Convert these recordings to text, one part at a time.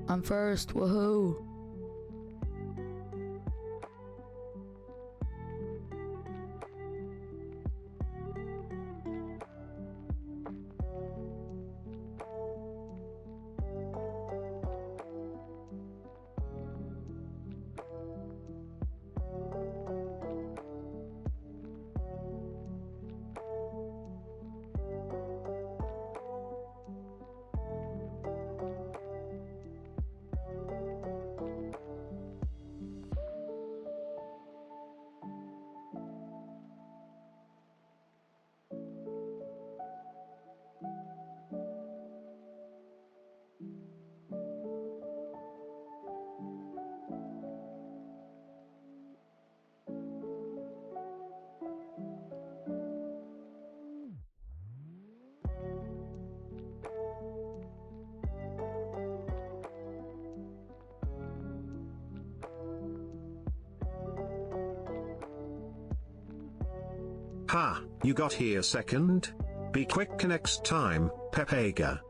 I'm first, woohoo! Ha, you got here second? Be quick next time, Pepega.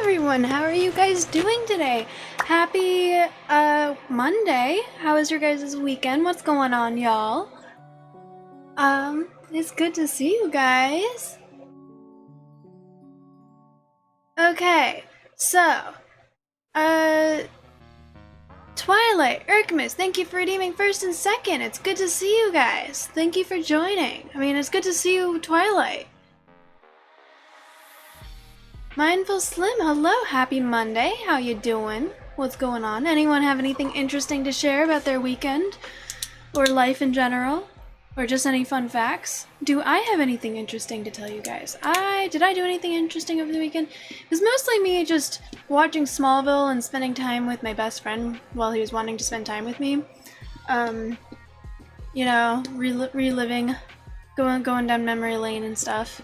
everyone, how are you guys doing today? Happy Monday. How was your guys' weekend? What's going on, y'all? It's good to see you guys. Okay, so Twilight, Urkmus, thank you for redeeming first and second. It's good to see you guys. Thank you for joining. I mean, it's good to see you, Twilight. Mindful Slim, hello, happy Monday. How you doing? What's going on? Anyone have anything interesting to share about their weekend? Or life in general? Or just any fun facts? Do I have anything interesting to tell you guys? Did I do anything interesting over the weekend? It was mostly me just watching Smallville and spending time with my best friend while he was wanting to spend time with me. You know, reliving, going down memory lane and stuff.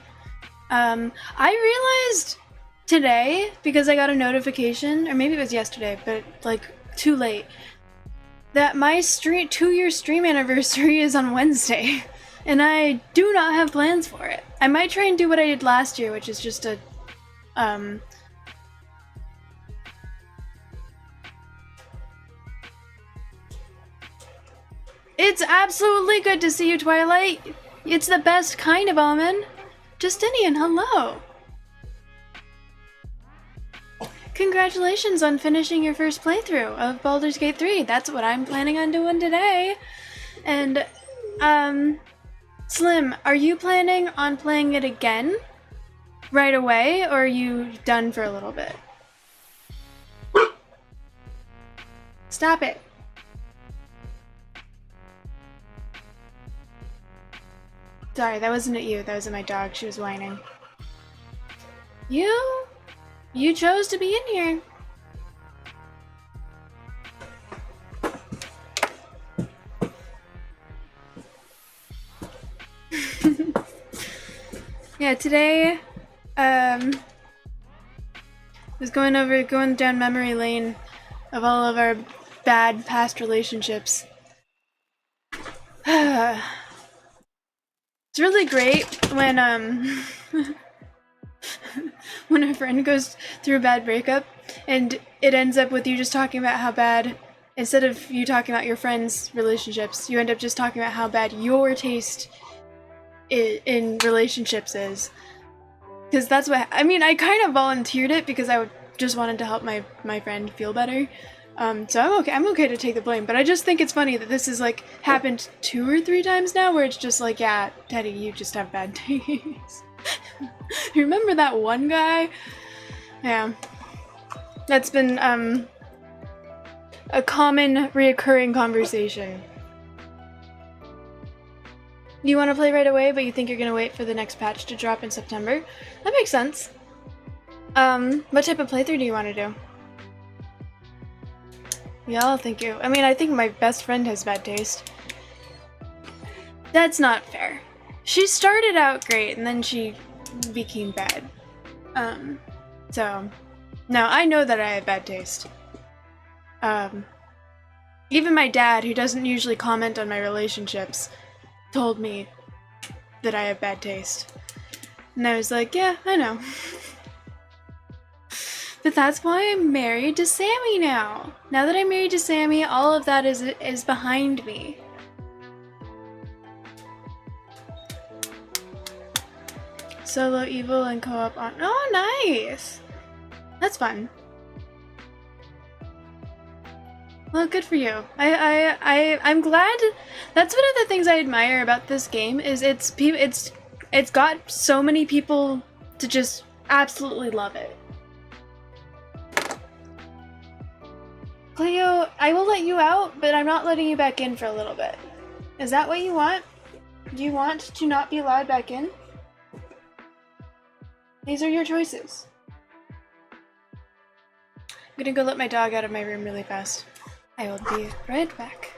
I realized today, because I got a notification, or maybe it was yesterday, but like too late, that my 2-year stream anniversary is on Wednesday, and I do not have plans for it. I might try and do what I did last year, which is just a, It's absolutely good to see you, Twilight. It's the best kind of omen. Justinian, hello. Congratulations on finishing your first playthrough of Baldur's Gate 3. That's what I'm planning on doing today. And, Slim, are you planning on playing it again right away, or are you done for a little bit? Stop it. Sorry, that wasn't at you. That was at my dog. She was whining. You chose to be in here. Yeah, today, was going down memory lane of all of our bad past relationships. It's really great when, when a friend goes through a bad breakup and it ends up with you just talking about how bad, instead of you talking about your friends' relationships, you end up just talking about how bad your taste in relationships is. Because that's what, I mean, I kind of volunteered it because I just wanted to help my friend feel better. So I'm okay to take the blame, but I just think it's funny that this has like happened 2 or 3 times now where it's just like, yeah, Teddy, you just have bad taste. Remember that one guy? Yeah. That's been a common reoccurring conversation. You want to play right away, but you think you're gonna wait for the next patch to drop in September? That makes sense. What type of playthrough do you want to do? Yeah, I'll thank you. I mean, I think my best friend has bad taste. That's not fair. She started out great, and then she became bad. So, no, I know that I have bad taste. Even my dad, who doesn't usually comment on my relationships, told me that I have bad taste. And I was like, yeah, I know. But that's why I'm married to Sammy now. Now that I'm married to Sammy, all of that is behind me. Solo evil and co-op on. Oh, nice! That's fun. Well, good for you. I'm glad. That's one of the things I admire about this game is it's got so many people to just absolutely love it. Cleo, I will let you out, but I'm not letting you back in for a little bit. Is that what you want? Do you want to not be allowed back in? These are your choices. I'm gonna go let my dog out of my room really fast. I will be right back.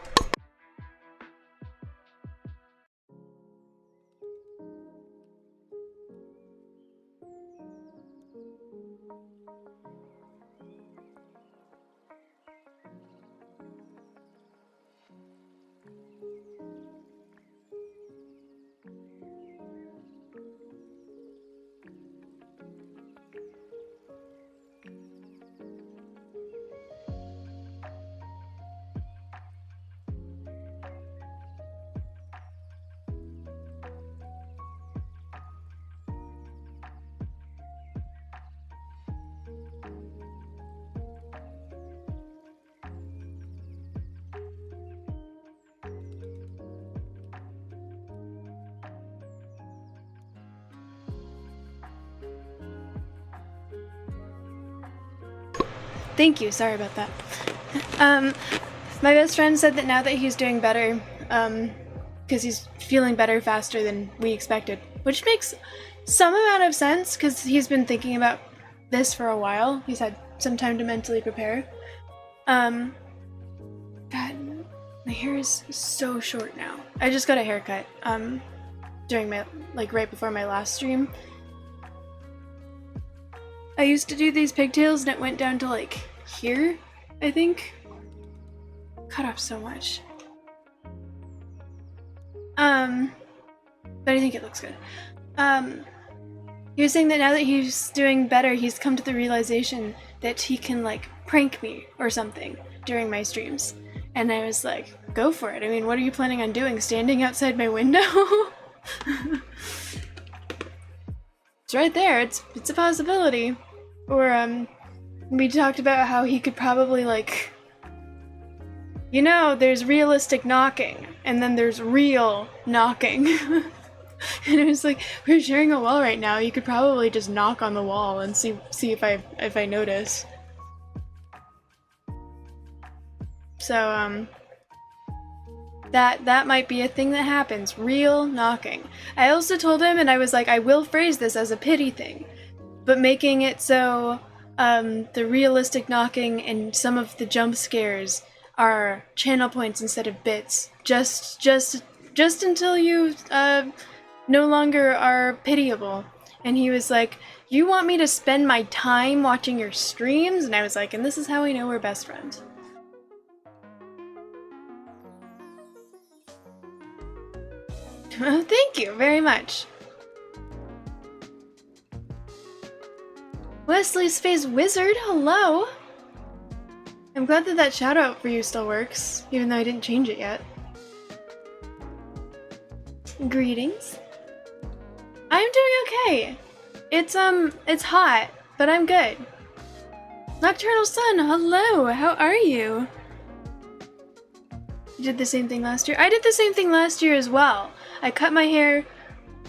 thank you. Sorry about that. My best friend said that now that he's doing better, because he's feeling better faster than we expected, which makes some amount of sense because he's been thinking about this for a while. He's had some time to mentally prepare. God, my hair is so short now. I just got a haircut, during my, right before my last stream. I used to do these pigtails and it went down to here, I think. Cut off so much. But I think it looks good. He was saying that now that he's doing better, he's come to the realization that he can prank me or something during my streams. And I was like, go for it. I mean, what are you planning on doing? Standing outside my window? It's right there. It's a possibility. Or, we talked about how he could probably, there's realistic knocking, and then there's real knocking. And it was like, we're sharing a wall right now. You could probably just knock on the wall and see if I notice. So, that might be a thing that happens. Real knocking. I also told him, and I was like, I will phrase this as a pity thing, but making it so, the realistic knocking and some of the jump scares are channel points instead of bits. Just until you, no longer are pitiable. And he was like, you want me to spend my time watching your streams? And I was like, and this is how we know we're best friends. Oh, thank you very much. Wesley's Face Wizard, hello! I'm glad that shout out for you still works, even though I didn't change it yet. Greetings. I'm doing okay. It's hot, but I'm good. Nocturnal Sun, hello, how are you? You did the same thing last year? I did the same thing last year as well. I cut my hair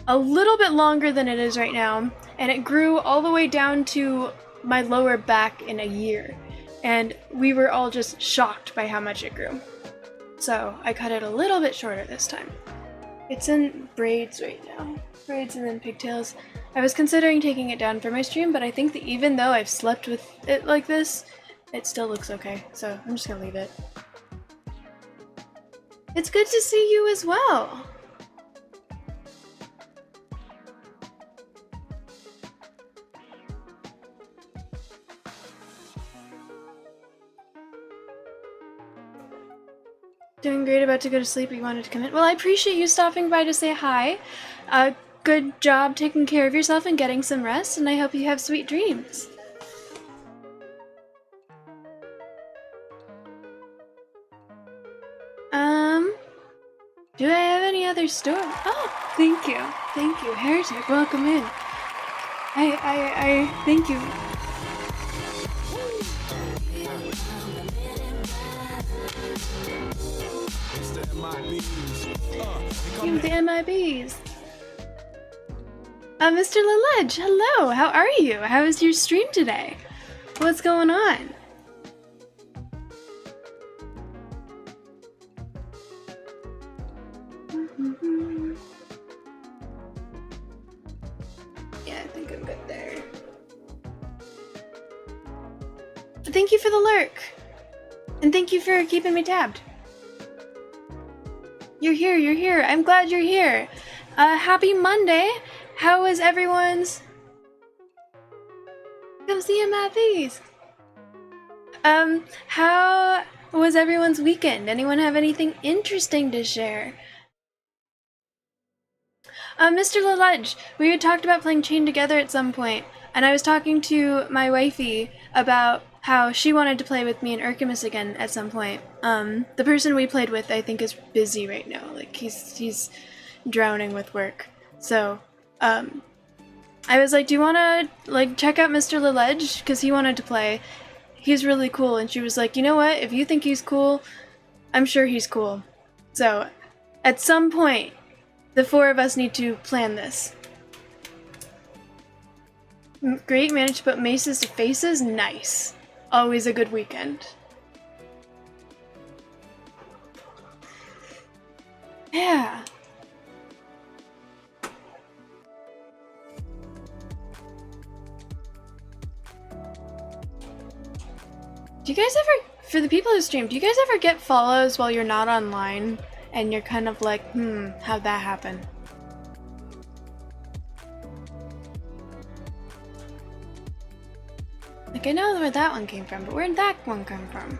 a little bit longer than it is right now, and it grew all the way down to my lower back in a year. And we were all just shocked by how much it grew. So I cut it a little bit shorter this time. It's in braids right now. Braids and then pigtails. I was considering taking it down for my stream, but I think that even though I've slept with it like this, it still looks okay. So I'm just gonna leave it. It's good to see you as well. Doing great, about to go to sleep, but you wanted to come in. Well, I appreciate you stopping by to say hi. Good job taking care of yourself and getting some rest, and I hope you have sweet dreams. Do I have any other story? Oh, thank you. Thank you. Heretic, welcome in. I thank you. Give the MIBs. Mr. Lalege, hello, how are you? How was your stream today? What's going on? Yeah, I think I'm good there. Thank you for the lurk. And thank you for keeping me tabbed. You're here. I'm glad you're here. Happy Monday. How was everyone's... Come see him at these. How was everyone's weekend? Anyone have anything interesting to share? Mr. Lalege, we had talked about playing Chain together at some point, and I was talking to my wifey about how she wanted to play with me and Urkamus again at some point. The person we played with, I think, is busy right now. Like, he's drowning with work. So, I was like, do you want to, check out Mr. Lalege? Because he wanted to play. He's really cool. And she was like, you know what? If you think he's cool, I'm sure he's cool. So, at some point, the four of us need to plan this. Great, managed to put maces to faces? Nice. always a good weekend. Yeah. Do you guys ever, for the people who stream, do you guys ever get follows while you're not online and you're kind of like, how'd that happen? Like, I know where that one came from, but where'd that one come from?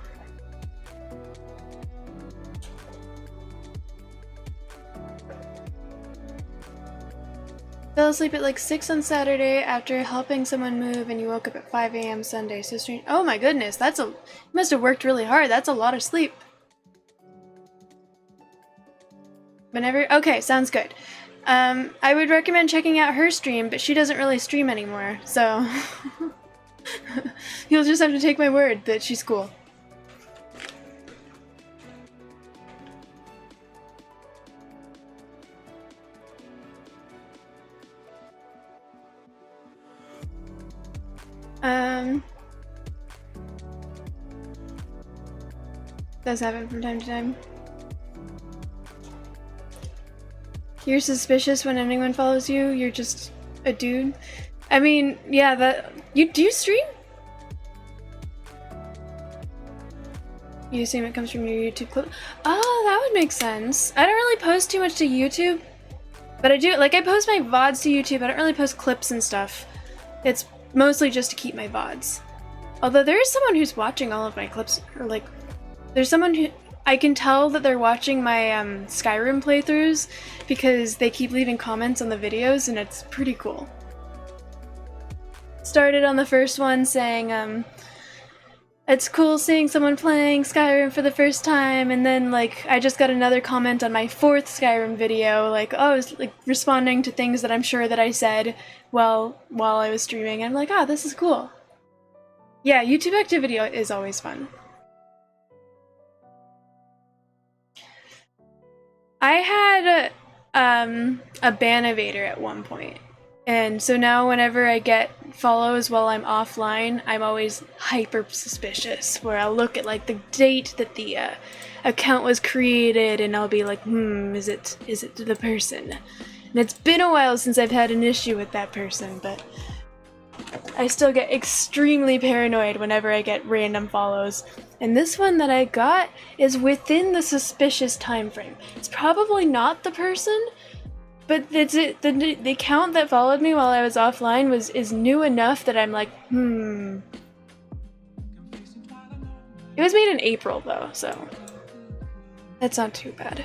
Fell asleep at like 6 on Saturday after helping someone move, and you woke up at 5 a.m. Sunday. So strange. Oh my goodness, you must have worked really hard. That's a lot of sleep. Okay, sounds good. I would recommend checking out her stream, but she doesn't really stream anymore, so you'll just have to take my word that she's cool. Does happen from time to time. You're suspicious when anyone follows you, you're just a dude. I mean, yeah, do you stream? You assume it comes from your YouTube clip? Oh, that would make sense. I don't really post too much to YouTube, but I do, like, I post my VODs to YouTube. I don't really post clips and stuff. It's mostly just to keep my VODs. Although there is someone who's watching all of my clips, or like, there's someone who, I can tell that they're watching my Skyrim playthroughs because they keep leaving comments on the videos, and it's pretty cool. Started on the first one saying, it's cool seeing someone playing Skyrim for the first time, and then, like, I just got another comment on my 4th Skyrim video, like, oh, I was, like, responding to things that I'm sure that I said while I was streaming, and I'm like, oh, this is cool. Yeah, YouTube activity is always fun. I had a ban evader at one point, and so now whenever I get follows while I'm offline, I'm always hyper suspicious, where I'll look at like the date that the account was created, and I'll be like, is it the person? And it's been a while since I've had an issue with that person, but I still get extremely paranoid whenever I get random follows. And this one that I got is within the suspicious time frame. It's probably not the person, but the account that followed me while I was offline is new enough that I'm like, It was made in April though, so that's not too bad.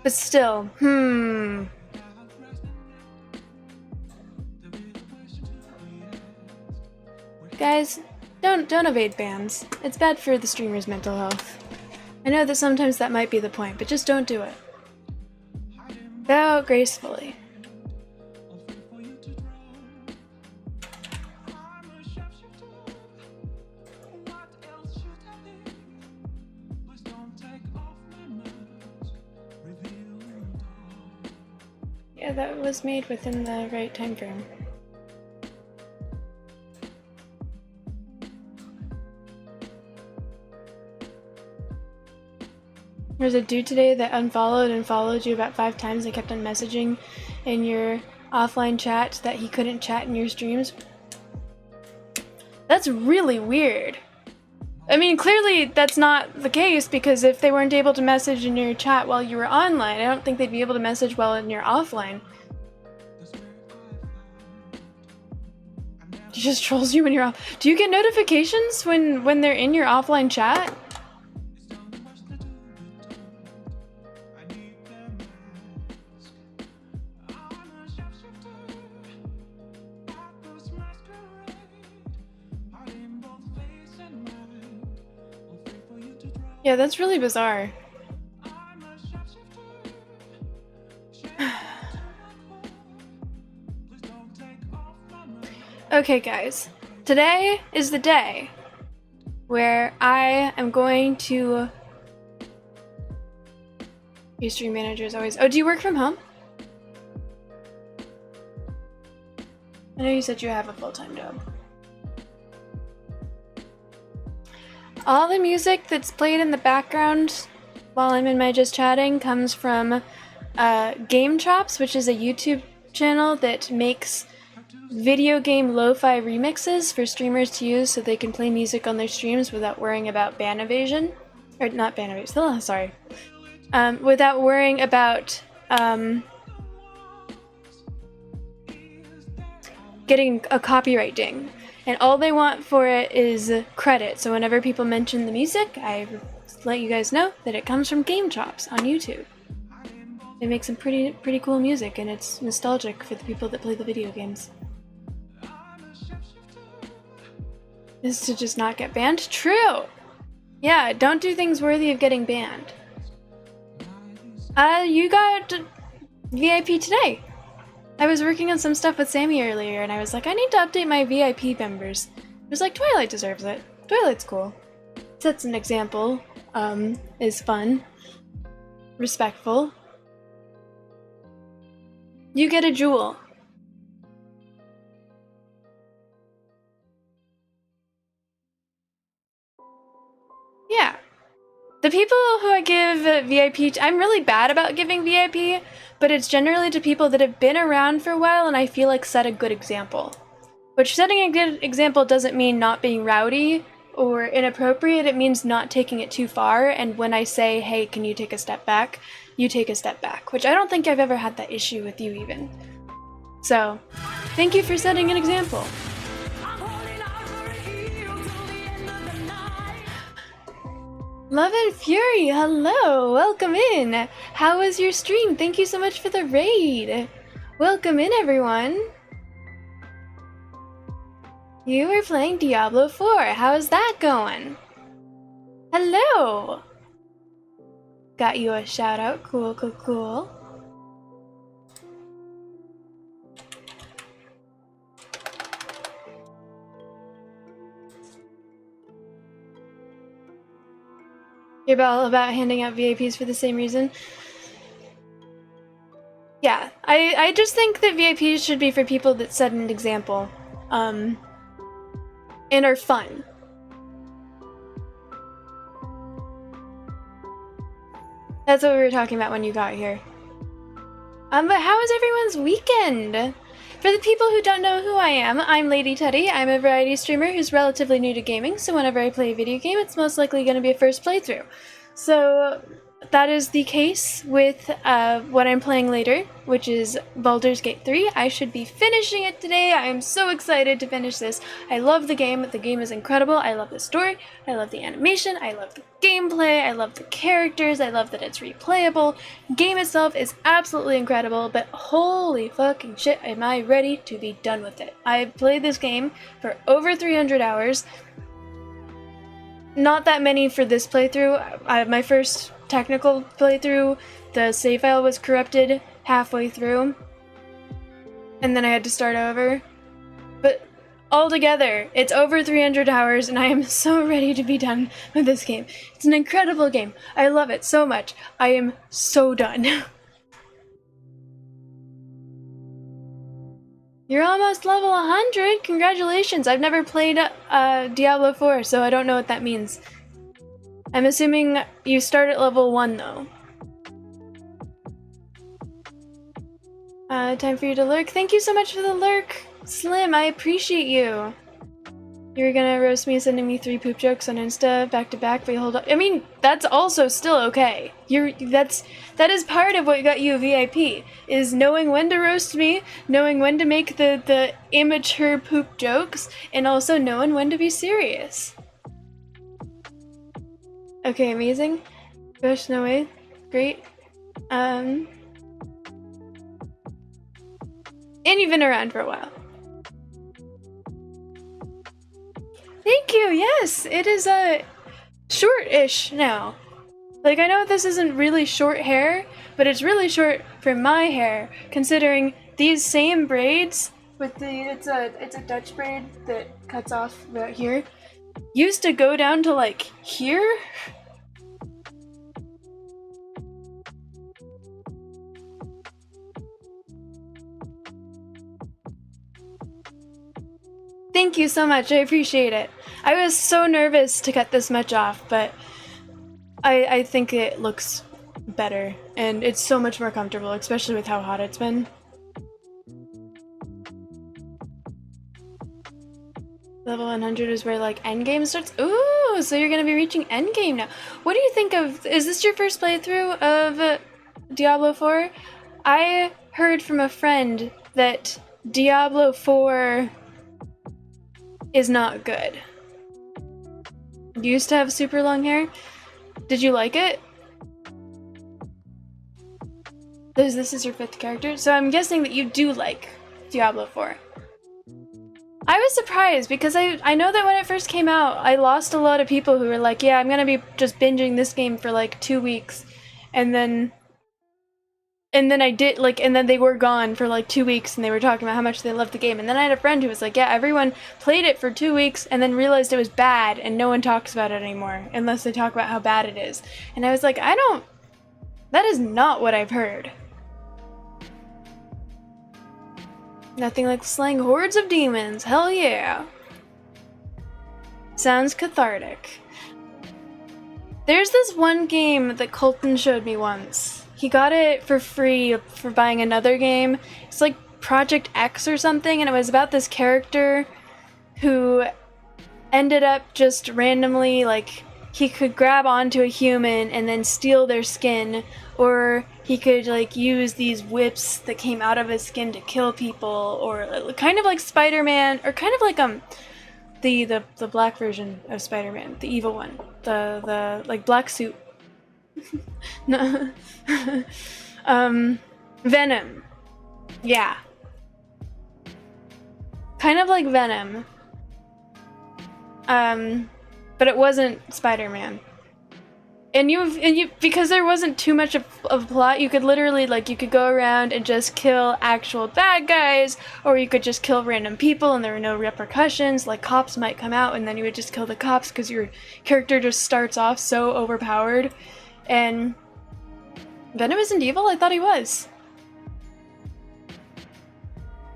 But still, Guys, don't evade bans. It's bad for the streamer's mental health. I know that sometimes that might be the point, but just don't do it. Bow out gracefully. Yeah, that was made within the right time frame. There's a dude today that unfollowed and followed you about 5 times and kept on messaging in your offline chat that he couldn't chat in your streams. That's really weird. I mean, clearly that's not the case, because if they weren't able to message in your chat while you were online, I don't think they'd be able to message while in your offline. He just trolls you when you're off. Do you get notifications when they're in your offline chat? Yeah, that's really bizarre. Okay, guys. Today is the day where I am going to... Your stream manager is always... Oh, do you work from home? I know you said you have a full-time job. All the music that's played in the background while I'm in my just chatting comes from Game Chops, which is a YouTube channel that makes video game lo-fi remixes for streamers to use so they can play music on their streams without worrying about ban evasion. Or not ban evasion, oh, sorry. Without worrying about getting a copyright ding. And all they want for it is credit. So whenever people mention the music, I let you guys know that it comes from Game Chops on YouTube. They make some pretty cool music, and it's nostalgic for the people that play the video games. Is to just not get banned? True! Yeah, don't do things worthy of getting banned. You got VIP today. I was working on some stuff with Sammy earlier, and I was like, I need to update my VIP members. I was like, Twilight deserves it. Twilight's cool. Sets an example. Is fun. Respectful. You get a jewel. Yeah. The people who I give VIP I'm really bad about giving VIP, but it's generally to people that have been around for a while and I feel like set a good example. Which setting a good example doesn't mean not being rowdy or inappropriate, it means not taking it too far, and when I say, hey, can you take a step back, you take a step back, which I don't think I've ever had that issue with you even. So, thank you for setting an example. Love and Fury, hello, welcome in. How was your stream? Thank you so much for the raid. Welcome in, everyone. You were playing Diablo 4. How's that going? Hello. Got you a shout out. Cool, cool, cool. You're all about handing out VIPs for the same reason? Yeah, I just think that VIPs should be for people that set an example, and are fun. That's what we were talking about when you got here. But how was everyone's weekend? For the people who don't know who I am, I'm Lady Teddy. I'm a variety streamer who's relatively new to gaming, so whenever I play a video game, it's most likely going to be a first playthrough. So that is the case with what I'm playing later, which is Baldur's Gate 3. I should be finishing it today. I am so excited to finish this. I love the game. The game is incredible. I love the story. I love the animation. I love the gameplay. I love the characters. I love that it's replayable. The game itself is absolutely incredible, but holy fucking shit, am I ready to be done with it. I've played this game for over 300 hours. Not that many for this playthrough. My first technical playthrough, the save file was corrupted halfway through, and then I had to start over. But altogether, it's over 300 hours, and I am so ready to be done with this game. It's an incredible game. I love it so much. I am so done. You're almost level 100! Congratulations! I've never played Diablo 4, so I don't know what that means. I'm assuming you start at level 1, though. Time for you to lurk. Thank you so much for the lurk, Slim. I appreciate you. You were gonna roast me sending me 3 poop jokes on Insta back to back, but hold up. I mean, that's also still okay. That is part of what got you a VIP, is knowing when to roast me, knowing when to make the immature poop jokes, and also knowing when to be serious. Okay, amazing. Gosh, no way. Great. And you've been around for a while. Thank you, yes! It is, short-ish now. Like, I know this isn't really short hair, but it's really short for my hair, considering these same braids with it's a Dutch braid that cuts off about here, used to go down to, like, here? Thank you so much, I appreciate it. I was so nervous to cut this much off, but I think it looks better, and it's so much more comfortable, especially with how hot it's been. Level 100 is where, like, endgame starts? Ooh, so you're gonna be reaching endgame now. What do you think of... Is this your first playthrough of Diablo 4? I heard from a friend that Diablo 4 is not good. You used to have super long hair? Did you like it? This is your 5th character? So I'm guessing that you do like Diablo 4. I was surprised because I know that when it first came out, I lost a lot of people who were like, yeah, I'm gonna be just binging this game for like 2 weeks, and then I did, like, and then they were gone for like 2 weeks, and they were talking about how much they loved the game, and then I had a friend who was like, yeah, everyone played it for 2 weeks and then realized it was bad, and no one talks about it anymore unless they talk about how bad it is. And I was like, that is not what I've heard. Nothing like slaying hordes of demons. Hell yeah. Sounds cathartic. There's this one game that Colton showed me once. He got it for free for buying another game. It's like Project X or something, and it was about this character who ended up just randomly, like, he could grab onto a human and then steal their skin, or he could, like, use these whips that came out of his skin to kill people, or kind of like Spider-Man, or kind of like the black version of Spider-Man, the evil one, the like black suit. No. Venom. Yeah. Kind of like Venom. But it wasn't Spider-Man. And you because there wasn't too much of plot, you could literally, like, you could go around and just kill actual bad guys, or you could just kill random people and there were no repercussions, like cops might come out and then you would just kill the cops because your character just starts off so overpowered. And Venom isn't evil? I thought he was.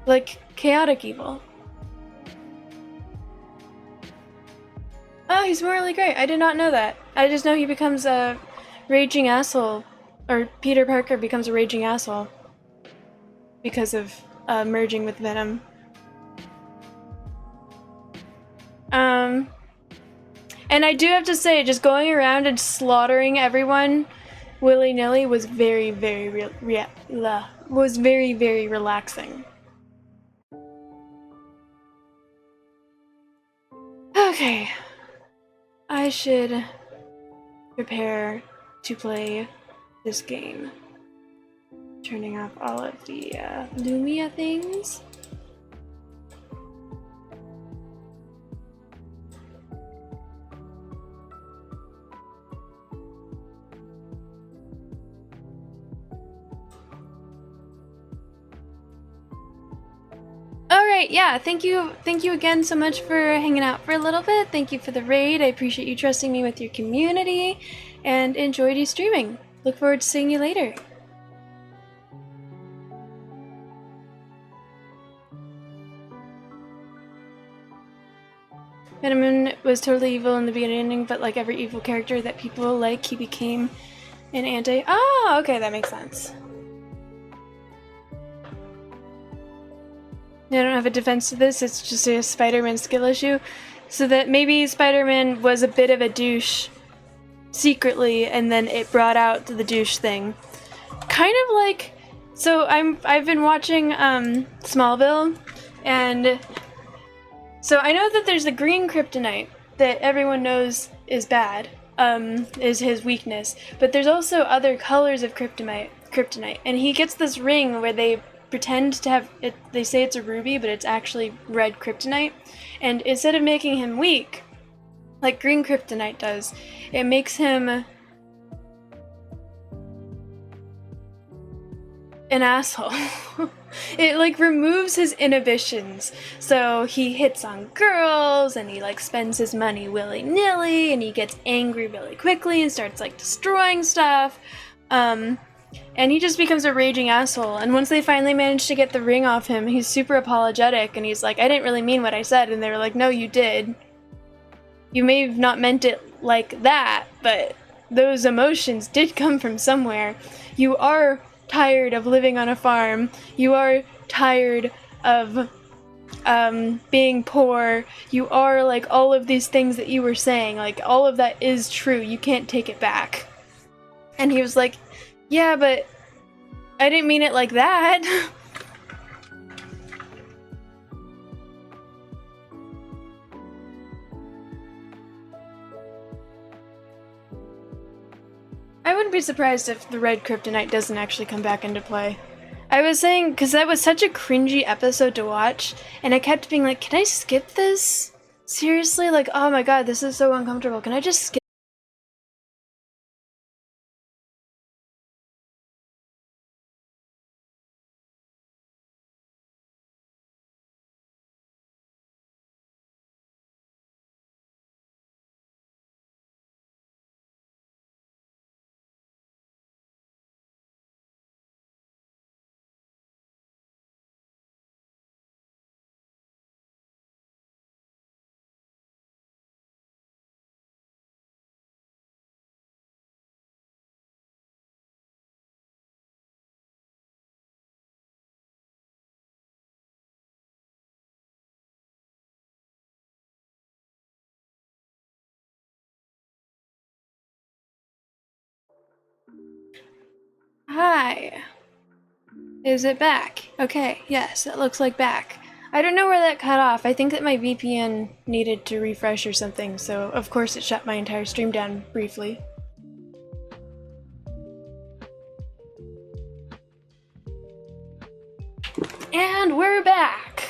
Like, chaotic evil. Oh, he's morally great. I did not know that. I just know he becomes a raging asshole. Or Peter Parker becomes a raging asshole. Because of merging with Venom. And I do have to say, just going around and slaughtering everyone willy-nilly was very, very very relaxing. Okay. I should prepare to play this game. Turning off all of the Lumia things. Alright, yeah, thank you again so much for hanging out for a little bit. Thank you for the raid. I appreciate you trusting me with your community, and enjoyed you streaming. Look forward to seeing you later. Venom was totally evil in the beginning, but like every evil character that people like, he became an anti- Oh, okay, that makes sense. I don't have a defense to this, it's just a Spider-Man skill issue. So that maybe Spider-Man was a bit of a douche secretly, and then it brought out the douche thing. Kind of like... So I've been watching Smallville, and... So I know that there's the green kryptonite that everyone knows is bad, is his weakness. But there's also other colors of kryptonite, and he gets this ring where they pretend to have it, they say it's a ruby, but it's actually red kryptonite. And instead of making him weak, like green kryptonite does, it makes him an asshole. It like removes his inhibitions. So he hits on girls, and he like spends his money willy-nilly, and he gets angry really quickly and starts like destroying stuff. And he just becomes a raging asshole. And once they finally manage to get the ring off him, he's super apologetic, and he's like, I didn't really mean what I said. And they were like, no, you did. You may have not meant it like that, but those emotions did come from somewhere. You are tired of living on a farm. You are tired of being poor. You are like all of these things that you were saying. Like, all of that is true. You can't take it back. And he was like, yeah, but I didn't mean it like that. I wouldn't be surprised if the red kryptonite doesn't actually come back into play. I was saying, because that was such a cringy episode to watch, and I kept being like, can I skip this? Seriously? Like, oh my god, this is so uncomfortable. Can I just skip? Hi. Is it back? Okay, yes, it looks like back. I don't know where that cut off. I think that my VPN needed to refresh or something, so of course it shut my entire stream down briefly. And we're back!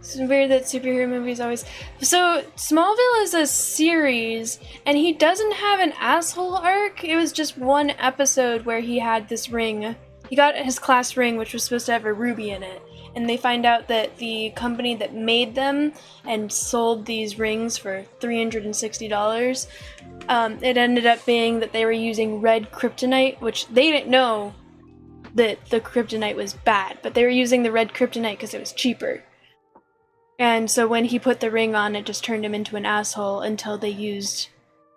It's weird that superhero movies always... So, Smallville is a series, and he doesn't have an asshole arc. It was just one episode where he had this ring. He got his class ring, which was supposed to have a ruby in it. And they find out that the company that made them and sold these rings for $360, it ended up being that they were using red kryptonite, which they didn't know that the kryptonite was bad, but they were using the red kryptonite because it was cheaper. And so when he put the ring on, it just turned him into an asshole until they used,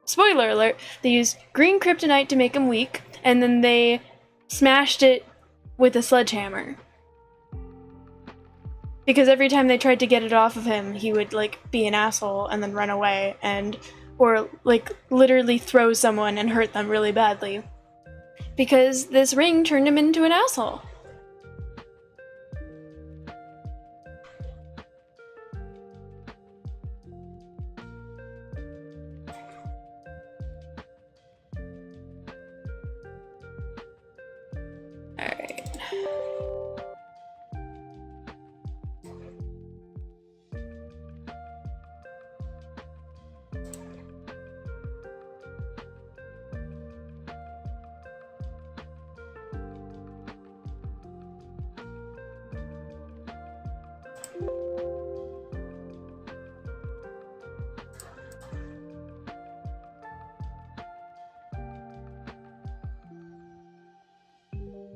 spoiler alert, they used green kryptonite to make him weak, and then they smashed it with a sledgehammer. Because every time they tried to get it off of him, he would, like, be an asshole and then run away, or, like, literally throw someone and hurt them really badly. Because this ring turned him into an asshole. Alright.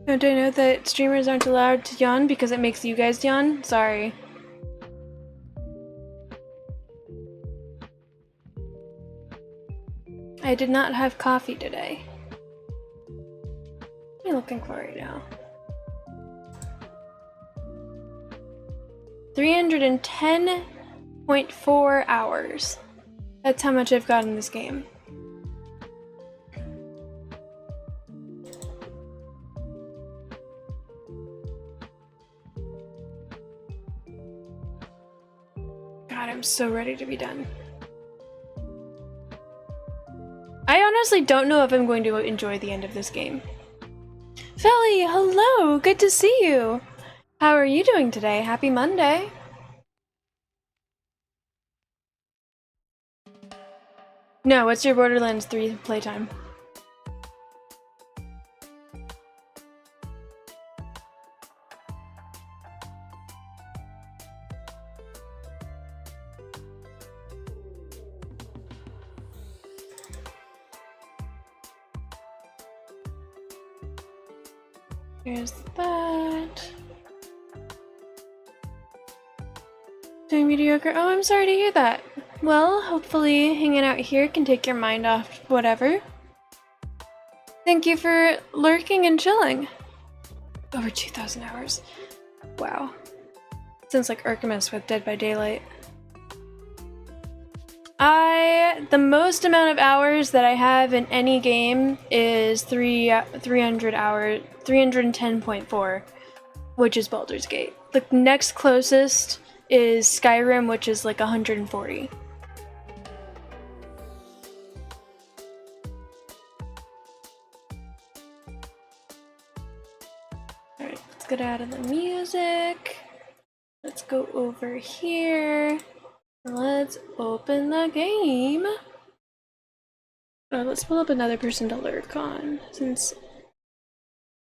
Don't I know that streamers aren't allowed to yawn because it makes you guys yawn? Sorry. I did not have coffee today. What am I looking for right now? 310.4 hours. That's how much I've got in this game. God, I'm so ready to be done. I honestly don't know if I'm going to enjoy the end of this game. Felly, hello! Good to see you! How are you doing today? Happy Monday! No, what's your Borderlands 3 playtime? There's that. Doing mediocre. Oh, I'm sorry to hear that. Well, hopefully hanging out here can take your mind off whatever. Thank you for lurking and chilling. Over 2,000 hours. Wow. Sounds like Archimus with Dead by Daylight. The most amount of hours that I have in any game is 310.4, which is Baldur's Gate. The next closest is Skyrim, which is like 140. Alright, let's get out of the music. Let's go over here. Let's open the game. Let's pull up another person to lurk on, since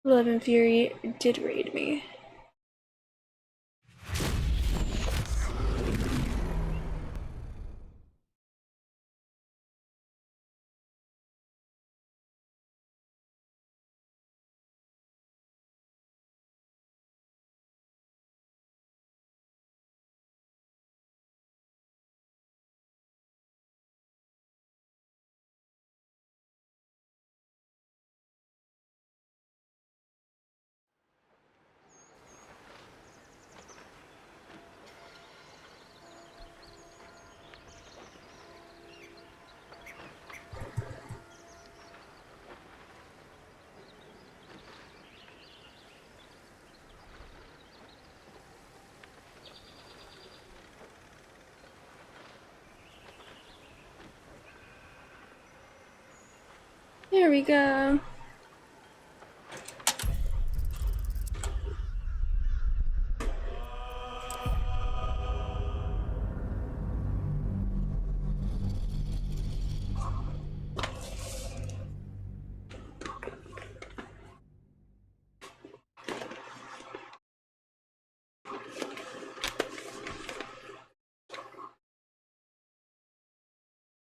Love and Fury did raid me. There we go.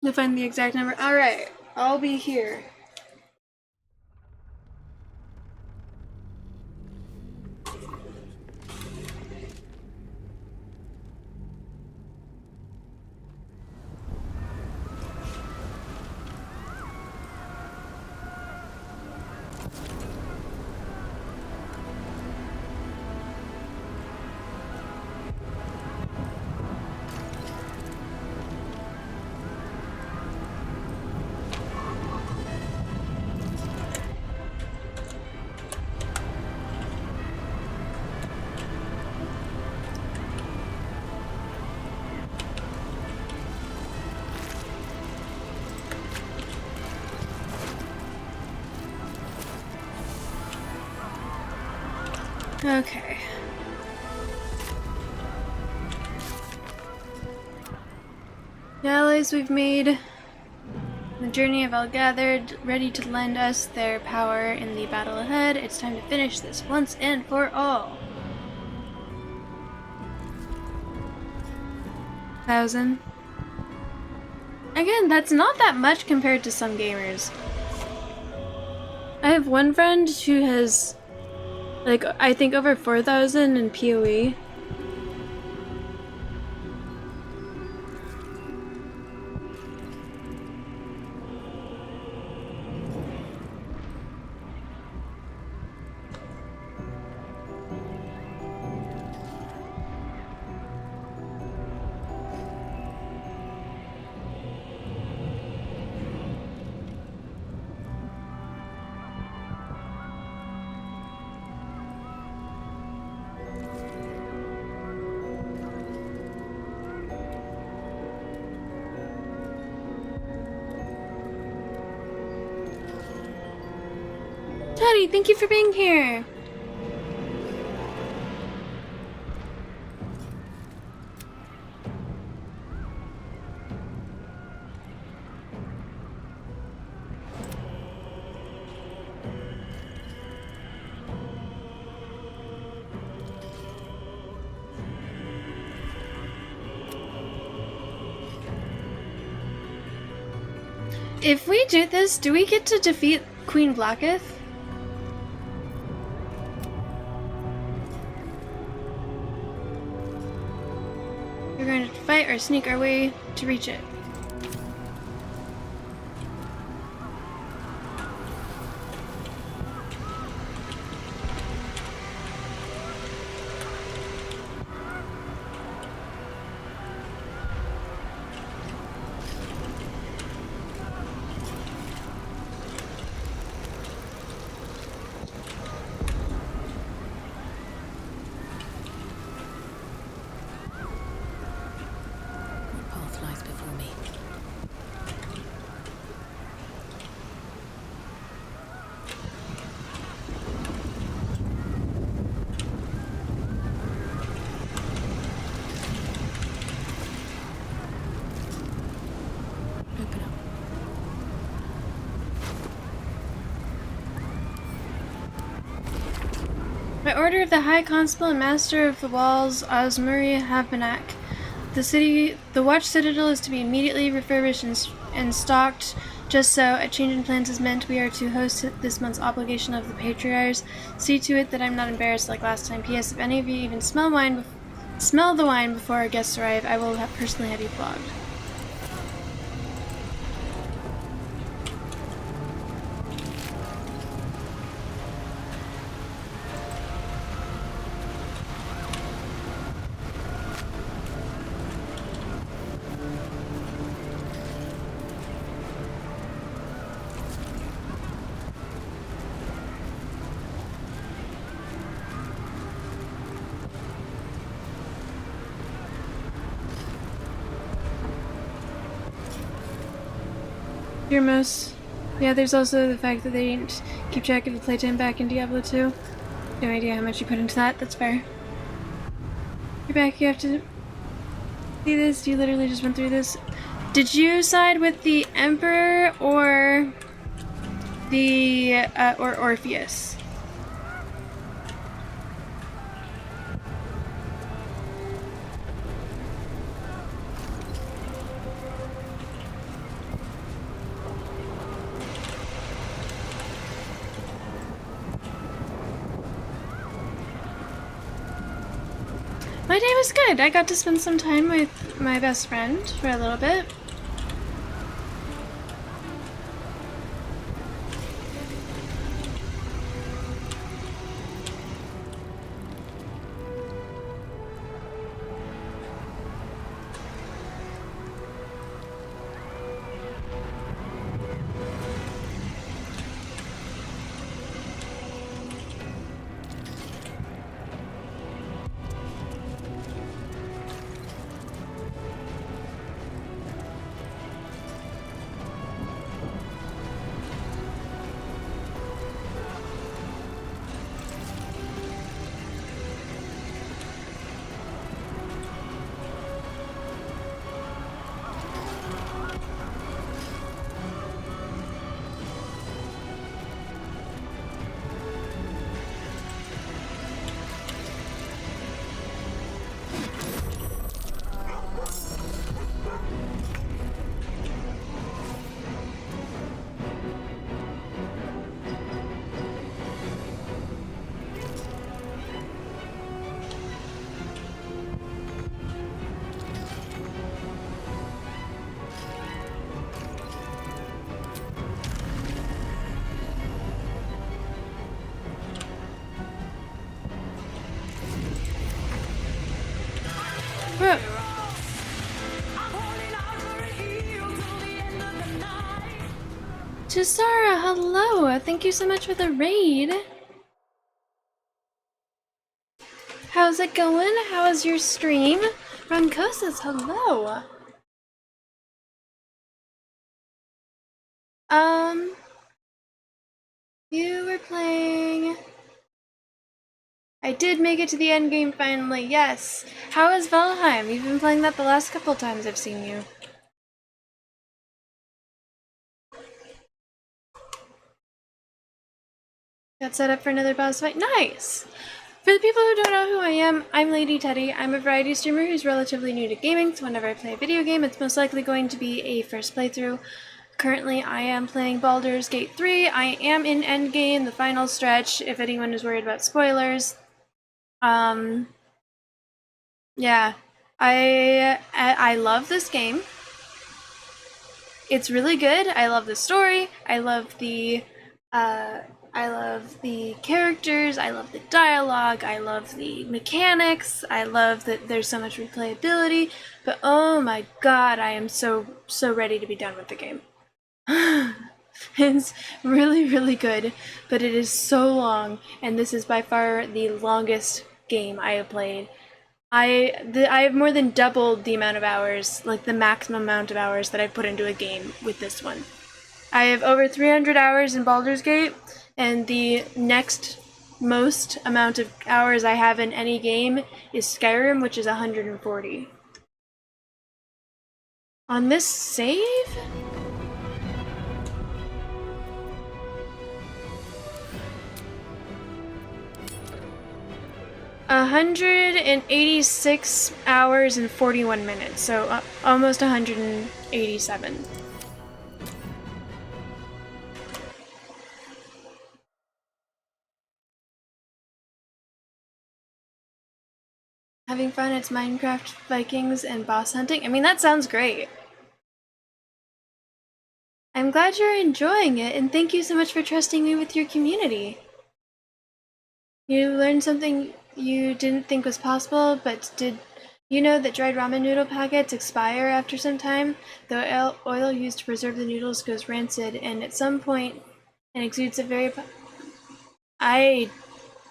To find the exact number. Alright, I'll be here. Okay. The allies we've made, the journey have all gathered, ready to lend us their power in the battle ahead. It's time to finish this once and for all. 1,000. Again, that's not that much compared to some gamers. I have one friend who has, like, I think over 4,000 in PoE. Teddy, thank you for being here. If we do this, do we get to defeat Queen Blacketh? We're going to fight or sneak our way to reach it. By order of the High Constable and Master of the Walls, Osmuri Havenak, the Watch Citadel is to be immediately refurbished and stocked. Just so, a change in plans is meant. We are to host this month's obligation of the Patriarchs. See to it that I'm not embarrassed like last time. P.S. If any of you even smell the wine before our guests arrive, I will personally have you flogged. Most. Yeah, there's also the fact that they didn't keep track of the playtime back in Diablo 2. No idea how much you put into that, that's fair. You're back, you have to see this, you literally just went through this. Did you side with the Emperor or the, or Orpheus? My day was good. I got to spend some time with my best friend for a little bit. Jasara, hello! Thank you so much for the raid! How's it going? How was your stream? Roncosa's, hello! You were playing... I did make it to the end game finally, yes! How is Valheim? You've been playing that the last couple times I've seen you. Got set up for another boss fight? Nice! For the people who don't know who I am, I'm Lady Teddy. I'm a variety streamer who's relatively new to gaming, so whenever I play a video game, it's most likely going to be a first playthrough. Currently, I am playing Baldur's Gate 3. I am in endgame, the final stretch, if anyone is worried about spoilers. Yeah. I love this game. It's really good. I love the story. I love the characters. I love the dialogue. I love the mechanics. I love that there's so much replayability. But oh my god, I am so ready to be done with the game. It's really, really good, but it is so long, and this is by far the longest game I have played. I have more than doubled the amount of hours, like the maximum amount of hours that I've put into a game with this one. I have over 300 hours in Baldur's Gate, and the next most amount of hours I have in any game is Skyrim, which is 140. On this save? 186 hours and 41 minutes, so almost 187. Having fun, it's Minecraft, Vikings, and boss hunting. I mean, that sounds great. I'm glad you're enjoying it, and thank you so much for trusting me with your community. You learned something you didn't think was possible, but did you know that dried ramen noodle packets expire after some time? The oil used to preserve the noodles goes rancid, and at some point, it exudes a very... I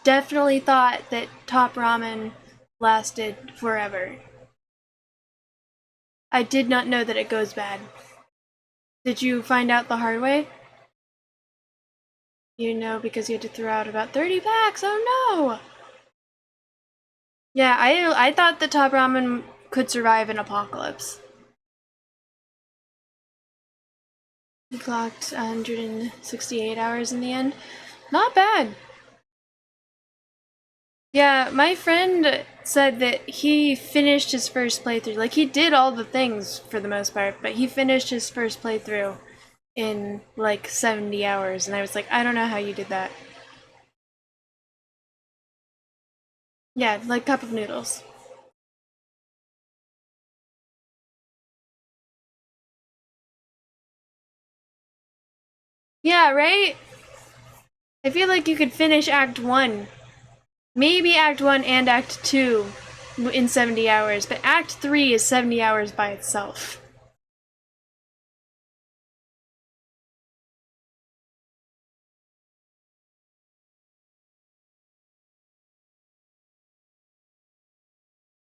definitely thought that top ramen lasted forever. I did not know that it goes bad. Did you find out the hard way? You know, because you had to throw out about 30 packs. Oh no! Yeah, I thought the top ramen could survive an apocalypse. He clocked 168 hours in the end. Not bad. Yeah, my friend said that he finished his first playthrough. Like, he did all the things for the most part, but he finished his first playthrough in like 70 hours, and I was like, I don't know how you did that. Yeah, like cup of noodles. Yeah, right? I feel like you could finish Act 1. Maybe Act 1 and Act 2 in 70 hours, but Act 3 is 70 hours by itself.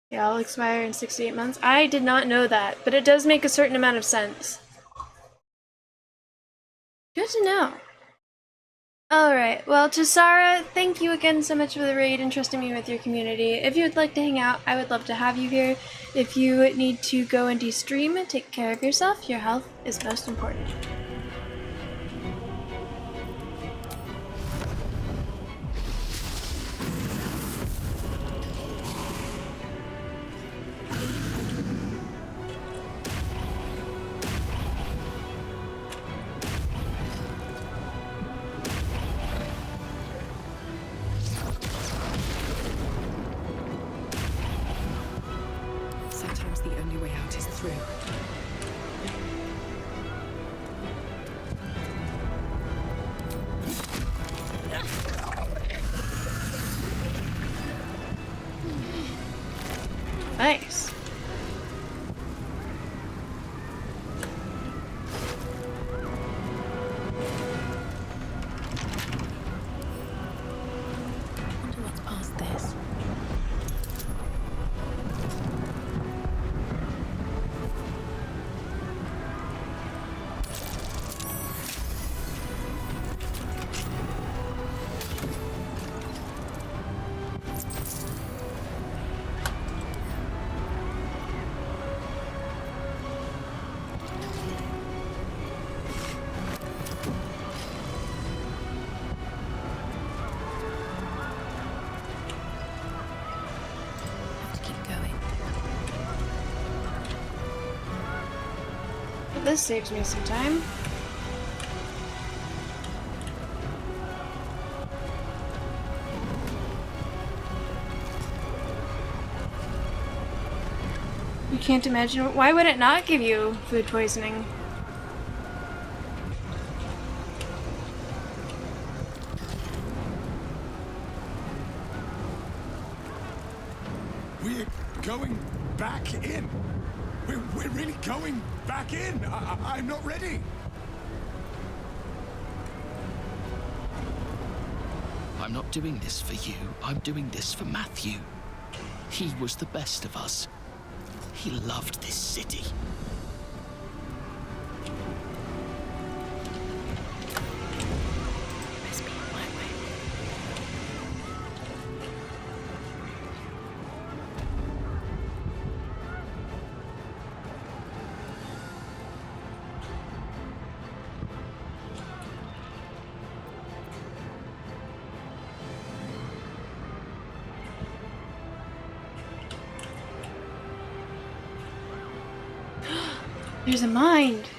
Yeah, I'll expire in 68 months. I did not know that, but it does make a certain amount of sense. Good to know. Alright, well, to Sarah, thank you again so much for the raid and trusting me with your community. If you would like to hang out, I would love to have you here. If you need to go and de-stream, take care of yourself. Your health is most important. Sometimes the only way out is through. Nice. I wonder what's past this. This saves me some time. can't imagine. Why would it not give you food poisoning? We're going back in. We're really going back in. I'm not ready. I'm not doing this for you. I'm doing this for Matthew. He was the best of us. He loved this city. Best be my way. There's a mind.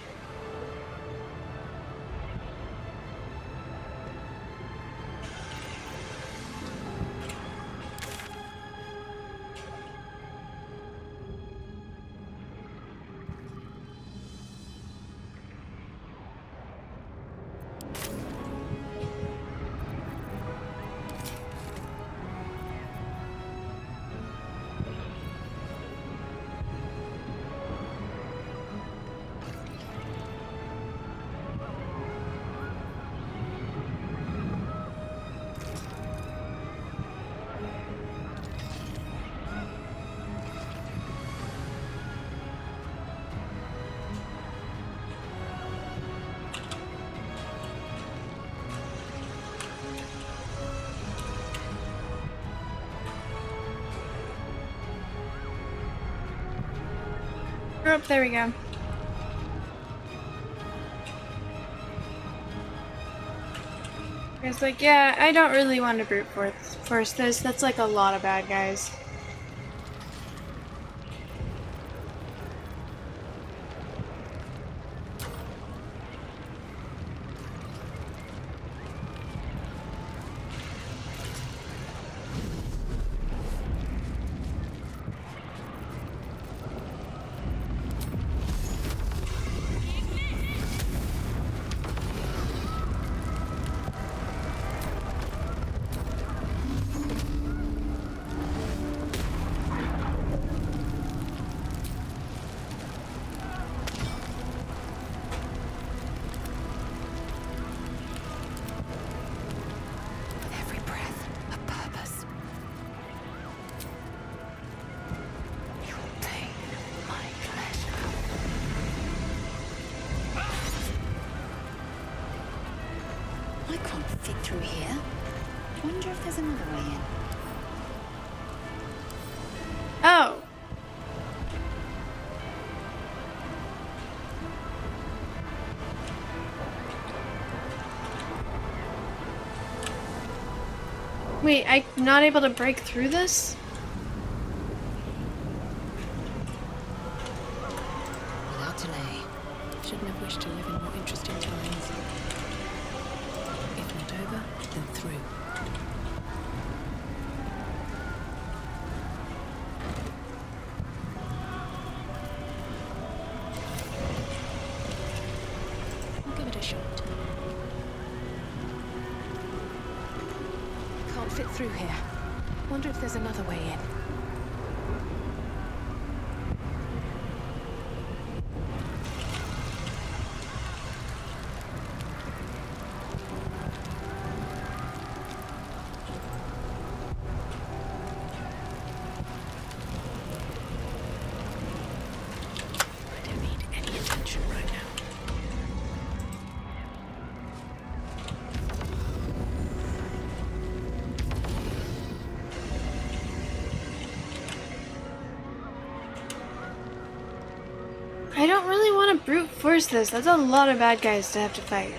Oh, there we go. It's like, yeah, I don't really want to brute force this. That's like a lot of bad guys. With every breath, a purpose. Your pain, my pleasure. I can't fit through here. Wonder if there's another way in. Oh. Wait, I'm not able to break through this? Without delay. Shouldn't have wished to live in more interesting times. If not over, then through. I'll give it a shot. Can't fit through here. Wonder if there's another way in. I don't need any attention right now. I don't really want to brute force this. That's a lot of bad guys to have to fight.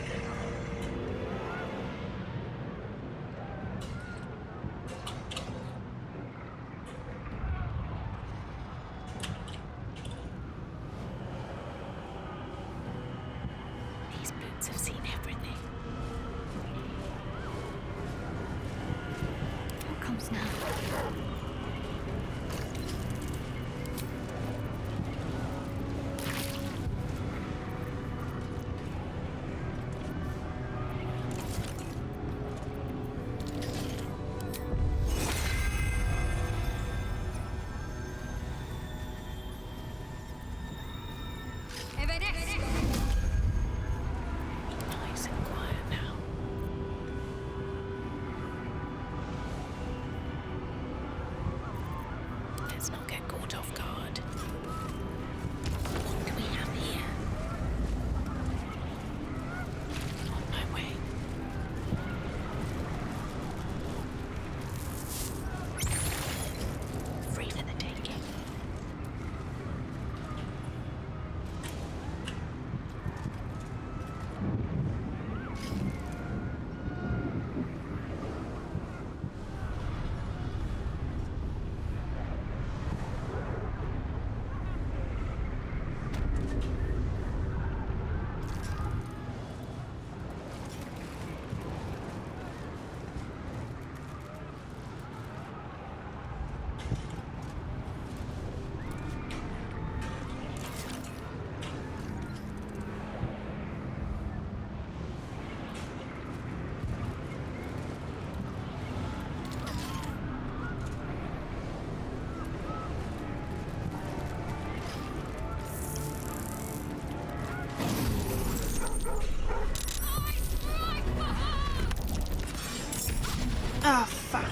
These boots have seen everything. What comes now? Oh, fuck.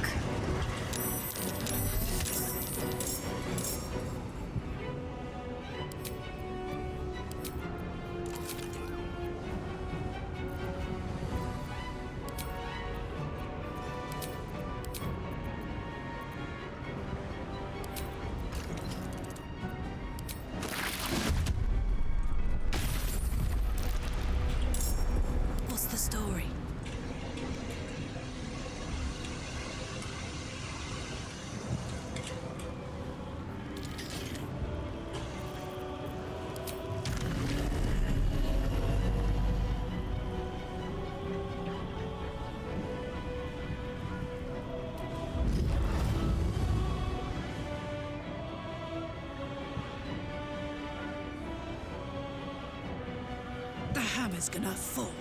What's the story? The hammer's gonna fall.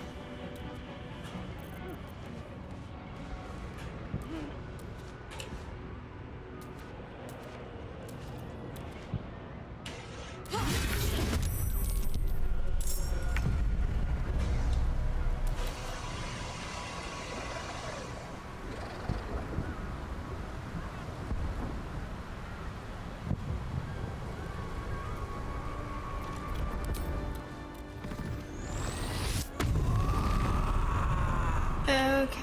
Okay.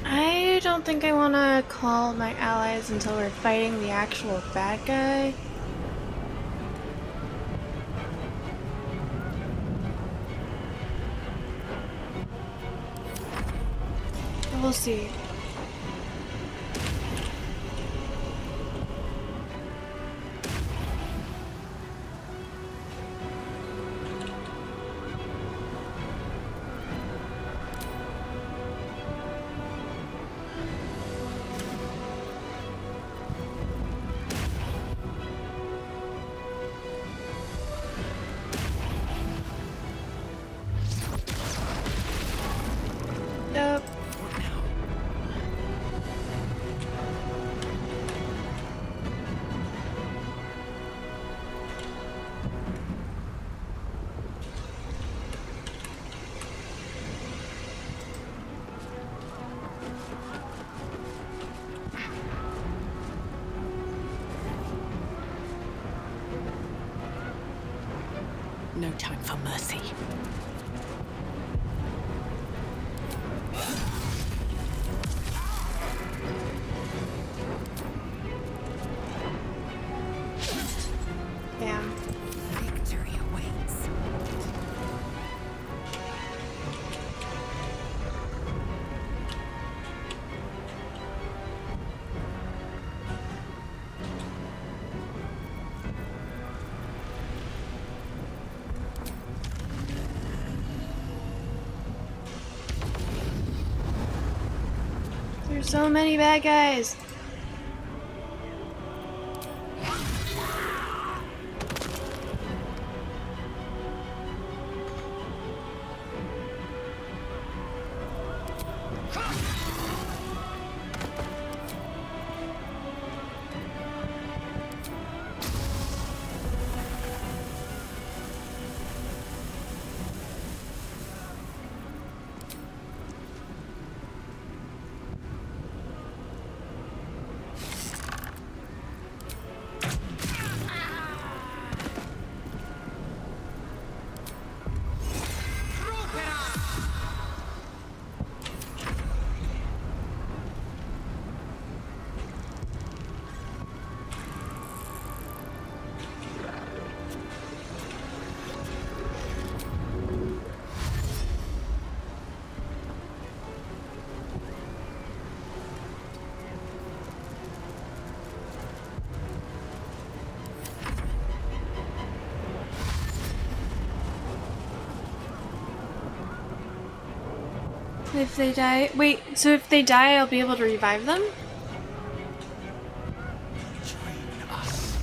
I don't think I want to call my allies until we're fighting the actual bad guy. We'll see. Nope. What now? No time for mercy. Damn. Victory awaits. There's so many bad guys. If they die... Wait, so if they die, I'll be able to revive them? Join us.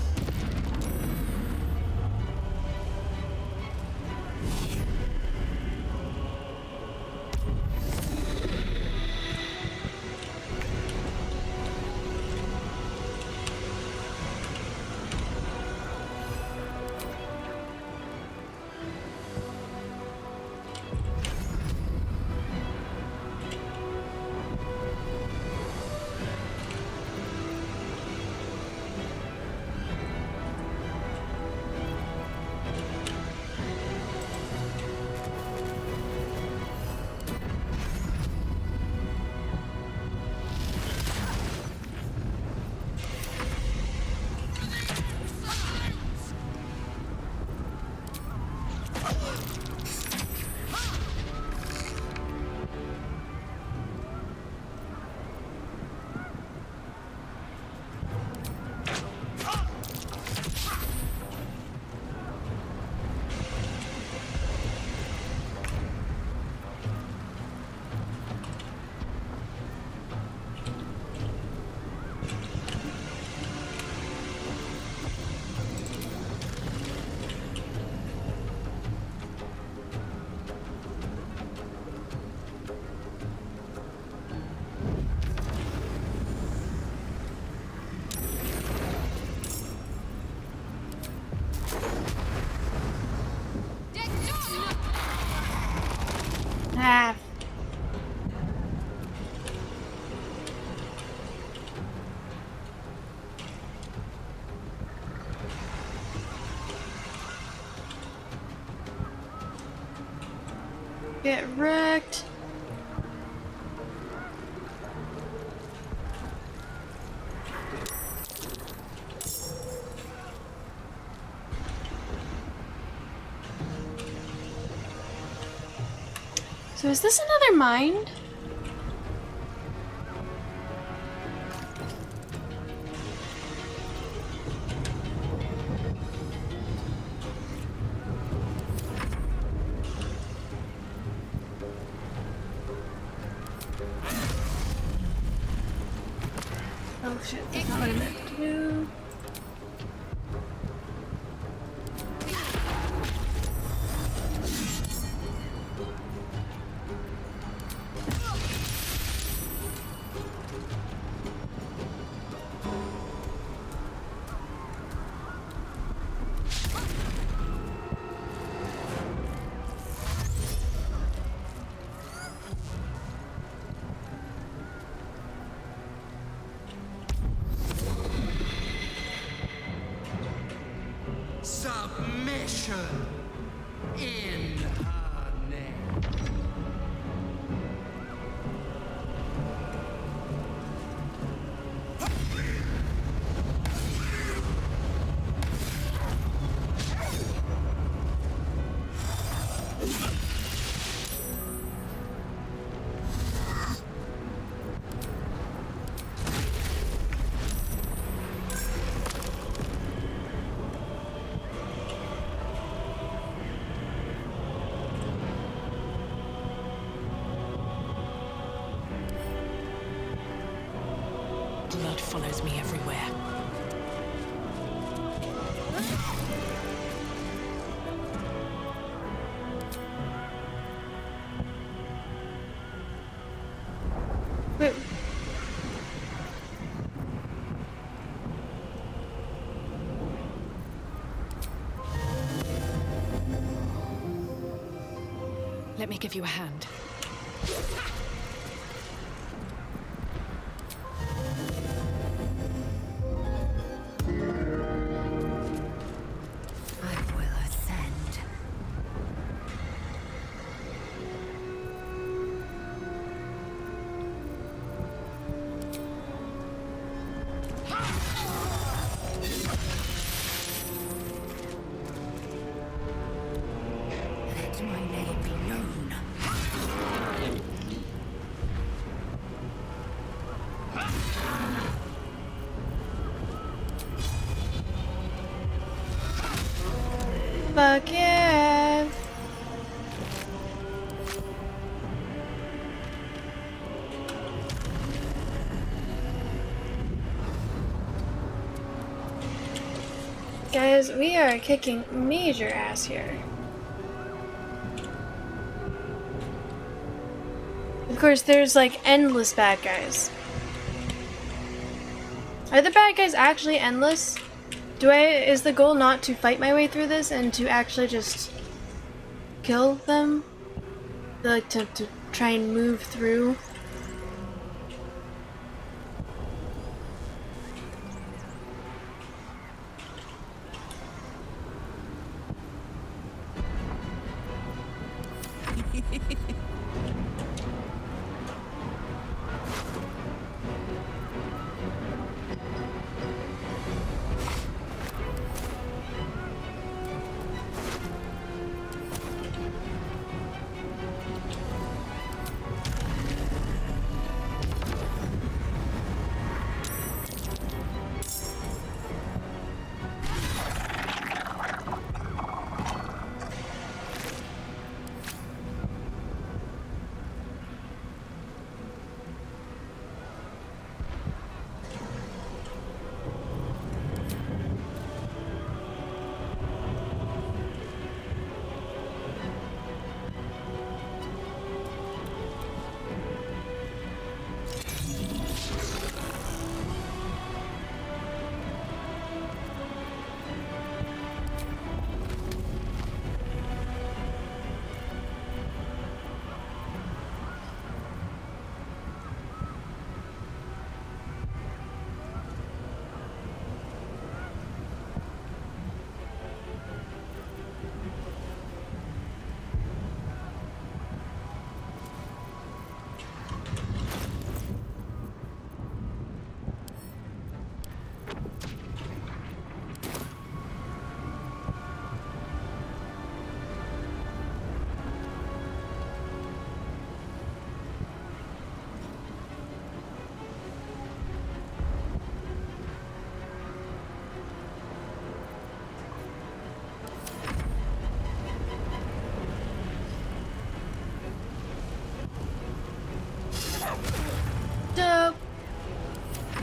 Get wrecked. So is this another mine? Oh shit, that's not what I meant to do. Submission in her name. Blood follows me everywhere. Wait. Let me give you a hand. I will ascend. Let my name be known. Fuck yeah. Guys, we are kicking major ass here. Of course, there's like endless bad guys. Are the bad guys actually endless? Is the goal not to fight my way through this and to actually just kill them? Like to try and move through?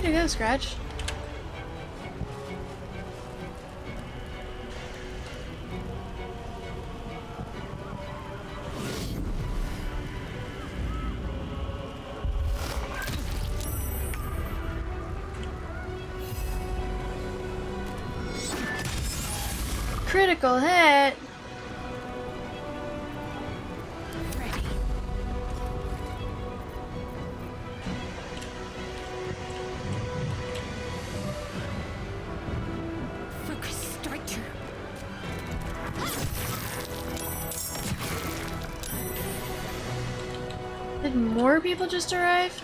to go, Scratch. Critical hit! Ready. Focus, strike true. Did more people just arrive?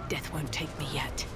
Death won't take me yet.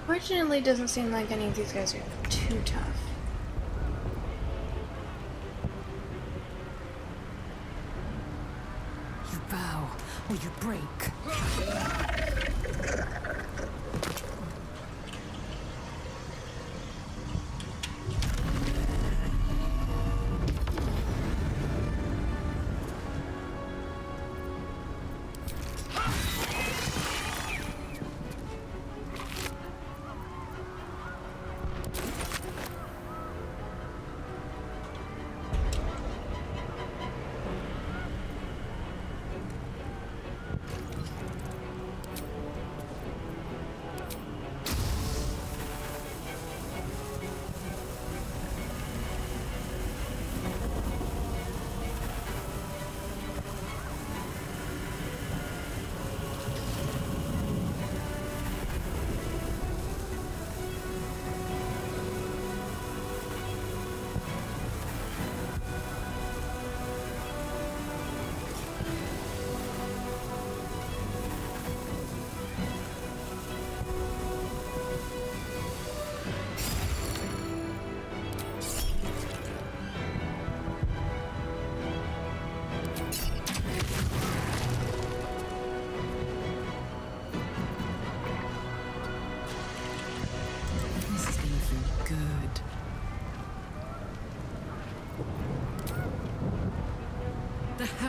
Fortunately, it doesn't seem like any of these guys are too tough. You bow or you break.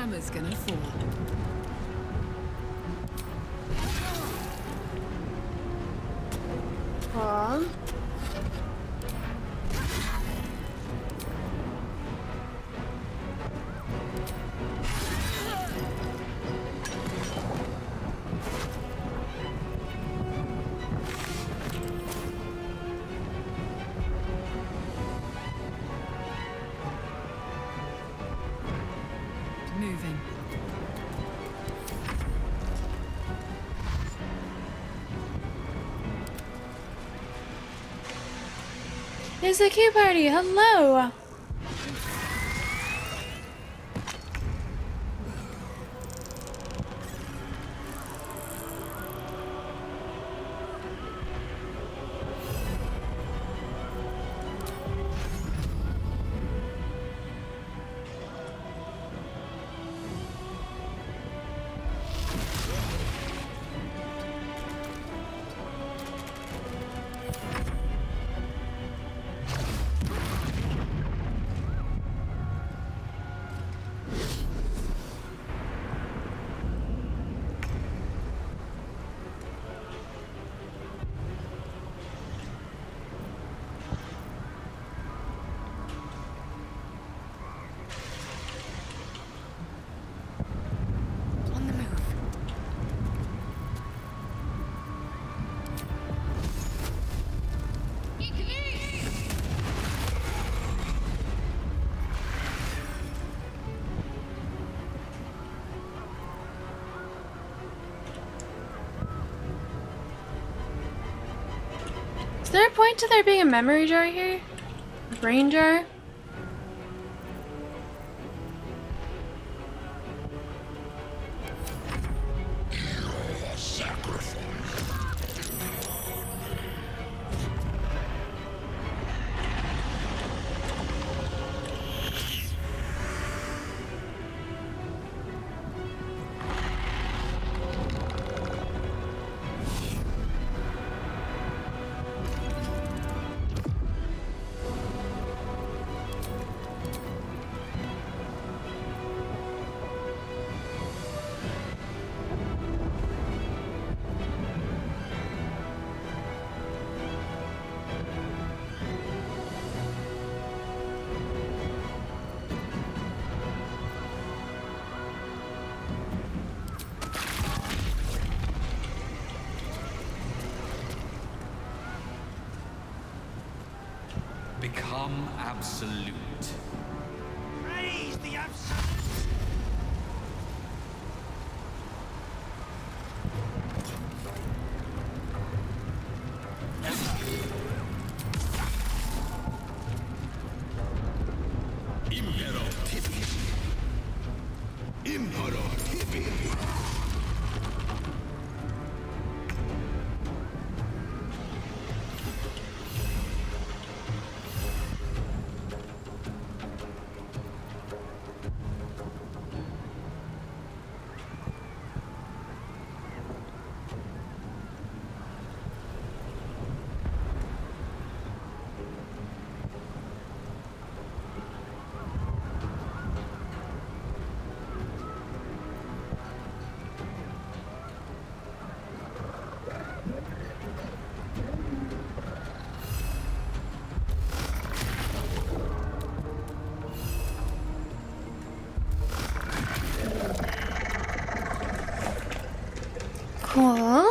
hammer's gonna fall. Aw. Moving. It's a Q party. Hello. On the move. Is there a point to there being a memory jar here? A brain jar? Become absolute. Praise the absolute. Impero tibi. Impero tibi. Cool.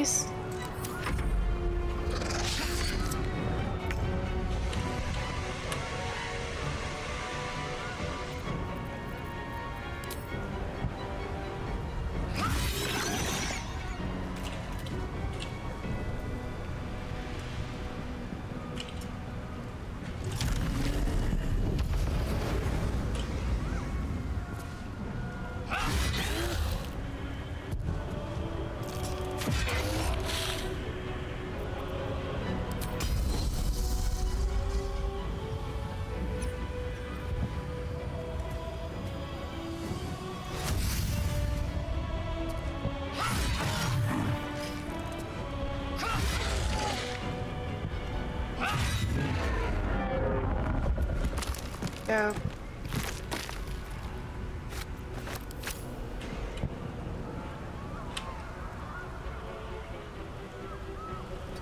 nice. Go.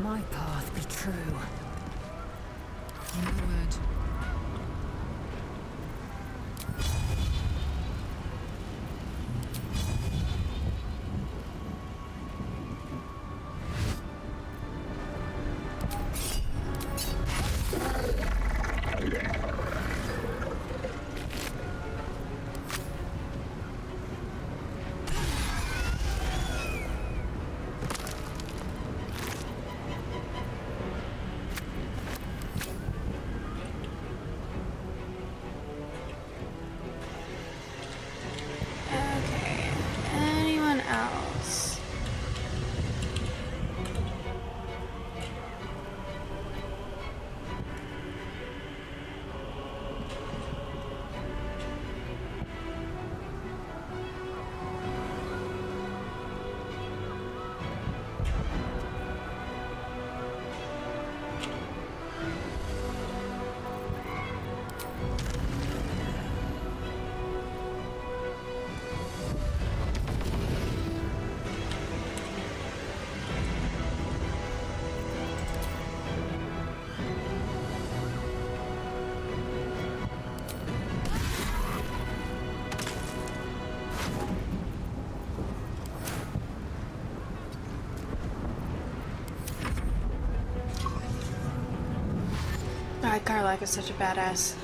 My path be true. My word. Okay. Anyone else? God, Karlak is such a badass.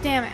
Damn it.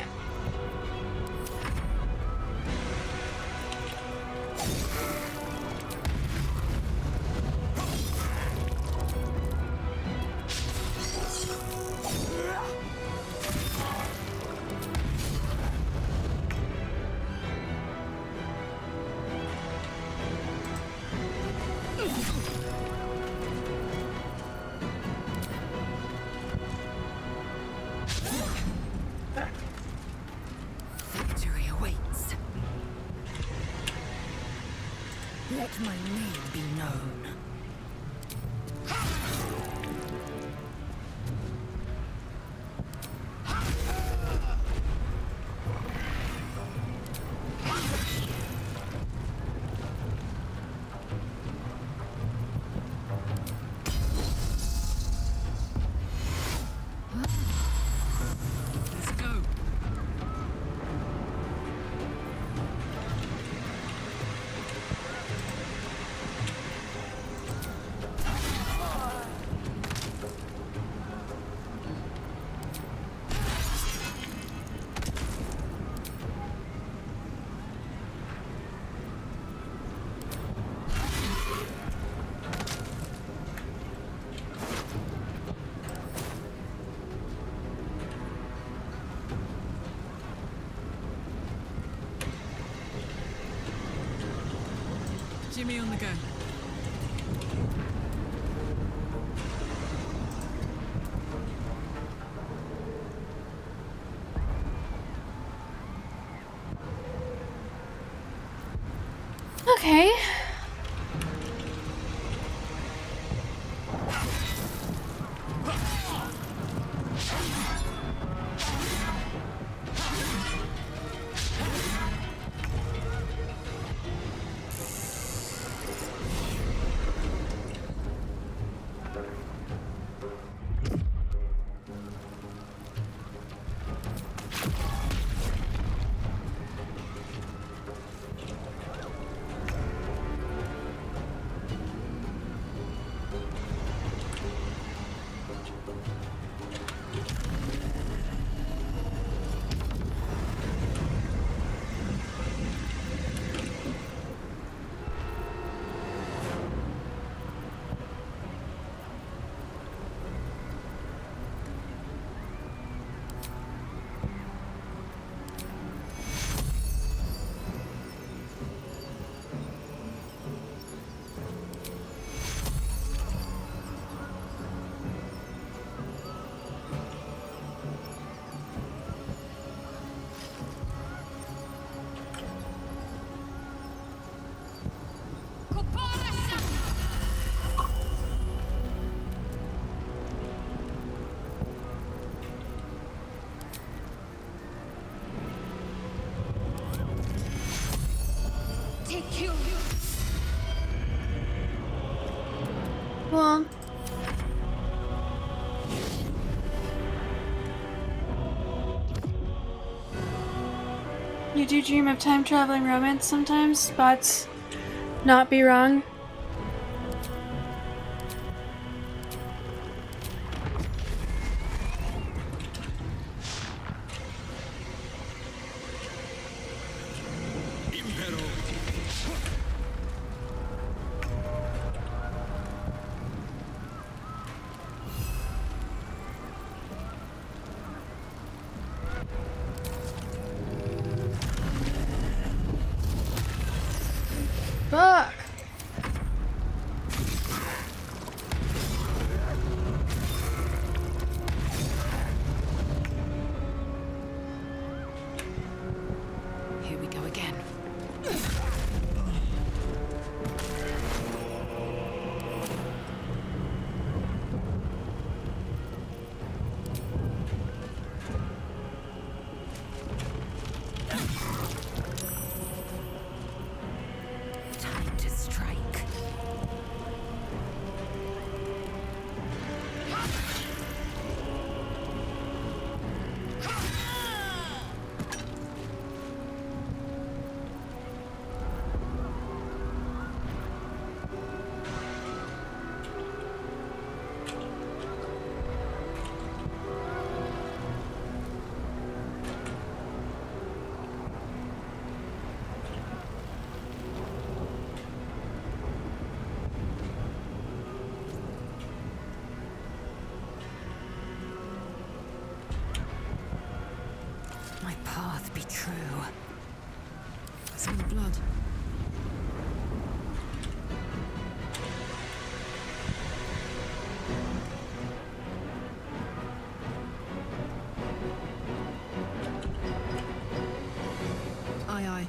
me on the go. Okay. Well, you do dream of time-traveling romance sometimes. Spots not be wrong. Impero. Fuck. Here we go again. Time to strike. My path be true. Smell blood. Aye, aye.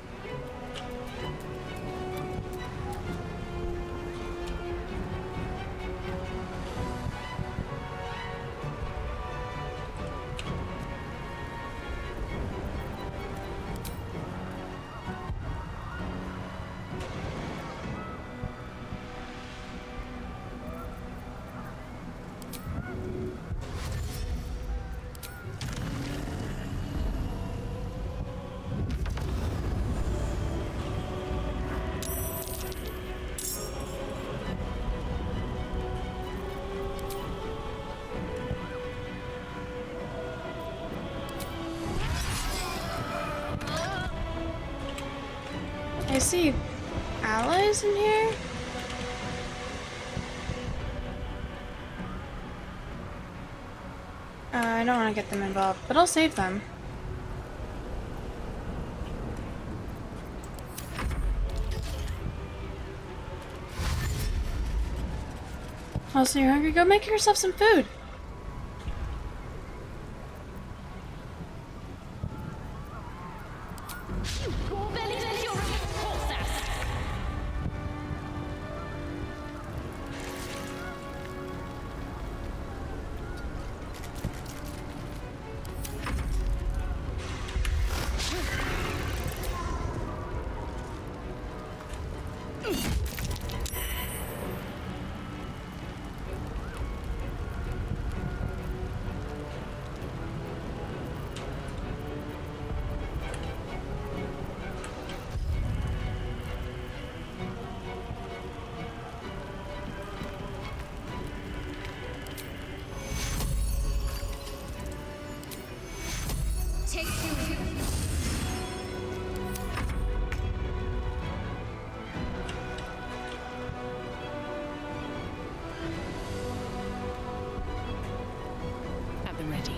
I see allies in here? I don't want to get them involved, but I'll save them. Oh, so you're hungry? Go make yourself some food. Have them ready.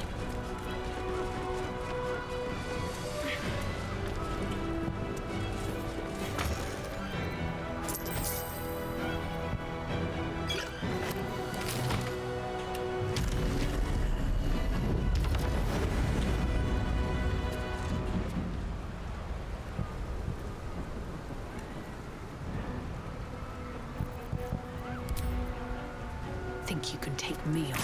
Think you can take me on?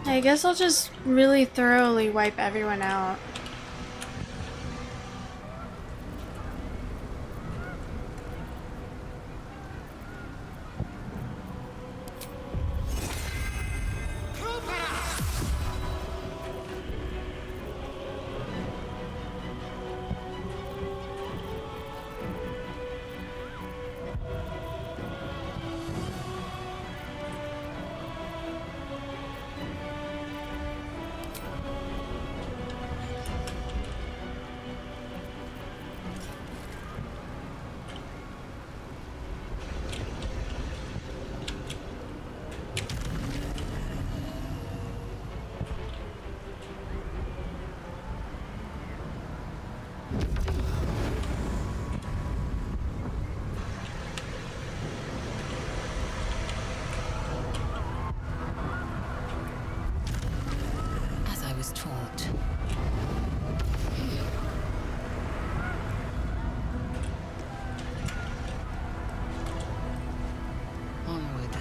I guess I'll just really thoroughly wipe everyone out. As I was taught. Onward.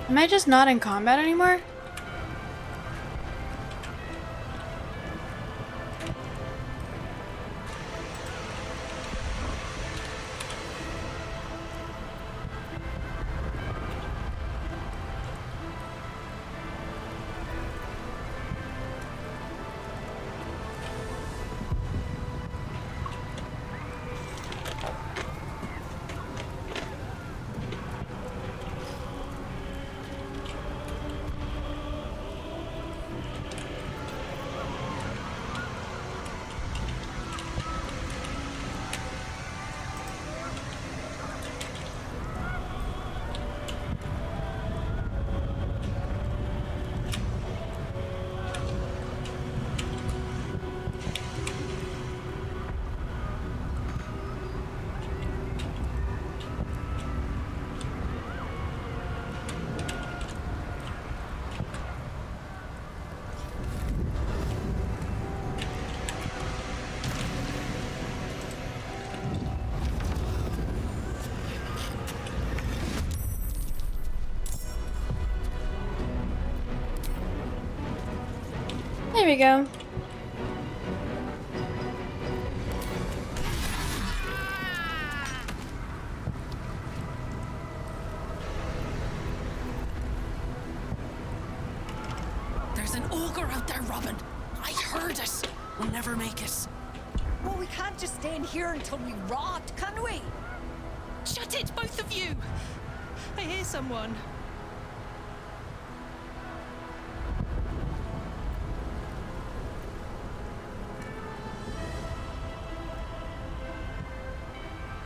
Am I just not in combat anymore? There we go. There's an ogre out there, Robin. I heard it. We'll never make it. Well, we can't just stay in here until we rot, can we? Shut it, both of you! I hear someone.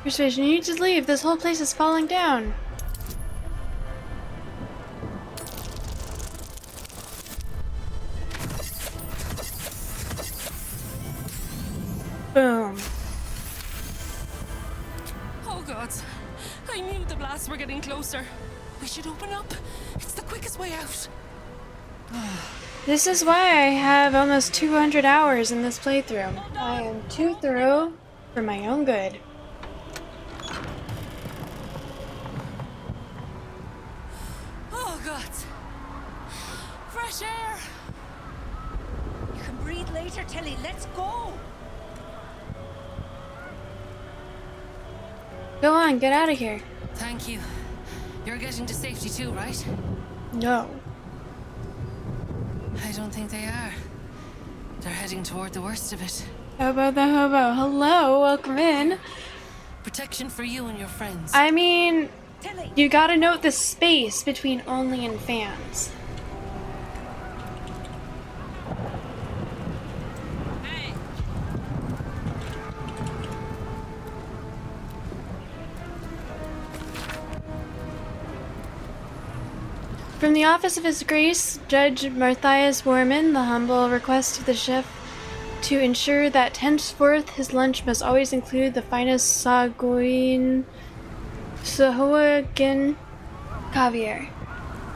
Persuasion, you need to leave. This whole place is falling down. Boom. Oh god. I knew the blasts were getting closer. We should open up. It's the quickest way out. This is why I have almost 200 hours in this playthrough. I am too thorough for my own good. Oh god. Fresh air. You can breathe later, Tilly. Let's go. Go on, get out of here. Thank you. You're getting to safety too, right? No. I don't think they are. They're heading toward the worst of it. How about the hobo? Hello, welcome in. Protection for you and your friends. I mean, Tilly. you gotta note the space between only and fans. Hey. From the office of His Grace, Judge Matthias Warman, the humble request of the chef to ensure that henceforth his lunch must always include the finest Sahuagin caviar.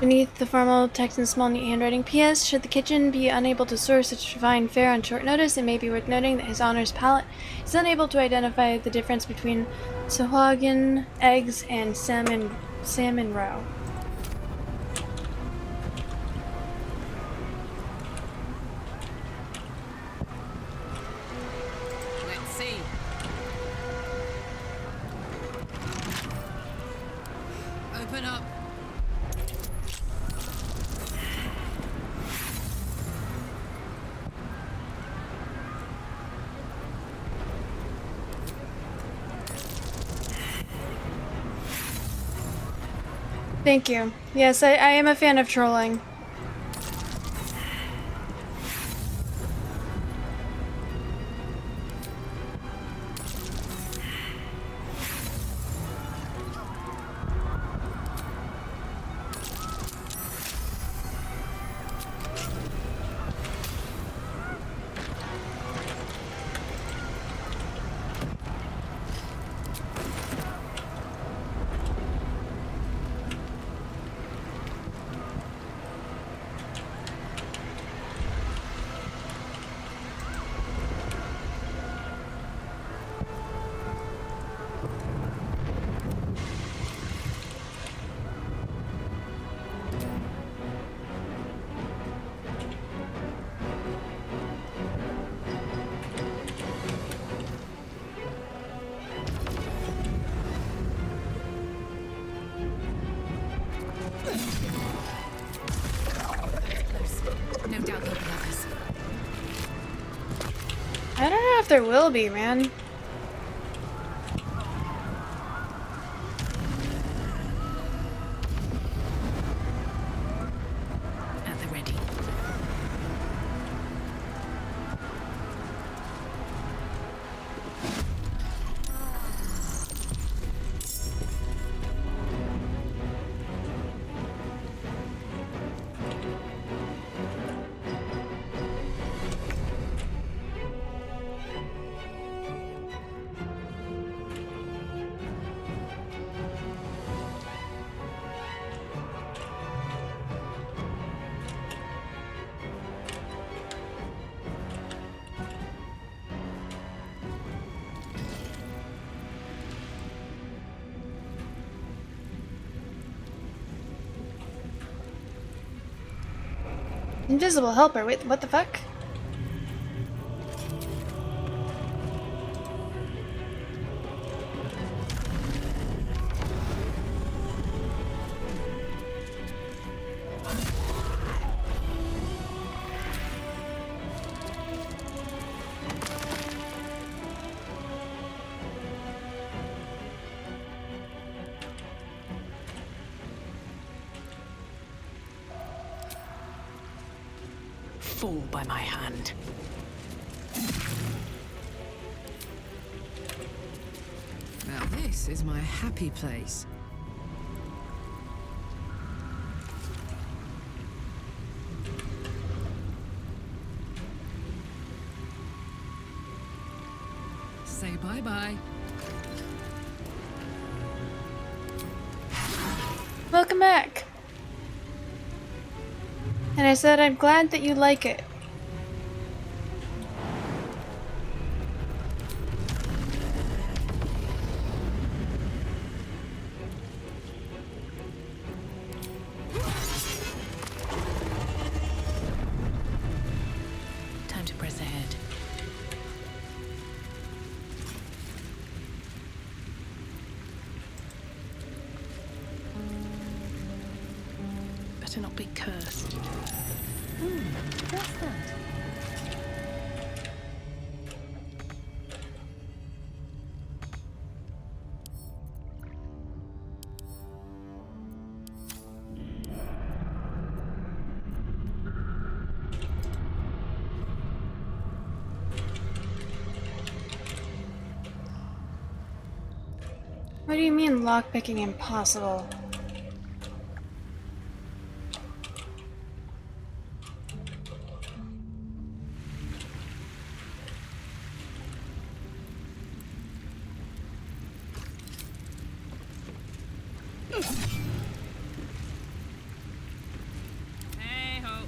Beneath the formal text in small neat handwriting, P.S. Should the kitchen be unable to source such fine fare on short notice, it may be worth noting that His Honor's palate is unable to identify the difference between Sahuagin eggs and salmon roe. Let's see. Open up. Thank you. Yes, I am a fan of trolling. No doubt there'll be others. I don't know if there will be, man. At the ready. Invisible helper. Wait, what the fuck? fall by my hand. Now this is my happy place. Say bye-bye. Welcome back. And I said I'm glad that you like it. Time to press ahead. Better not be cursed. What's that? What do you mean lockpicking impossible? Hey ho.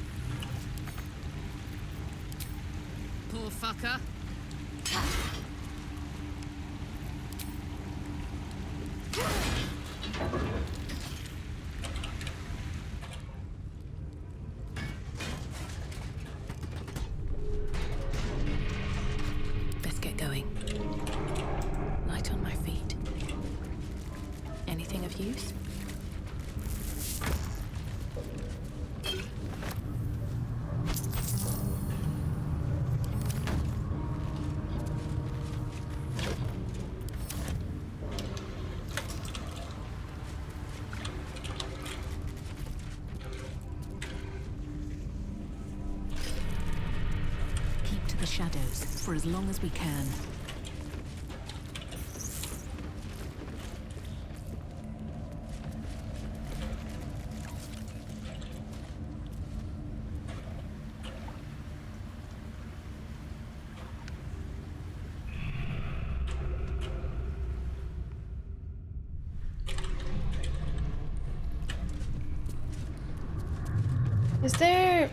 Poor fucker. Let's get going. Light on my feet. Anything of use? Keep to the shadows for as long as we can. Is there...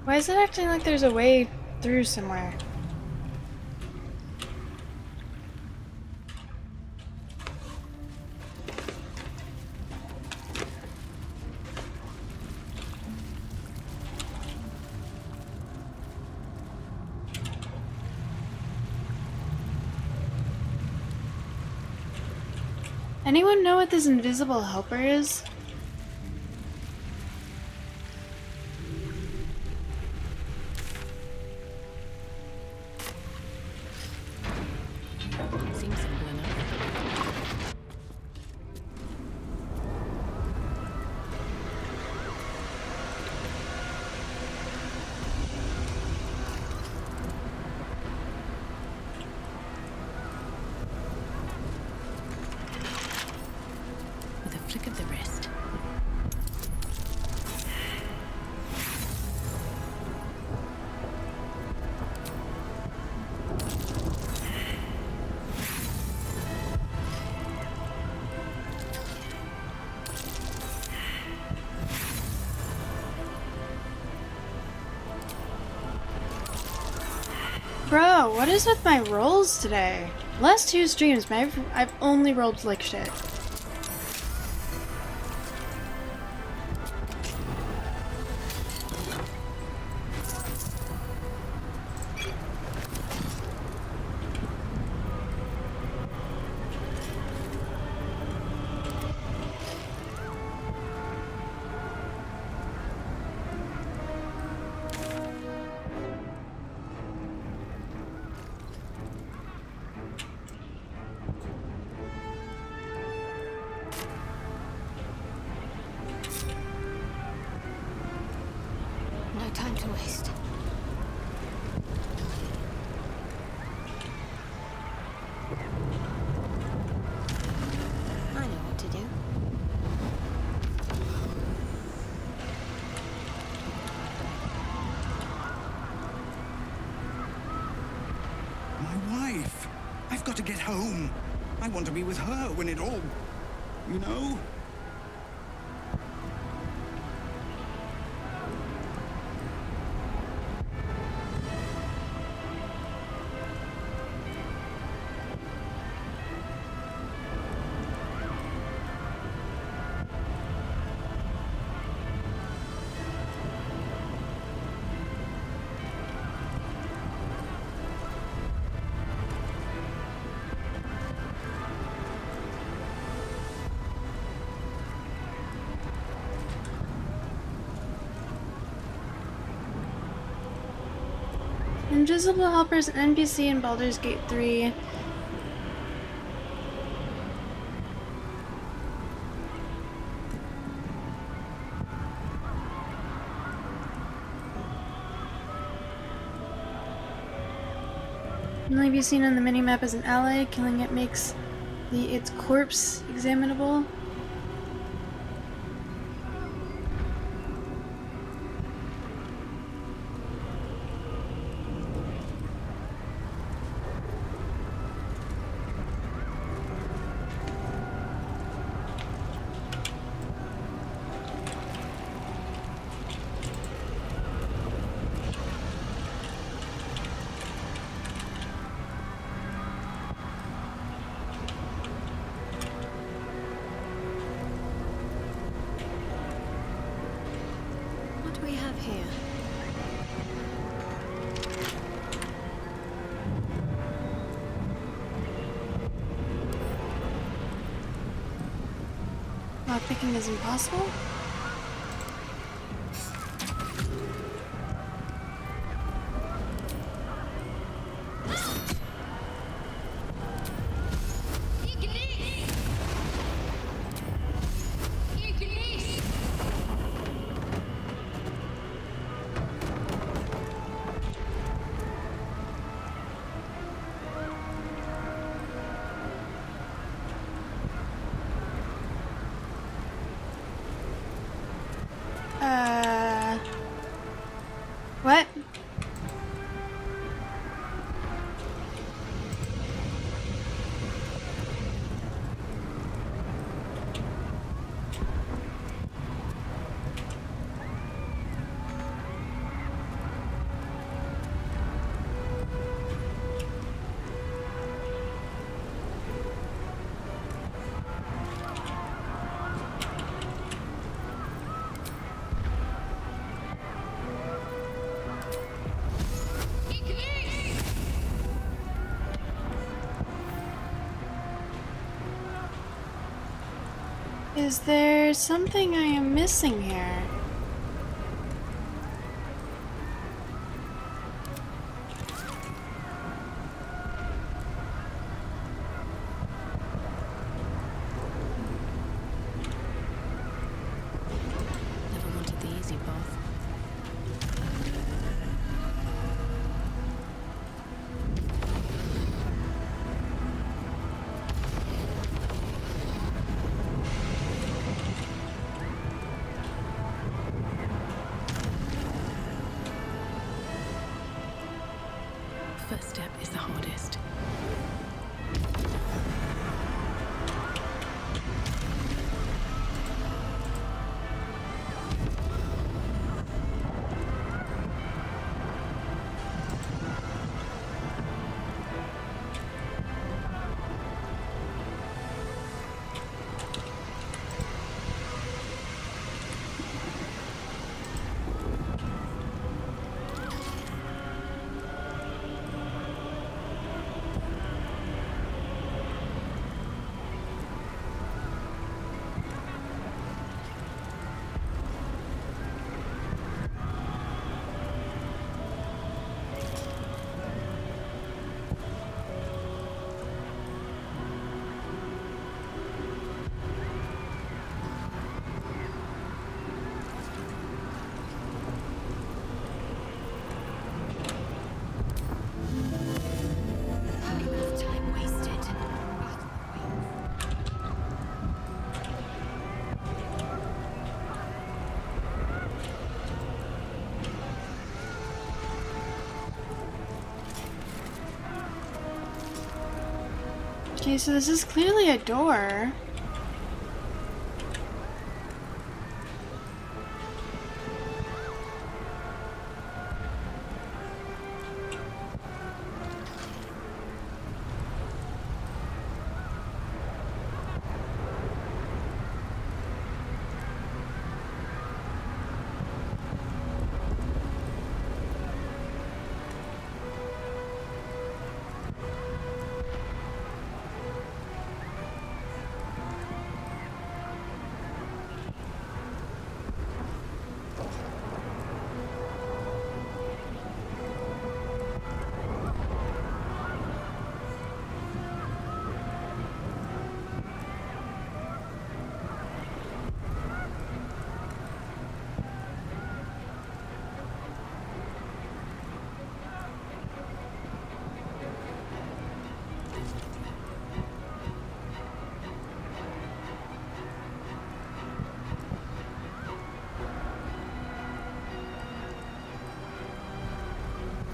Why is it acting like there's a way through somewhere? Anyone know what this invisible helper is? Seems simple enough. With a flick of the wrist. Bro, what is with my rolls today? Last two streams, I've only rolled like shit. time to waste. I know what to do. My wife! I've got to get home. I want to be with her when it all... you know? Invisible helpers and NPC in Baldur's Gate 3. Can only be seen on the minimap as an ally. Killing it makes its corpse examinable. What do we have here? Lockpicking is impossible? What? Is there something I am missing here? Never wanted the easy path. First step is the hardest. Okay, so this is clearly a door.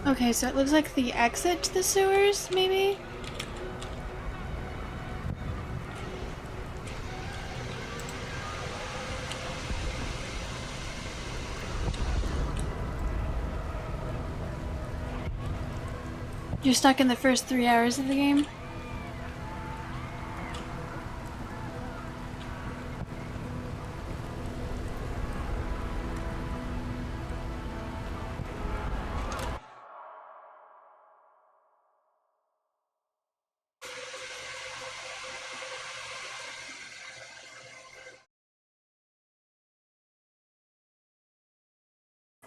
Okay, so it looks like the exit to the sewers, maybe? You're stuck in the first 3 hours of the game?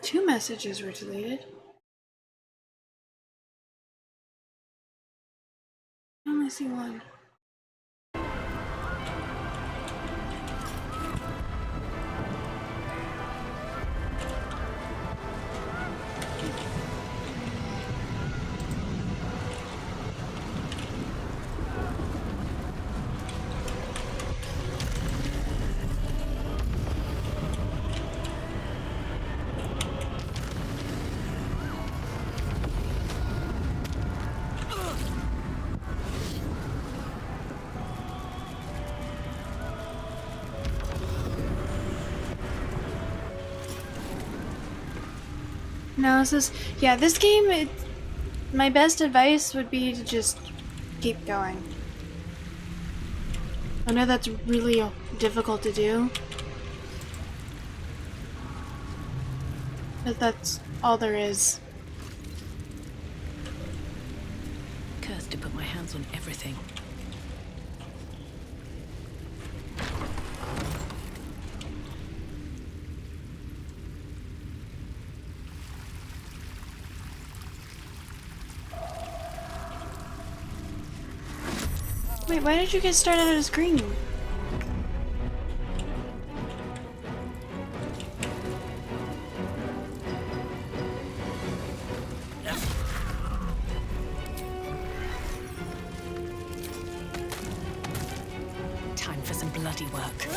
Two messages were deleted. I only see one. No, yeah, this game, my best advice would be to just keep going. I know that's really difficult to do, but that's all there is. Cursed to put my hands on everything. Wait, why did you get started out as green? Time for some bloody work.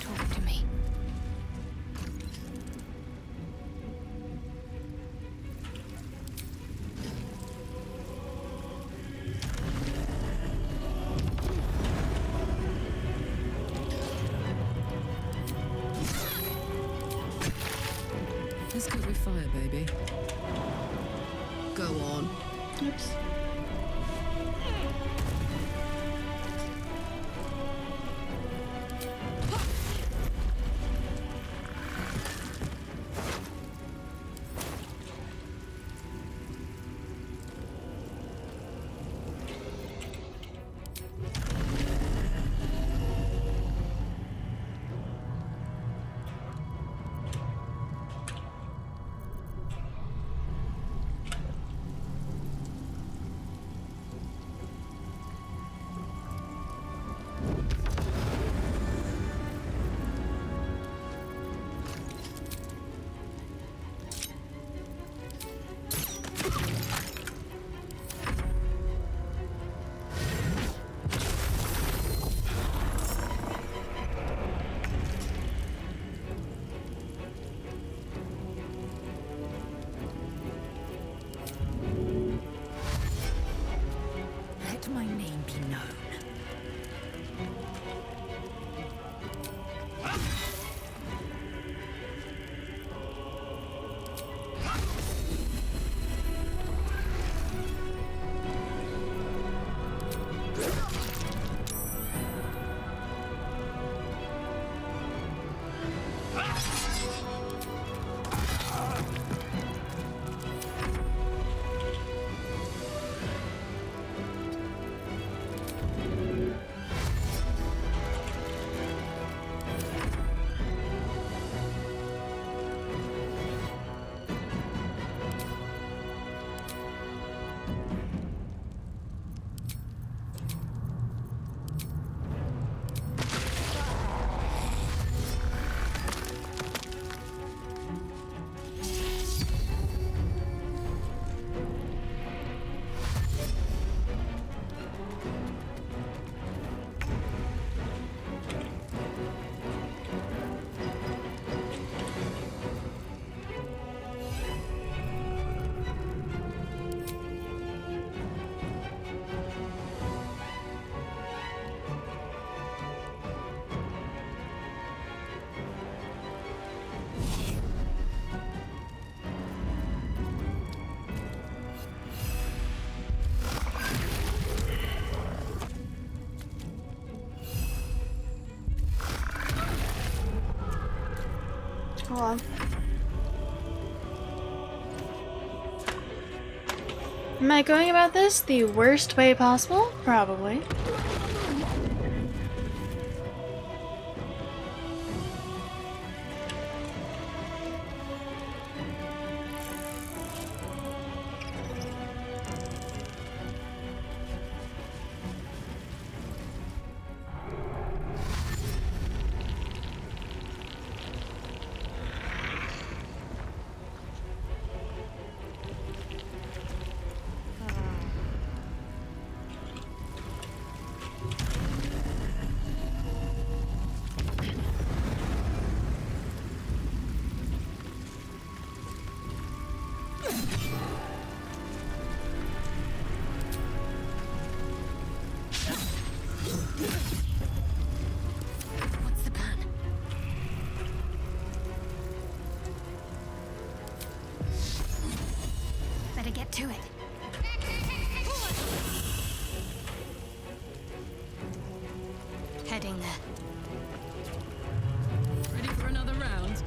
Talk to me. Let's go with fire, baby. Go on. Oops. known. Hold on. Am I going about this the worst way possible? Probably. What's the plan? Better get to it. Heading there. Ready for another round?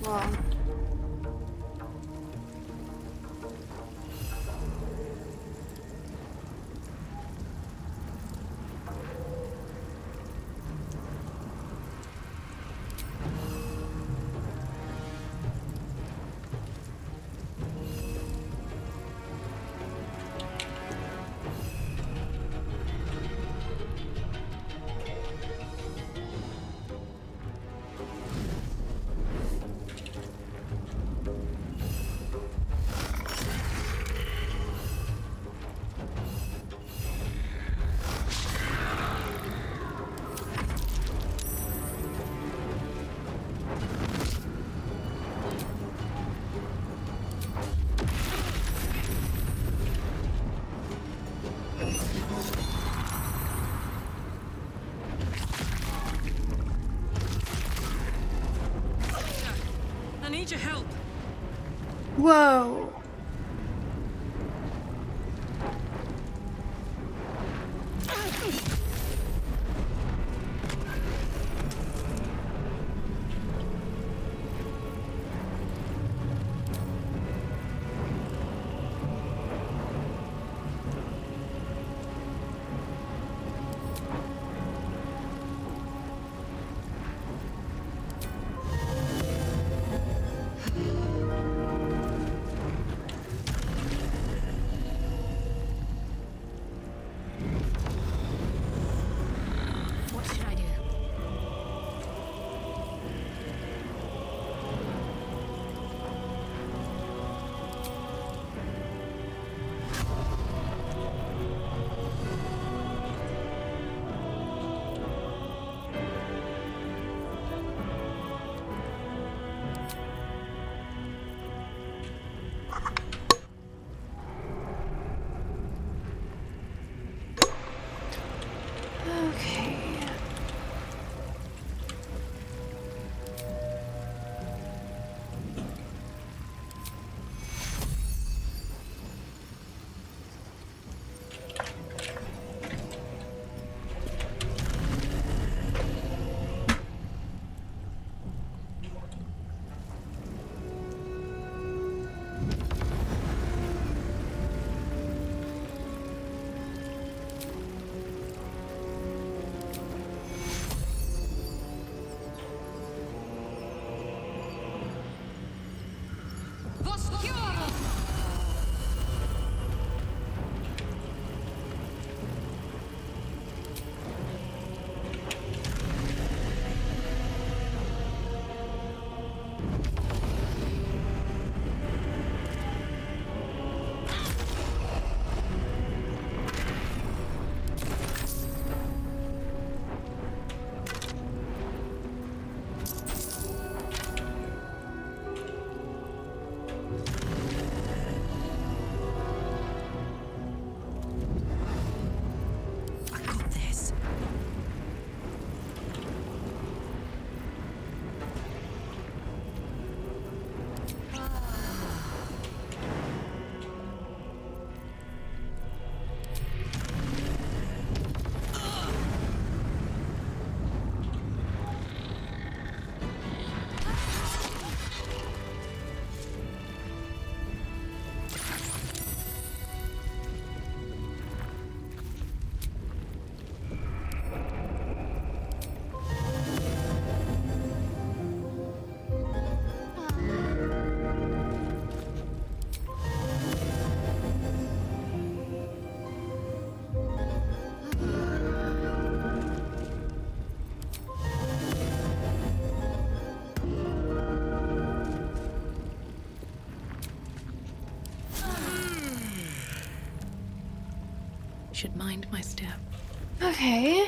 Wow. need your help. Whoa. What should I do? Okay. I got this. Should mind my step. Okay.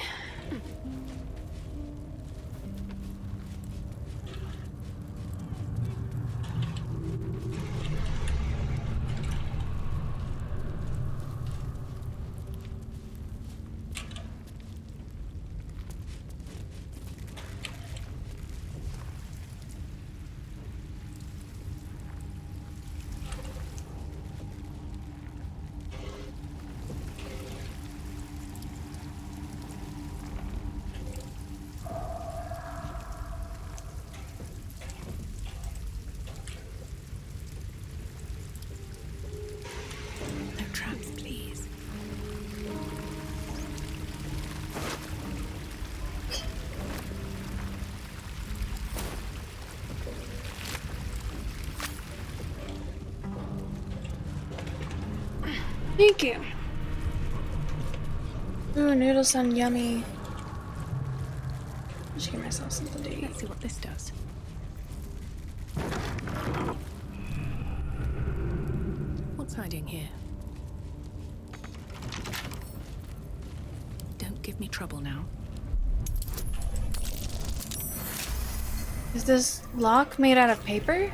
No traps, please. Thank you. Ooh, noodles sound yummy. I should get myself something to eat. Let's see what this does. What's hiding here? Don't give me trouble now. Is this lock made out of paper?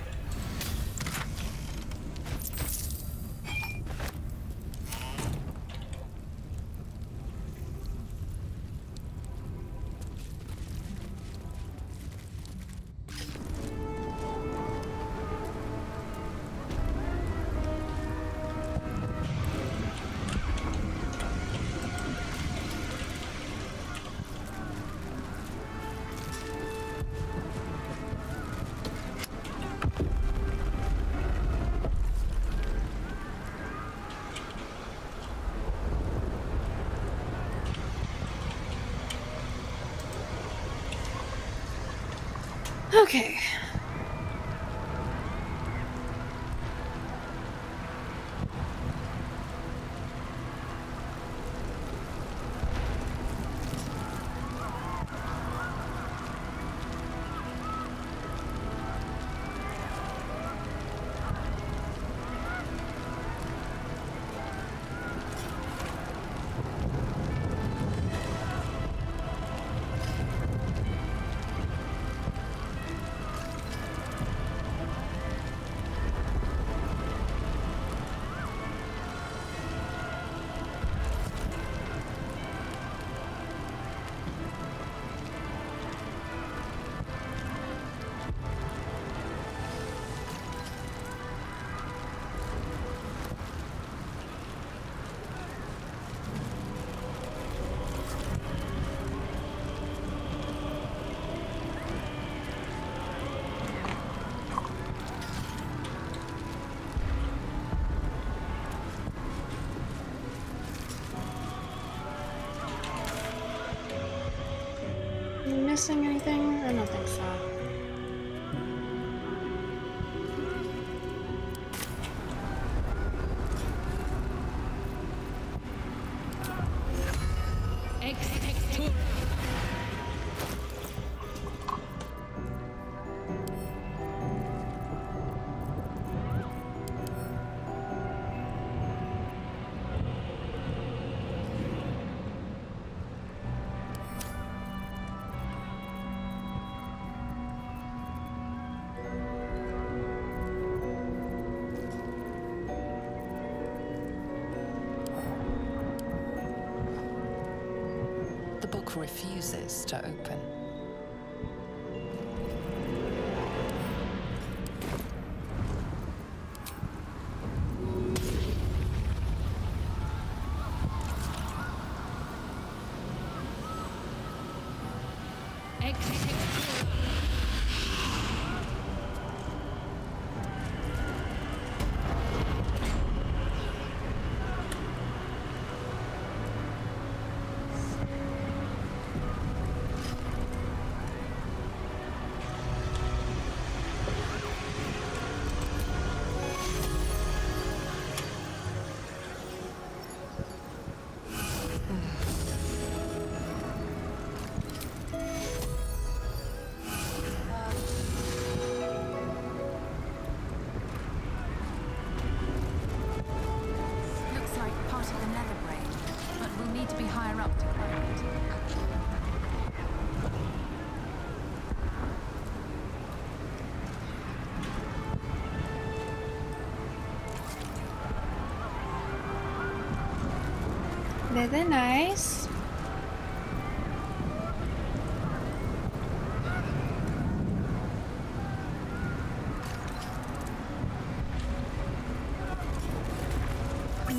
Okay. Missing anything? I don't think so. The book refuses to open. Looks like part of the nether brain, but we'll need to be higher up to find it. They're nice.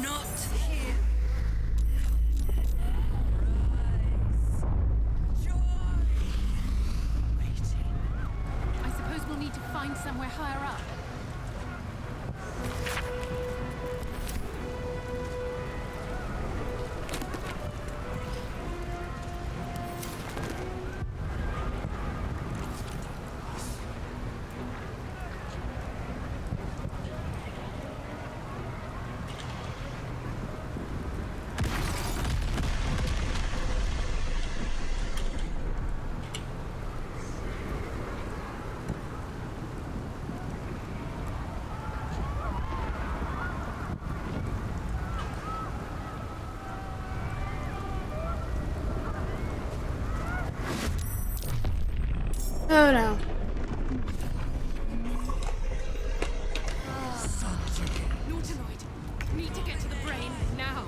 Not here. I suppose we'll need to find somewhere higher up. Oh no. Nautiloid, need to get to the brain now.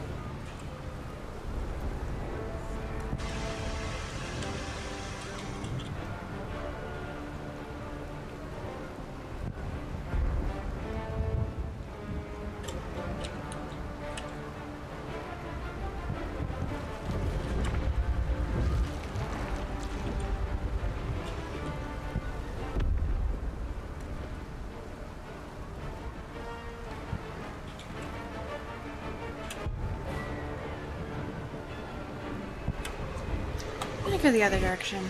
I'm gonna go the other direction.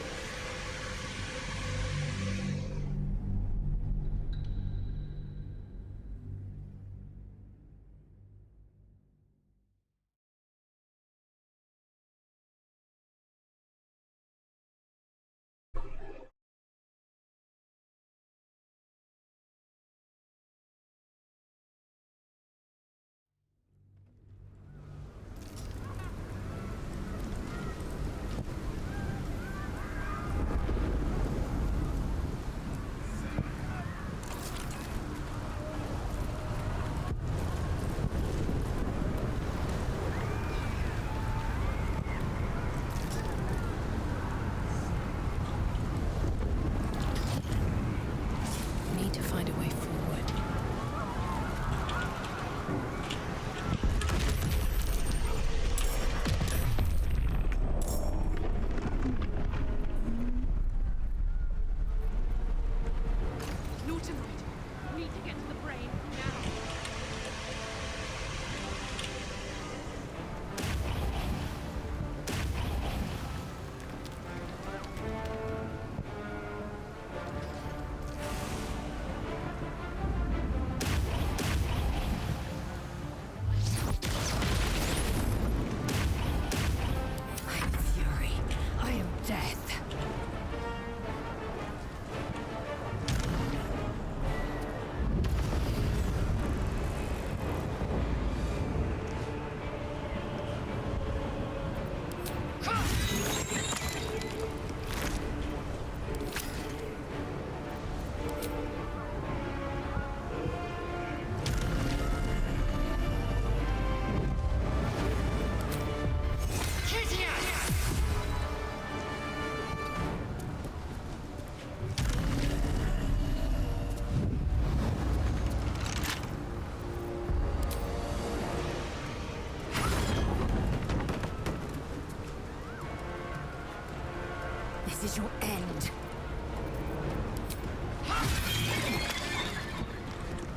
is your end.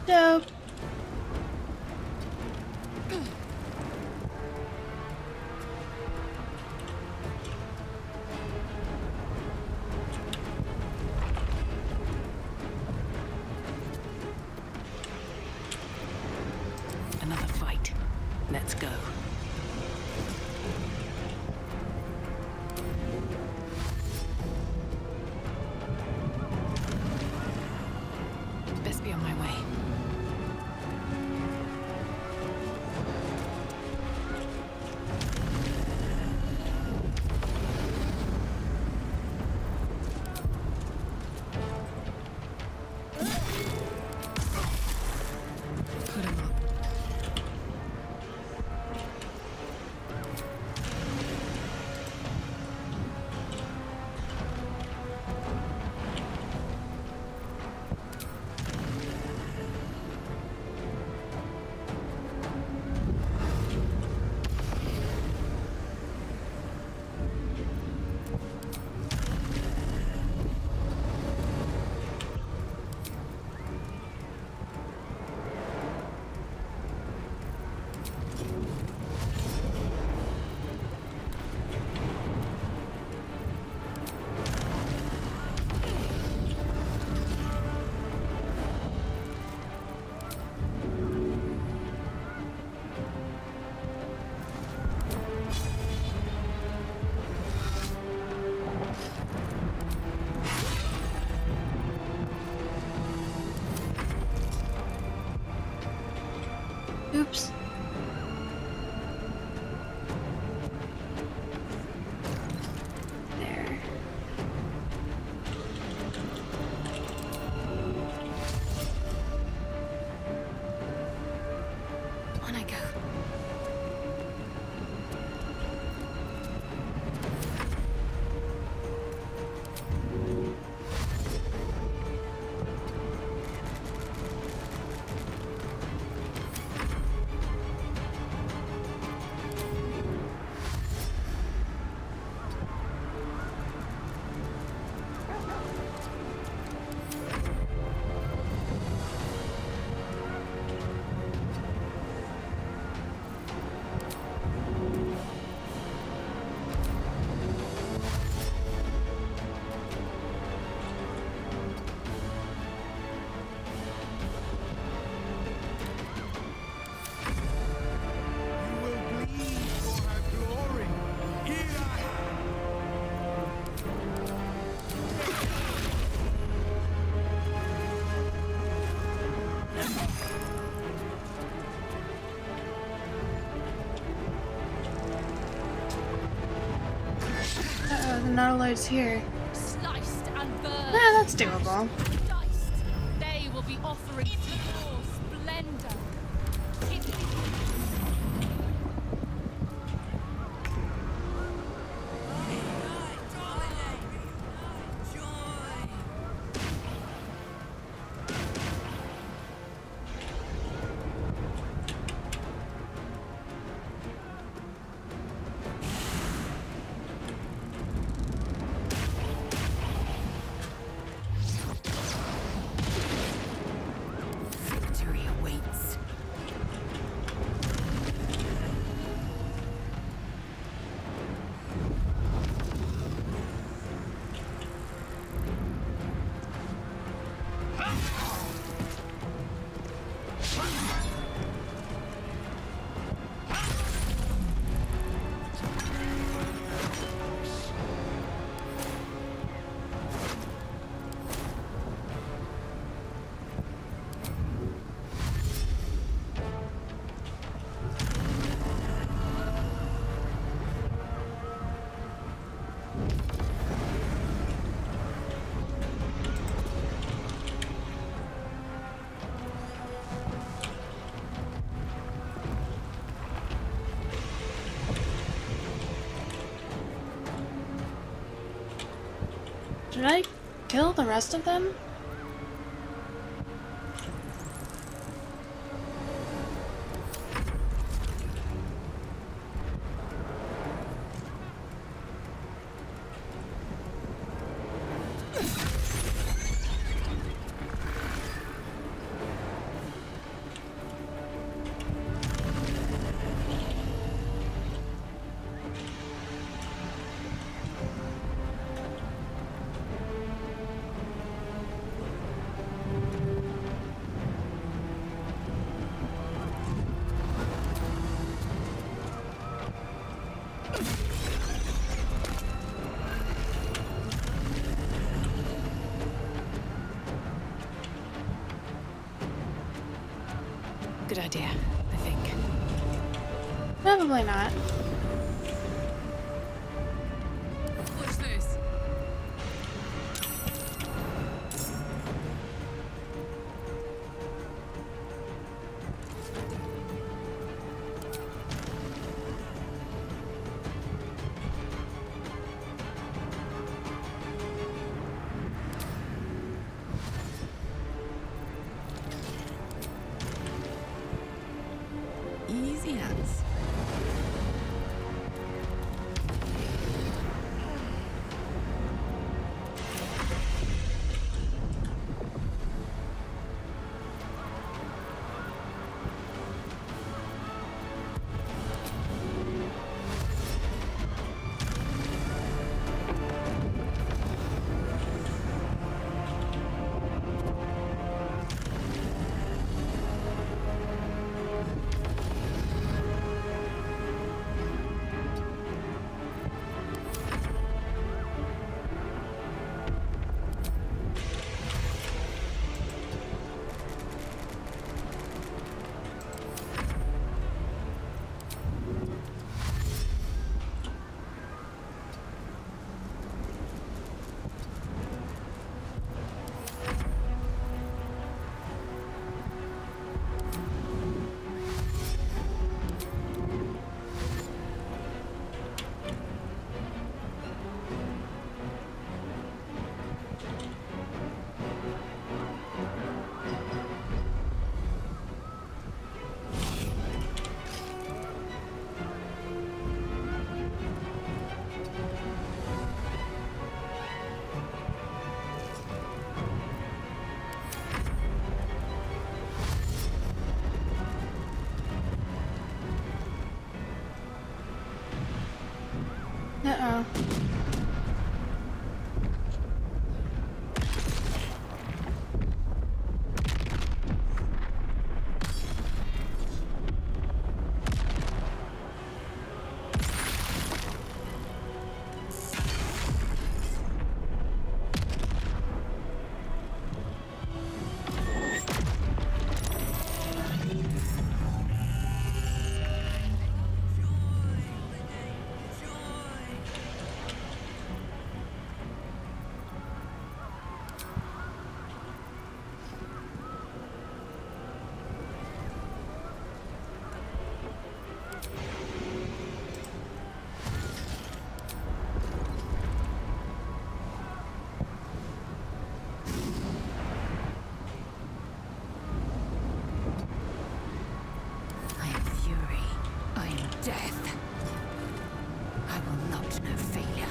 Dope. Another fight. Let's go. Best be on my way. Put him up. Oops. There. On I go. You will bleed for her glory. Uh-oh, the Nautiloid's here. Sliced and burned. Ah, that's doable. Diced. They will be offerings to your splendor. Victory awaits. Did I kill the rest of them? Good idea, I think. Probably not. What's this? Easy as. Uh-oh. I am fury. I am death. I will not know failure.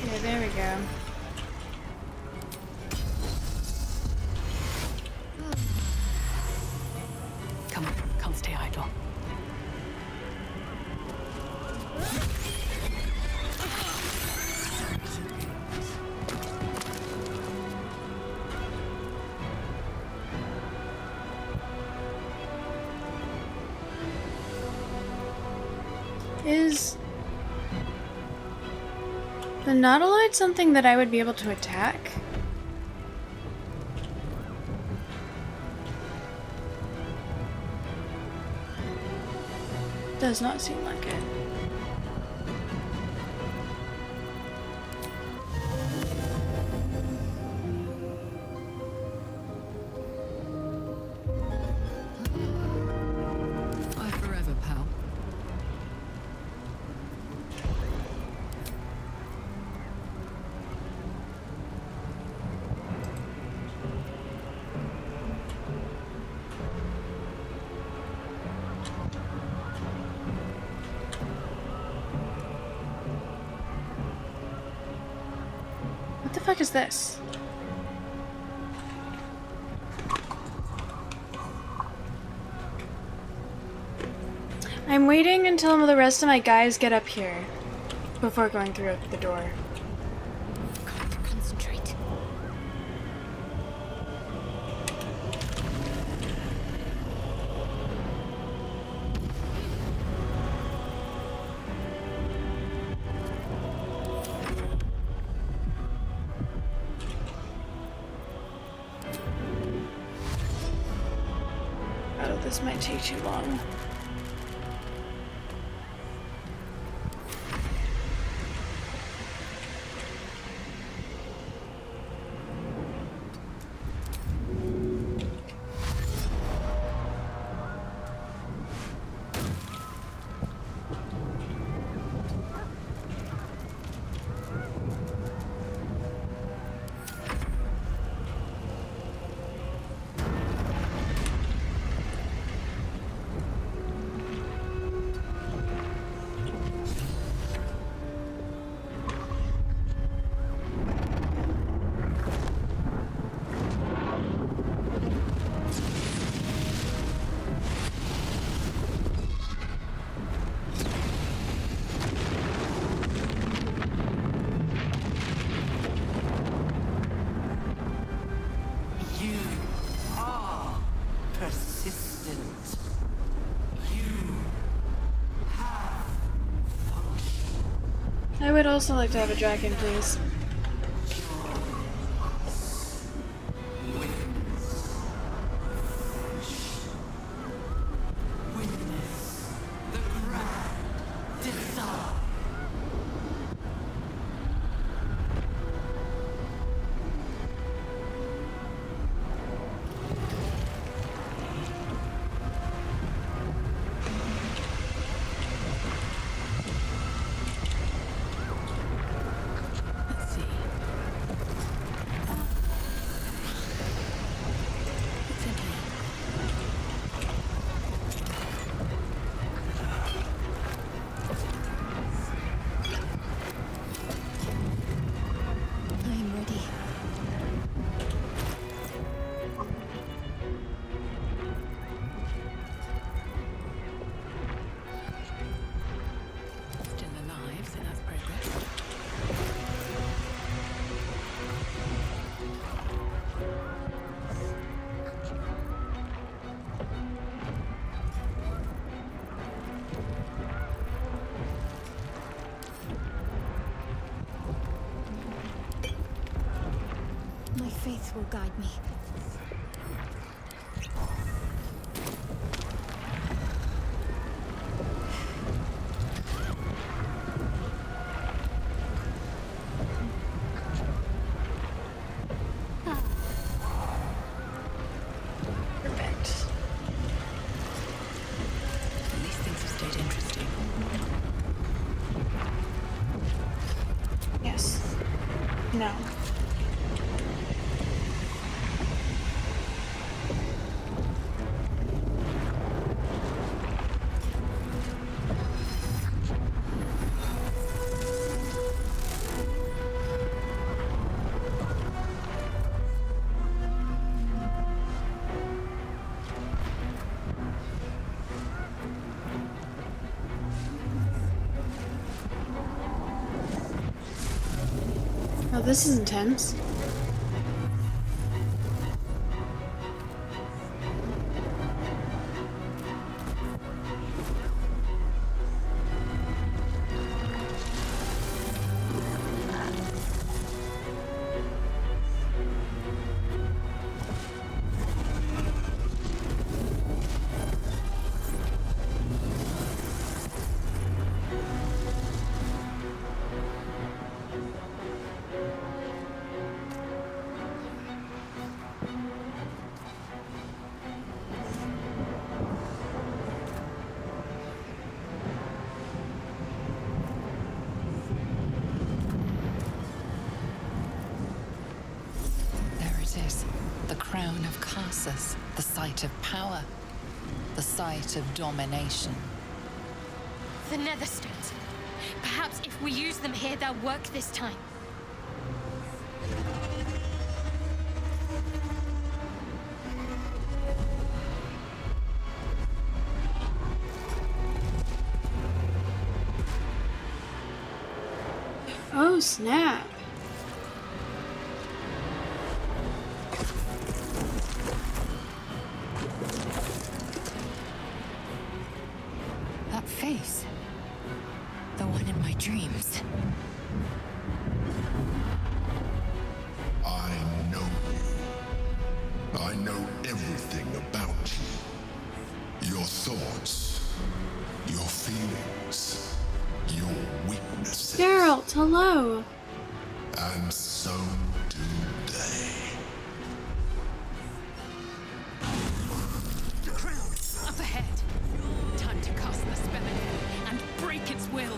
Yeah, there we go. Come on, can't stay idle. Is the Nautiloid something that I would be able to attack? Does not seem like it. Bye forever, pal. What the fuck is this? I'm waiting until the rest of my guys get up here before going through the door. Can't concentrate. Oh, this might take too long. I would also like to have a dragon, please. My faith will guide me. Perfect. At least things have stayed interesting. Yes. No. Oh, this is intense. The crown of Carsus, the site of power, the site of domination. The Nether Stones. Perhaps if we use them here, they'll work this time. Oh, snap. That face. The one in my dreams. I know you. I know everything about you. Your thoughts, your feelings, your weaknesses. Geralt, hello. And so do they. The crown! Up ahead! Time to cast the spell again and break its will!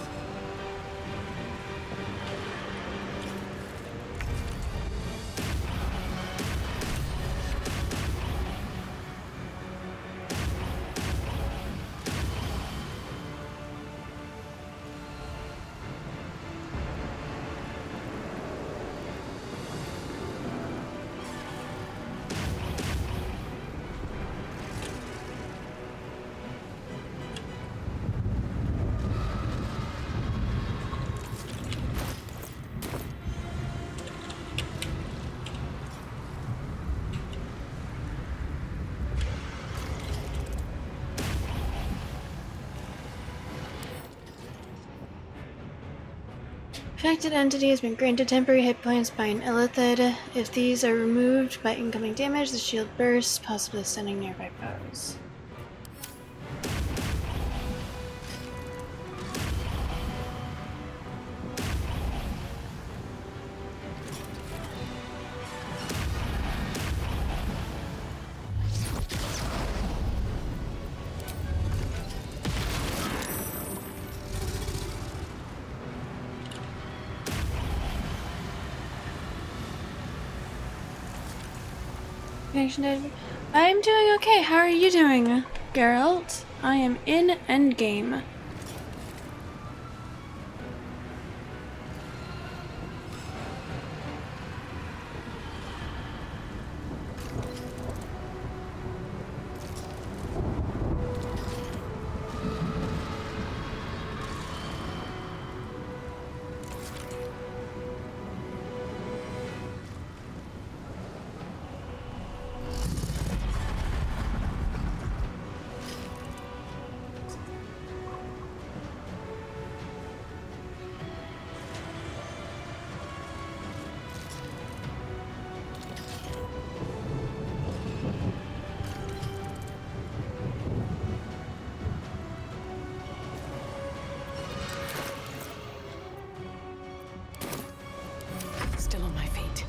Affected entity has been granted temporary hit points by an illithid. If these are removed by incoming damage, the shield bursts, possibly stunning nearby foes. I'm doing okay. How are you doing, Geralt? I am in endgame. Still on my feet.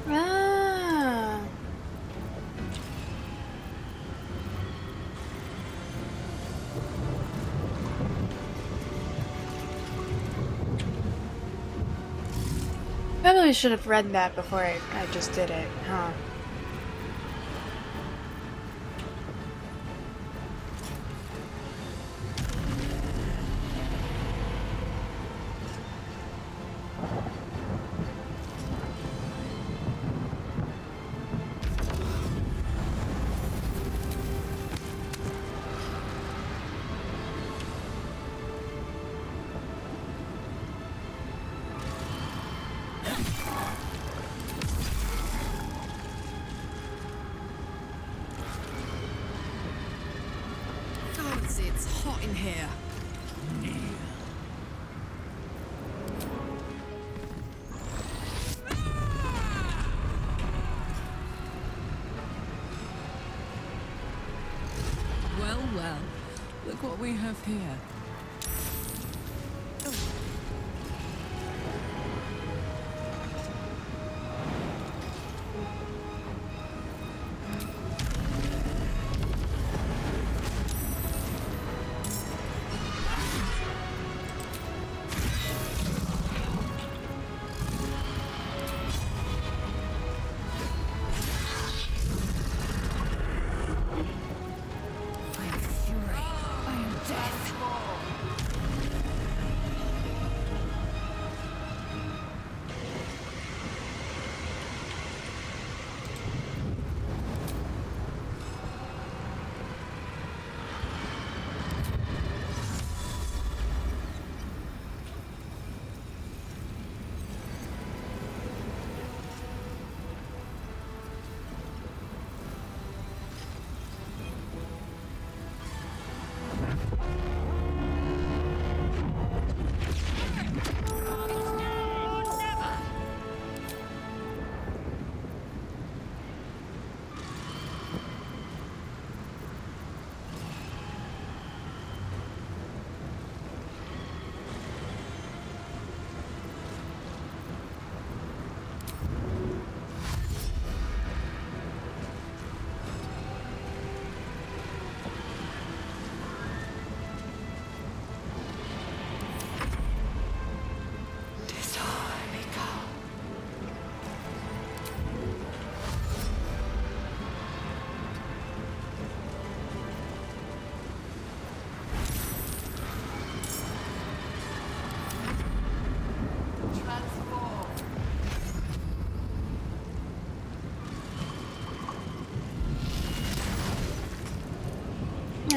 Ah. Probably should have read that before I just did it, huh? Gods, it's hot in here. Well, well. Look what we have here.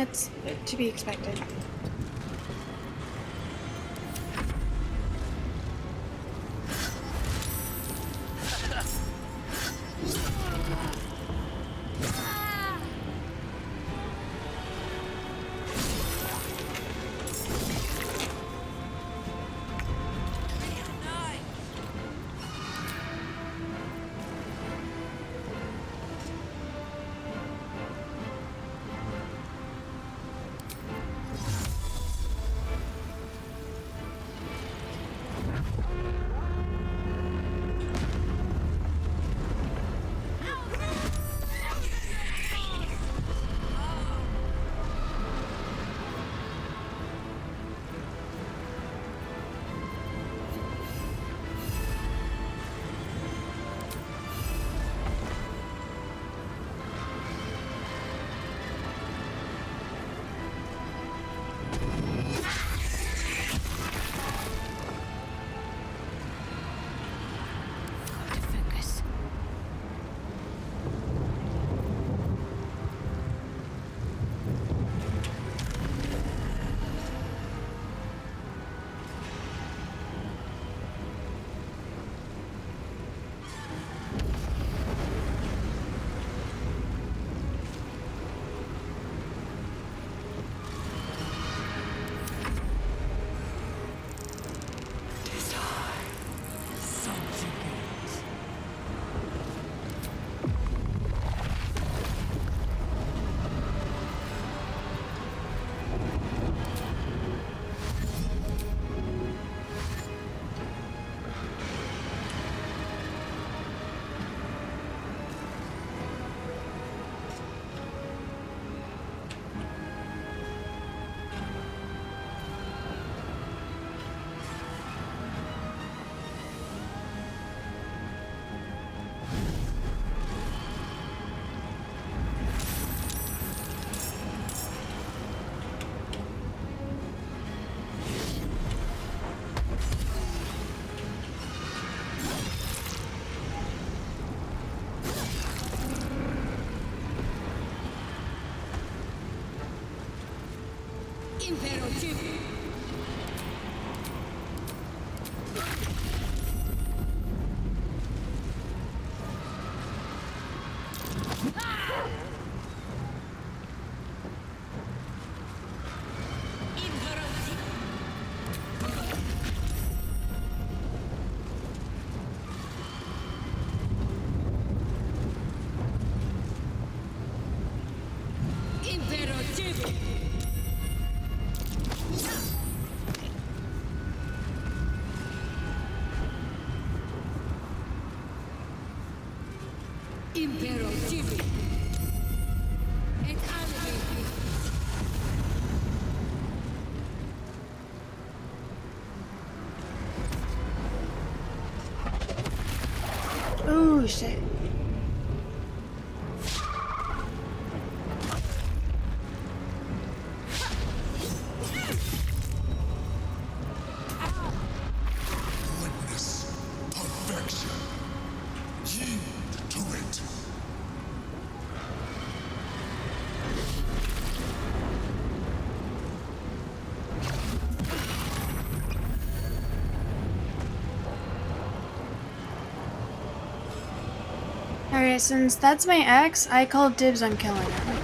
That's to be expected. Oh shit. Witness perfection. Yield to it. Alright, since that's my ex, I call dibs on killing her.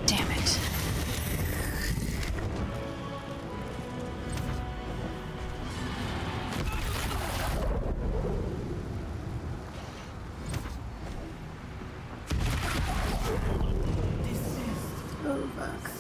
Damn it. Oh fuck.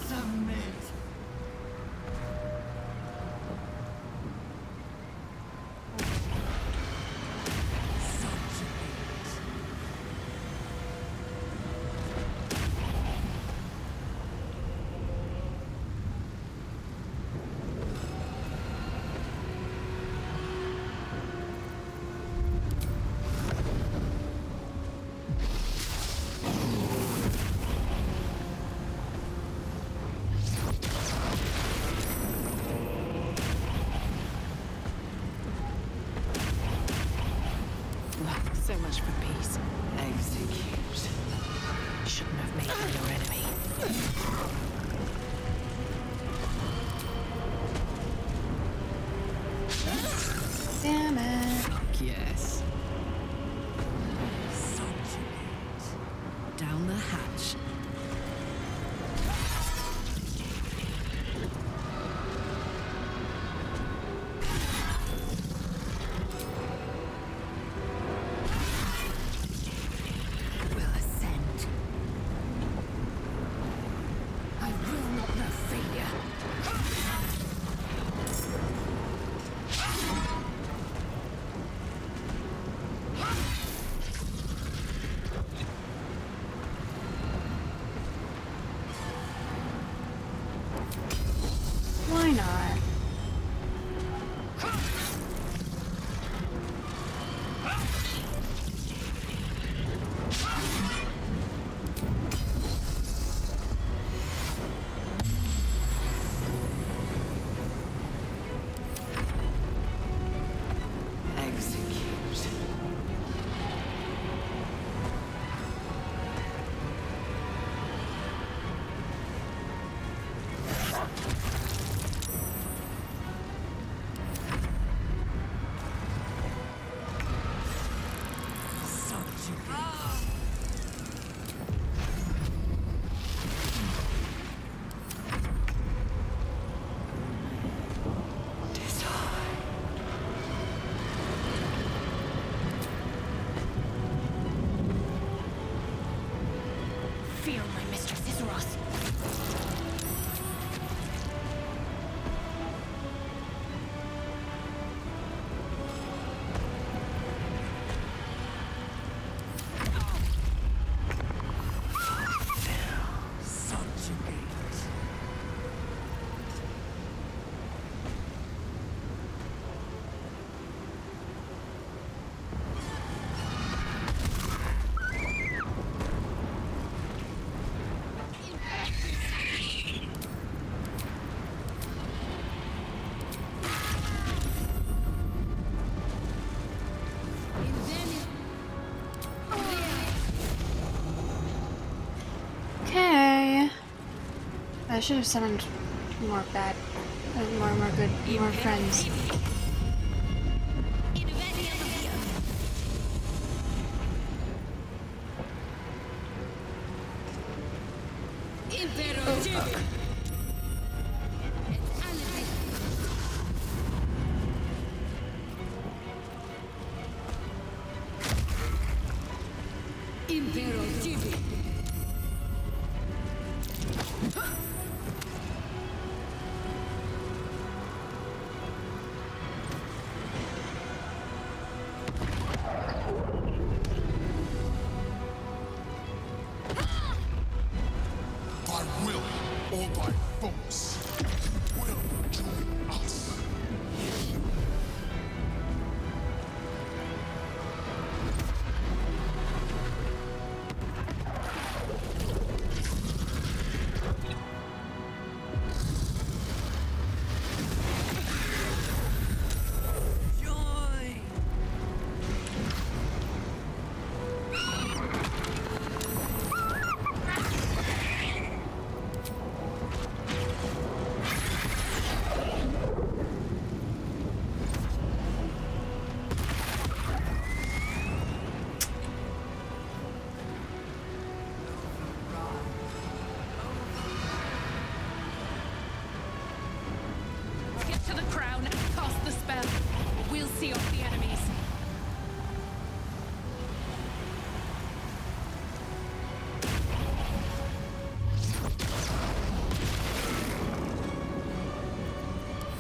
So much for peace. Execute. Shouldn't have made him your enemy. Damn it. Yes. Down the hatch. Will ascend. I will not know failure. Why not? Execute. Fear my mistress Isros. Okay. I should have summoned more bad, more good, more friends. By will or by force, you will join us. Get to the crown and cast the spell. We'll see off the enemies.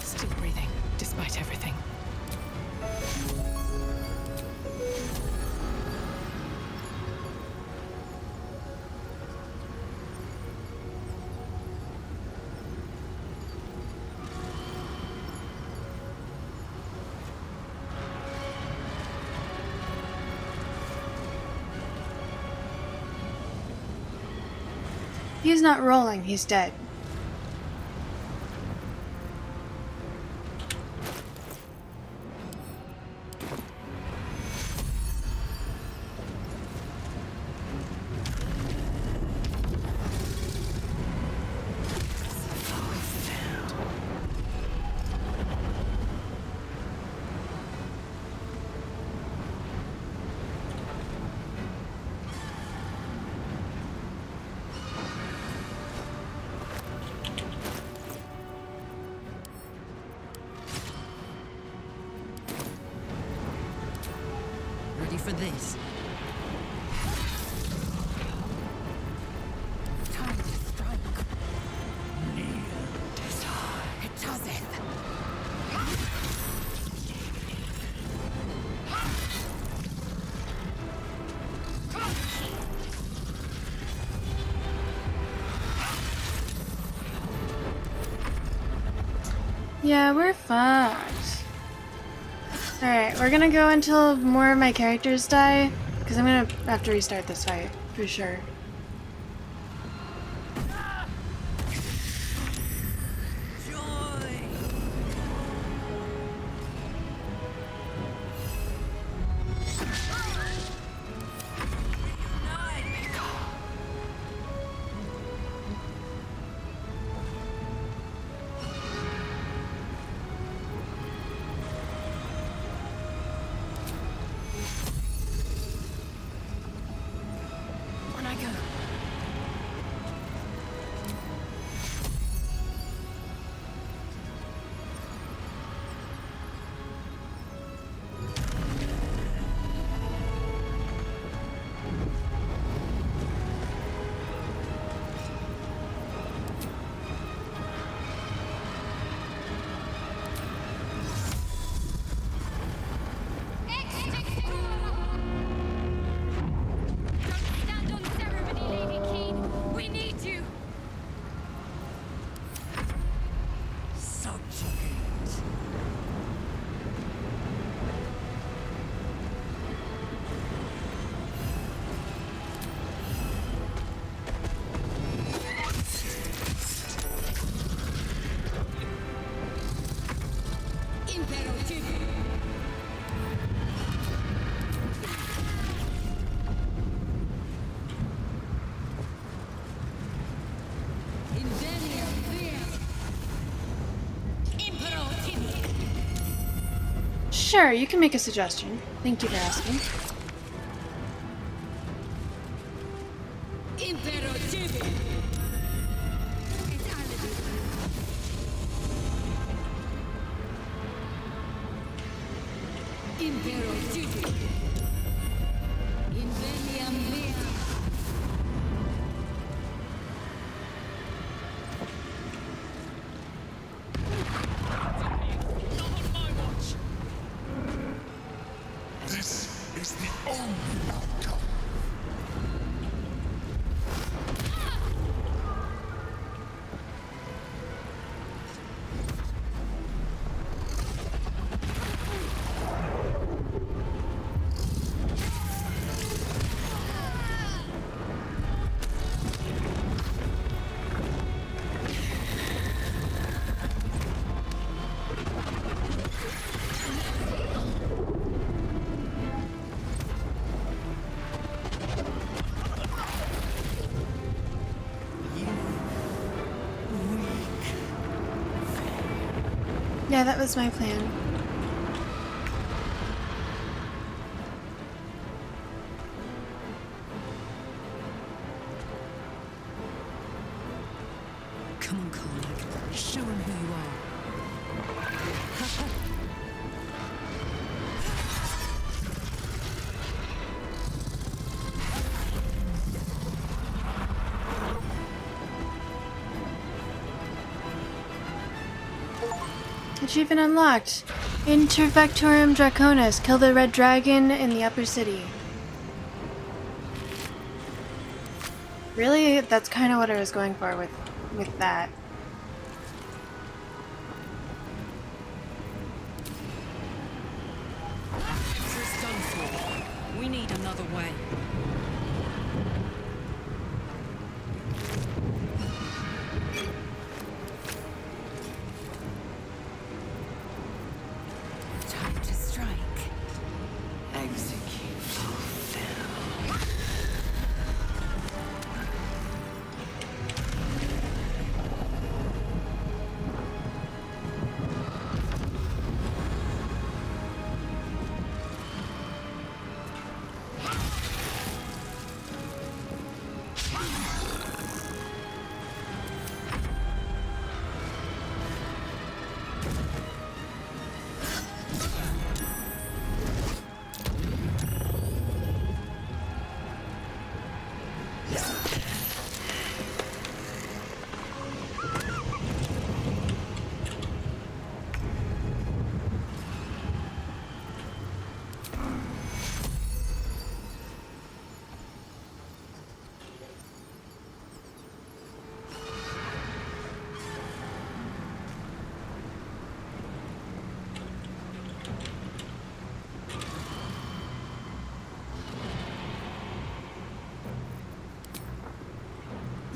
Still breathing, despite everything. He's not rolling, he's dead. for this. Time to strike. It doesn't. Yeah, we're fucked. Alright, we're gonna go until more of my characters die, because I'm gonna have to restart this fight, for sure. On I go. Stand on ceremony, Lady Keen. We need you. Subjugate. Sure, you can make a suggestion. Thank you for asking. This is the only outcome. Yeah, that was my plan. Come on, Karnak. Show him who you are. Achievement unlocked. Intervectorum Draconis. Kill the red dragon in the upper city. Really? That's kind of what I was going for with that. It's done for. We need another way. Time to strike. Execute, fulfill.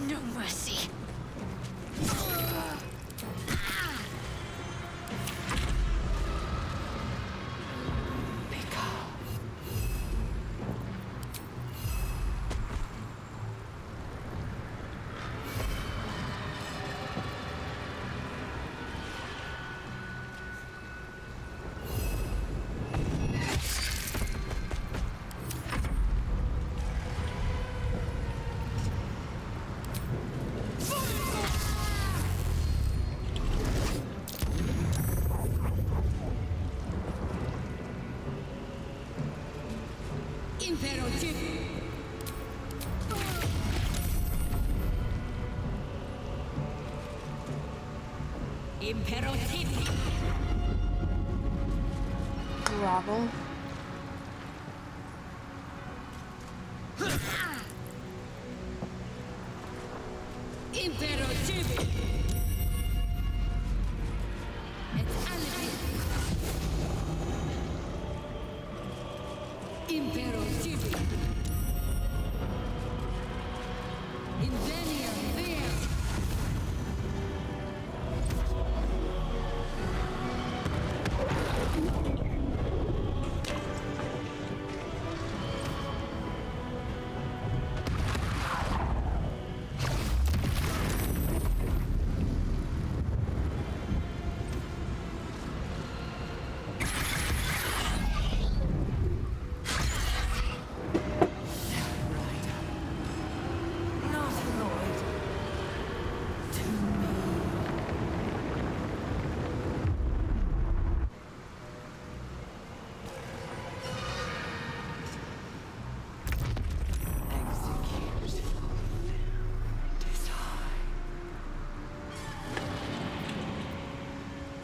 No mercy. Grovel.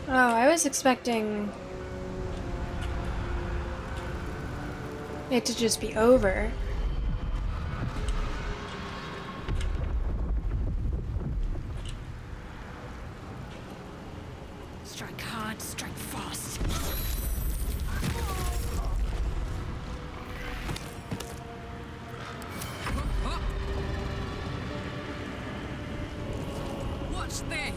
Oh, I was expecting it to just be over. Strike hard, strike fast. Watch this!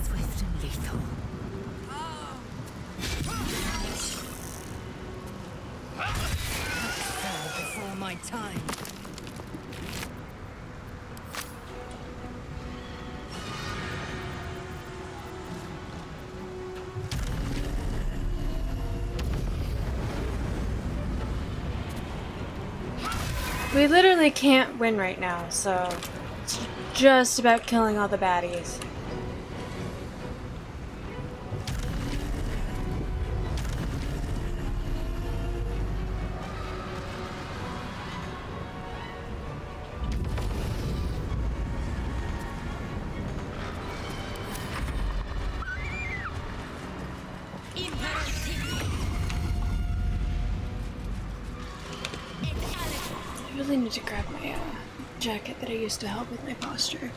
Swift and lethal. Fell before my time. We literally can't win right now, so it's just about killing all the baddies. I really need to grab my jacket that I used to help with my posture.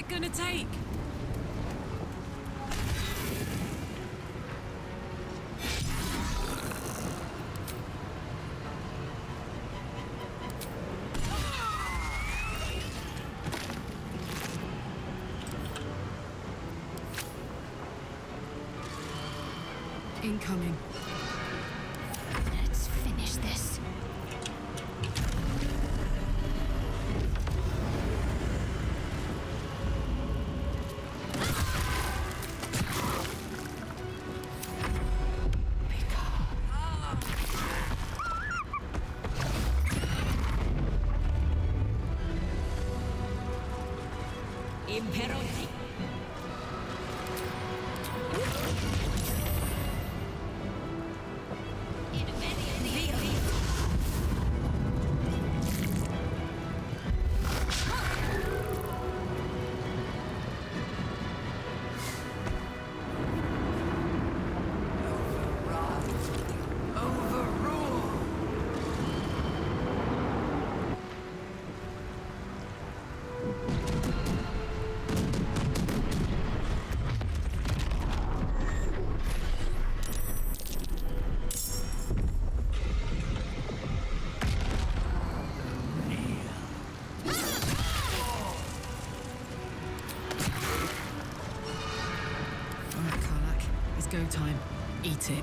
it gonna take? Incoming. Let's finish this. Imperoti. Go time. Eat it.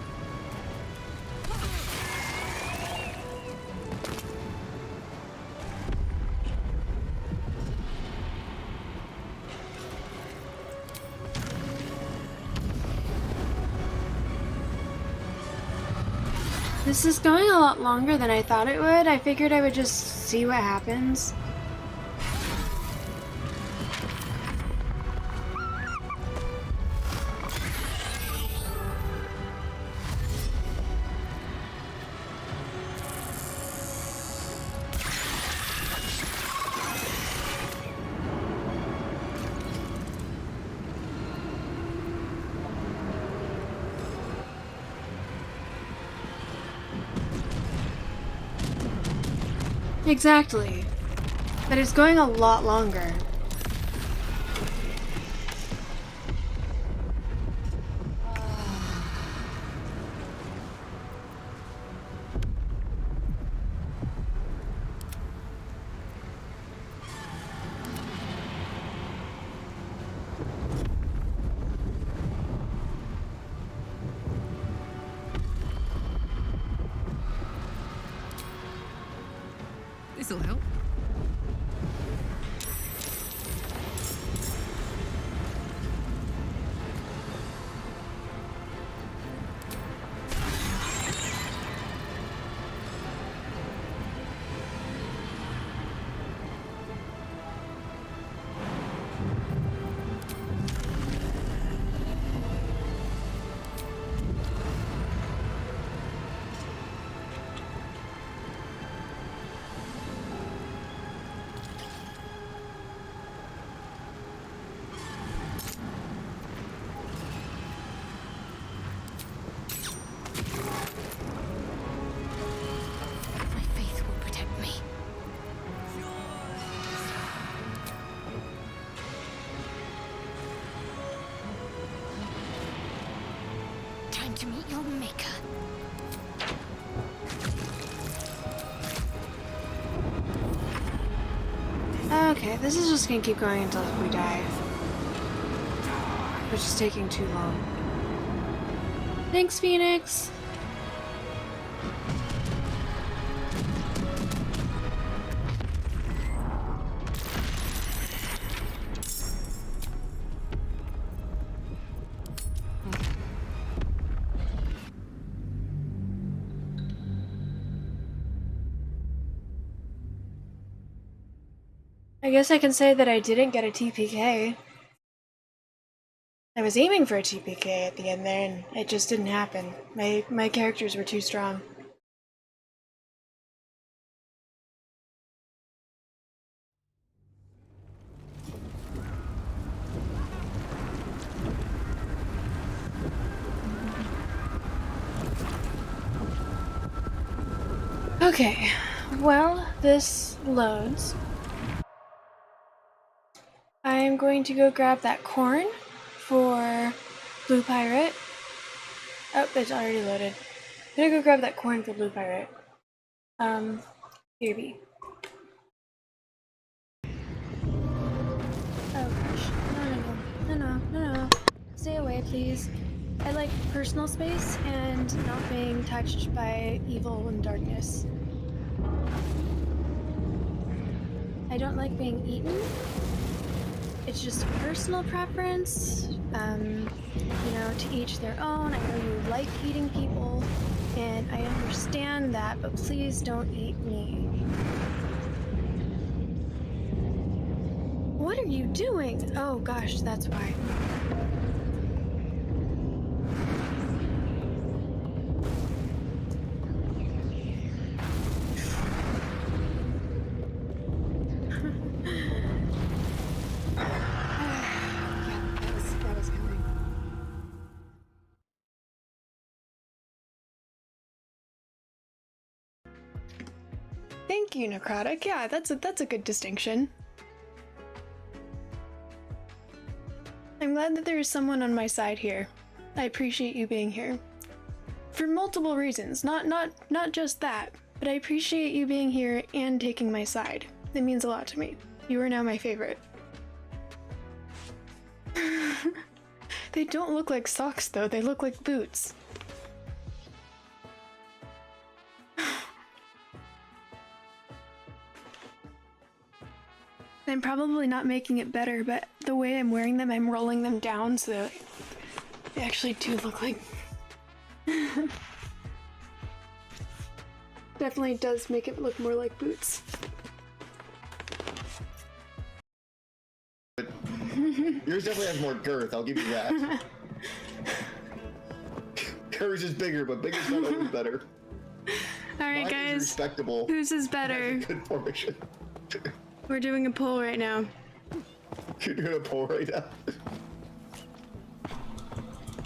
This is going a lot longer than I thought it would. I figured I would just see what happens. Exactly. But it's going a lot longer. This'll help. To meet your maker. Okay, this is just gonna keep going until we die. Which is taking too long. Thanks, Phoenix! I guess I can say that I didn't get a TPK. I was aiming for a TPK at the end there, and it just didn't happen. My characters were too strong. Okay, well, this loads. I'm going to go grab that corn for Blue Pirate. Oh, it's already loaded. I'm gonna go grab that corn for Blue Pirate. Here be. Oh gosh. No. Stay away, please. I like personal space and not being touched by evil and darkness. I don't like being eaten. It's just a personal preference. You know, to each their own. I know you like eating people, and I understand that, but please don't eat me. What are you doing? Oh gosh, that's why. That was coming. Thank you, Necrotic. Yeah, that's a good distinction. I'm glad that there is someone on my side here. I appreciate you being here. For multiple reasons, not just that, but I appreciate you being here and taking my side. It means a lot to me. You are now my favorite. They don't look like socks though, they look like boots. I'm probably not making it better, but the way I'm wearing them, I'm rolling them down so that they actually do look like... Definitely does make it look more like boots. Yours definitely has more girth, I'll give you that. Yours is bigger, but bigger's not always better. Alright guys, respectable. whose is better? Good formation. We're doing a poll right now. You're doing a poll right now?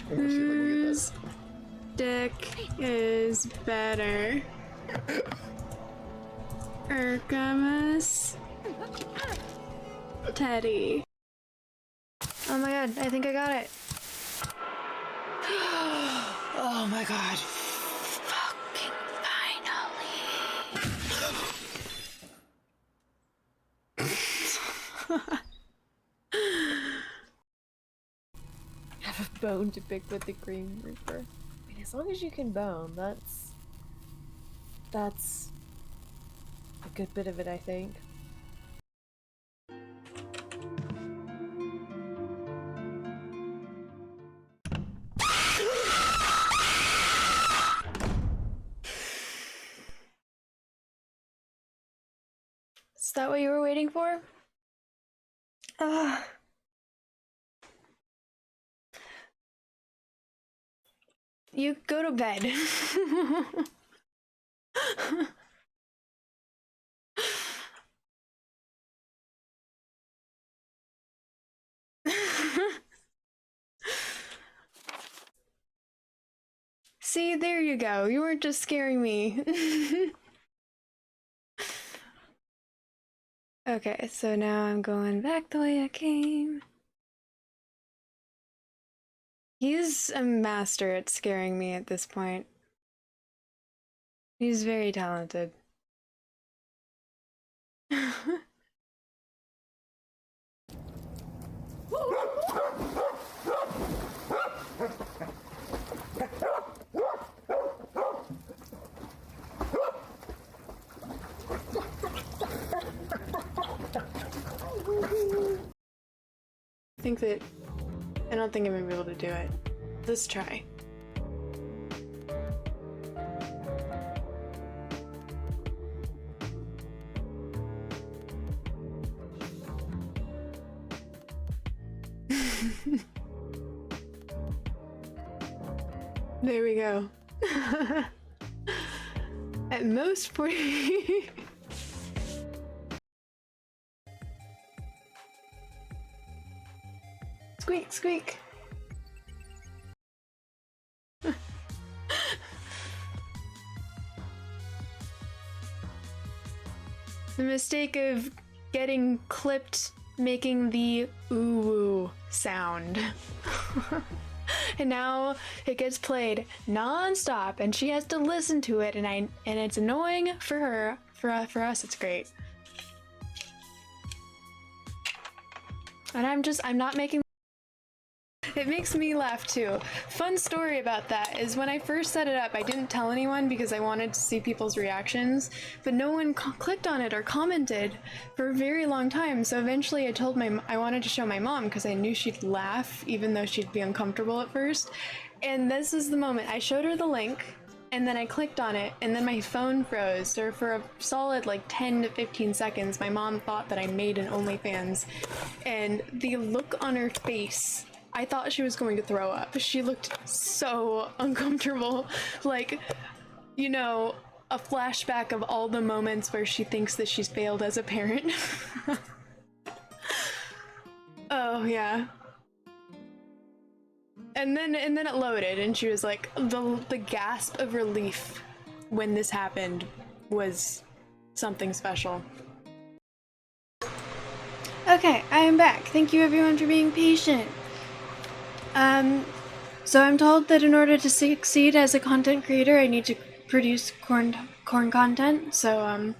Whose dick is better? Ergamus? Teddy. Oh my god, I think I got it. Oh my god. Fucking finally. Have a bone to pick with the Green Reaper. I mean, as long as you can bone, that's a good bit of it, I think. Is that what you were waiting for? You go to bed. See, there you go. You weren't just scaring me. Okay, so now I'm going back the way I came. He's a master at scaring me at this point. He's very talented. I don't think I'm gonna be able to do it. Let's try. There we go. At most 40. Squeak, squeak. The mistake of getting clipped making the ooh sound. And now it gets played non-stop and she has to listen to it, and it's annoying for her. For us it's great. And I'm not making. It makes me laugh too. Fun story about that is when I first set it up, I didn't tell anyone because I wanted to see people's reactions, but no one clicked on it or commented for a very long time. So eventually I wanted to show my mom because I knew she'd laugh even though she'd be uncomfortable at first. And this is the moment. I showed her the link and then I clicked on it and then my phone froze. So for a solid like 10 to 15 seconds, my mom thought that I made an OnlyFans, and the look on her face, I thought she was going to throw up. She looked so uncomfortable. Like, you know, a flashback of all the moments where she thinks that she's failed as a parent. Oh, yeah. And then it loaded and she was like, the gasp of relief when this happened was something special. Okay, I am back. Thank you everyone for being patient. So I'm told that in order to succeed as a content creator, I need to produce corn content. So,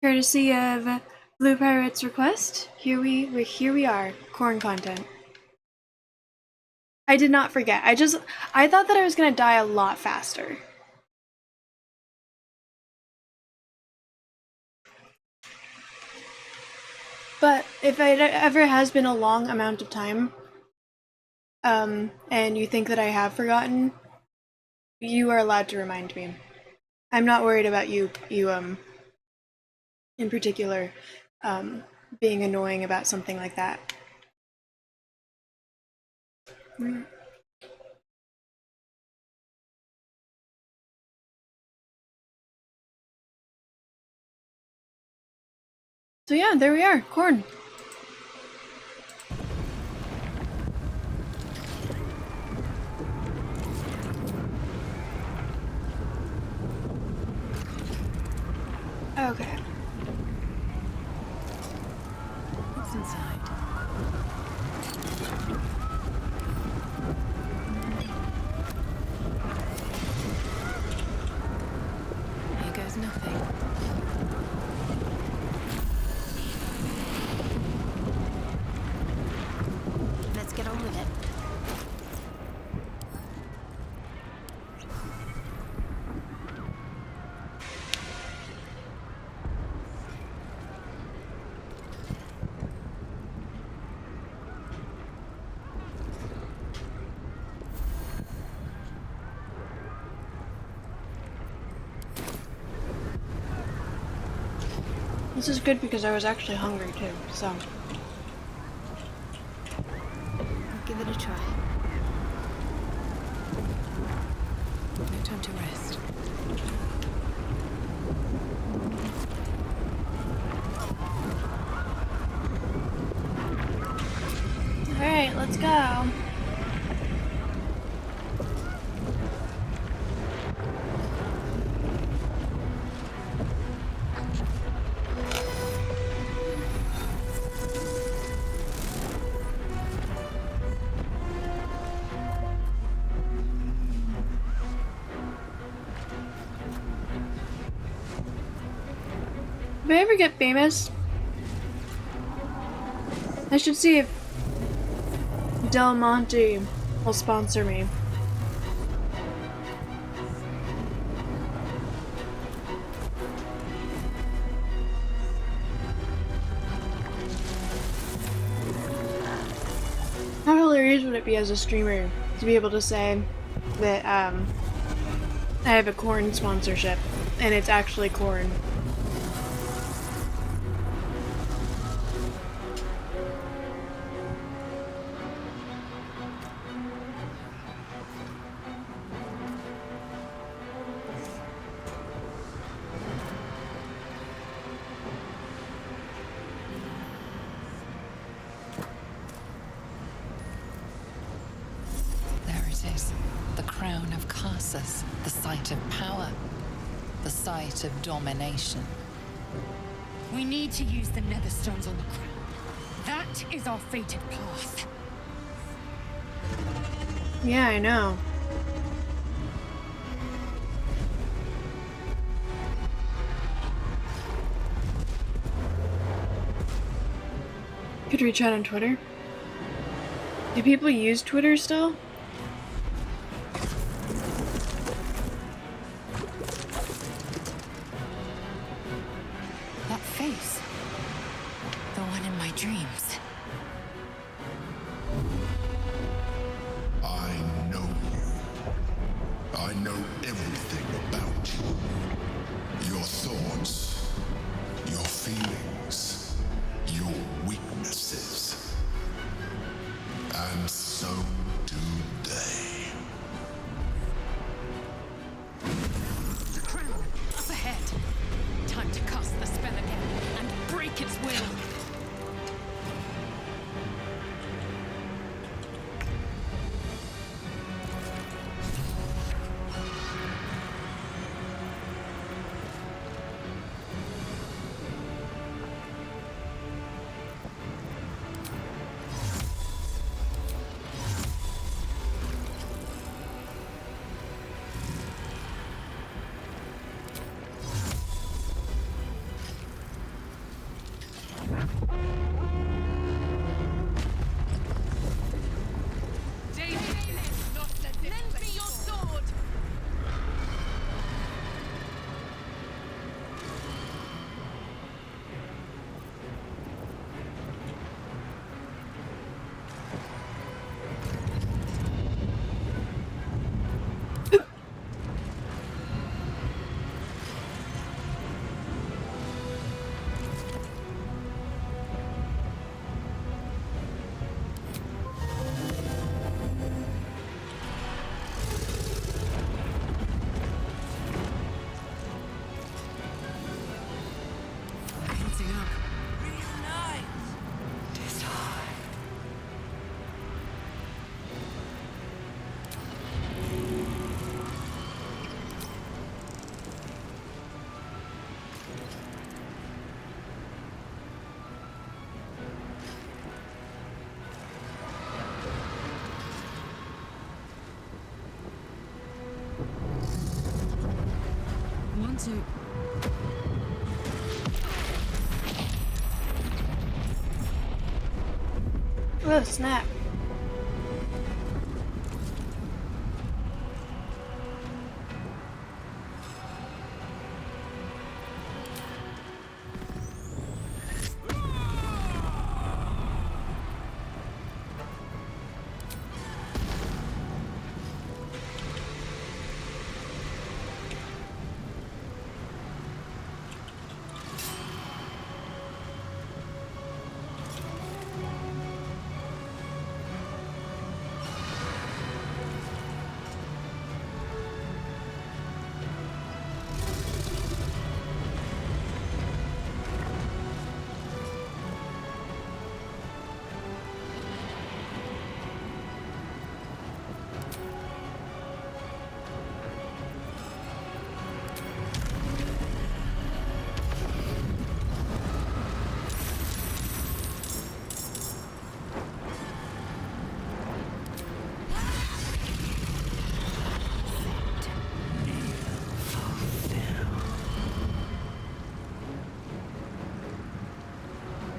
courtesy of Blue Pirate's request, here we are, corn content. I did not forget. I thought that I was gonna die a lot faster. But if it ever has been a long amount of time, and you think that I have forgotten, you are allowed to remind me. I'm not worried about you in particular, being annoying about something like that. So yeah, there we are, corn. Okay. What's inside? Here goes nothing. Let's get on with it. This is good because I was actually hungry too, so. I'll give it a try. No time to rest. Alright, let's go. If I ever get famous, I should see if Del Monte will sponsor me. How hilarious would it be as a streamer to be able to say that I have a corn sponsorship and it's actually corn? The site of power, the site of domination. We need to use the netherstones on the crown. That is our fated path. Yeah, I know. Could reach out on Twitter. Do people use Twitter still? That face. The one in my dreams. I know you. I know everything about you. Your thoughts, your feelings, your weaknesses. And so do they. The crown. Up ahead. Time to cast the spell again and break its will. Lend me your sword! Heating up. Want to. Oh, snap.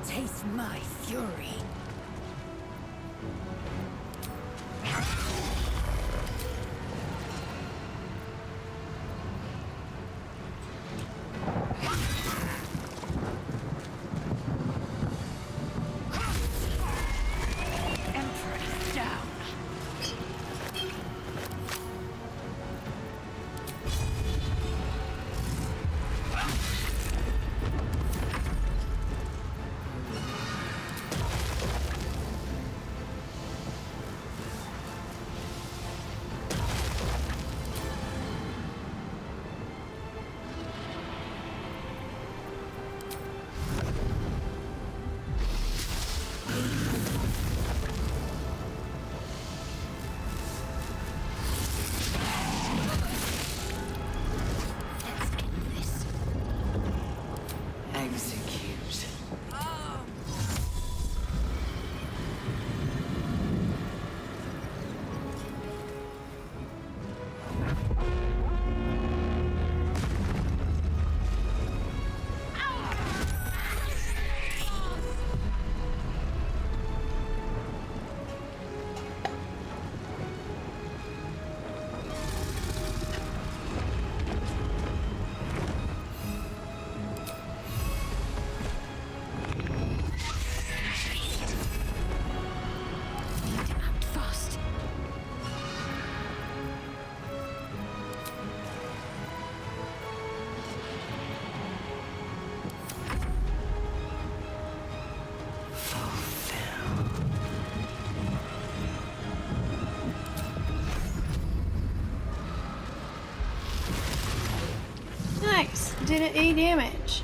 Taste my fury. Emperor is down. Nice. Did it A damage.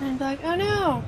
And like, oh no!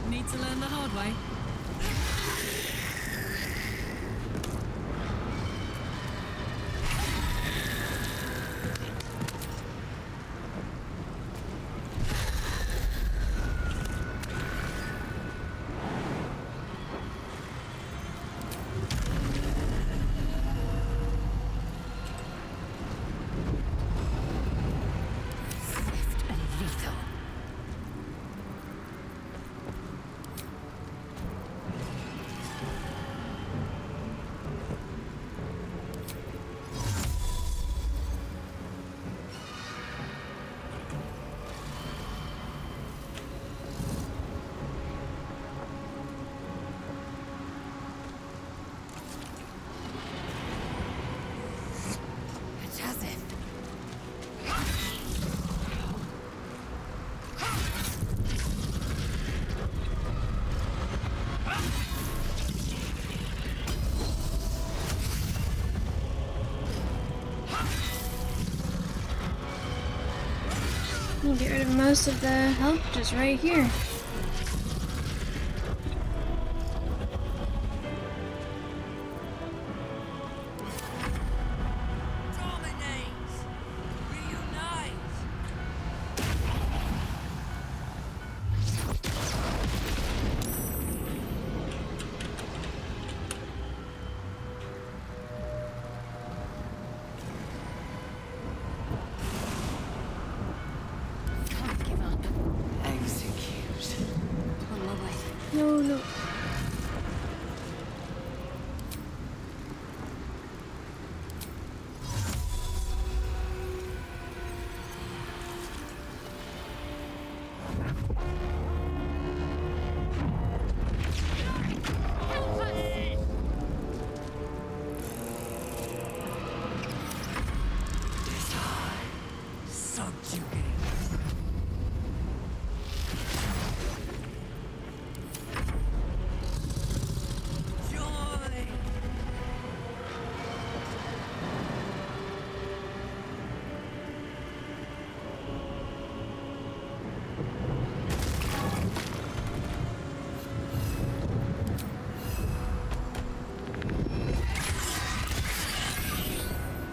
Need to learn the hard way. can get rid of most of the help just right here. No, no.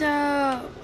Dope.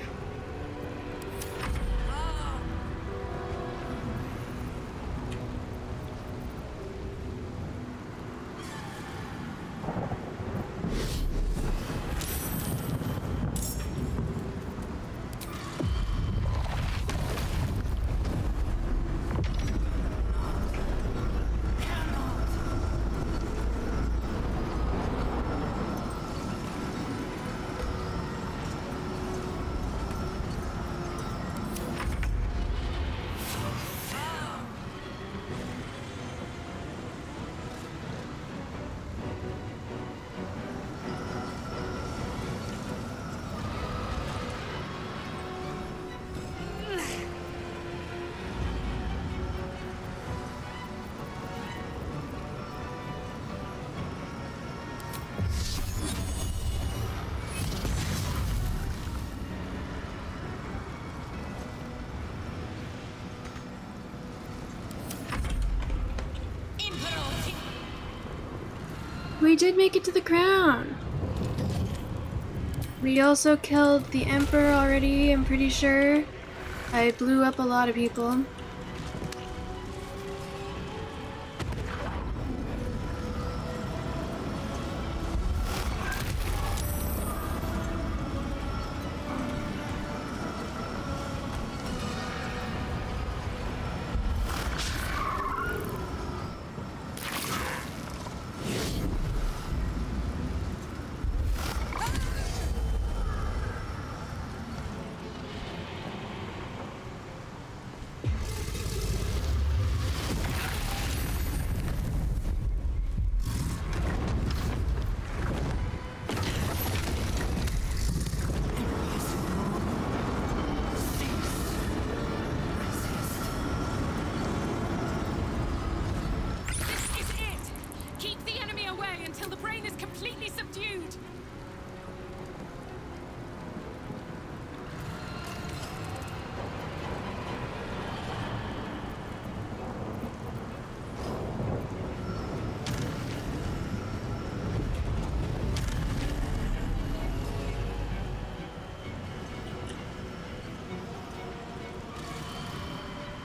We did make it to the crown. We also killed the emperor already, I'm pretty sure. I blew up a lot of people.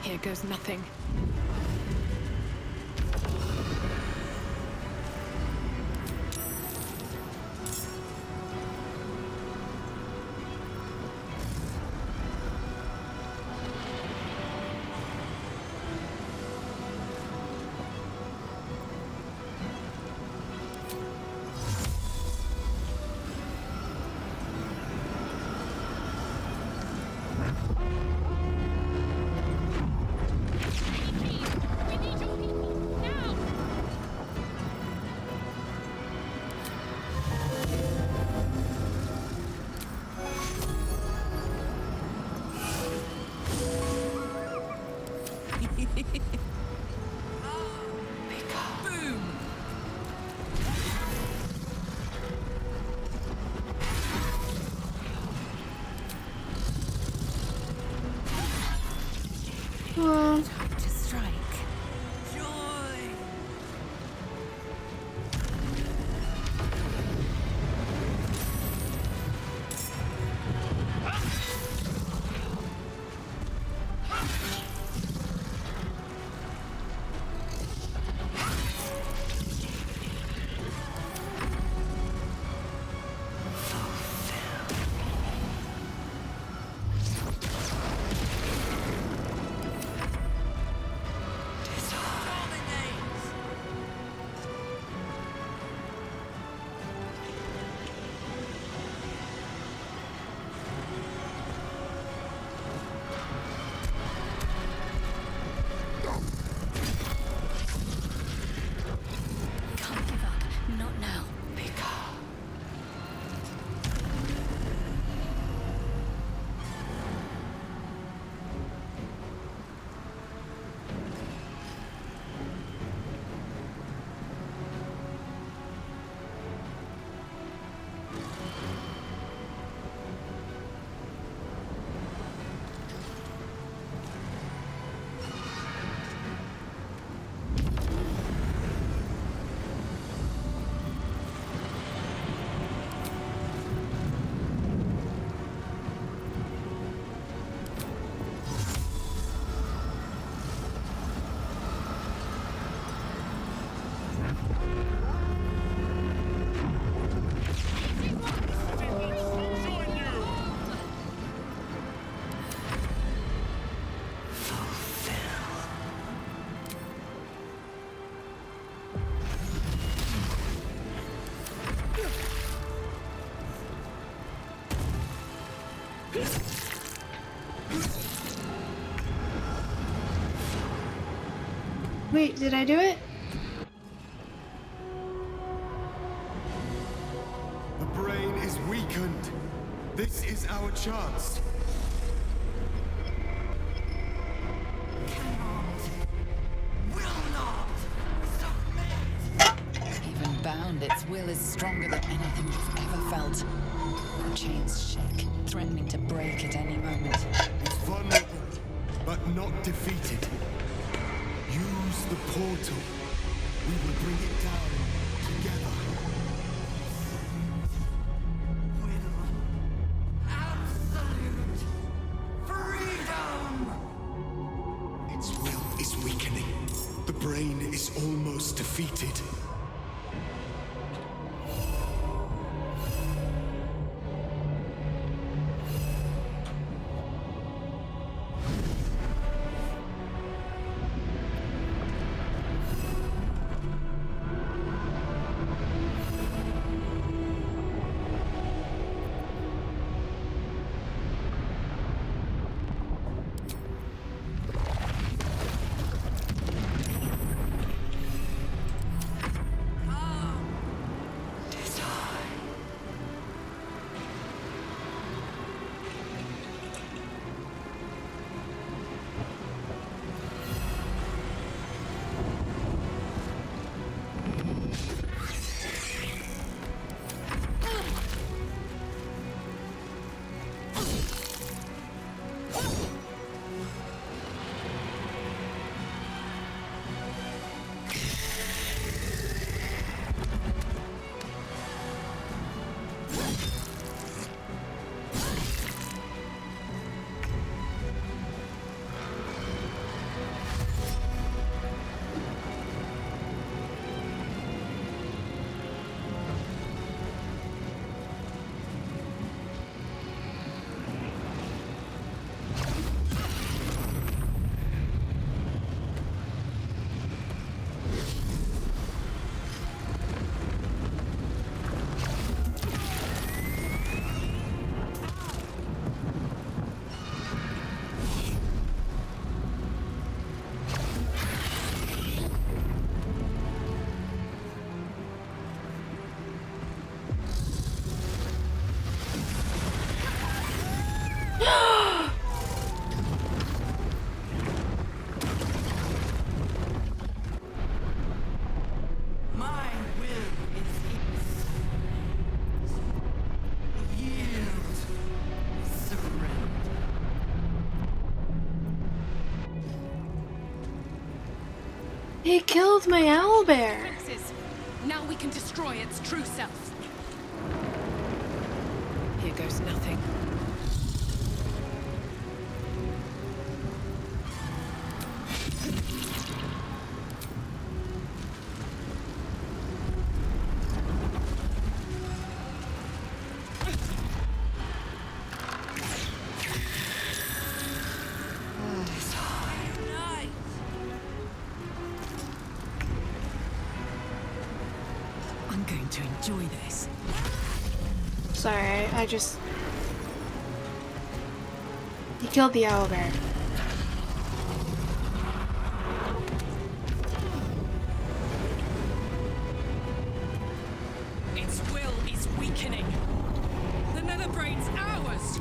Here goes nothing. Wait, did I do it? The brain is weakened. This is our chance. Even bound, its will is stronger than anything you've ever felt. The chains shake, threatening to break at any moment. It's vulnerable, but not defeated. Use the portal. We will bring it down together. Absolute freedom! Its will is weakening. The brain is almost defeated. He killed my owlbear. Princes, now we can destroy its true self. Here goes nothing. I'm going to enjoy this. Sorry, I just... He killed the owlbear. Its will is weakening. The nether brain's ours.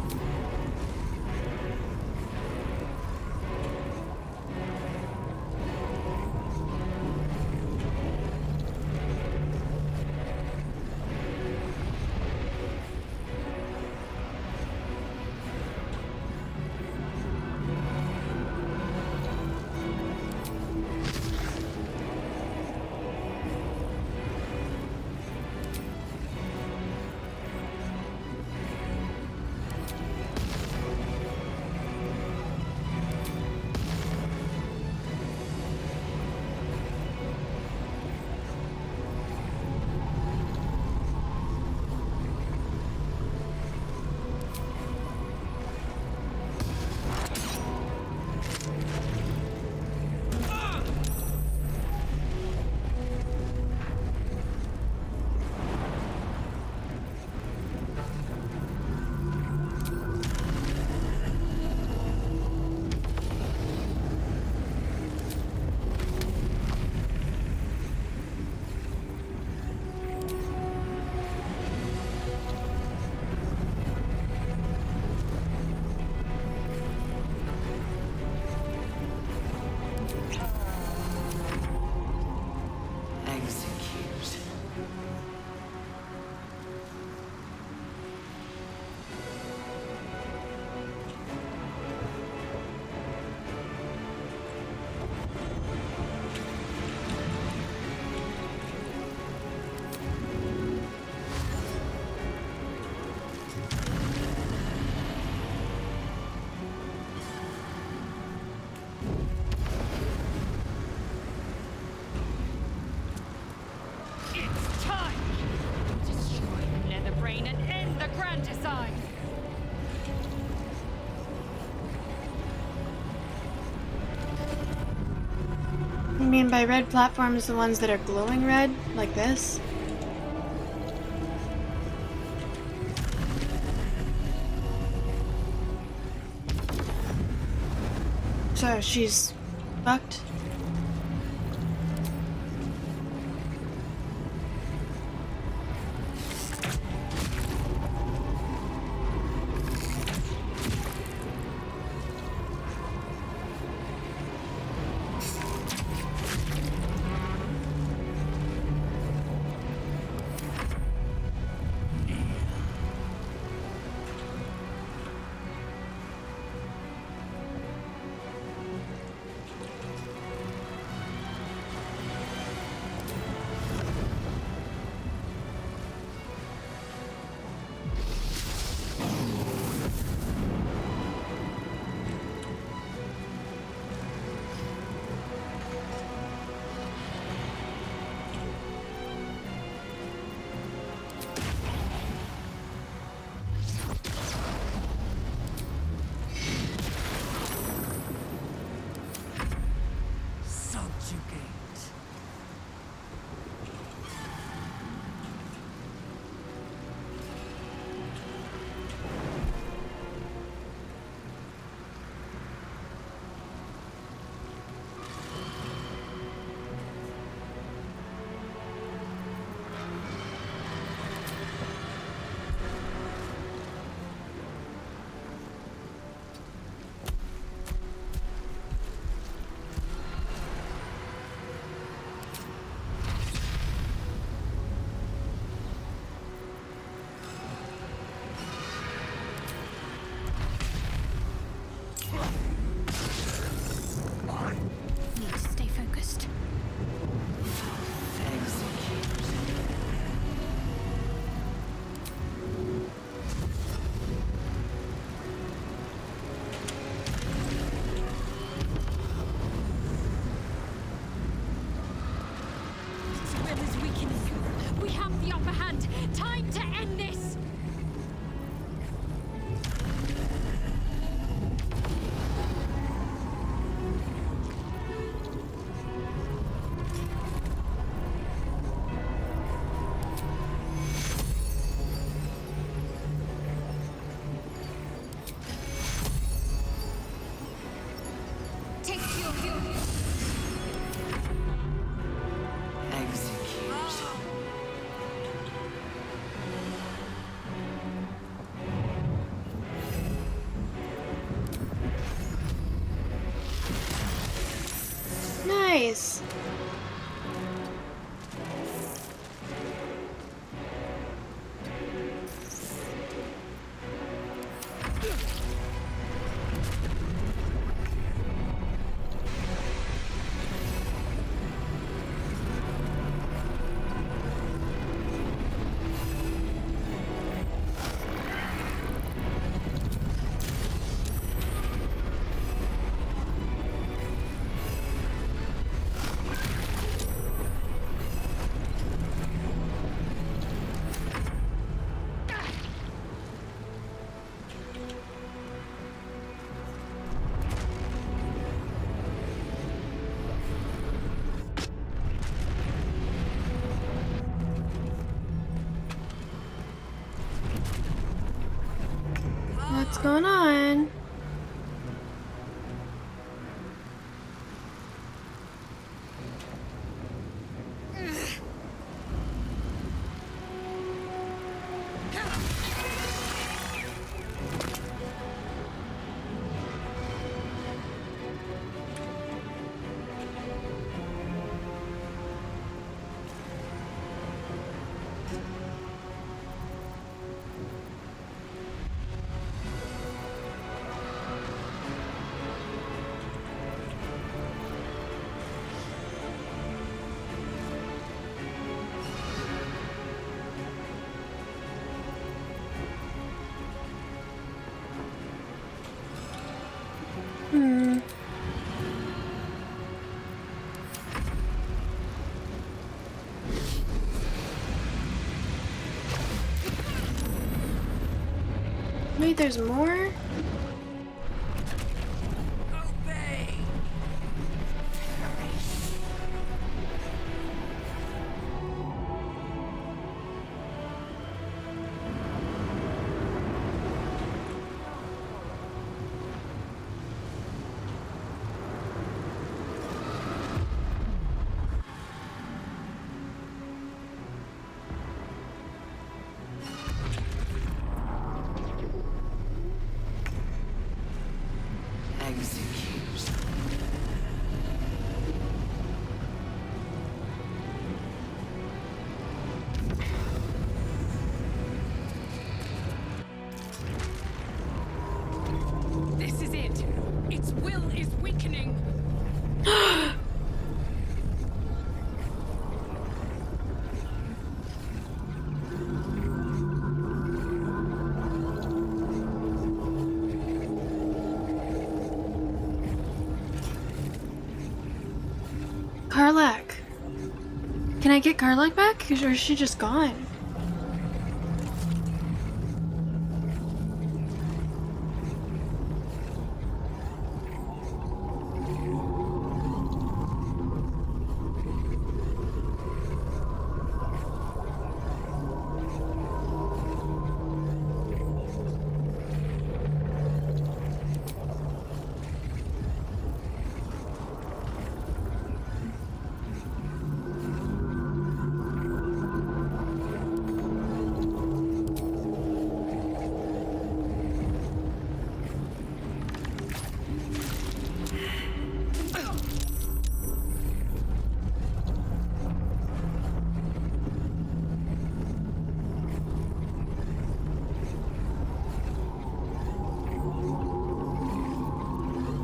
mean by red platforms the ones that are glowing red, like this? So she's fucked? Need to stay focused. Will is weakening. We have the upper hand. Time to end this. Take your Nice! What's going on? Wait, there's more? Karlach. Can I get Karlach back? Or is she just gone?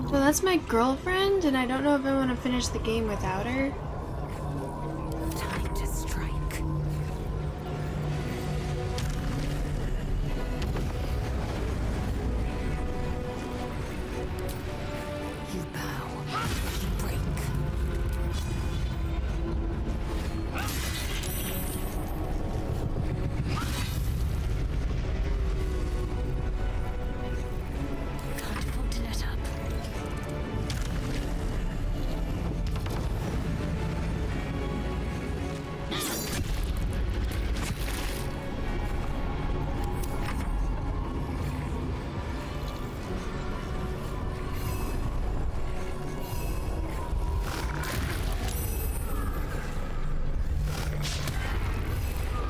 Well, that's my girlfriend, and I don't know if I want to finish the game without her. Time to strike. You bow, you break. Can't afford to let up.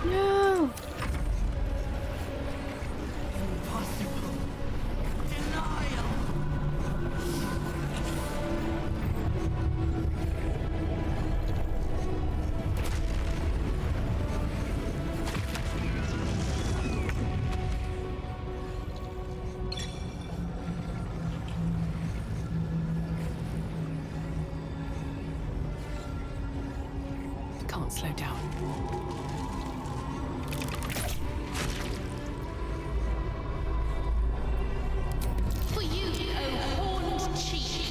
No! Impossible. Denial. Can't slow down. For you, oh horned chief.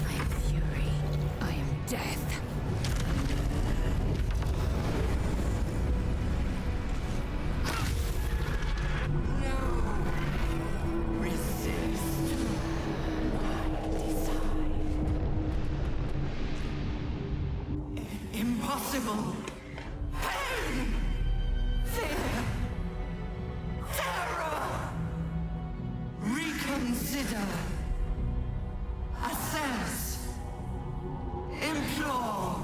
I am fury. I am death. Impossible. Pain. Fear. Terror. Reconsider. Assess. Implore.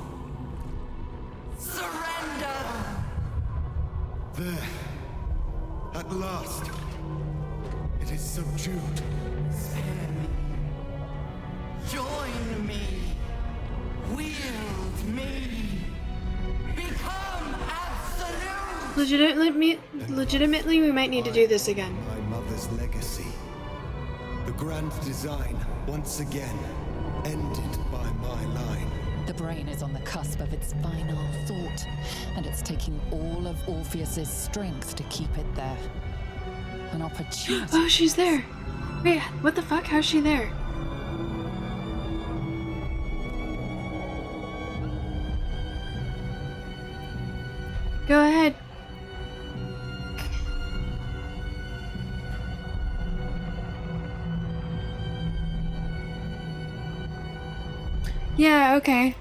Surrender. There. At last. It is subdued. Spare me. Join me. Wield me. Become absolute. Legitimately, we might need to do this again. My mother's legacy. The grand design, once again, ended by my line. The brain is on the cusp of its final thought, and it's taking all of Orpheus's strength to keep it there. An opportunity. Oh, she's there. Wait, what the fuck? How's she there? Go ahead. Yeah, okay.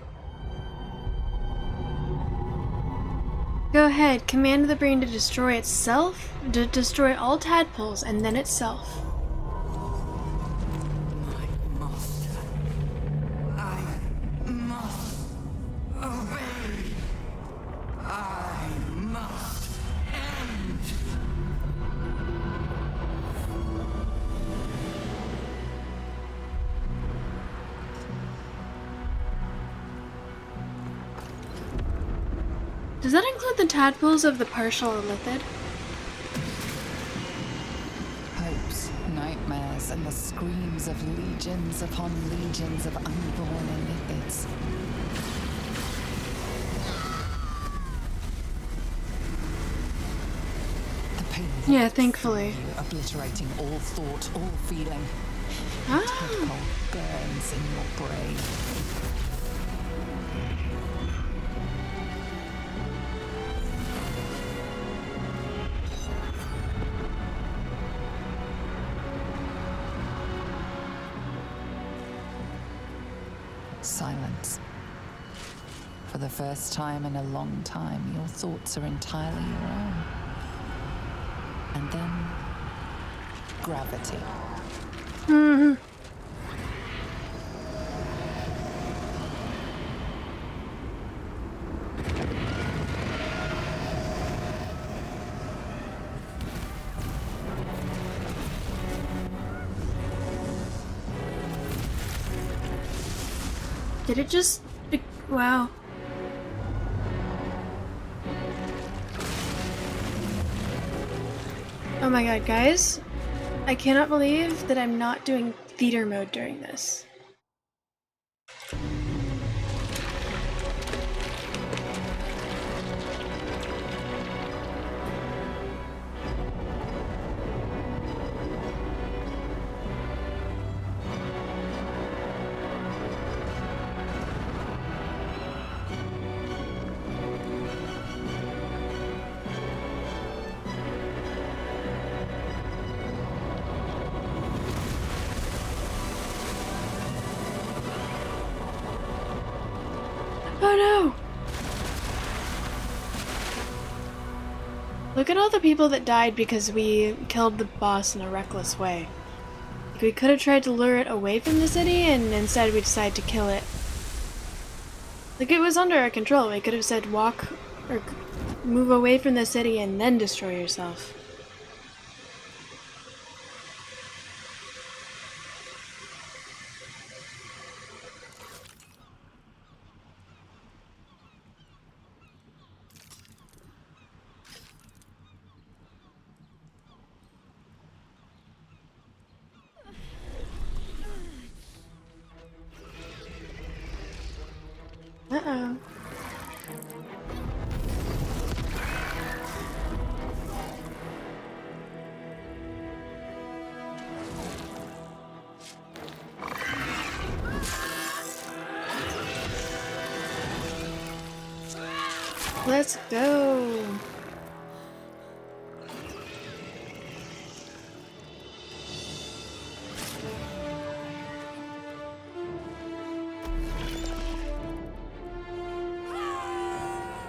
Go ahead, command the brain to destroy itself, to destroy all tadpoles, and then itself. My master. I must obey. I must end. Does that include the tadpoles of the partial illithid? Hopes, nightmares, and the screams of legions upon legions of unborn illithids. The pain. Yeah, thankfully. Obliterating all thought, all feeling. Ah. Tadpole burns in your brain. Silence. For the first time in a long time, your thoughts are entirely your own. And then, gravity. Mm-hmm. Did it just... Wow. Oh my god, guys. I cannot believe that I'm not doing theater mode during this. Oh no! Look at all the people that died because we killed the boss in a reckless way. Like, we could have tried to lure it away from the city, and instead we decided to kill it. Like, it was under our control. We could have said walk or move away from the city and then destroy yourself. Uh-oh. Let's go.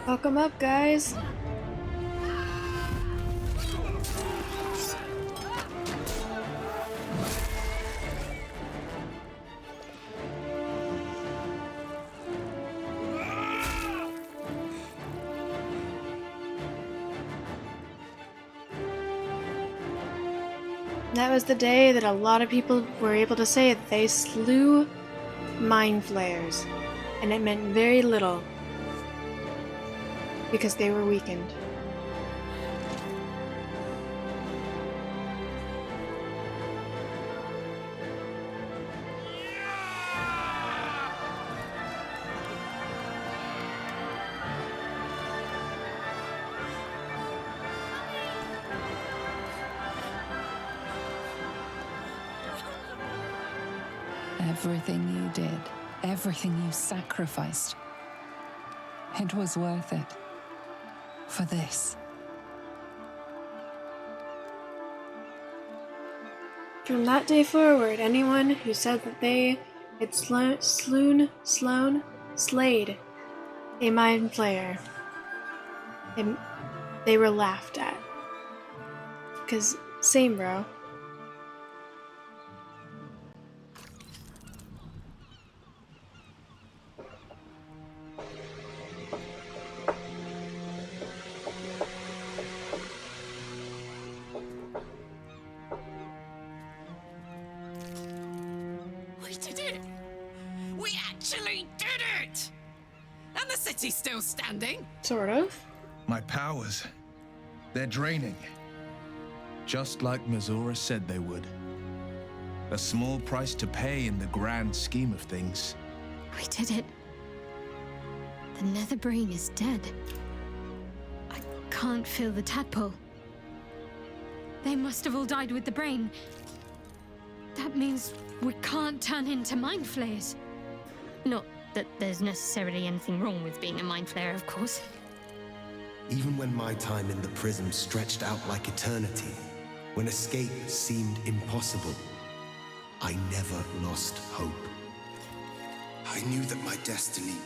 Welcome up, guys. That was the day that a lot of people were able to say that they slew mind flayers, and it meant very little because they were weakened. Everything you did, everything you sacrificed, it was worth it. For this. From that day forward, anyone who said that they had slayed a mind flayer, they were laughed at. 'Cause same, bro. We did it! We actually did it! And the city's still standing? Sort of. My powers, they're draining. Just like Mizora said they would. A small price to pay in the grand scheme of things. We did it. The nether brain is dead. I can't feel the tadpole. They must have all died with the brain. That means we can't turn into mind flayers. Not that there's necessarily anything wrong with being a mind flayer, of course. Even when my time in the prism stretched out like eternity, when escape seemed impossible, I never lost hope. I knew that my destiny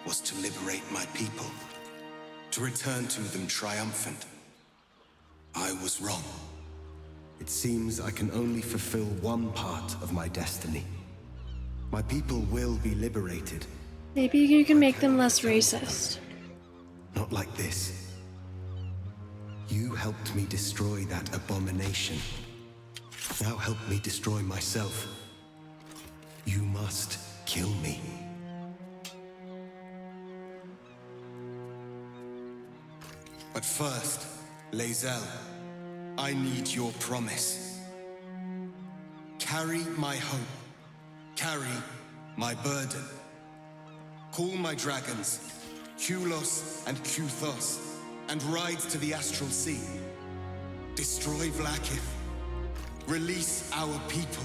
was to liberate my people, to return to them triumphant. I was wrong. It seems I can only fulfill one part of my destiny. My people will be liberated. Maybe you can make them less racist. Not like this. You helped me destroy that abomination. Now help me destroy myself. You must kill me. But first, Lae'zel, I need your promise. Carry my hope. Carry my burden. Call my dragons, Kulos and Kuthos, and ride to the Astral Sea. Destroy Vlaakith. Release our people.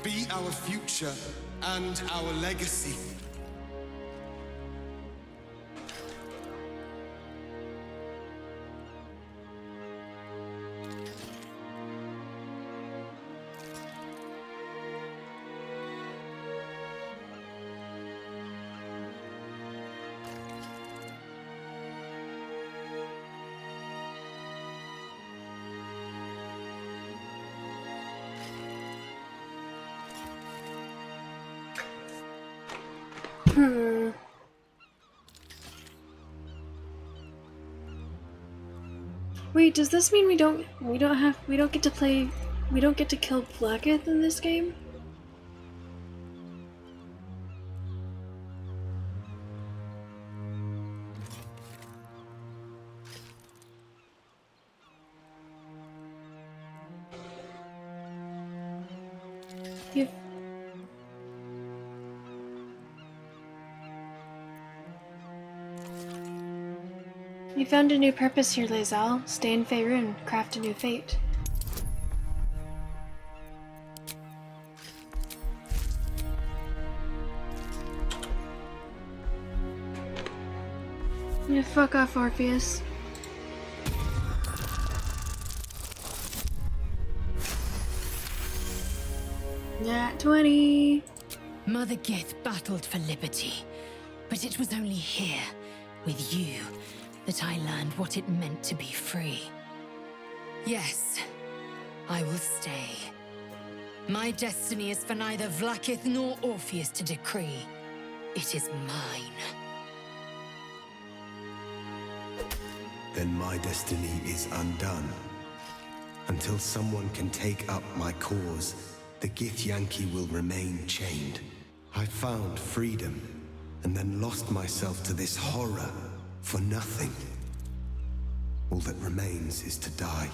Be our future and our legacy. Wait, does this mean we don't get to play, we don't get to kill Vlaakith in this game? You found a new purpose here, Lae'zel. Stay in Faerun, craft a new fate. Yeah, fuck off, Orpheus. Nat 20. Mother Gith battled for liberty, but it was only here, with you, that I learned what it meant to be free. Yes, I will stay. My destiny is for neither Vlaakith nor Orpheus to decree. It is mine. Then my destiny is undone. Until someone can take up my cause, the Githyanki will remain chained. I found freedom, and then lost myself to this horror for nothing. All that remains is to die.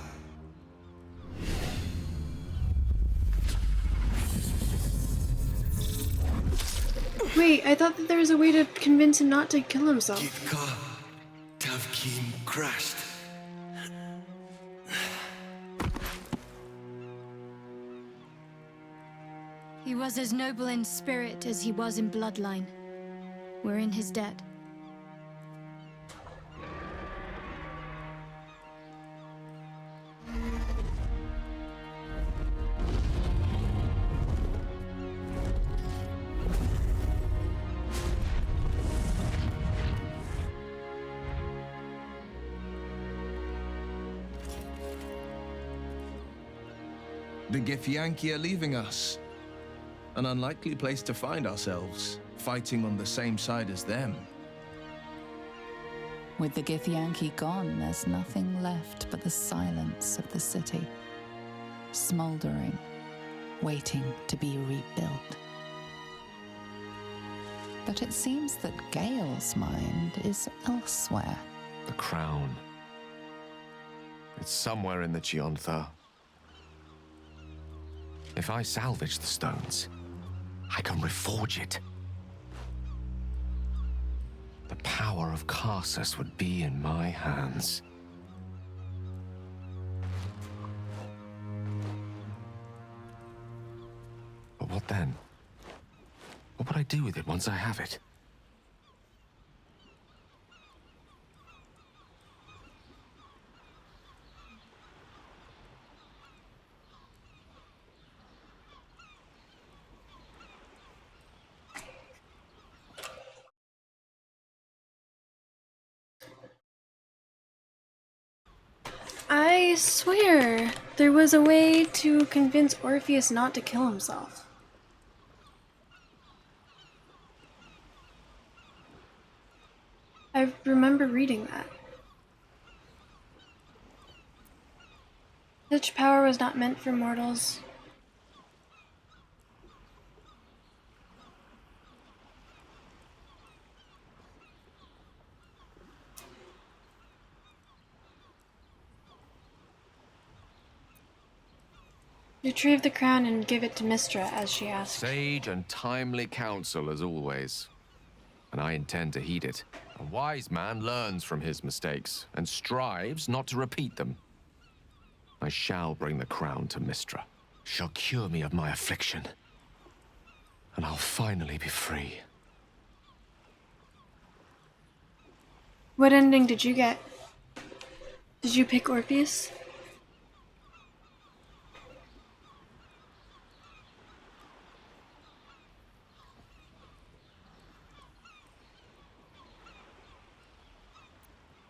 Wait, I thought that there was a way to convince him not to kill himself. Gitka Tavkim crashed. He was as noble in spirit as he was in bloodline. We're in his debt. The Githyanki are leaving us. An unlikely place to find ourselves, fighting on the same side as them. With the Githyanki gone, there's nothing left but the silence of the city, smoldering, waiting to be rebuilt. But it seems that Gale's mind is elsewhere. The crown. It's somewhere in the Chiontha. If I salvage the stones, I can reforge it. The power of Karsus would be in my hands. But what then? What would I do with it once I have it? I swear there was a way to convince Orpheus not to kill himself. I remember reading that. Such power was not meant for mortals. Retrieve the crown and give it to Mistra, as she asked. Sage and timely counsel, as always. And I intend to heed it. A wise man learns from his mistakes and strives not to repeat them. I shall bring the crown to Mistra. She'll cure me of my affliction. And I'll finally be free. What ending did you get? Did you pick Orpheus?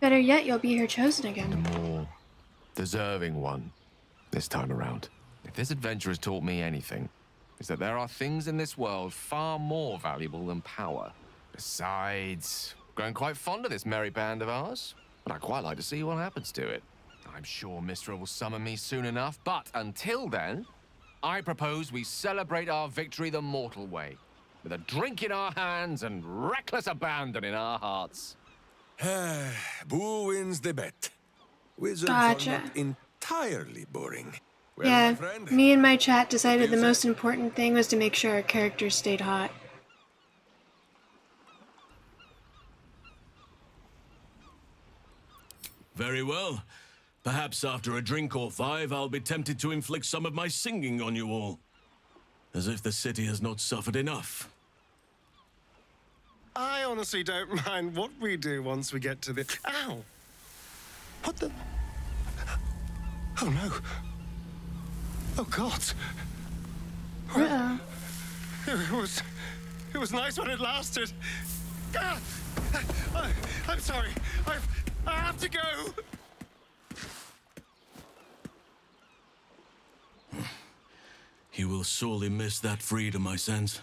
Better yet, you'll be her chosen again. The more deserving one this time around. If this adventure has taught me anything, it's that there are things in this world far more valuable than power. Besides, I'm growing quite fond of this merry band of ours, and I'd quite like to see what happens to it. I'm sure Mistra will summon me soon enough, but until then, I propose we celebrate our victory the mortal way, with a drink in our hands and reckless abandon in our hearts. Who wins the bet? Wizards Gotcha. are not entirely boring. Well, Yeah, my friend, me and my chat decided the most important thing was to make sure our characters stayed hot. Very well. Perhaps after a drink or five, I'll be tempted to inflict some of my singing on you all. As if the city has not suffered enough. I honestly don't mind what we do once we get to the... Ow! What the... Oh no. Oh God. Uh-oh. It was nice when it lasted. Ah! I'm sorry. I have to go. You will sorely miss that freedom, I sense.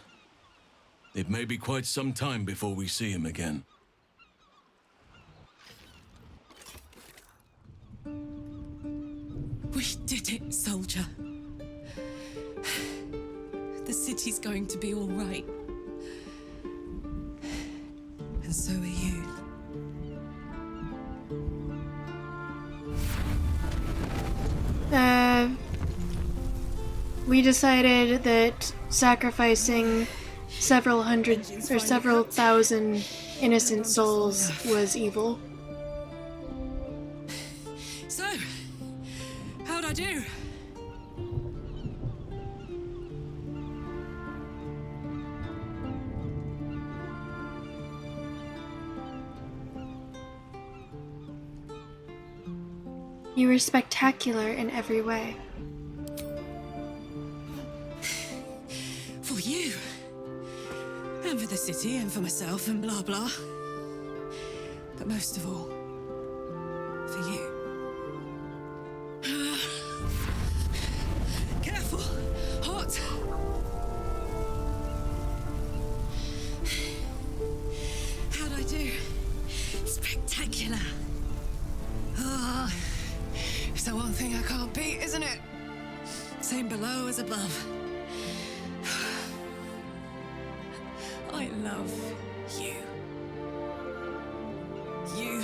It may be quite some time before we see him again. We did it, soldier. The city's going to be all right. And so are you. We decided that sacrificing several hundred or several thousand innocent souls was evil. So, how'd I do? You were spectacular in every way. For you. And for the city, and for myself, and blah blah. But most of all, for you. Careful! Hot! How'd I do? Spectacular! Ah, it's the one thing I can't beat, isn't it? Same below as above. I love you. You.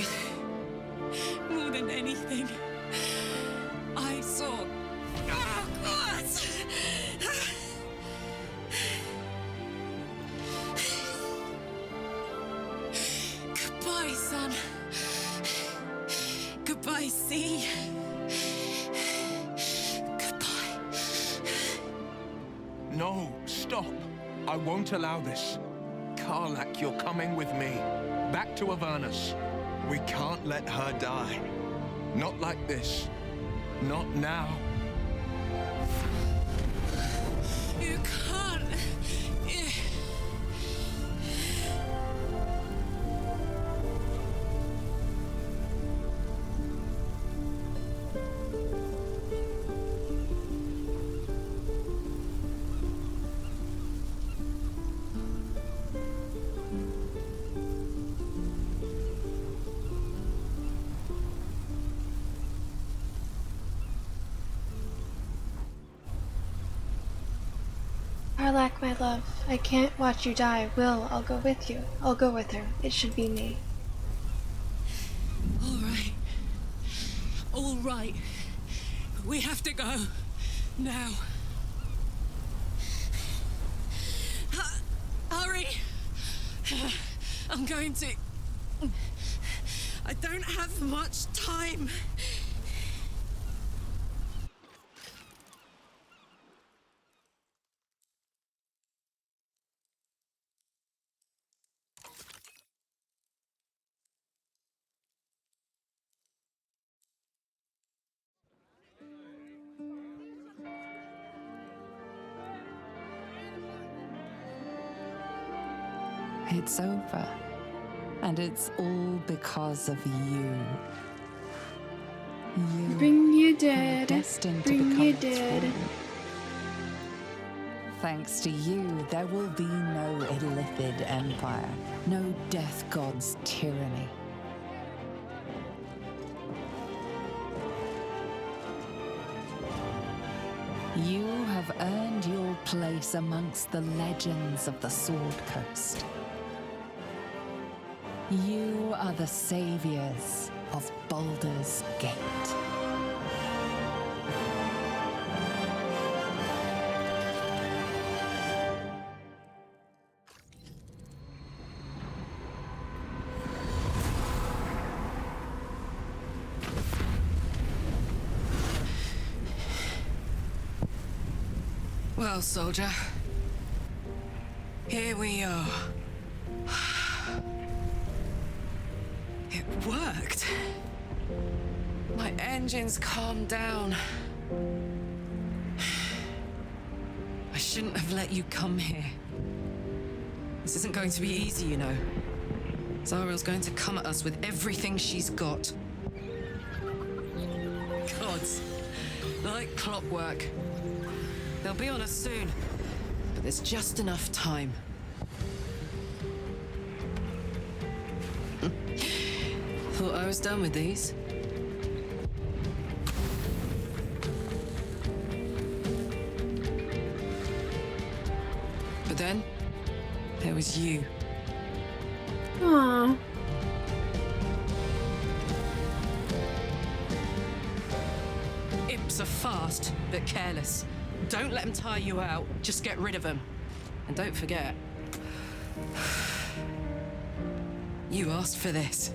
More than anything. I saw. Oh, God! Goodbye, son. Goodbye, sea. Goodbye. No, stop. I won't allow this. Karlach, you're coming with me. Back to Avernus. We can't let her die. Not like this. Not now. You can't. Karlak, my love, I can't watch you die. Will, I'll go with you. I'll go with her. It should be me. All right. All right. We have to go. Now. Hurry! I'm going to... I don't have much time. It's over. And it's all because of you. You Bring you were dead. destined to Bring become you its dead. fool. Thanks to you, there will be no Illithid empire, no death god's tyranny. You have earned your place amongst the legends of the Sword Coast. You are the saviors of Baldur's Gate. Well, soldier. Here we are. It worked. My engines calmed down. I shouldn't have let you come here. This isn't going to be easy, you know. Zariel's going to come at us with everything she's got. Gods, like clockwork. They'll be on us soon, but there's just enough time. Thought I was done with these. But then, there was you. Aww. Imps are fast, but careless. Don't let them tire you out. Just get rid of them. And don't forget, you asked for this.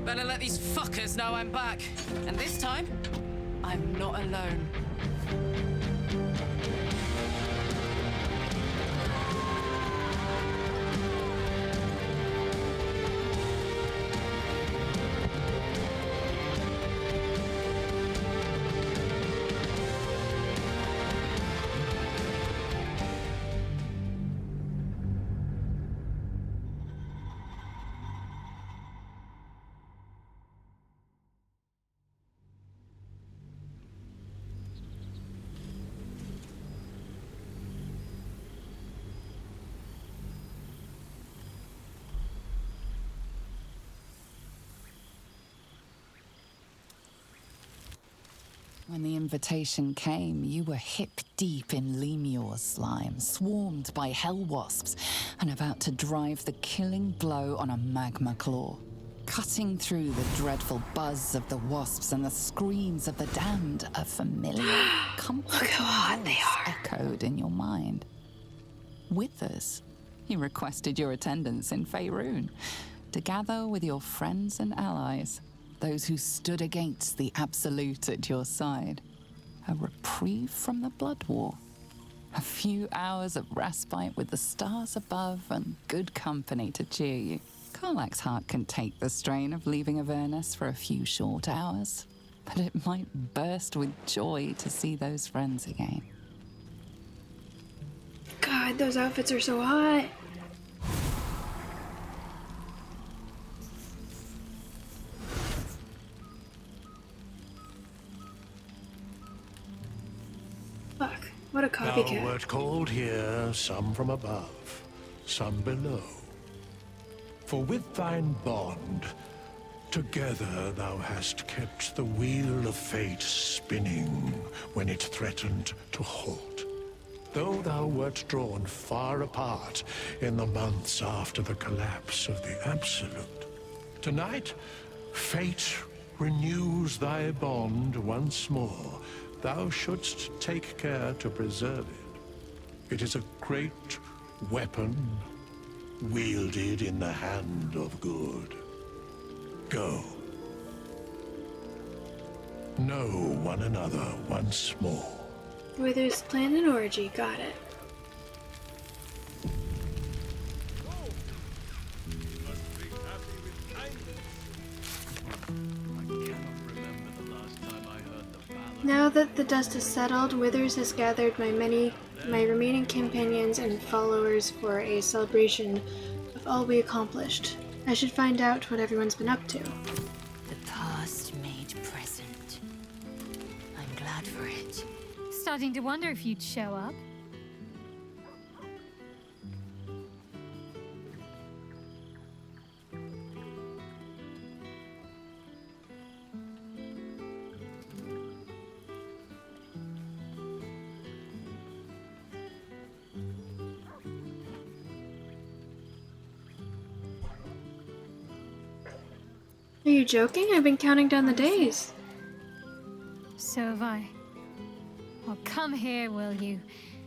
Better let these fuckers know I'm back. And this time, I'm not alone. When the invitation came, you were hip deep in Lemur's slime, swarmed by hell wasps, and about to drive the killing blow on a magma claw. Cutting through the dreadful buzz of the wasps and the screams of the damned, a familiar, comforting voice echoed in your mind. Withers, he requested your attendance in Faerun to gather with your friends and allies, those who stood against the Absolute at your side. A reprieve from the Blood War. A few hours of respite with the stars above and good company to cheer you. Karlak's heart can take the strain of leaving Avernus for a few short hours, but it might burst with joy to see those friends again. God, those outfits are so hot. Fuck, what a copycat. Thou wert called here, some from above, some below. For with thine bond, together thou hast kept the wheel of fate spinning when it threatened to halt. though thou wert drawn far apart in the months after the collapse of the Absolute. Tonight, fate renews thy bond once more. Thou shouldst take care to preserve it. It is a great weapon, wielded in the hand of good. Go. Know one another once more. Withers plan an orgy, got it. Now that the dust has settled, Withers has gathered my remaining companions and followers for a celebration of all we accomplished. I should find out what everyone's been up to. The past made present. I'm glad for it. Starting to wonder if you'd show up. Are you joking? I've been counting down the days. So have I. Oh, come here, will you?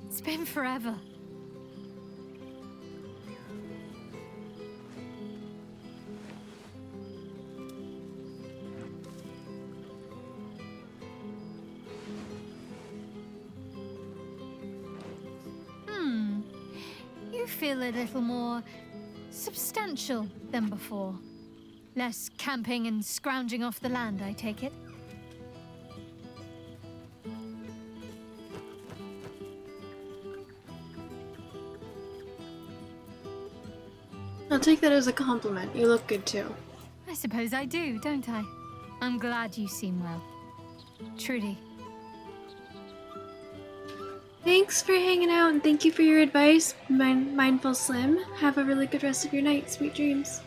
It's been forever. You feel a little more substantial than before. Less camping and scrounging off the land, I take it? I'll take that as a compliment. You look good too. I suppose I do, don't I? I'm glad you seem well. Trudy. Thanks for hanging out and thank you for your advice, Mindful Slim. Have a really good rest of your night. Sweet dreams.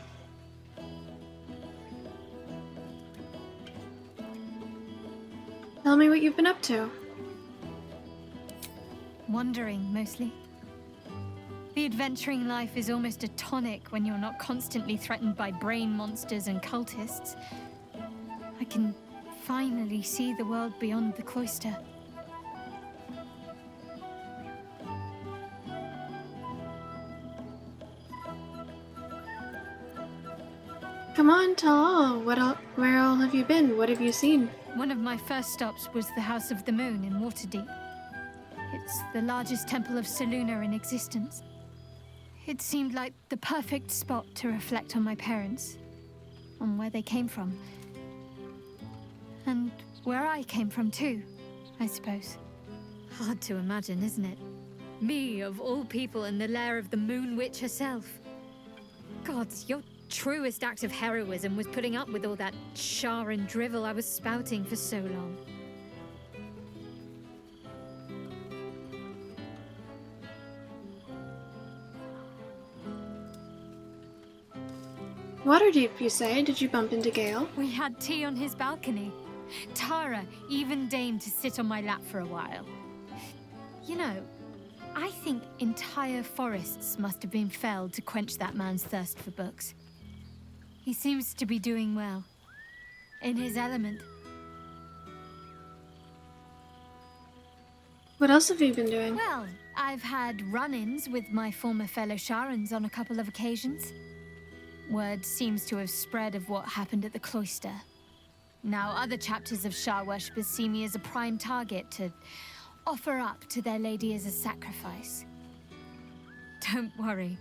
Tell me what you've been up to. Wandering, mostly. The adventuring life is almost a tonic when you're not constantly threatened by brain monsters and cultists. I can finally see the world beyond the cloister. Come on, tell all. Where all have you been? What have you seen? One of my first stops was the House of the Moon in Waterdeep. It's the largest temple of Selûne in existence. It seemed like the perfect spot to reflect on my parents, on where they came from. And where I came from too, I suppose. Hard to imagine, isn't it? Me, of all people, in the lair of the Moon Witch herself. Gods, your truest act of heroism was putting up with all that char and drivel I was spouting for so long. Waterdeep, you say? Did you bump into Gale? We had tea on his balcony. Tara even deigned to sit on my lap for a while. You know, I think entire forests must have been felled to quench that man's thirst for books. He seems to be doing well. In his element. What else have you been doing? Well, I've had run-ins with my former fellow Sharans on a couple of occasions. Word seems to have spread of what happened at the cloister. Now other chapters of Shar worshippers see me as a prime target to offer up to their lady as a sacrifice. Don't worry.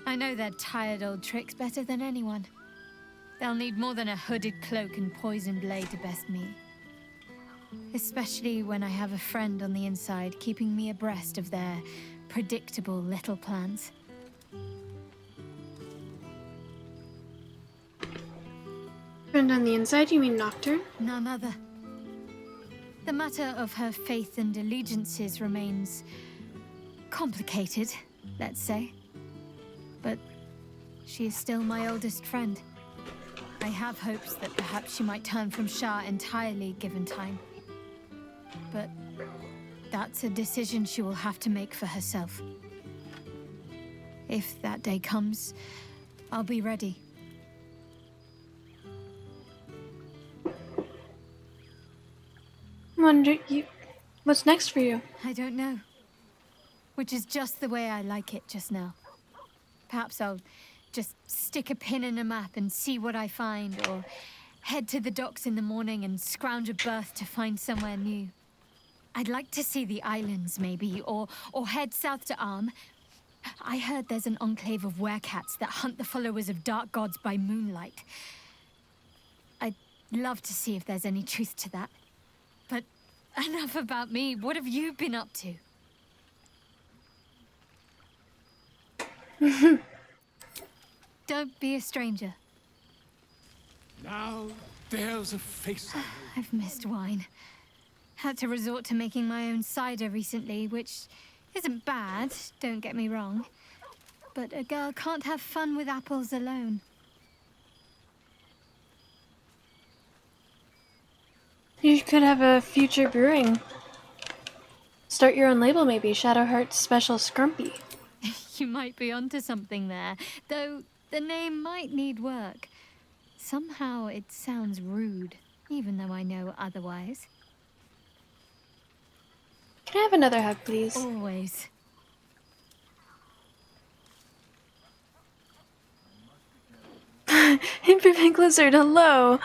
I know their tired old tricks better than anyone. They'll need more than a hooded cloak and poisoned blade to best me. Especially when I have a friend on the inside keeping me abreast of their predictable little plans. Friend on the inside, you mean Nocturne? None other. The matter of her faith and allegiances remains complicated, let's say. But she is still my oldest friend. I have hopes that perhaps she might turn from Shar entirely given time. But that's a decision she will have to make for herself. If that day comes, I'll be ready. What's next for you? I don't know. Which is just the way I like it just now. Perhaps I'll just stick a pin in a map and see what I find, or head to the docks in the morning and scrounge a berth to find somewhere new. I'd like to see the islands, maybe, or head south to Arm. I heard there's an enclave of werecats that hunt the followers of dark gods by moonlight. I'd love to see if there's any truth to that. But enough about me. What have you been up to? Don't be a stranger. Now there's a face. I've missed wine. Had to resort to making my own cider recently, which isn't bad, don't get me wrong. But a girl can't have fun with apples alone. You could have a future brewing. Start your own label, maybe. Shadowheart's Special Scrumpy. You might be onto something there, though the name might need work. Somehow it sounds rude, even though I know otherwise. Can I have another hug, please? Always. Imperfect Lizard, hello.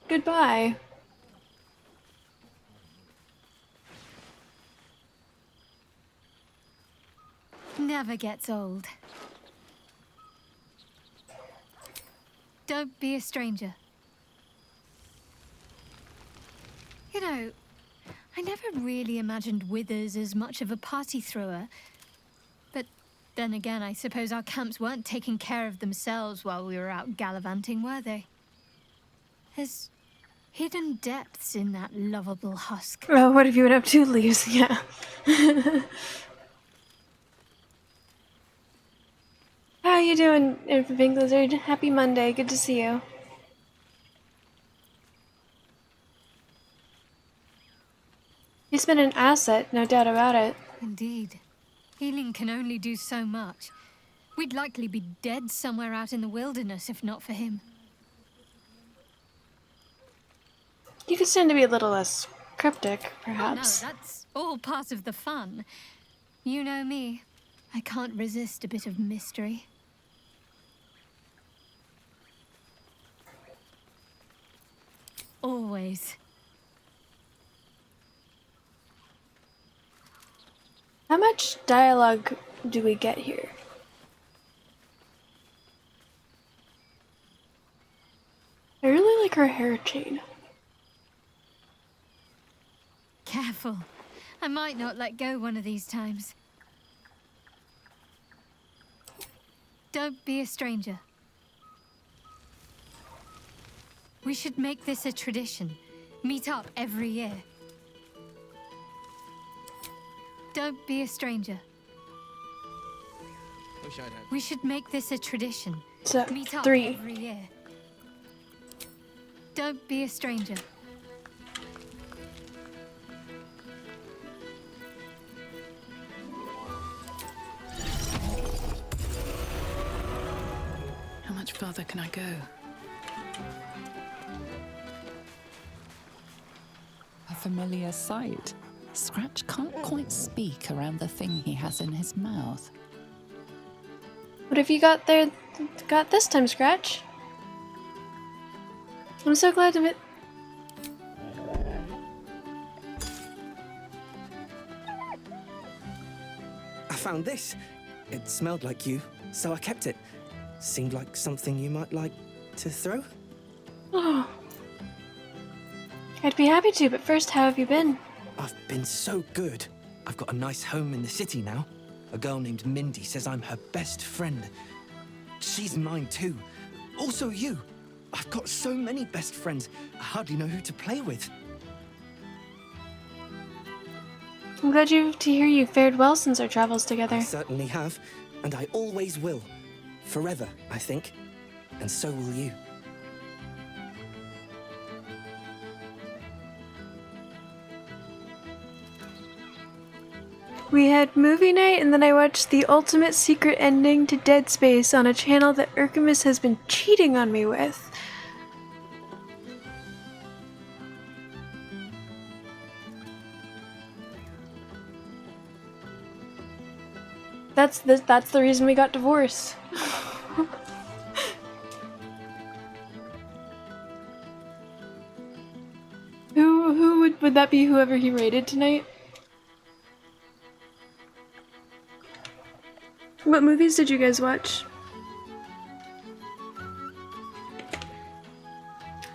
Goodbye. Never gets old. Don't be a stranger. You know, I never really imagined Withers as much of a party thrower. But then again, I suppose our camps weren't taking care of themselves while we were out gallivanting, were they? There's hidden depths in that lovable husk. Oh, what have you been up to, Leaves? Yeah. How you doing, Imperfect Lizard? Happy Monday. Good to see you. He's been an asset, no doubt about it. Indeed. Healing can only do so much. We'd likely be dead somewhere out in the wilderness if not for him. You could stand to be a little less cryptic, perhaps. Oh, no, that's all part of the fun. You know me. I can't resist a bit of mystery. Always. How much dialogue do we get here? I really like her hair chain. Careful. I might not let go one of these times. Don't be a stranger. We should make this a tradition. Meet up every year. Don't be a stranger. We should make this a tradition. So, Meet up 3. every year. Don't be a stranger. How much farther can I go? A familiar sight. Scratch can't quite speak around the thing he has in his mouth. What have you got this time, Scratch? I'm so glad to meet. I found this. It smelled like you, so I kept it. Seemed like something you might like to throw. Oh. I'd be happy to, but first, how have you been? I've been so good. I've got a nice home in the city now. A girl named Mindy says I'm her best friend. She's mine too. Also you. I've got so many best friends, I hardly know who to play with. I'm glad to hear you fared well since our travels together. I certainly have, and I always will. Forever, I think. And so will you. We had movie night, and then I watched the ultimate secret ending to Dead Space on a channel that Urkamus has been cheating on me with. That's the reason we got divorced. Who would that be? Whoever he raided tonight? What movies did you guys watch?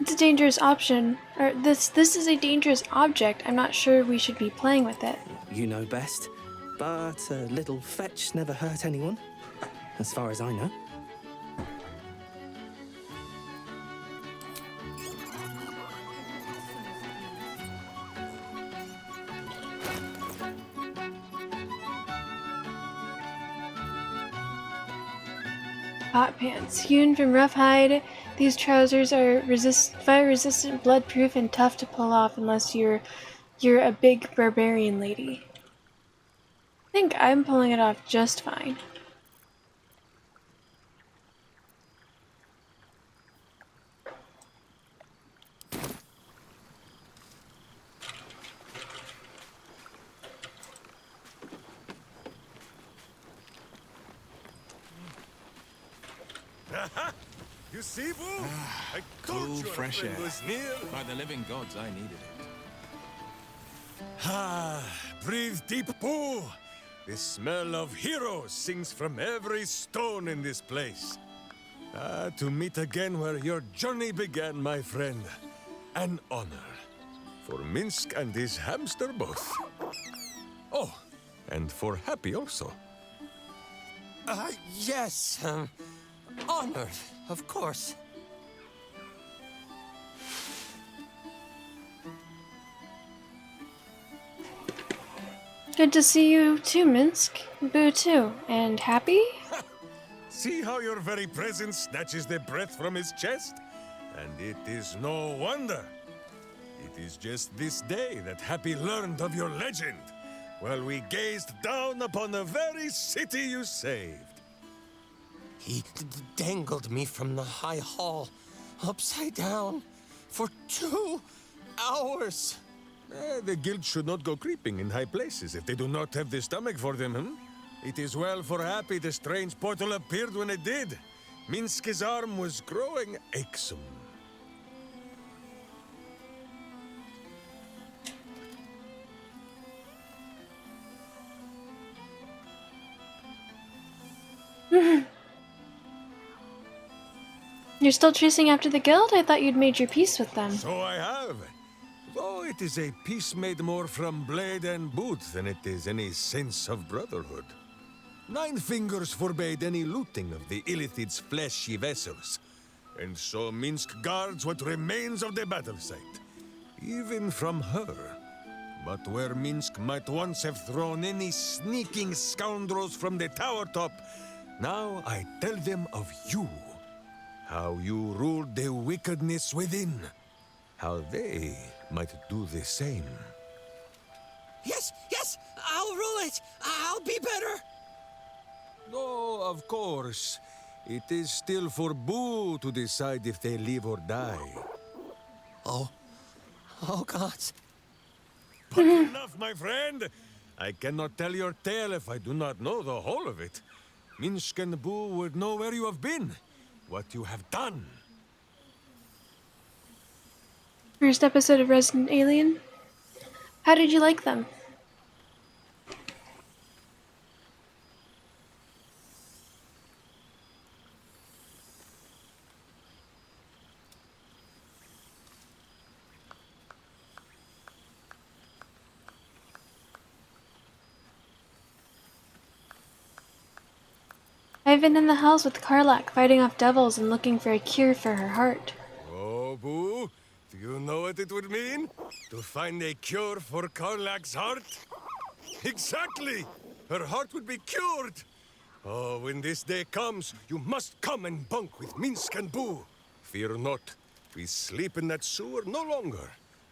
It's a dangerous option. Or this is a dangerous object. I'm not sure we should be playing with it. You know best, but a little fetch never hurt anyone, as far as I know. Hot pants. Hewn from rough hide, these trousers are fire-resistant, blood-proof, and tough to pull off unless you're a big barbarian lady. I think I'm pulling it off just fine. You see, Boo? I told Cool, you our fresh friend air. was near. By the living gods, I needed it. Ah, breathe deep, Boo. The smell of heroes sings from every stone in this place. To meet again where your journey began, my friend. An honor. For Minsk and his hamster both. Oh, and for Happy also. Yes. Honored, of course. Good to see you too, Minsk. Boo too. And Happy? See how your very presence snatches the breath from his chest? And it is no wonder. It is just this day that Happy learned of your legend, while we gazed down upon the very city you saved. He dangled me from the high hall, upside down, for 2 hours. The guild should not go creeping in high places if they do not have the stomach for them, It is well for Happy the strange portal appeared when it did. Minsk's arm was growing achesome. You're still chasing after the guild? I thought you'd made your peace with them. So I have. Though it is a peace made more from blade and boot than it is any sense of brotherhood. 9 Fingers forbade any looting of the Illithid's fleshy vessels, and so Minsk guards what remains of the battle site, even from her. But where Minsk might once have thrown any sneaking scoundrels from the tower top, now I tell them of you. How you ruled the wickedness within. How they might do the same. Yes, I'll rule it. I'll be better. No, of course. It is still for Boo to decide if they live or die. Oh gods. But enough, my friend. I cannot tell your tale if I do not know the whole of it. Minsk and Boo would know where you have been, what you have done. First episode of Resident Alien. How did you like them? I've been in the hells with Karlak, fighting off devils and looking for a cure for her heart. Oh, Boo, do you know what it would mean? To find a cure for Karlak's heart? Exactly! Her heart would be cured! Oh, when this day comes, you must come and bunk with Minsk and Boo. Fear not, we sleep in that sewer no longer.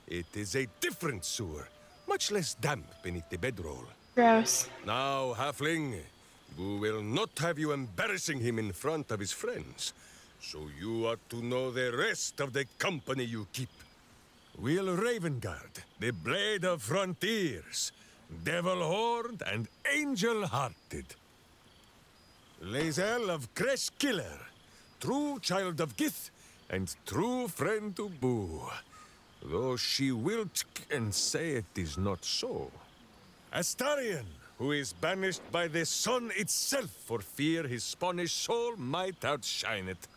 It is a different sewer, much less damp beneath the bedroll. Gross. Now, halfling, Boo will not have you embarrassing him in front of his friends. So you ought to know the rest of the company you keep. Will Ravengard, the Blade of Frontiers, Devil-Horned and Angel-Hearted. Lae'zel of Creshkiller, true child of Gith and true friend to Boo. Though she will and say it is not so. Astarion, who is banished by the sun itself for fear his Spanish soul might outshine it.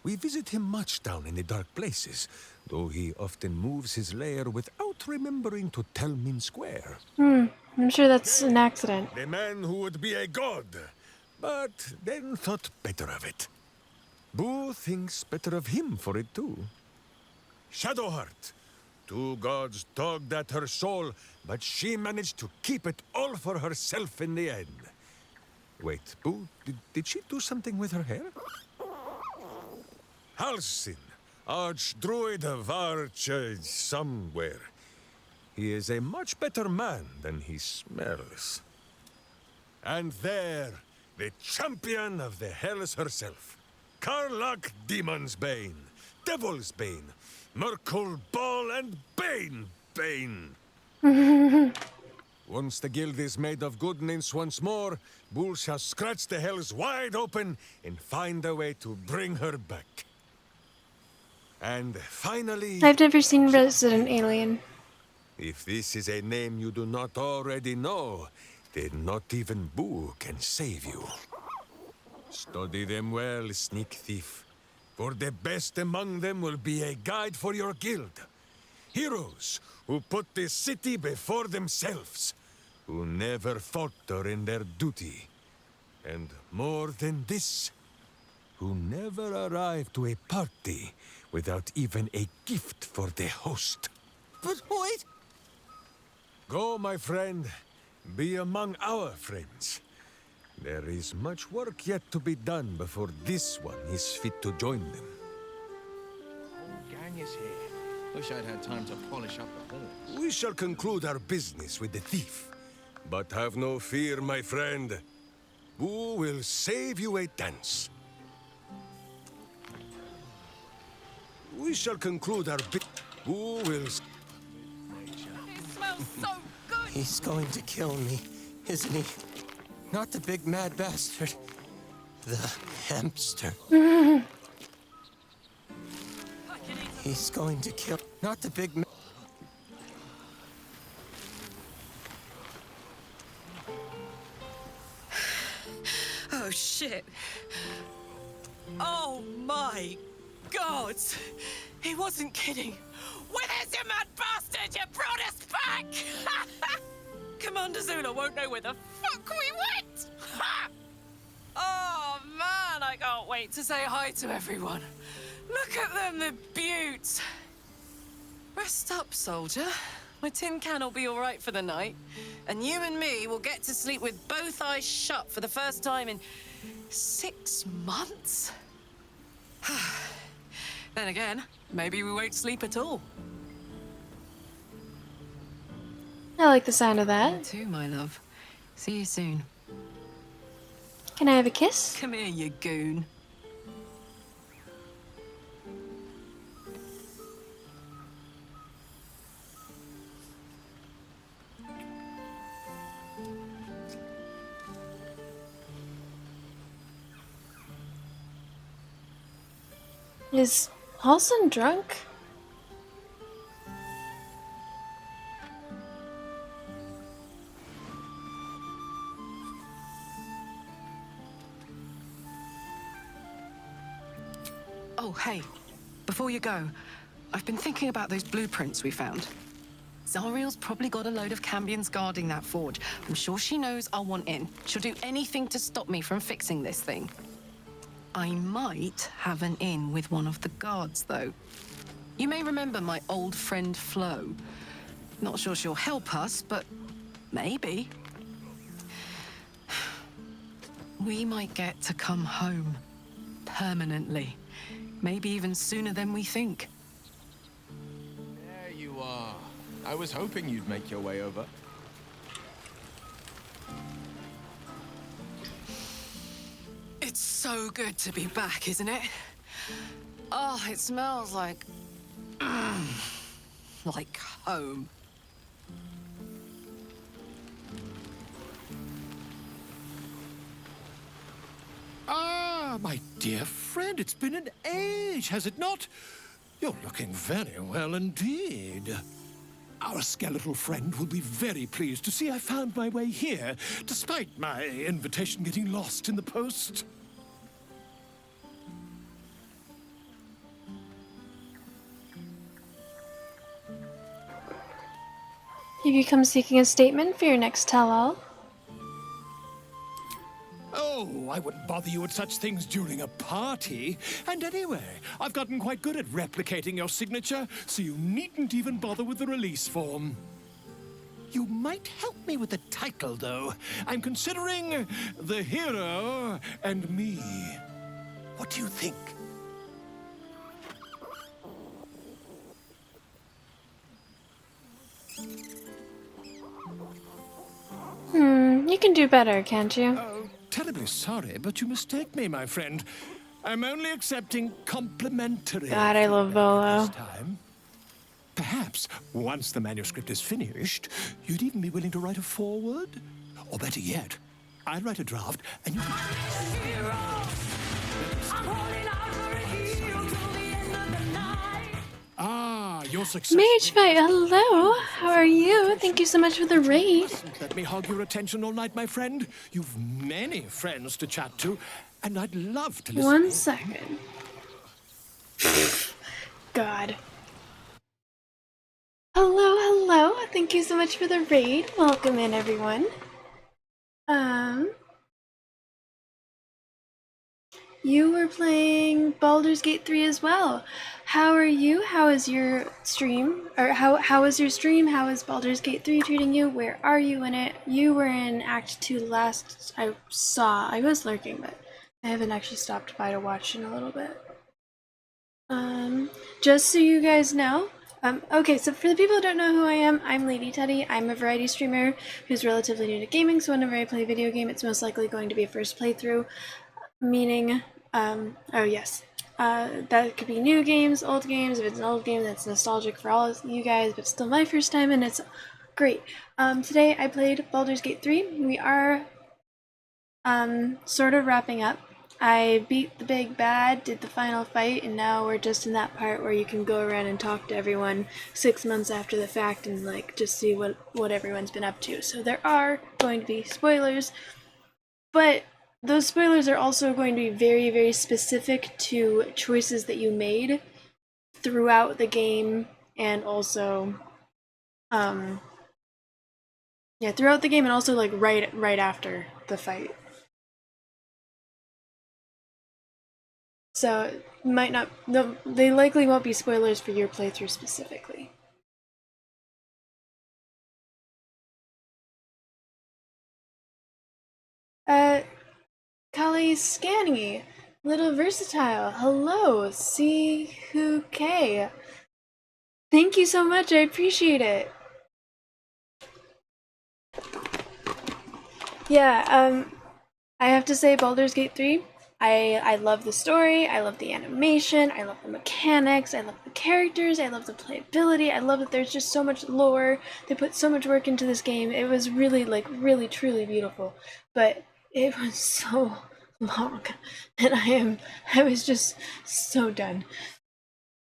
We visit him much down in the dark places, though he often moves his lair without remembering to tell Min Square. I'm sure that's an accident. The man who would be a god, but then thought better of it. Boo thinks better of him for it too. Shadowheart. Two gods dogged at her soul, but she managed to keep it all for herself in the end. Wait, Boo, did she do something with her hair? Halsin, Archdruid of Arch... somewhere. He is a much better man than he smells. And there, the champion of the Hells herself. Karlach Demon's Bane, Devil's Bane, Merkul Ball and Bane. Once the guild is made of good nymphs once more, Bull shall scratch the hells wide open and find a way to bring her back. And finally... I've never seen Resident Alien. If this is a name you do not already know, then not even Boo can save you. Study them well, sneak thief. For the best among them will be a guide for your guild. Heroes who put the city before themselves. Who never falter in their duty. And more than this, who never arrive to a party without even a gift for the host. But wait! Go, my friend. Be among our friends. There is much work yet to be done before this one is fit to join them. The whole gang is here. Wish I'd had time to polish up the horns. We shall conclude our business with the thief. But have no fear, my friend. Boo will save you a dance. We shall conclude our Boo will... It smells so good! He's going to kill me, isn't he? Not the big mad bastard. The hamster. He's going to kill... Not the big... Oh, shit. Oh, my God. He wasn't kidding. Where's you mad bastard? You brought us back! Commander Zula won't know where the fuck we went! Ha! Oh, man, I can't wait to say hi to everyone. Look at them, the beauts. Rest up, soldier. My tin can will be all right for the night. And you and me will get to sleep with both eyes shut for the first time in 6 months? Then again, maybe we won't sleep at all. I like the sound of that. You too, my love. See you soon. Can I have a kiss? Come here, you goon. Is Halsin drunk? Oh, hey. Before you go, I've been thinking about those blueprints we found. Zariel's probably got a load of Cambions guarding that forge. I'm sure she knows I'll want in. She'll do anything to stop me from fixing this thing. I might have an in with one of the guards, though. You may remember my old friend Flo. Not sure she'll help us, but maybe. We might get to come home. Permanently. Maybe even sooner than we think. There you are. I was hoping you'd make your way over. so good to be back, isn't it? Oh, it smells like... like home. Ah, my dear friend, it's been an age, has it not? You're looking very well indeed. Our skeletal friend will be very pleased to see I found my way here, despite my invitation getting lost in the post. Have you come seeking a statement for your next tell-all? Oh, I wouldn't bother you with such things during a party. And anyway, I've gotten quite good at replicating your signature, so you needn't even bother with the release form. You might help me with the title, though. I'm considering The Hero and Me. What do you think? You can do better, can't you? Oh, terribly sorry, but you mistake me, my friend. I'm only accepting complimentary. God, I love Volo. This time. Perhaps, once the manuscript is finished, you'd even be willing to write a foreword? Or better yet, I'll write a draft and you can... Ah, your success. Magefight, hello! How are you? Thank you so much for the raid. Let me hog your attention all night, my friend. You've many friends to chat to, and I'd love to listen. 1 second. God. Hello, hello. Thank you so much for the raid. Welcome in, everyone. You were playing Baldur's Gate 3 as well. How are you? How is your stream? Or how was your stream? How is Baldur's Gate 3 treating you? Where are you in it? You were in Act 2 last I saw. I was lurking, but I haven't actually stopped by to watch in a little bit. Just so you guys know, okay, so for the people who don't know who I am, I'm Lady Teddy. I'm a variety streamer who's relatively new to gaming, so whenever I play a video game, it's most likely going to be a first playthrough, meaning, oh yes, that could be new games, old games. If it's an old game that's nostalgic for all of you guys, but still my first time, and it's great. Today I played Baldur's Gate 3. We are, sort of wrapping up. I beat the big bad, did the final fight, and now we're just in that part where you can go around and talk to everyone 6 months after the fact and like just see what everyone's been up to. So there are going to be spoilers, but those spoilers are also going to be very, very specific to choices that you made throughout the game and also throughout the game and also like right after the fight. So, might not, no, they likely won't be spoilers for your playthrough specifically. Kali Scanny, Little Versatile, hello, see who K. Thank you so much, I appreciate it. Yeah, I have to say Baldur's Gate 3, I love the story, I love the animation, I love the mechanics, I love the characters, I love the playability, I love that there's just so much lore, they put so much work into this game. It was really, like, really, truly beautiful, but it was so long, and I was just so done.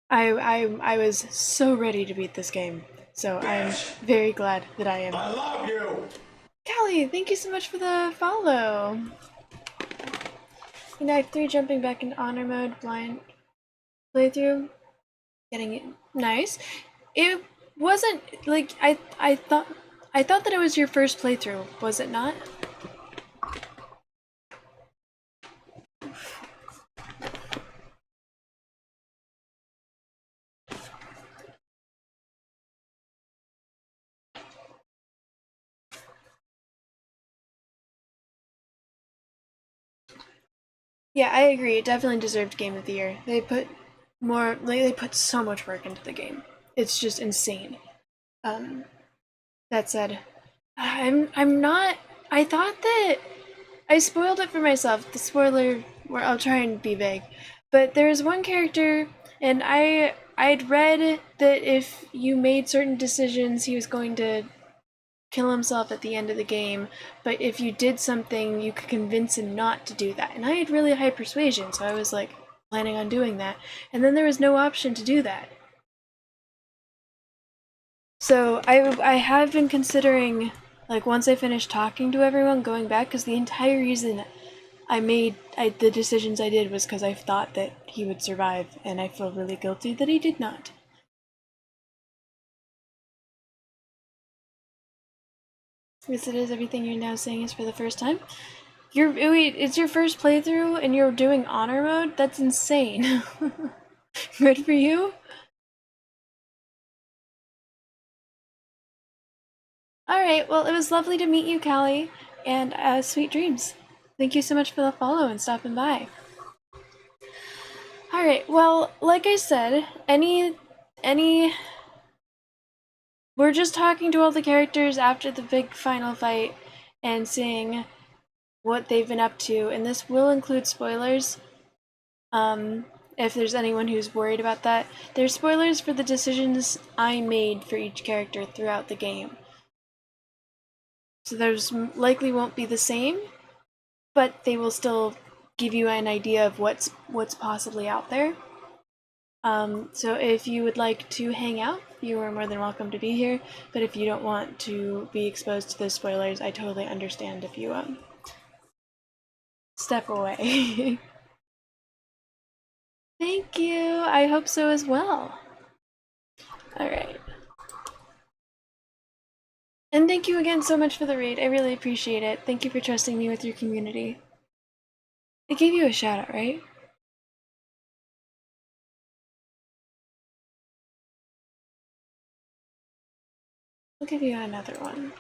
I was so ready to beat this game, so I'm very glad that I am. I love you! Callie, thank you so much for the follow! In Act 3, jumping back into honor mode, blind playthrough, getting it nice. It wasn't like I thought that it was your first playthrough, was it not? Yeah, I agree. It definitely deserved Game of the Year. They put they put so much work into the game. It's just insane. That said, I'm not. I thought that I spoiled it for myself. The spoiler where I'll try and be vague. But there's one character, and I'd read that if you made certain decisions, he was going to kill himself at the end of the game, but if you did something, you could convince him not to do that. And I had really high persuasion, so I was like planning on doing that. And then there was no option to do that. So I have been considering, like, once I finish talking to everyone, going back, because the entire reason I made the decisions I did was because I thought that he would survive, and I feel really guilty that he did not. Yes, it is. Everything you're now saying is for the first time. Wait, it's your first playthrough and you're doing honor mode? That's insane. Good for you. Alright, well, it was lovely to meet you, Callie, and sweet dreams. Thank you so much for the follow and stopping by. Alright, well, like I said, we're just talking to all the characters after the big final fight and seeing what they've been up to, and this will include spoilers. If there's anyone who's worried about that. There's spoilers for the decisions I made for each character throughout the game. So those likely won't be the same, but they will still give you an idea of what's possibly out there. So if you would like to hang out, you are more than welcome to be here, but if you don't want to be exposed to those spoilers, I totally understand if you step away. Thank you. I hope so as well. Alright. And thank you again so much for the raid. I really appreciate it. Thank you for trusting me with your community. I gave you a shout out, right? I'll give you another one.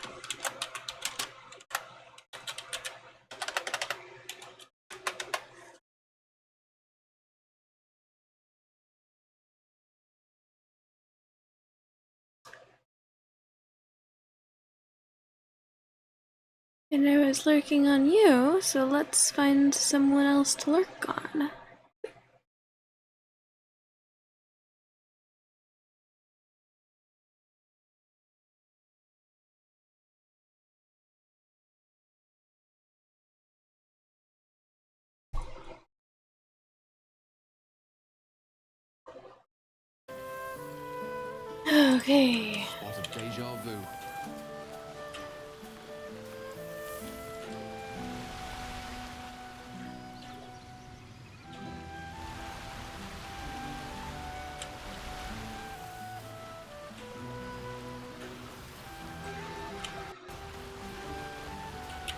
And I was lurking on you, so let's find someone else to lurk on. Okay. What a deja vu.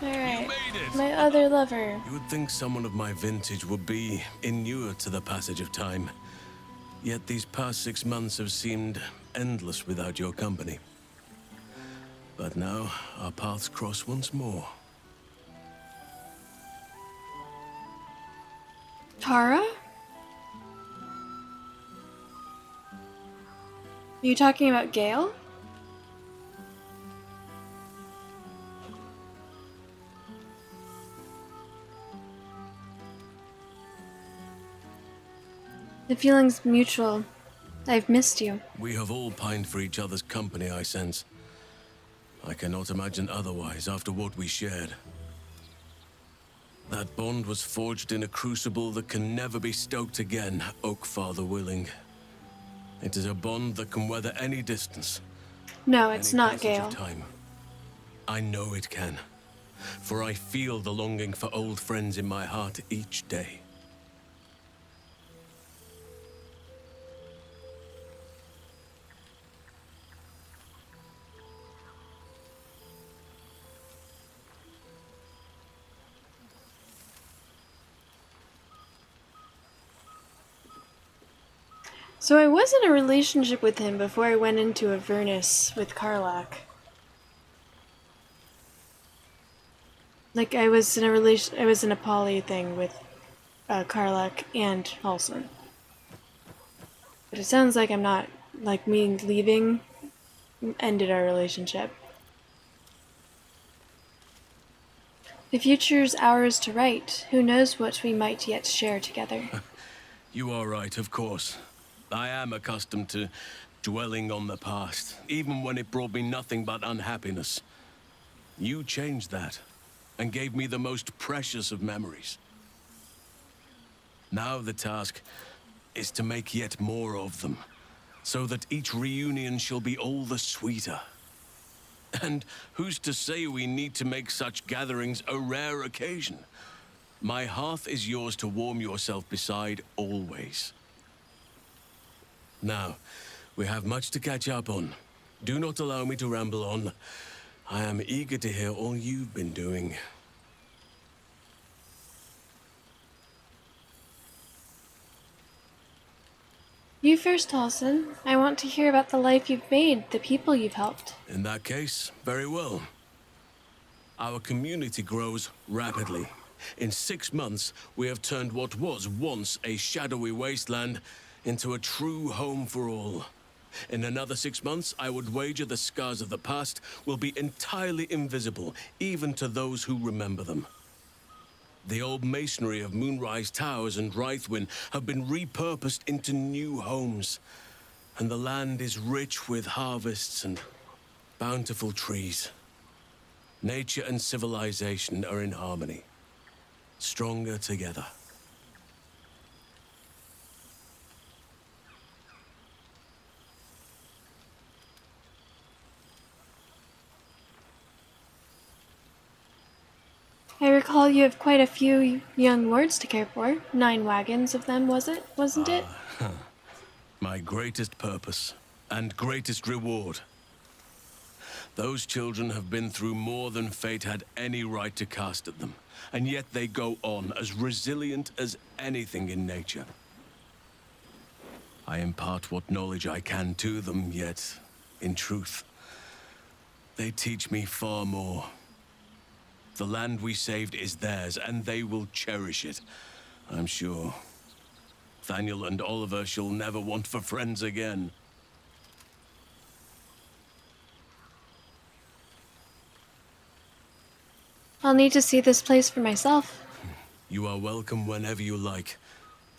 Alright, my other lover. You would think someone of my vintage would be inured to the passage of time. Yet these past 6 months have seemed endless without your company. But now, our paths cross once more. Tara? Are you talking about Gale? The feeling's mutual. I've missed you. We have all pined for each other's company, I sense. I cannot imagine otherwise after what we shared. That bond was forged in a crucible that can never be stoked again, Oak Father willing. It is a bond that can weather any distance. No, it's not, passage Gale. of time. I know it can, for I feel the longing for old friends in my heart each day. So I was in a relationship with him before I went into Avernus with Karlach. Like, I was in a poly thing with Karlach and Halson. But it sounds like I'm not, like, me leaving ended our relationship. The future's ours to write. Who knows what we might yet share together. You are right, of course. I am accustomed to dwelling on the past, even when it brought me nothing but unhappiness. You changed that, and gave me the most precious of memories. Now the task is to make yet more of them, so that each reunion shall be all the sweeter. And who's to say we need to make such gatherings a rare occasion? My hearth is yours to warm yourself beside always. Now, we have much to catch up on. Do not allow me to ramble on. I am eager to hear all you've been doing. You first, Halsin. I want to hear about the life you've made, the people you've helped. In that case, very well. Our community grows rapidly. In 6 months, we have turned what was once a shadowy wasteland into a true home for all. In another 6 months, I would wager the scars of the past will be entirely invisible, even to those who remember them. The old masonry of Moonrise Towers and Rythwin have been repurposed into new homes, and the land is rich with harvests and bountiful trees. Nature and civilization are in harmony, stronger together. I recall you have quite a few young lords to care for. 9 wagons of them, wasn't it? My greatest purpose and greatest reward. Those children have been through more than fate had any right to cast at them, and yet they go on as resilient as anything in nature. I impart what knowledge I can to them, yet, in truth, they teach me far more. The land we saved is theirs, and they will cherish it, I'm sure. Thaniel and Oliver shall never want for friends again. I'll need to see this place for myself. You are welcome whenever you like,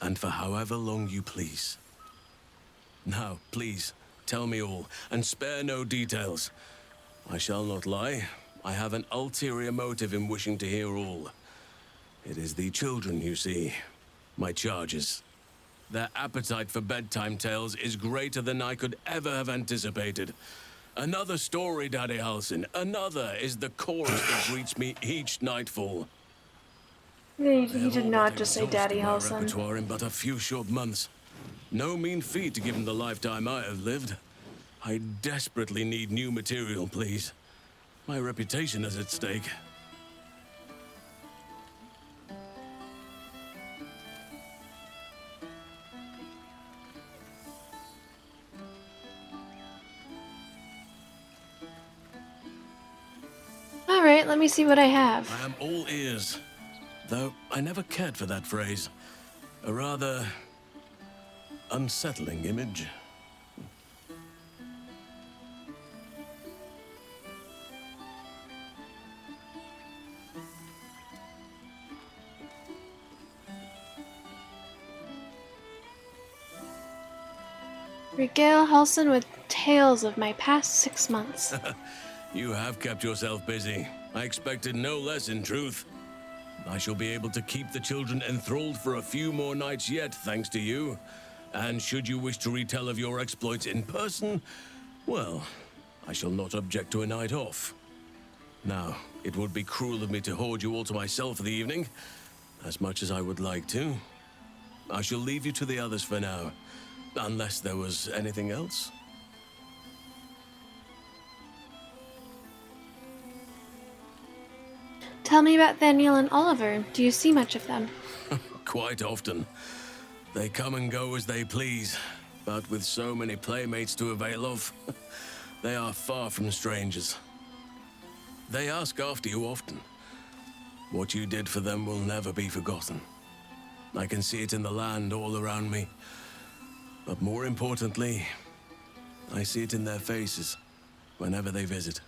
and for however long you please. Now, please, tell me all, and spare no details. I shall not lie. I have an ulterior motive in wishing to hear all. It is the children, you see, my charges. Their appetite for bedtime tales is greater than I could ever have anticipated. Another story, Daddy Halsin. Another is the chorus that greets me each nightfall. He did not just say Exhausted Daddy my Halsin. repertoire in but a few short months. No mean feat given the lifetime I have lived. I desperately need new material, please. My reputation is at stake. Alright, let me see what I have. I am all ears. Though I never cared for that phrase. A rather unsettling image. Regale Halsin with tales of my past 6 months. You have kept yourself busy. I expected no less, in truth. I shall be able to keep the children enthralled for a few more nights yet, thanks to you. And should you wish to retell of your exploits in person, well, I shall not object to a night off. Now, it would be cruel of me to hoard you all to myself for the evening, as much as I would like to. I shall leave you to the others for now, unless there was anything else. Tell me about Thaniel and Oliver. Do you see much of them? Quite often. They come and go as they please, but with so many playmates to avail of, they are far from strangers. They ask after you often. What you did for them will never be forgotten. I can see it in the land all around me. But more importantly, I see it in their faces whenever they visit.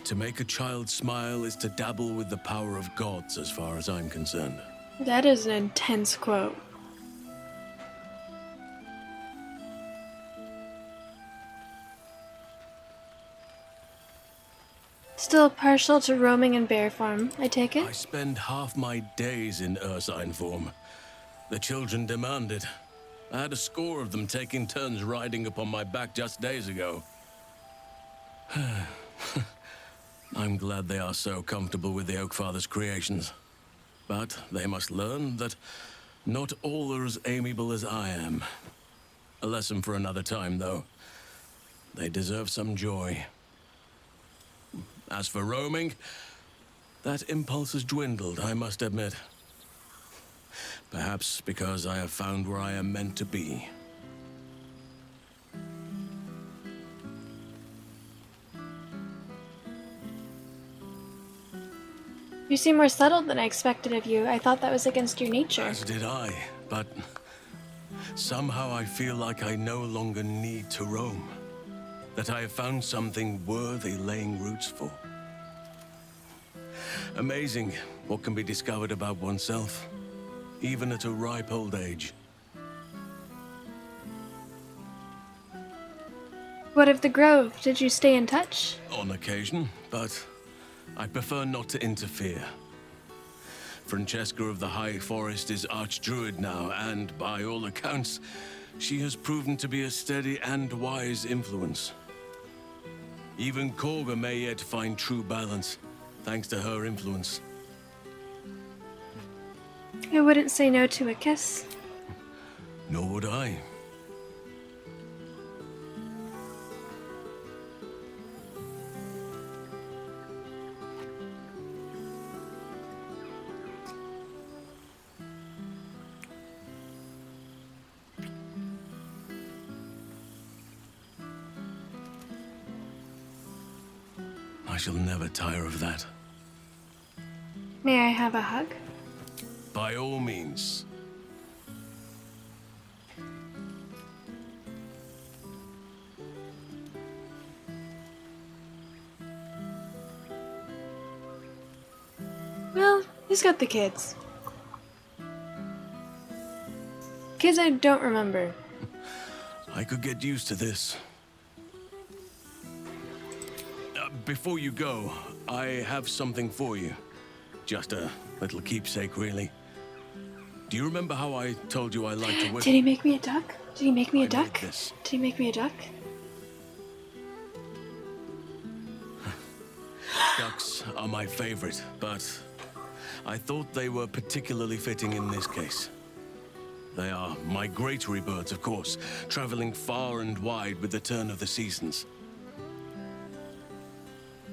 To make a child smile is to dabble with the power of gods, as far as I'm concerned. That is an intense quote. Still partial to roaming in bear form, I take it? I spend half my days in ursine form. The children demand it. I had a score of them taking turns riding upon my back just days ago. I'm glad they are so comfortable with the Oakfather's creations. But they must learn that not all are as amiable as I am. A lesson for another time, though. They deserve some joy. As for roaming, that impulse has dwindled, I must admit. Perhaps because I have found where I am meant to be. You seem more settled than I expected of you. I thought that was against your nature. As did I, but somehow I feel like I no longer need to roam. That I have found something worthy laying roots for. Amazing what can be discovered about oneself, even at a ripe old age. What of the Grove? Did you stay in touch? On occasion, but I prefer not to interfere. Francesca of the High Forest is Archdruid now, and by all accounts, she has proven to be a steady and wise influence. Even Korga may yet find true balance, thanks to her influence. I wouldn't say no to a kiss. Nor would I. I shall never tire of that. May I have a hug? By all means. Well, he's got the kids. Kids I don't remember. I could get used to this. Before you go, I have something for you. Just a little keepsake, really. Do you remember how I told you I like to whip? Did he make me a duck? Did he make me a duck? This. Did he make me a duck? Ducks are my favorite, but I thought they were particularly fitting in this case. They are migratory birds, of course, traveling far and wide with the turn of the seasons.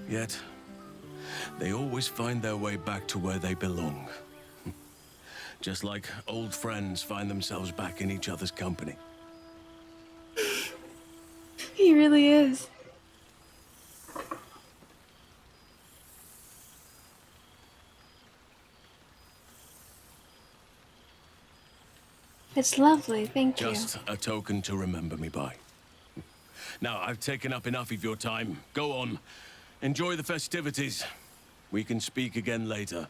Yet, they always find their way back to where they belong. Just like old friends find themselves back in each other's company. He really is. It's lovely, thank you. Just a token to remember me by. Now, I've taken up enough of your time. Go on. Enjoy the festivities. We can speak again later.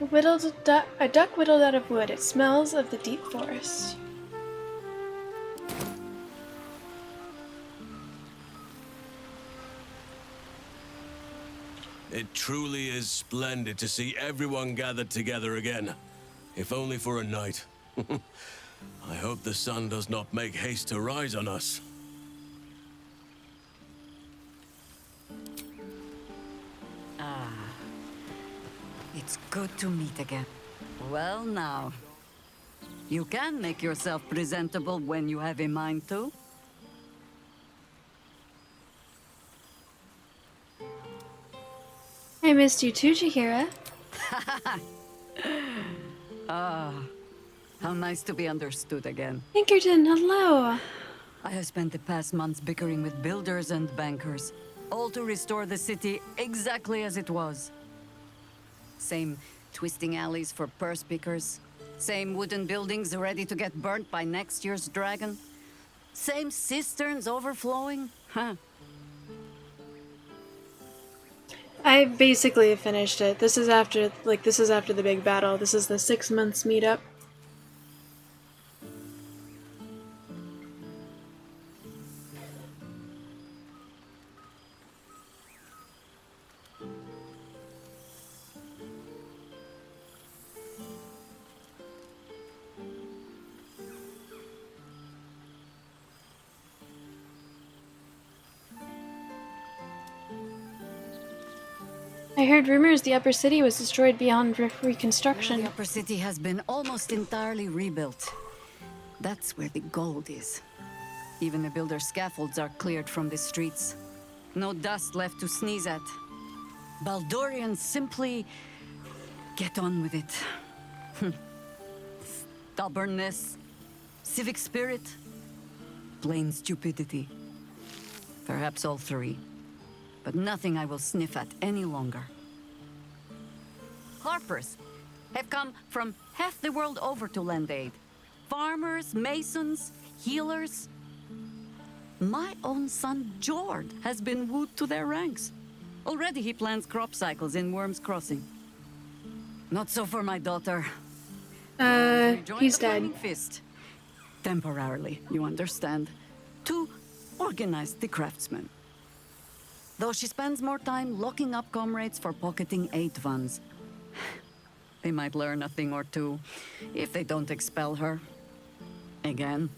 A duck whittled out of wood. It smells of the deep forest. It truly is splendid to see everyone gathered together again. If only for a night. I hope the sun does not make haste to rise on us. Ah, it's good to meet again. Well now, you can make yourself presentable when you have a mind to. I missed you too, Chihira. Ah, how nice to be understood again. Pinkerton, hello. I have spent the past months bickering with builders and bankers, all to restore the city exactly as it was. Same twisting alleys for purse pickers, Same wooden buildings ready to get burnt by next year's dragon? Same cisterns overflowing? Huh. I basically finished it. This is after the big battle. This is the 6 months meetup. I heard rumors the upper city was destroyed beyond reconstruction. The upper city has been almost entirely rebuilt. That's where the gold is. Even the builder's scaffolds are cleared from the streets. No dust left to sneeze at. Baldurians simply get on with it. Stubbornness, civic spirit, plain stupidity. Perhaps all three. But nothing I will sniff at any longer. Harpers have come from half the world over to lend aid. Farmers, masons, healers. My own son, Jord, has been wooed to their ranks. Already he plans crop cycles in Worm's Crossing. Not so for my daughter. He's dead. Flaming Fist. Temporarily, you understand. To organize the craftsmen. Though she spends more time locking up comrades for pocketing aid funds. They might learn a thing or two, if they don't expel her. Again.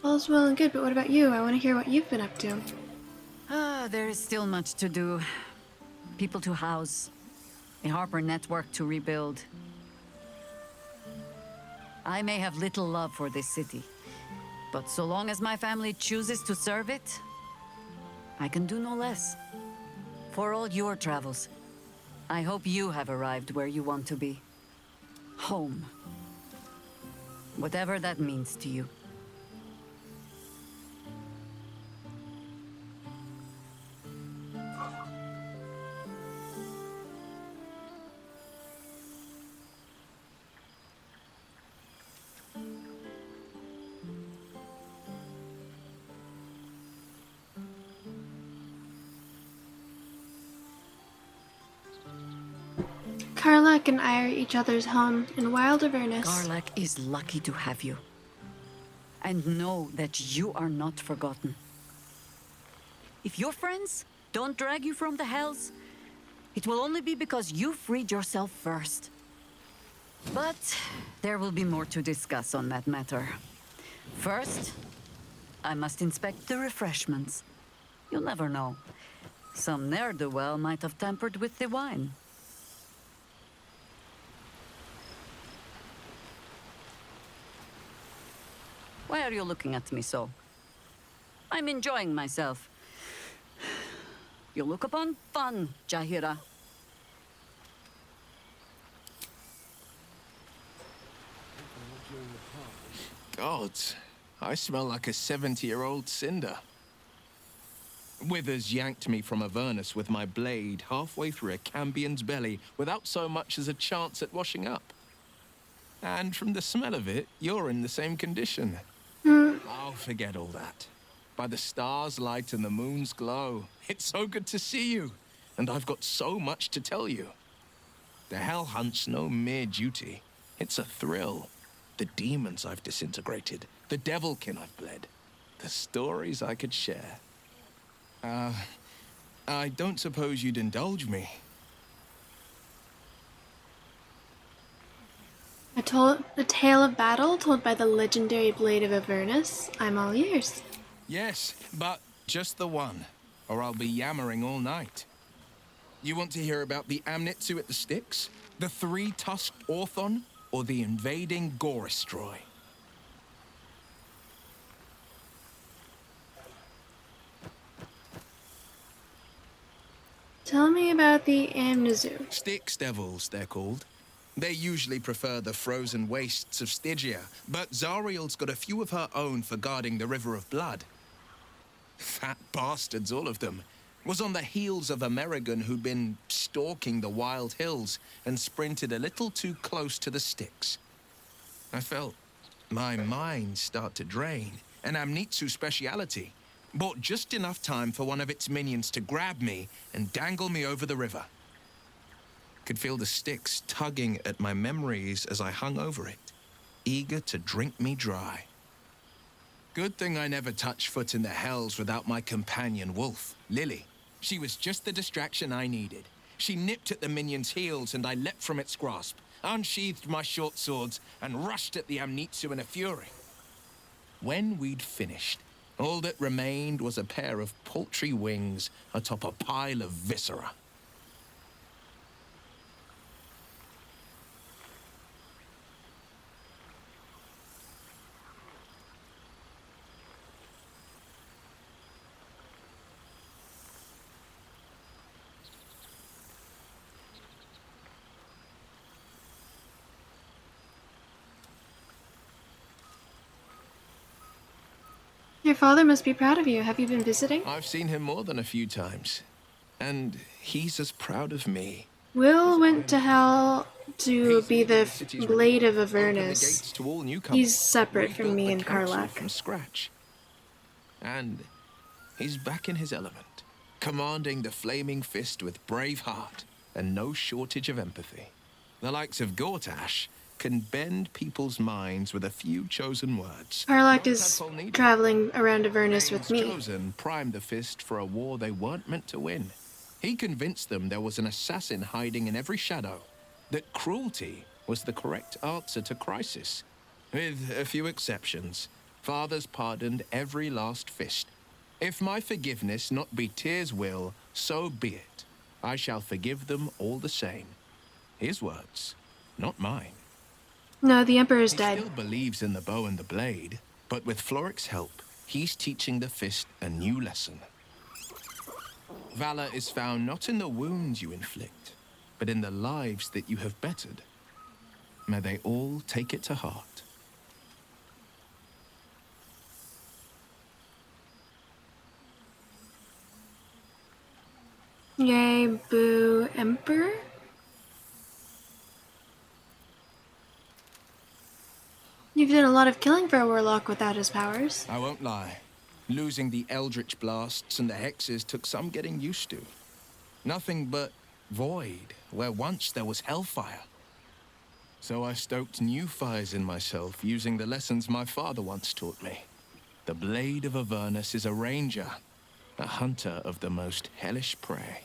All's well and good, but what about you? I want to hear what you've been up to. There is still much to do. People to house. A Harper network to rebuild. I may have little love for this city, but so long as my family chooses to serve it, I can do no less. For all your travels, I hope you have arrived where you want to be. Home. Whatever that means to you. Karlak and I are each other's home in wild Avernus. Karlak is lucky to have you. And know that you are not forgotten. If your friends don't drag you from the hells, it will only be because you freed yourself first. But there will be more to discuss on that matter. First, I must inspect the refreshments. You'll never know. Some ne'er-do-well might have tampered with the wine. Why are you looking at me so? I'm enjoying myself. You look upon fun, Jahira. Gods, I smell like a 70-year-old cinder. Withers yanked me from Avernus with my blade halfway through a Cambion's belly without so much as a chance at washing up. And from the smell of it, you're in the same condition. Oh, forget all that. By the stars' light and the moon's glow, it's so good to see you. And I've got so much to tell you. The Hell Hunt's no mere duty. It's a thrill. The demons I've disintegrated, the devilkin I've bled, the stories I could share. I don't suppose you'd indulge me. A tale of battle told by the legendary Blade of Avernus. I'm all ears. Yes, but just the one, or I'll be yammering all night. You want to hear about the Amnitsu at the Styx, the three-tusked Orthon, or the invading Goristroy? Tell me about the Amnesu. Styx devils, they're called. They usually prefer the frozen wastes of Stygia, but Zariel's got a few of her own for guarding the River of Blood. Fat bastards, all of them. Was on the heels of Amerigan who'd been stalking the wild hills and sprinted a little too close to the Styx. I felt my mind start to drain, an Amnitsu speciality. Bought just enough time for one of its minions to grab me and dangle me over the river. Could feel the Styx tugging at my memories as I hung over it, eager to drink me dry. Good thing I never touched foot in the hells without my companion wolf, Lily. She was just the distraction I needed. She nipped at the minion's heels and I leapt from its grasp, unsheathed my short swords, and rushed at the Amnitsu in a fury. When we'd finished, all that remained was a pair of paltry wings atop a pile of viscera. Your father must be proud of you. Have you been visiting? I've seen him more than a few times, and he's as proud of me. Will went to hell to be the Blade of Avernus. He's separate from me and Karlach. From scratch. And he's back in his element, commanding the flaming fist with brave heart and no shortage of empathy. The likes of Gortash can bend people's minds with a few chosen words. Karlach is traveling around Avernus with me. Chosen primed the fist for a war they weren't meant to win. He convinced them there was an assassin hiding in every shadow, that cruelty was the correct answer to crisis. With a few exceptions, fathers pardoned every last fist. If my forgiveness not be Tyr's will, so be it. I shall forgive them all the same. His words, not mine. No, the Emperor's dead. He still believes in the bow and the blade, but with Floric's help, he's teaching the fist a new lesson. Valor is found not in the wounds you inflict, but in the lives that you have bettered. May they all take it to heart. Yay, boo, Emperor? You've done a lot of killing for a warlock without his powers. I won't lie. Losing the eldritch blasts and the hexes took some getting used to. Nothing but void, where once there was hellfire. So I stoked new fires in myself using the lessons my father once taught me. The Blade of Avernus is a ranger, a hunter of the most hellish prey.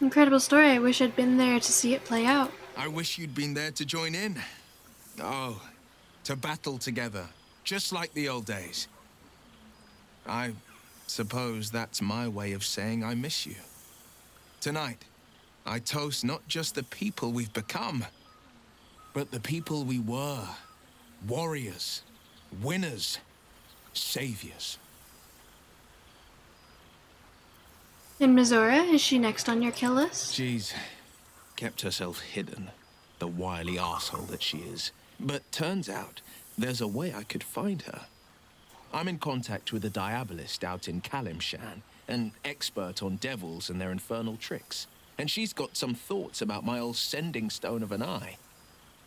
Incredible story. I wish I'd been there to see it play out. I wish you'd been there to join in. Oh, to battle together, just like the old days. I suppose that's my way of saying I miss you. Tonight, I toast not just the people we've become, but the people we were. Warriors, winners, saviors. And Mizora, is she next on your kill list? She's kept herself hidden, the wily arsehole that she is. But turns out, there's a way I could find her. I'm in contact with a diabolist out in Kalimshan, an expert on devils and their infernal tricks. And she's got some thoughts about my old sending stone of an eye.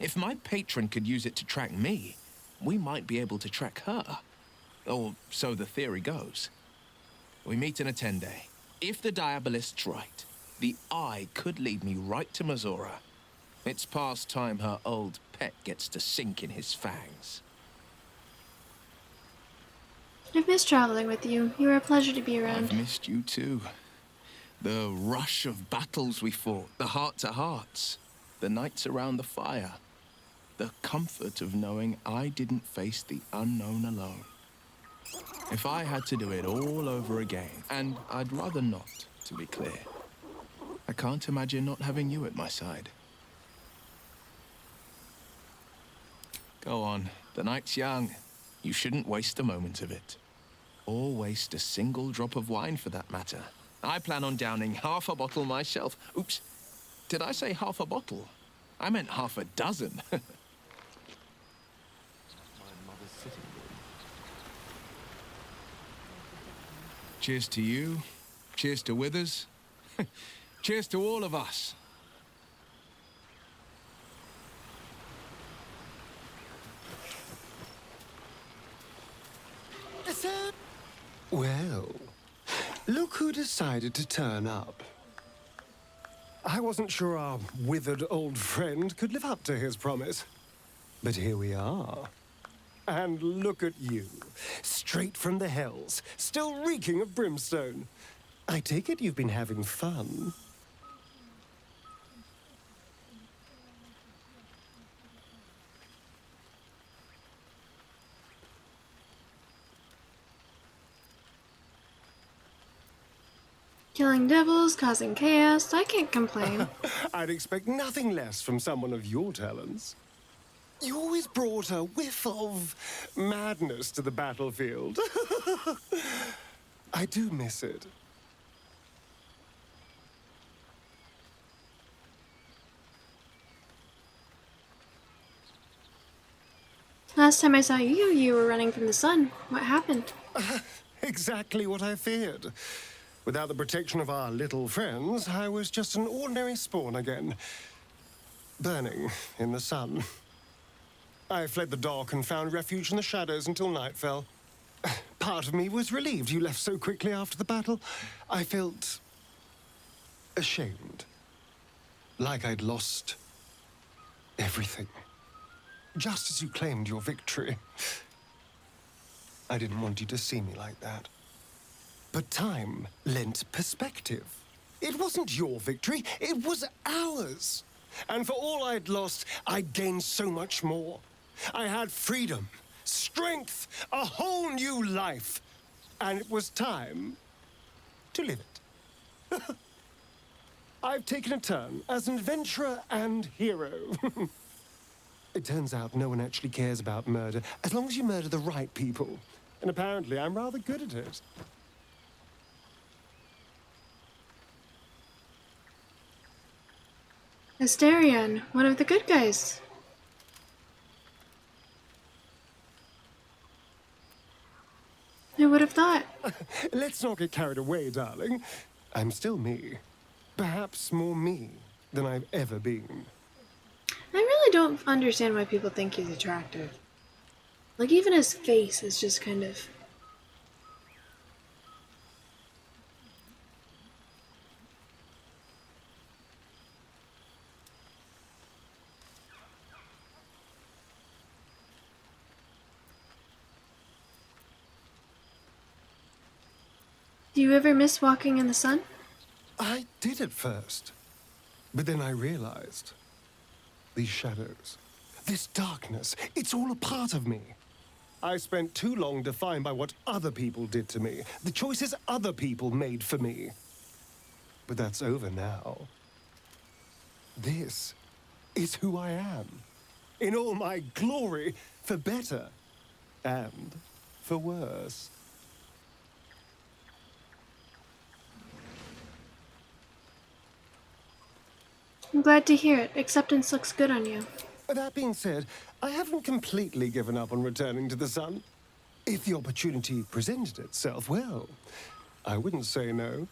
If my patron could use it to track me, we might be able to track her. Or so the theory goes. We meet in a 10-day. If the diabolist's right, the eye could lead me right to Mizora. It's past time her old pet gets to sink in his fangs. I've missed traveling with you. You were a pleasure to be around. I've missed you too. The rush of battles we fought, the heart-to-hearts, the nights around the fire, the comfort of knowing I didn't face the unknown alone. If I had to do it all over again, and I'd rather not, to be clear, I can't imagine not having you at my side. Go on, the night's young. You shouldn't waste a moment of it. Or waste a single drop of wine for that matter. I plan on downing half a bottle myself. Oops, did I say half a bottle? I meant half a dozen. Cheers to you. Cheers to Withers. Cheers to all of us. Well, look who decided to turn up. I wasn't sure our withered old friend could live up to his promise. But here we are. And look at you, straight from the hells, still reeking of brimstone. I take it you've been having fun. Killing devils, causing chaos. I can't complain. I'd expect nothing less from someone of your talents. You always brought a whiff of madness to the battlefield. I do miss it. Last time I saw you, you were running from the sun. What happened? Exactly what I feared. Without the protection of our little friends, I was just an ordinary spawn again. Burning in the sun. I fled the dock and found refuge in the shadows until night fell. Part of me was relieved you left so quickly after the battle. I felt ashamed. Like I'd lost everything. Just as you claimed your victory. I didn't want you to see me like that. But time lent perspective. It wasn't your victory, it was ours. And for all I'd lost, I'd gained so much more. I had freedom, strength, a whole new life. And it was time to live it. I've taken a turn as an adventurer and hero. It turns out no one actually cares about murder, as long as you murder the right people. And apparently I'm rather good at it. Asterion, one of the good guys. Who would have thought? Let's not get carried away, darling. I'm still me. Perhaps more me than I've ever been. I really don't understand why people think he's attractive. Like, even his face is just kind of... Do you ever miss walking in the sun? I did at first. But then I realized. These shadows, this darkness, it's all a part of me. I spent too long defined by what other people did to me, the choices other people made for me. But that's over now. This is who I am. In all my glory, for better and for worse. I'm glad to hear it. Acceptance looks good on you. That being said, I haven't completely given up on returning to the sun. If the opportunity presented itself, well, I wouldn't say no.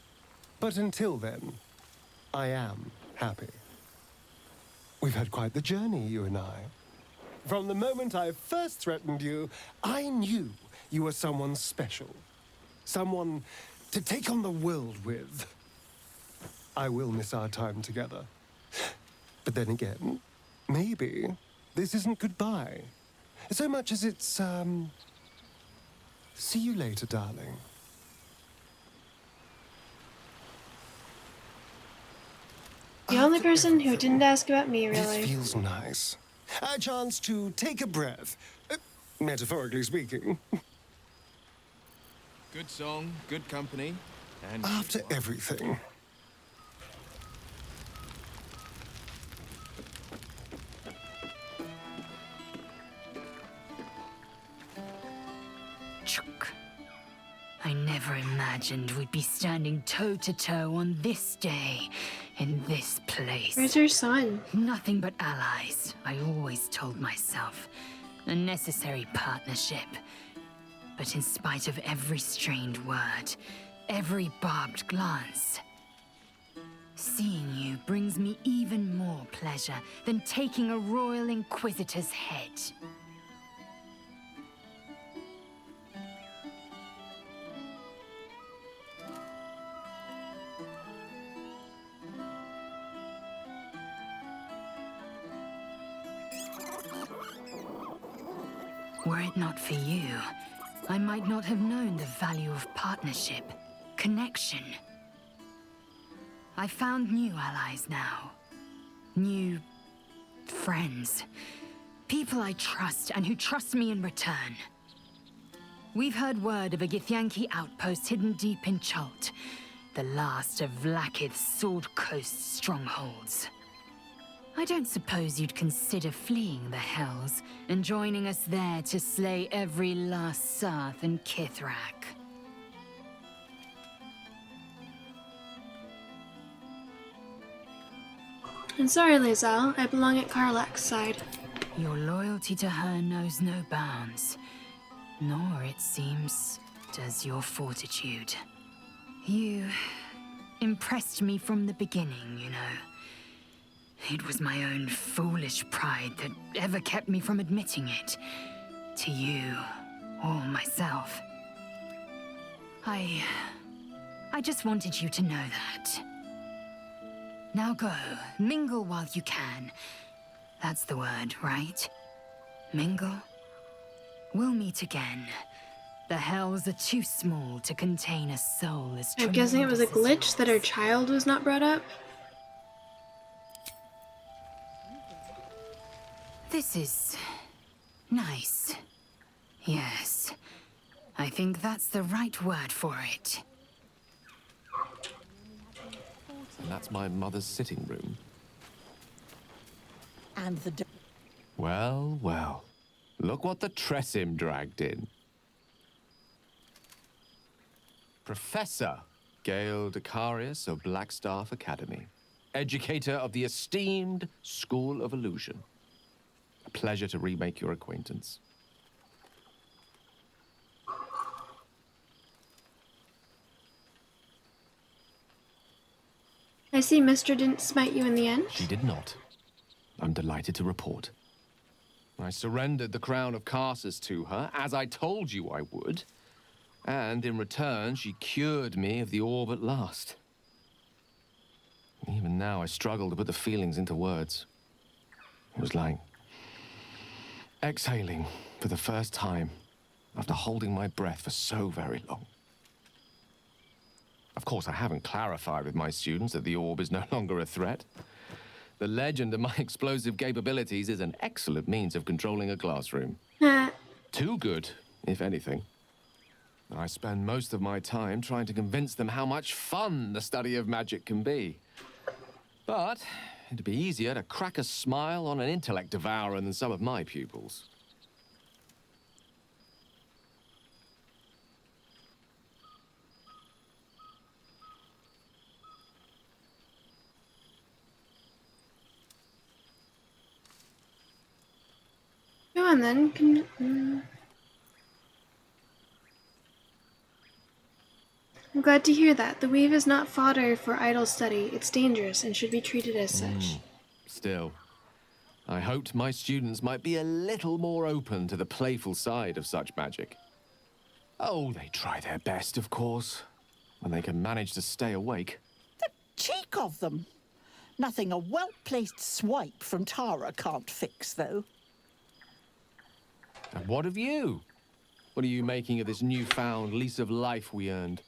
But until then, I am happy. We've had quite the journey, you and I. From the moment I first threatened you, I knew you were someone special. Someone to take on the world with. I will miss our time together. But then again, maybe this isn't goodbye. So much as it's, see you later, darling. The only person who didn't ask about me, really. This feels nice. A chance to take a breath. Metaphorically speaking. Good song, good company, and... After everything. I never imagined we'd be standing toe-to-toe on this day, in this place. Where's your son? Nothing but allies, I always told myself. A necessary partnership. But in spite of every strained word, every barbed glance, seeing you brings me even more pleasure than taking a royal inquisitor's head. Were it not for you, I might not have known the value of partnership, connection. I found new allies now. New friends. People I trust and who trust me in return. We've heard word of a Githyanki outpost hidden deep in Chult, the last of Vlaakith's Sword Coast strongholds. I don't suppose you'd consider fleeing the Hells and joining us there to slay every last Sarth and Kithrak. I'm sorry, Lae'zel. I belong at Karlach's side. Your loyalty to her knows no bounds, nor, it seems, does your fortitude. You impressed me from the beginning, you know. It was my own foolish pride that ever kept me from admitting it. To you, or myself. I just wanted you to know that. Now go, mingle while you can. That's the word, right? Mingle? We'll meet again. The Hells are too small to contain a soul as I'm guessing it was a glitch that her child was not brought up? This is nice. Yes. I think that's the right word for it. And that's my mother's sitting room. And the... Well, well. Look what the Tressim dragged in. Professor Gale Decarius of Blackstaff Academy. Educator of the esteemed School of Illusion. A pleasure to remake your acquaintance. I see Mystra didn't smite you in the end. She did not. I'm delighted to report. I surrendered the crown of Karsus to her, as I told you I would. And in return, she cured me of the orb at last. Even now, I struggle to put the feelings into words. It was like exhaling for the first time after holding my breath for so very long. Of course, I haven't clarified with my students that the orb is no longer a threat. The legend of my explosive capabilities is an excellent means of controlling a classroom. Too good, if anything. I spend most of my time trying to convince them how much fun the study of magic can be. But it'd be easier to crack a smile on an intellect devourer than some of my pupils. Go on then. I'm glad to hear that. The weave is not fodder for idle study. It's dangerous and should be treated as such. Still, I hoped my students might be a little more open to the playful side of such magic. Oh, they try their best, of course, when they can manage to stay awake. The cheek of them! Nothing a well-placed swipe from Tara can't fix, though. And what of you? What are you making of this newfound lease of life we earned?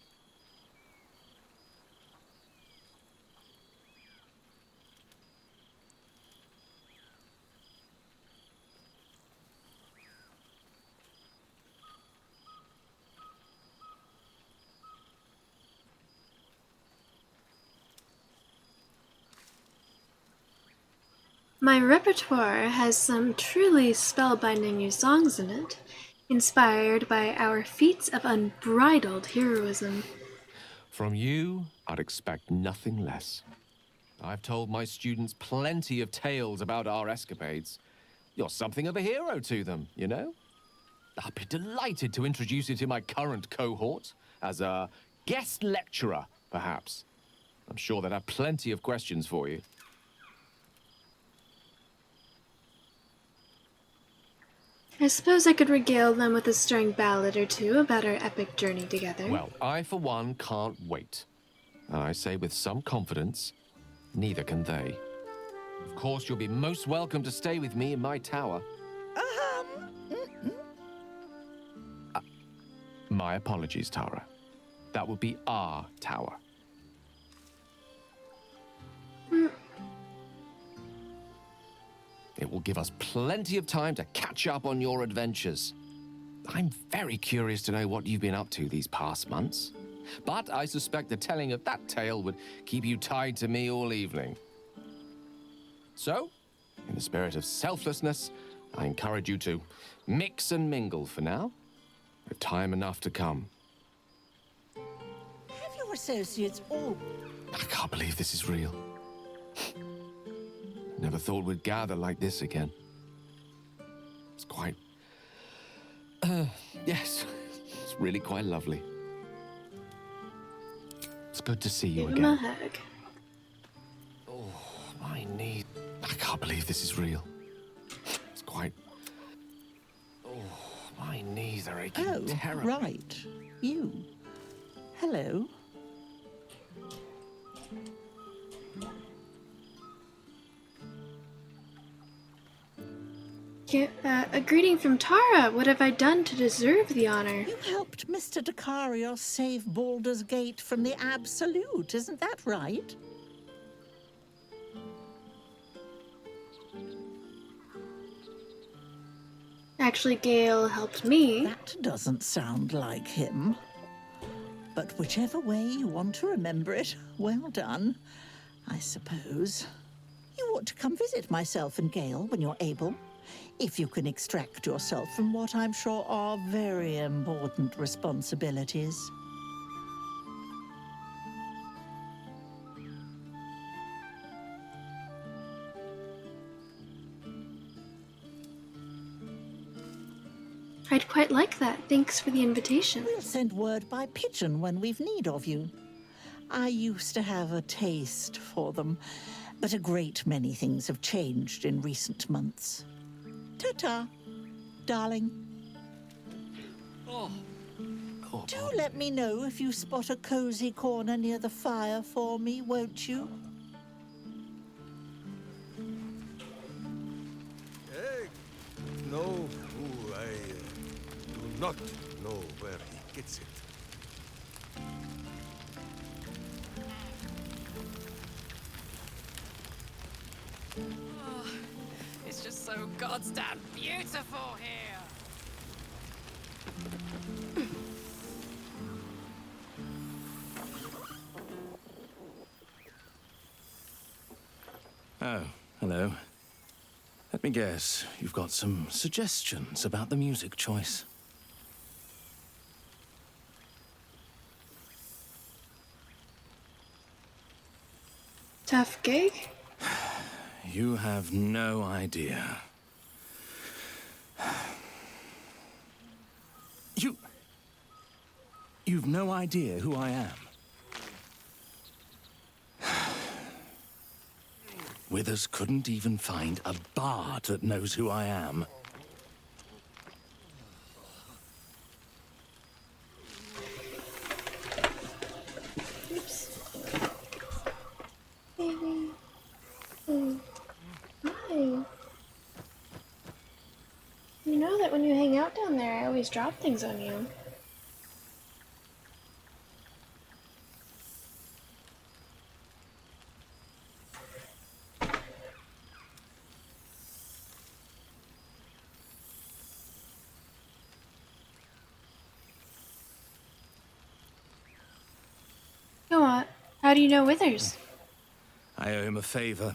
My repertoire has some truly spellbinding new songs in it. inspired by our feats of unbridled heroism. From you, I'd expect nothing less. I've told my students plenty of tales about our escapades. You're something of a hero to them, you know? I'd be delighted to introduce you to my current cohort as a guest lecturer, perhaps. I'm sure they'd have plenty of questions for you. I suppose I could regale them with a stirring ballad or two about our epic journey together. Well, I, for one, can't wait. And I say with some confidence, neither can they. Of course, you'll be most welcome to stay with me in my tower. My apologies, Tara. That would be our tower. It will give us plenty of time to catch up on your adventures. I'm very curious to know what you've been up to these past months. But I suspect the telling of that tale would keep you tied to me all evening. So, in the spirit of selflessness, I encourage you to mix and mingle for now, with time enough to come. Have your associates all... I can't believe this is real. Never thought we'd gather like this again. It's quite... yes, it's really quite lovely. It's good to see you Give him a again. hug. Oh, my knee. I can't believe this is real. It's quite... Oh, my knees are aching terribly. Right. You. Hello. A greeting from Tara. What have I done to deserve the honor? You helped Mr. Dacarios save Baldur's Gate from the Absolute, isn't that right? Actually, Gale helped me. That doesn't sound like him. But whichever way you want to remember it, well done, I suppose. You ought to come visit myself and Gale when you're able. If you can extract yourself from what I'm sure are very important responsibilities. I'd quite like that. Thanks for the invitation. We'll send word by pigeon when we've need of you. I used to have a taste for them, but a great many things have changed in recent months. Ta-ta, darling. Do let me know if you spot a cozy corner near the fire for me, won't you? Hey, no, I do not know where he gets it. Oh, it's just so goddamn beautiful here. Oh, hello. Let me guess, you've got some suggestions about the music choice. Tough gig? You have no idea. You've no idea who I am. Withers couldn't even find a bard that knows who I am. Oops. Baby. Oh. Hi. You know that when you hang out down there, I always drop things on you. Go on. How do you know Withers? I owe him a favor,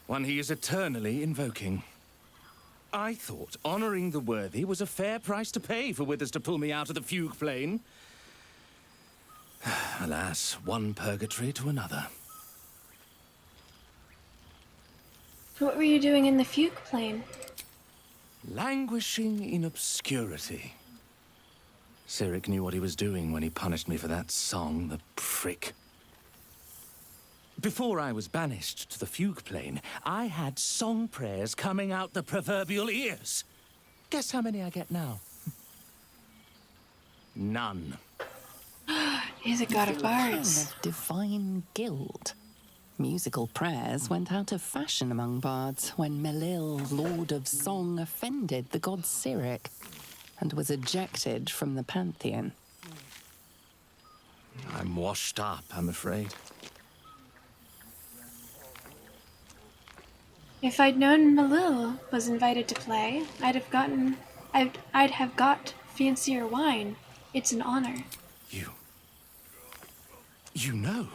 one he is eternally invoking. I thought honoring the worthy was a fair price to pay for Withers to pull me out of the fugue plane. Alas, one purgatory to another. What were you doing in the fugue plane? Languishing in obscurity. Cyric knew what he was doing when he punished me for that song, the prick. Before I was banished to the fugue plane, I had song prayers coming out the proverbial ears. Guess how many I get now? None. He's a god of bards. Of divine guild. Musical prayers went out of fashion among bards when Melil, Lord of Song, offended the god Cyric and was ejected from the pantheon. I'm washed up, I'm afraid. If I'd known Melil was invited to play, I'd have got fancier wine. It's an honor. You know?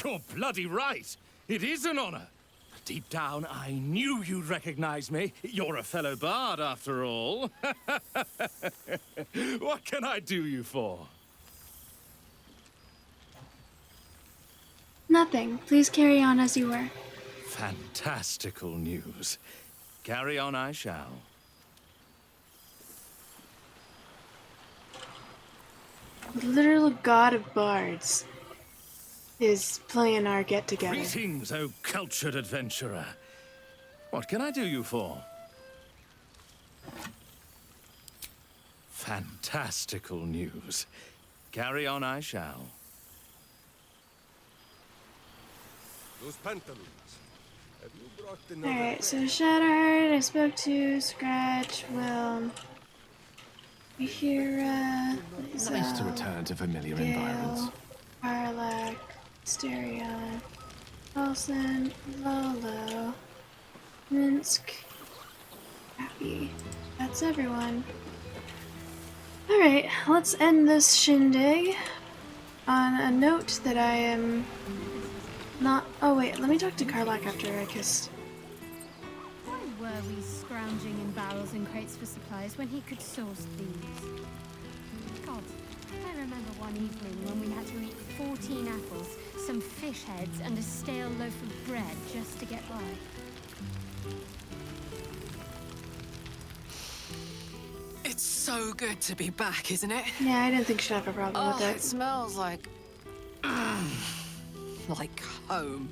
You're bloody right. It is an honor. Deep down, I knew you'd recognize me. You're a fellow bard, after all. What can I do you for? Nothing. Please carry on as you were. Fantastical news. Carry on I shall. The literal god of bards is playing our get-together. Greetings, O cultured adventurer. What can I do you for? Fantastical news. Carry on I shall. Those pantaloons. Have you brought another? Alright, so Shattered, I spoke to, Scratch, Will, Mihira, Nice to return to familiar environs. Arlac, Asterion, Olsen, Lolo, Minsk, Happy. That's everyone. Alright, let's end this shindig on a note that I am not. Oh, wait, let me talk to Karlak after I kissed. Why were we scrounging in barrels and crates for supplies when he could source these? God, I remember one evening when we had to eat 14 apples, some fish heads, and a stale loaf of bread just to get by. It's so good to be back, isn't it? Yeah, I didn't think she'd have a problem with it. It smells like home.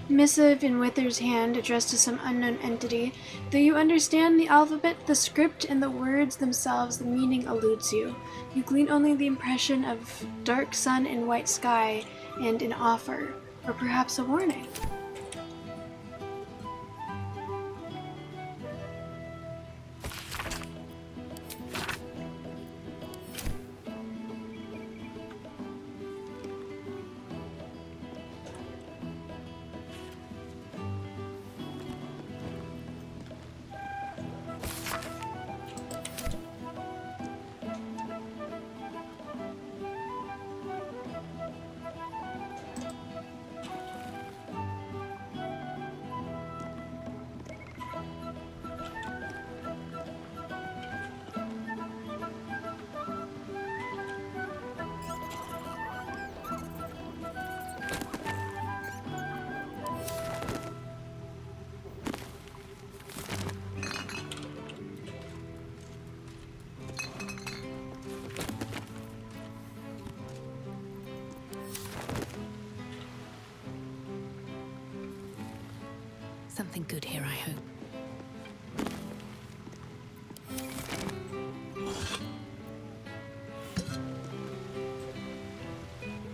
Missive in Wither's hand addressed to some unknown entity. Though you understand the alphabet, the script, and the words themselves, the meaning eludes you. You glean only the impression of dark sun and white sky and an offer, or perhaps a warning. Something good here, I hope.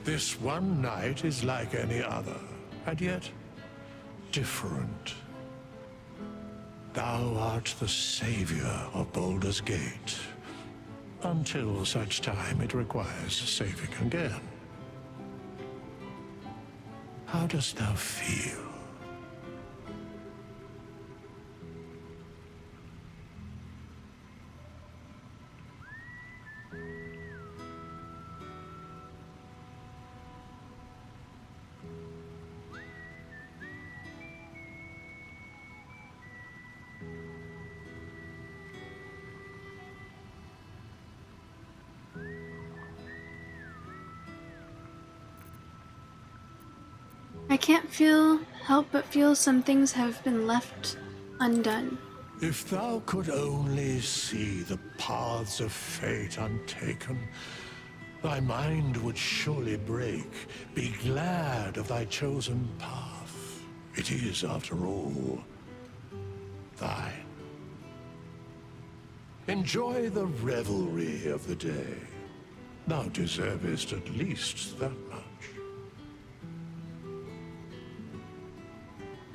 This one night is like any other, and yet different. Thou art the savior of Baldur's Gate, until such time it requires saving again. How dost thou feel? I can't help but feel some things have been left undone. If thou could only see the paths of fate untaken, thy mind would surely break. Be glad of thy chosen path. It is, after all, thine. Enjoy the revelry of the day. Thou deservest at least that much.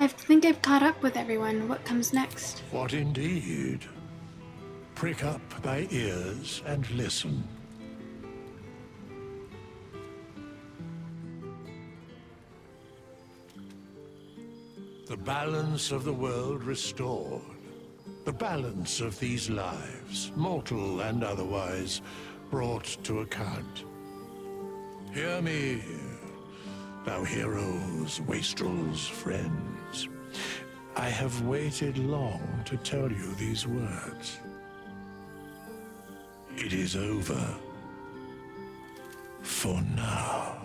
I think I've caught up with everyone. What comes next? What indeed? Prick up thy ears and listen. The balance of the world restored. The balance of these lives, mortal and otherwise, brought to account. Hear me, thou heroes, wastrels, friends. I have waited long to tell you these words. It is over. For now.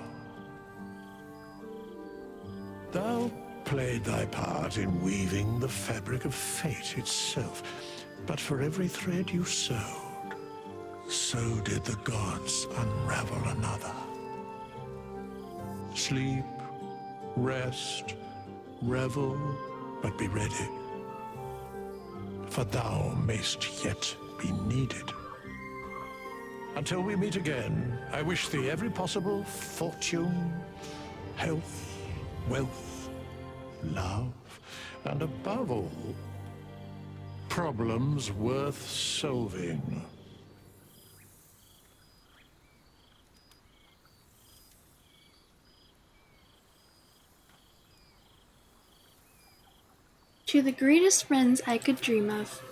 Thou played thy part in weaving the fabric of fate itself, but for every thread you sewed, so did the gods unravel another. Sleep, rest, revel, but be ready, for thou mayst yet be needed. Until we meet again, I wish thee every possible fortune, health, wealth, love, and above all, problems worth solving. To the greatest friends I could dream of.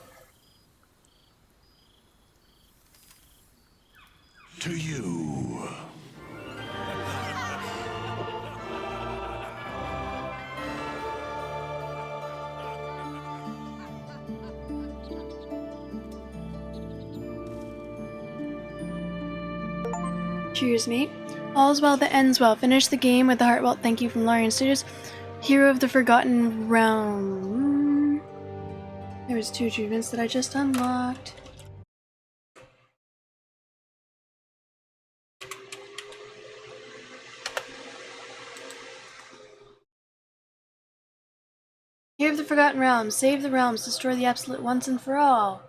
To you. Cheers, mate. All's well that ends well. Finish the game with a heartfelt thank you from Larian Studios. Hero of the Forgotten Realm. There was 2 achievements that I just unlocked. Hero of the Forgotten Realm. Save the realms. Destroy the Absolute once and for all.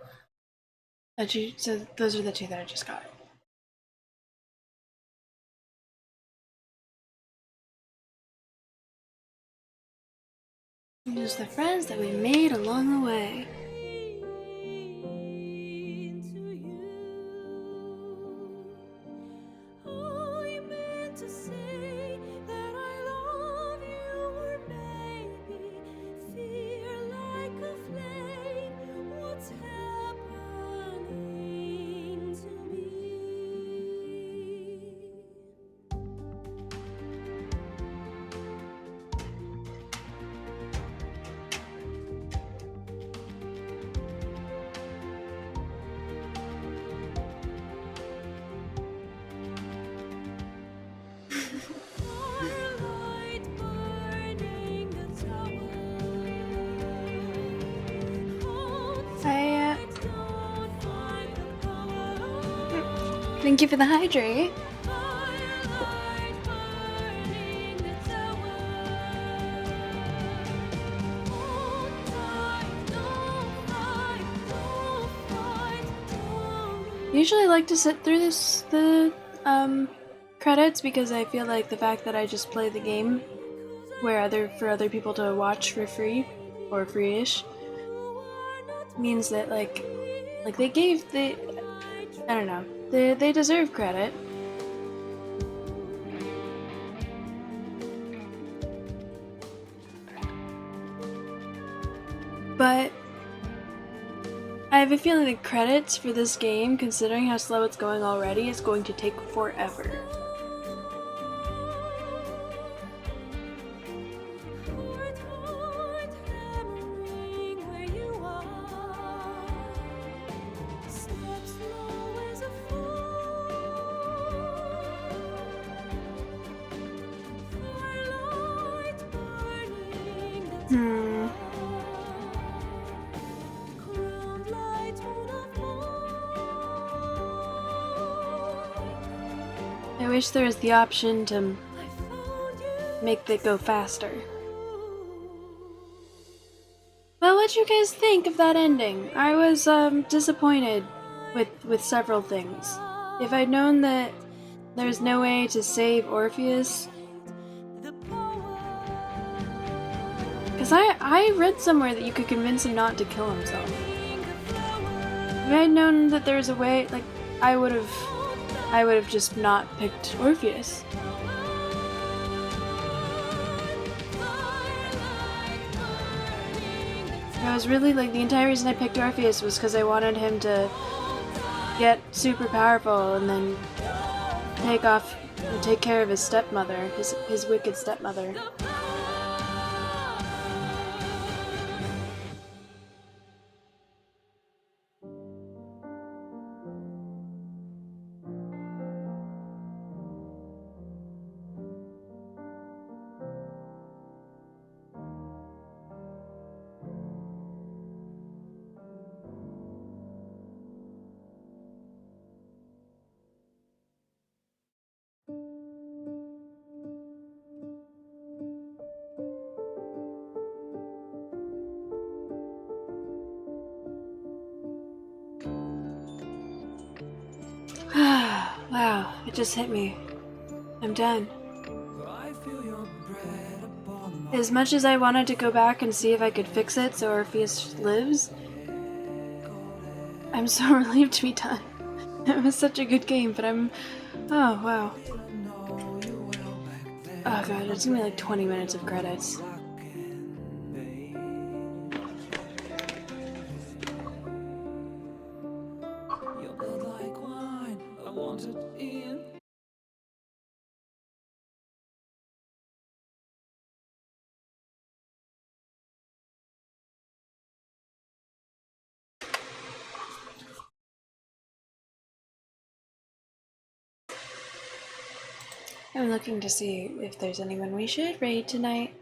So those are the 2 that I just got. Just the friends that we made along the way. Thank you for the hydrate. Usually I like to sit through the credits because I feel like the fact that I just play the game for other people to watch for free or free-ish means that like they I don't know, they deserve credit. But I have a feeling the credits for this game, considering how slow it's going already, is going to take forever. I wish there was the option to make it go faster. Well, what'd you guys think of that ending? I was disappointed with several things. If I'd known that there was no way to save Orpheus, because I read somewhere that you could convince him not to kill himself. If I had known that there was a way, like, I would have just not picked Orpheus. I was really, like, the entire reason I picked Orpheus was because I wanted him to get super powerful and then take care of his stepmother, his wicked stepmother. Wow, it just hit me. I'm done. As much as I wanted to go back and see if I could fix it so Orpheus lives, I'm so relieved to be done. It was such a good game, but oh wow. Oh god, it's gonna be like 20 minutes of credits. I'm looking to see if there's anyone we should raid tonight.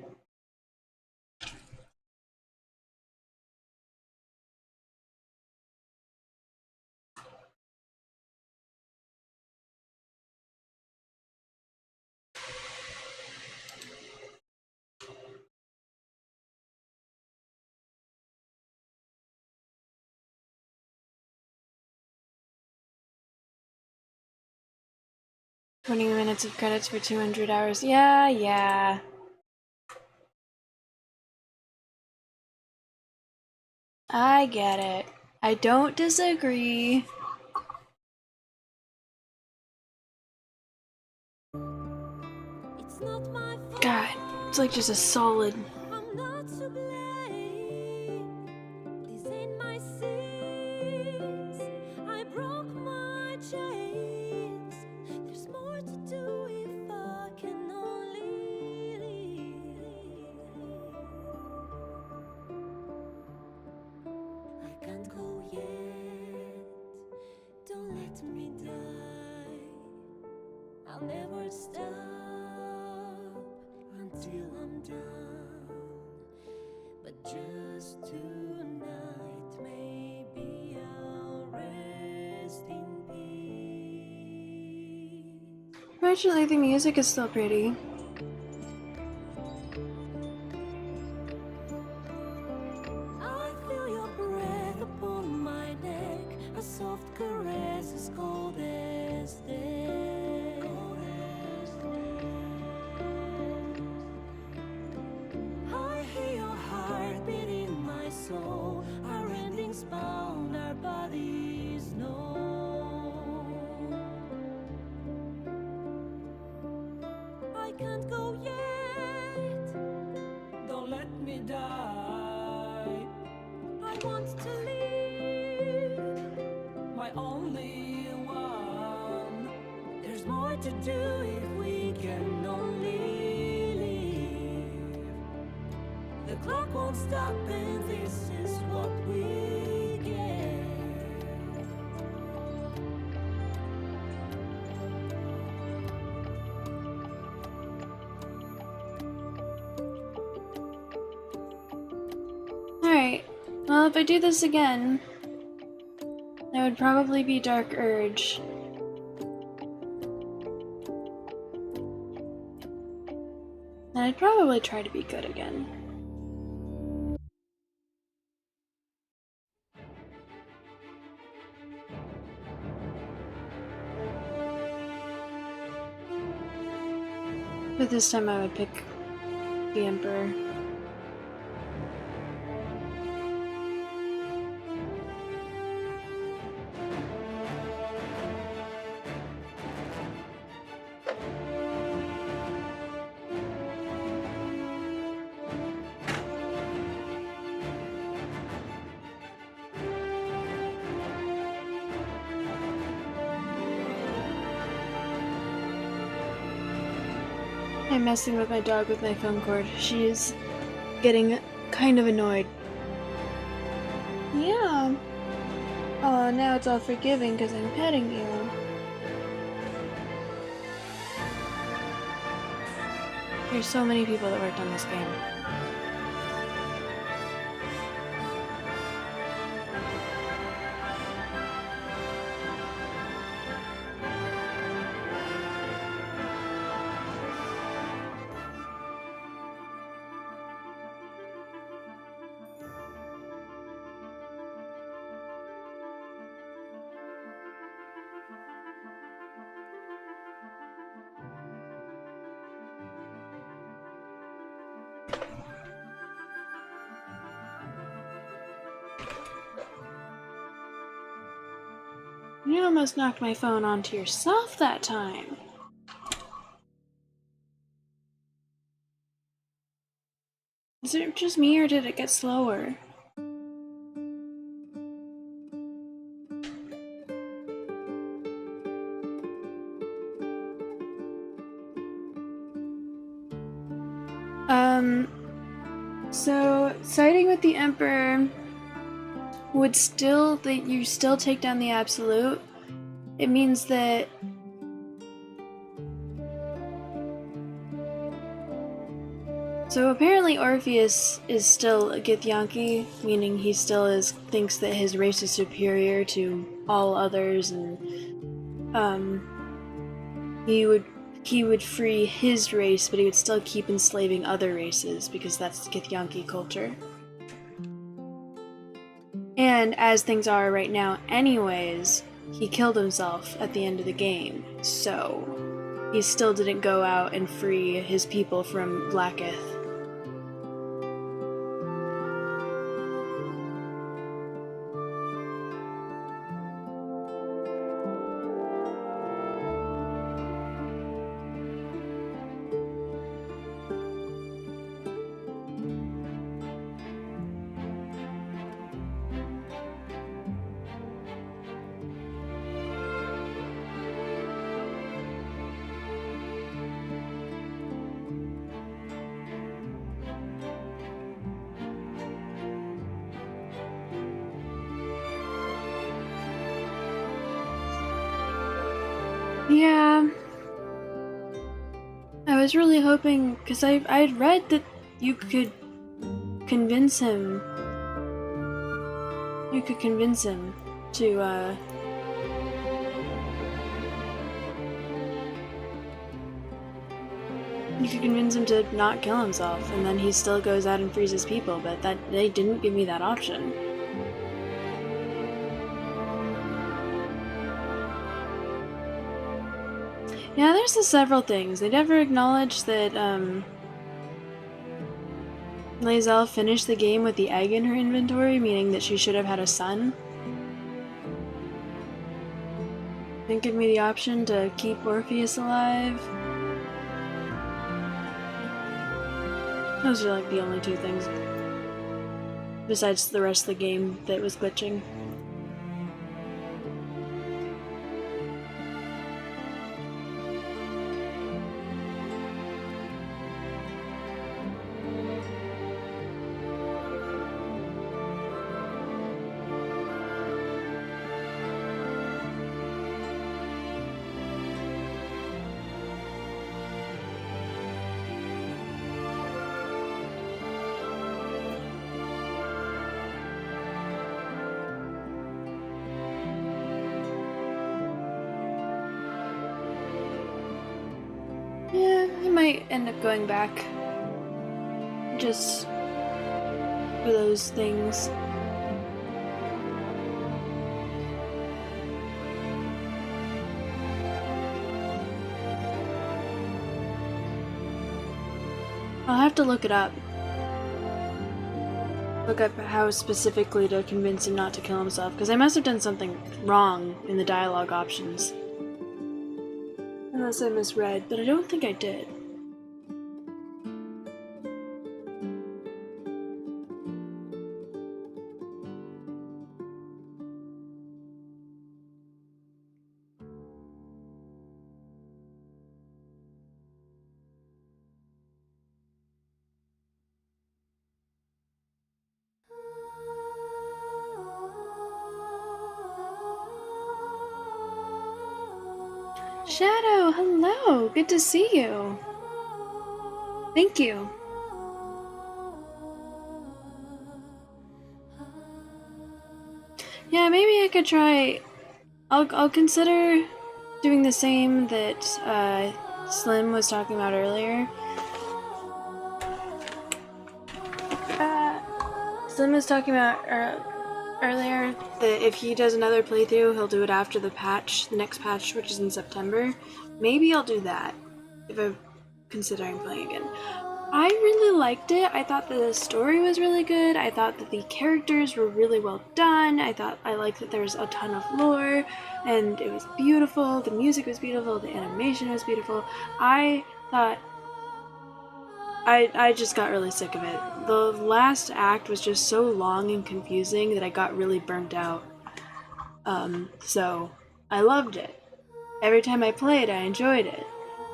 "20 minutes of credits for 200 hours. Yeah. I get it. I don't disagree. God, it's like just a solid. I'll never stop until I'm done. But just tonight, maybe I'll rest in peace. Fortunately, the music is still pretty. I feel your breath upon my neck, a soft caress as cold as death. I can't go yet. Don't let me die. I want to leave. My only one. There's more to do if we can only leave. The clock won't stop, and this is what we get. Alright, well, if I do this again, it would probably be Dark Urge. And I'd probably try to be good again. But this time I would pick the Emperor. I'm messing with my dog with my phone cord. She is getting kind of annoyed. Yeah. Oh, now it's all forgiving because I'm petting you. There's so many people that worked on this game. You almost knocked my phone onto yourself that time. Is it just me or did it get slower? So siding with the Emperor would still, that you still take down the Absolute. It means that so apparently Orpheus is still a Githyanki, meaning he still thinks that his race is superior to all others, and he would free his race, but he would still keep enslaving other races because that's Githyanki culture. And as things are right now anyways, he killed himself at the end of the game, so he still didn't go out and free his people from Blacketh. Yeah. I was really hoping, because I'd read that you could convince him. You could convince him to, you could convince him to not kill himself, and then he still goes out and frees his people, but they didn't give me that option. Yeah, there's several things. They never acknowledged that, Lae'zel finished the game with the egg in her inventory, meaning that she should have had a son. Didn't give me the option to keep Orpheus alive. Those are like the only two things, besides the rest of the game, that was glitching. Yeah, I might end up going back. Just for those things. I'll have to look it up. Look up how specifically to convince him not to kill himself, because I must have done something wrong in the dialogue options. Unless I misread, but I don't think I did. Shadow, hello! Good to see you. Thank you. Yeah, maybe I could try. I'll consider doing the same that Slim was talking about earlier. Slim was talking about earlier that if he does another playthrough, he'll do it after the next patch, which is in September. Maybe I'll do that if I'm considering playing again. I really liked it. I thought the story was really good. I thought that the characters were really well done. I liked that there was a ton of lore, and it was beautiful. The music was beautiful. The animation was beautiful. I thought I just got really sick of it. The last act was just so long and confusing that I got really burnt out. So I loved it. Every time I played, I enjoyed it.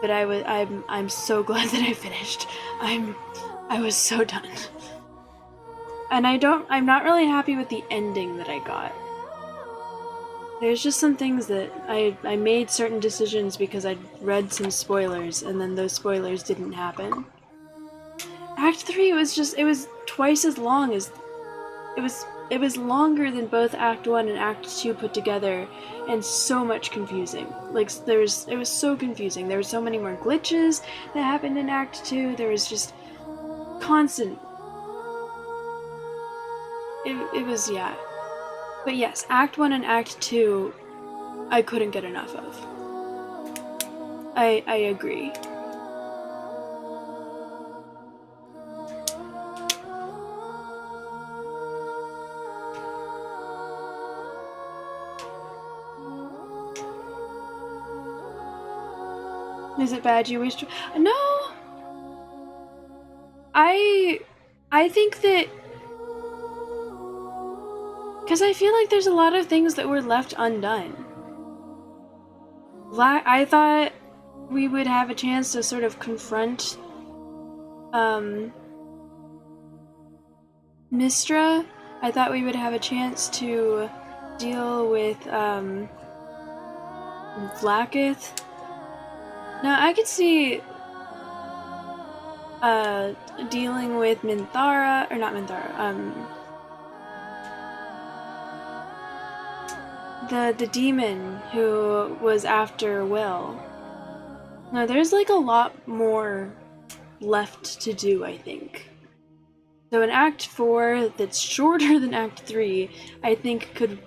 But I'm so glad that I finished. I was so done. And I'm not really happy with the ending that I got. There's just some things that I made certain decisions because I'd read some spoilers, and then those spoilers didn't happen. Act 3 it was twice as long as it was longer than both Act 1 and Act 2 put together, and so much confusing. Like, it was so confusing. There were so many more glitches that happened in Act 2. There was just constant. It was, yeah. But yes, Act 1 and Act 2, I couldn't get enough of. I agree. Is it bad you wish to? No! I think that... Because I feel like there's a lot of things that were left undone. I thought we would have a chance to sort of confront Mystra. I thought we would have a chance to deal with Vlaakith. Now I could see dealing with Minthara, or not Minthara, the demon who was after Will. No, there's like a lot more left to do, I think. So in Act 4, that's shorter than Act 3, I think could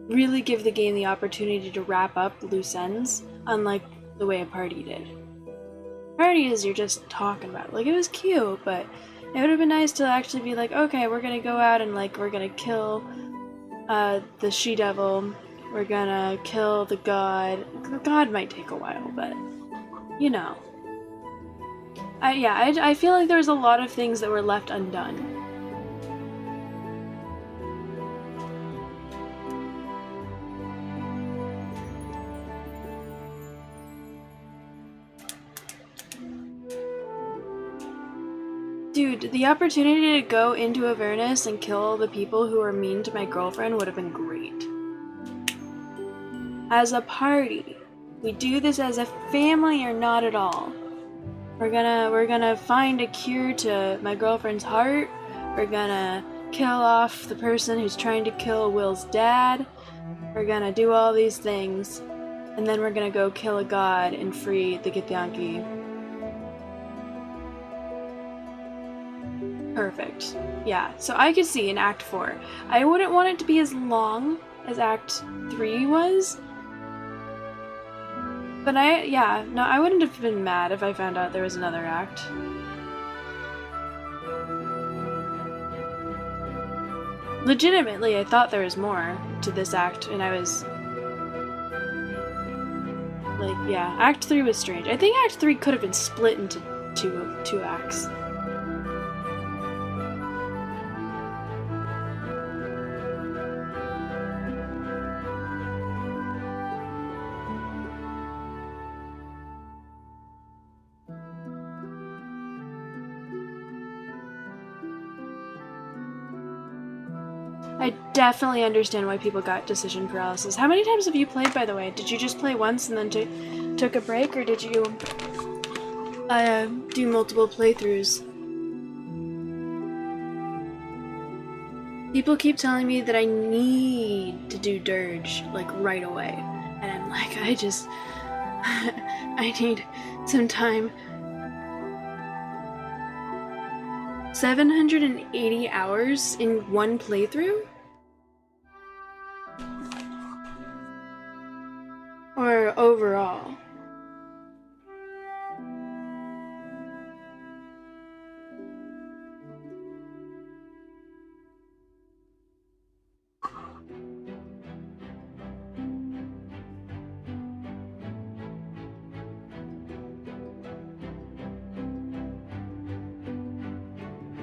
really give the game the opportunity to wrap up loose ends, unlike the way a party did. Party is you're just talking about it. Like, it was cute, but it would have been nice to actually be like, okay, we're gonna go out and like, we're gonna kill the she-devil, we're gonna kill the god. The god might take a while, but you know. I feel like there was a lot of things that were left undone. Dude, the opportunity to go into Avernus and kill the people who were mean to my girlfriend would have been great. As a party, we do this as a family or not at all. We're gonna find a cure to my girlfriend's heart. We're gonna kill off the person who's trying to kill Will's dad. We're gonna do all these things, and then we're gonna go kill a god and free the Githyanki. Perfect. Yeah, so I could see in Act 4. I wouldn't want it to be as long as Act 3 was. But I wouldn't have been mad if I found out there was another act. Legitimately, I thought there was more to this act, and I was... like, yeah, Act 3 was strange. I think Act 3 could have been split into two acts. I definitely understand why people got decision paralysis. How many times have you played, by the way? Did you just play once and then took a break, or did you do multiple playthroughs? People keep telling me that I need to do Dirge, like, right away. And I'm like, I need some time. 780 hours in one playthrough? Or overall?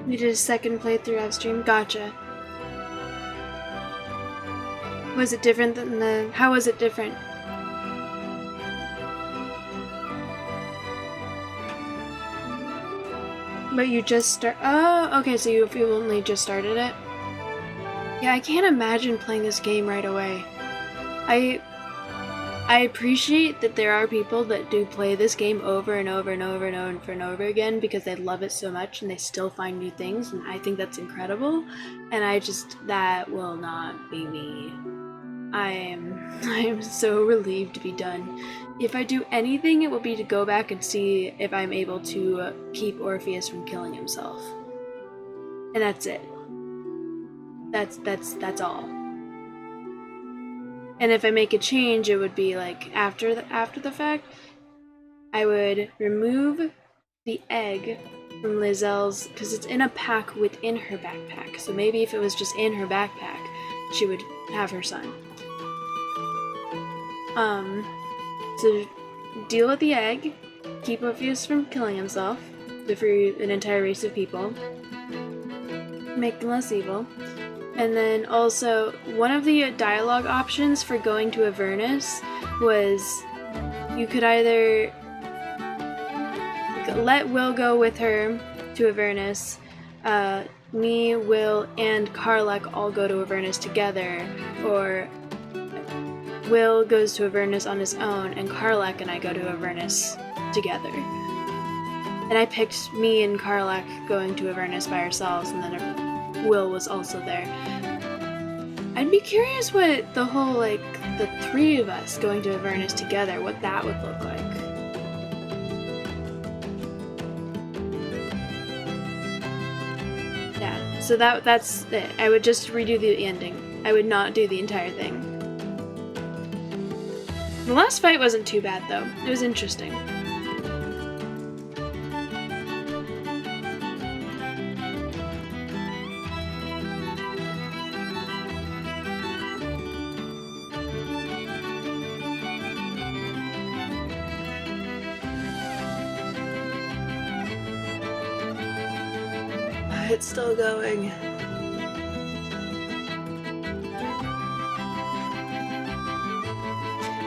You did a second playthrough off stream? Gotcha. Was it different than the... How was it different? But you just start... Oh, okay, so you only just started it? Yeah, I can't imagine playing this game right away. I appreciate that there are people that do play this game over and over and over and over and over again because they love it so much and they still find new things, and I think that's incredible. And that will not be me. I am so relieved to be done. If I do anything, it will be to go back and see if I'm able to keep Orpheus from killing himself. And that's it. That's all. And if I make a change, it would be like after the fact. I would remove the egg from Lizelle's, because it's in a pack within her backpack. So maybe if it was just in her backpack, she would have her son. So deal with the egg, keep Orpheus from killing himself, to free an entire race of people, make them less evil. And then also, one of the dialogue options for going to Avernus was you could either let Will go with her to Avernus, me, Will, and Karlach all go to Avernus together, or Will goes to Avernus on his own, and Karlach and I go to Avernus together. And I picked me and Karlach going to Avernus by ourselves, and then Will was also there. I'd be curious what the whole, like, the three of us going to Avernus together, what that would look like. Yeah, so that's it. I would just redo the ending. I would not do the entire thing. The last fight wasn't too bad, though. It was interesting. it's still going.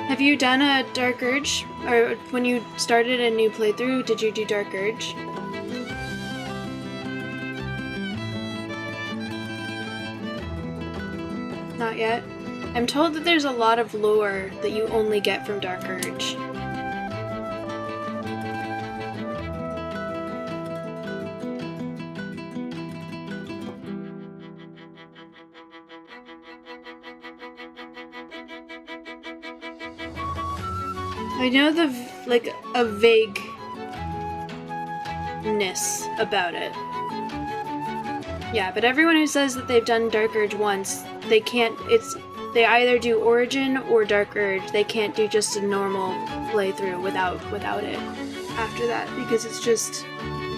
Have you done a Dark Urge? Or when you started a new playthrough, did you do Dark Urge? Not yet. I'm told that there's a lot of lore that you only get from Dark Urge. I know a vagueness about it. Yeah, but everyone who says that they've done Dark Urge once, they can't, they either do Origin or Dark Urge. They can't do just a normal playthrough without it after that, because it's just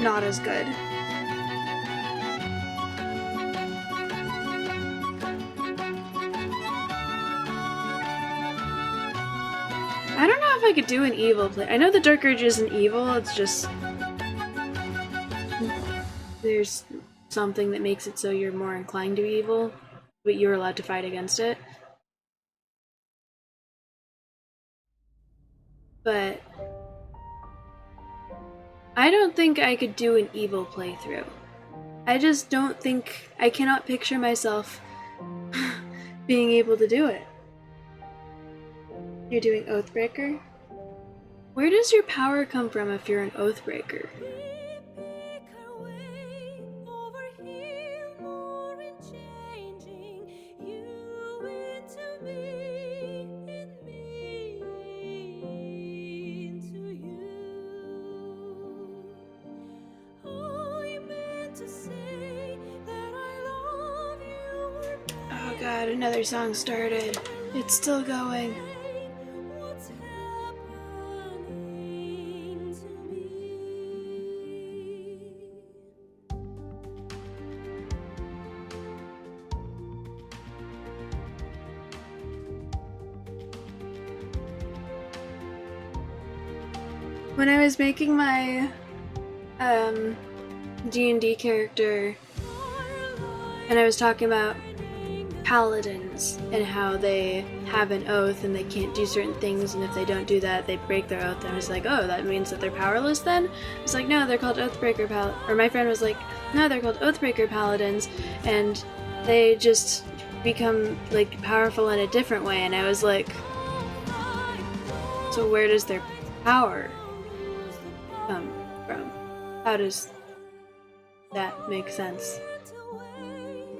not as good. I don't know if I could do an evil play. I know the Dark Urge isn't evil, it's just there's something that makes it so you're more inclined to be evil, but you're allowed to fight against it. But I don't think I could do an evil playthrough. I just don't think, I cannot picture myself being able to do it. You're doing Oathbreaker? Where does your power come from if you're an Oathbreaker? Oh god, another song started. It's still going. When I was making my D&D character, and I was talking about paladins and how they have an oath and they can't do certain things, and if they don't do that, they break their oath. And I was like, oh, that means that they're powerless then? I was like, no, they're called Oathbreaker or my friend was like, no, they're called Oathbreaker paladins, and they just become like powerful in a different way. And I was like, so where does their power come from? How does that make sense?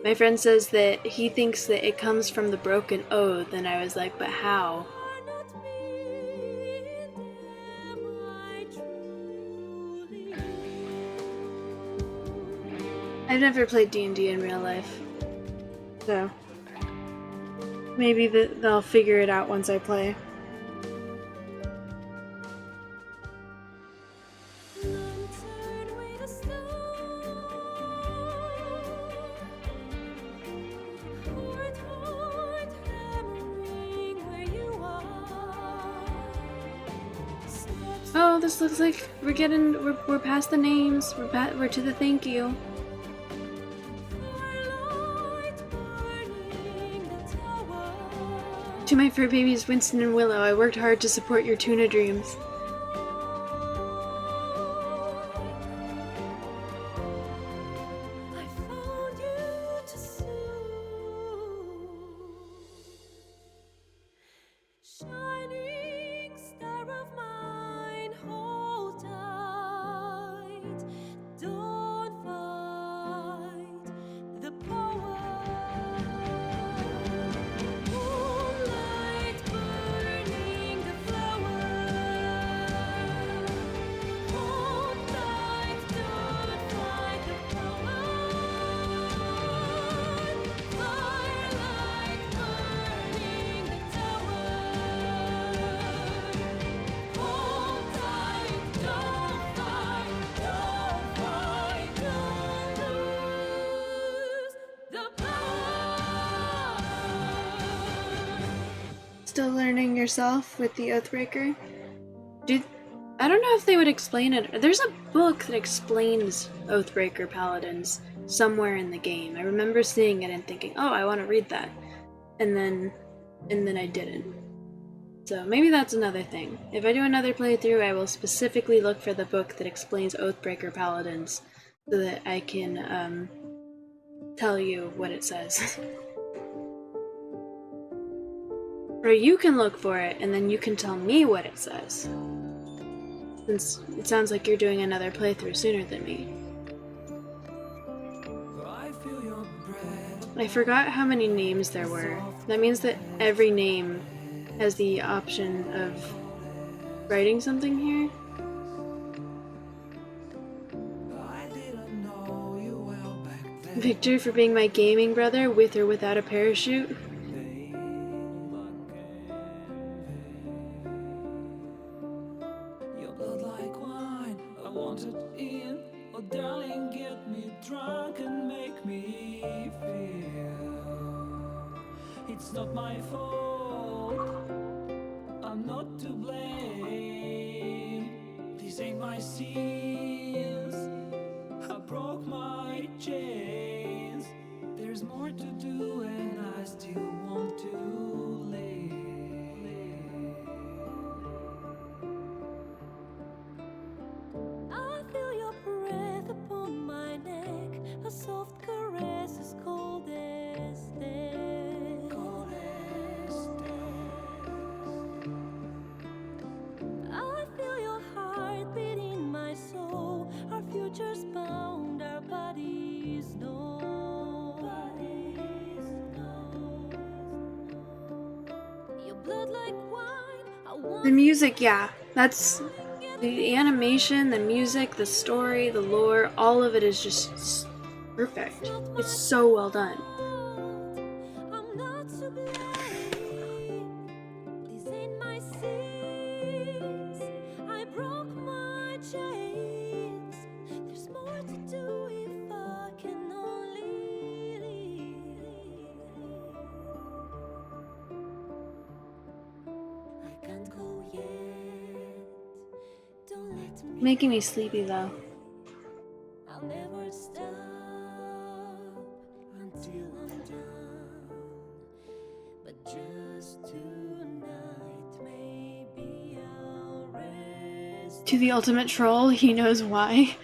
My friend says that he thinks that it comes from the broken oath, and I was like, but how? I've never played D&D in real life, so maybe they'll figure it out once I play. Oh, this looks like we're past the names. We're to the thank you. To my fur babies, Winston and Willow, I worked hard to support your tuna dreams. Still learning yourself with the Oathbreaker? I don't know if they would explain it. There's a book that explains Oathbreaker paladins, somewhere in the game. I remember seeing it and thinking, oh, I want to read that. And then I didn't. So maybe that's another thing. If I do another playthrough, I will specifically look for the book that explains Oathbreaker Paladins so that I can tell you what it says. Or you can look for it and then you can tell me what it says. Since it sounds like you're doing another playthrough sooner than me. I forgot how many names there were. That means that every name has the option of writing something here. Victor for being my gaming brother, with or without a parachute. Your blood like wine, I want it in. Oh darling, get me drunk and make me feel it's not my fault, I'm not to blame. These ain't my sins, I broke my chains. There's more to do and I still want to live. I feel your breath upon my neck, a soft caress as cold as death. Cold as death. I feel your heart beat in my soul, our futures bound, our bodies know. Your blood like wine, I want. The music, yeah. That's the animation, the music, the story, the lore, all of it is just perfect. It's so well done. I'm not to blame. These ain't my sins. I broke my chains. There's more to do if I can only leave. I can't go yet. Don't let me. Making me sleepy though. I'll never stop until I'm done. But just tonight, maybe I'll rest. To the ultimate troll, he knows why.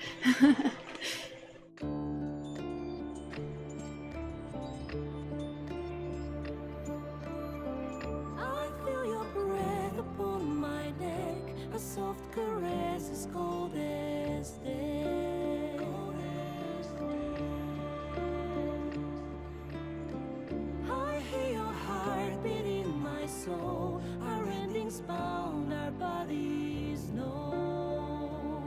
I feel your breath upon my neck, a soft caress as cold as death. I hear your heart beat in my soul, our endings bound, our bodies know.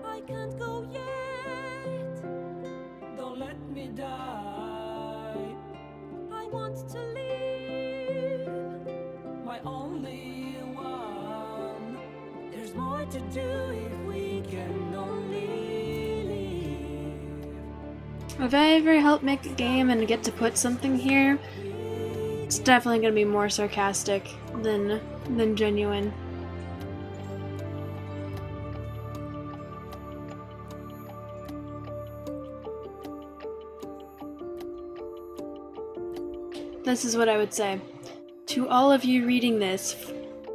I can't go yet, don't let me die. I want to live, my only one. There's more to do if we can only live. If I ever help make a game and get to put something here, it's definitely gonna be more sarcastic than genuine. This is what I would say. To all of you reading this,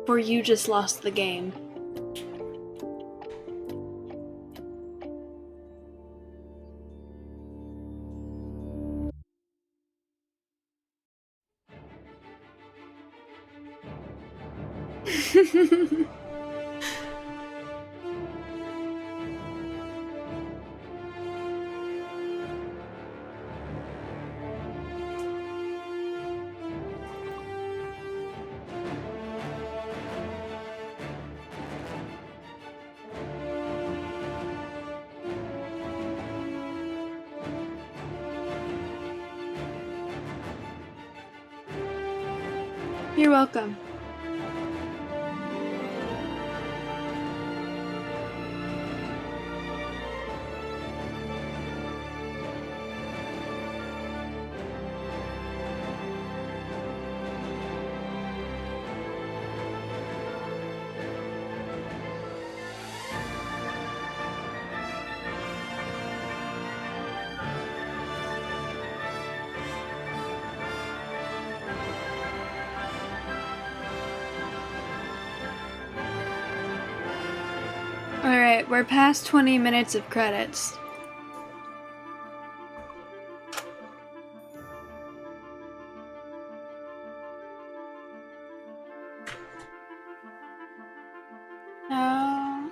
for you just lost the game. You're welcome. Alright, we're past 20 minutes of credits. Oh.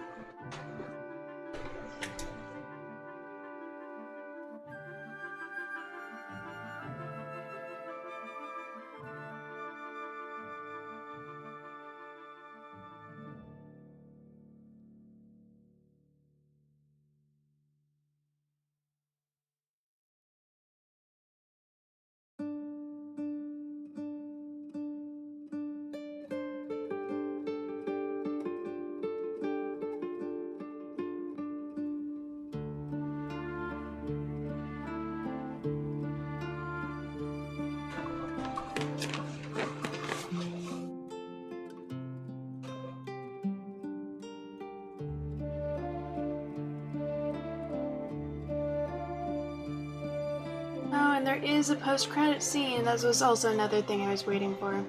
Oh, and there is a post-credit scene. That was also another thing I was waiting for.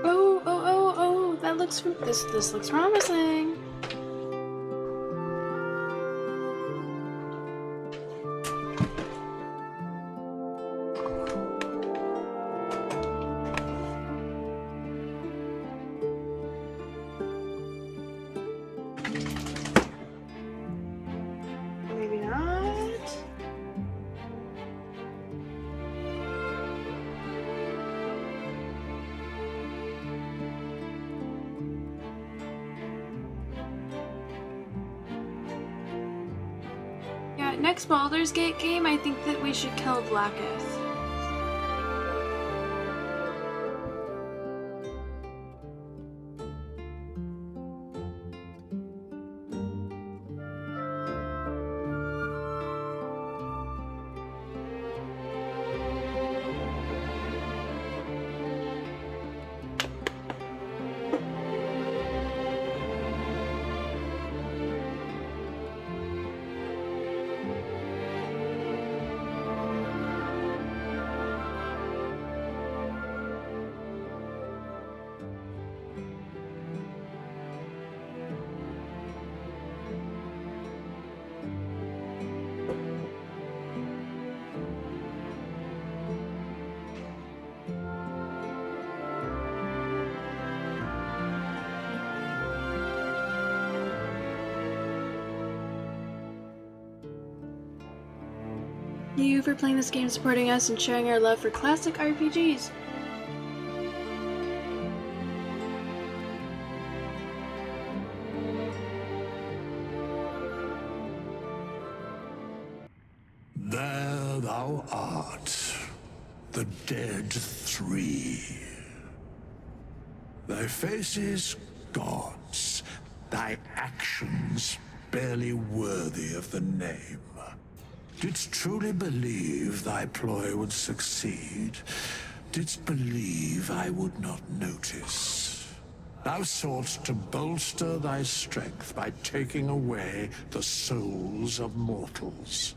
Oh, that looks, this looks promising. Maybe not. Yeah, next Baldur's Gate game, I think that we should kill Vlaakith. Thank you for playing this game, supporting us, and sharing our love for classic RPGs. There thou art, the dead three. Thy faces gods, thy actions barely worthy of the name. Didst truly believe thy ploy would succeed? Didst believe I would not notice? Thou soughtst to bolster thy strength by taking away the souls of mortals.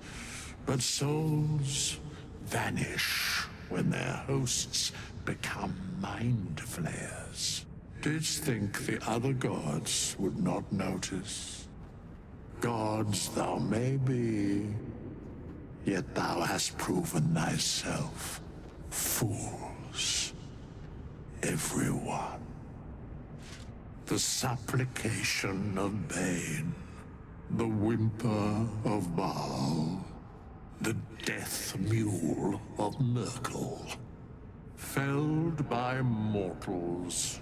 But souls vanish when their hosts become mind flayers. Didst think the other gods would not notice? Gods thou may be, yet thou hast proven thyself fools, everyone. The supplication of Bane, the whimper of Baal, the death mule of Merkel. Felled by mortals,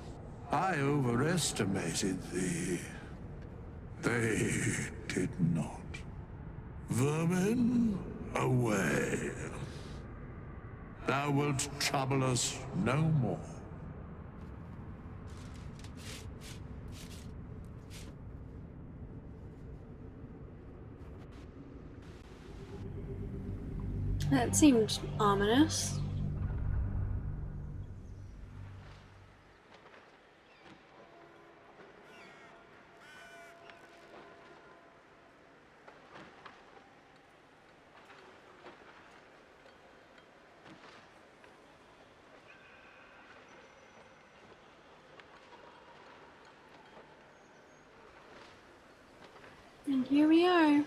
I overestimated thee. They did not. Vermin, away. Thou wilt trouble us no more. That seemed ominous. And here we are.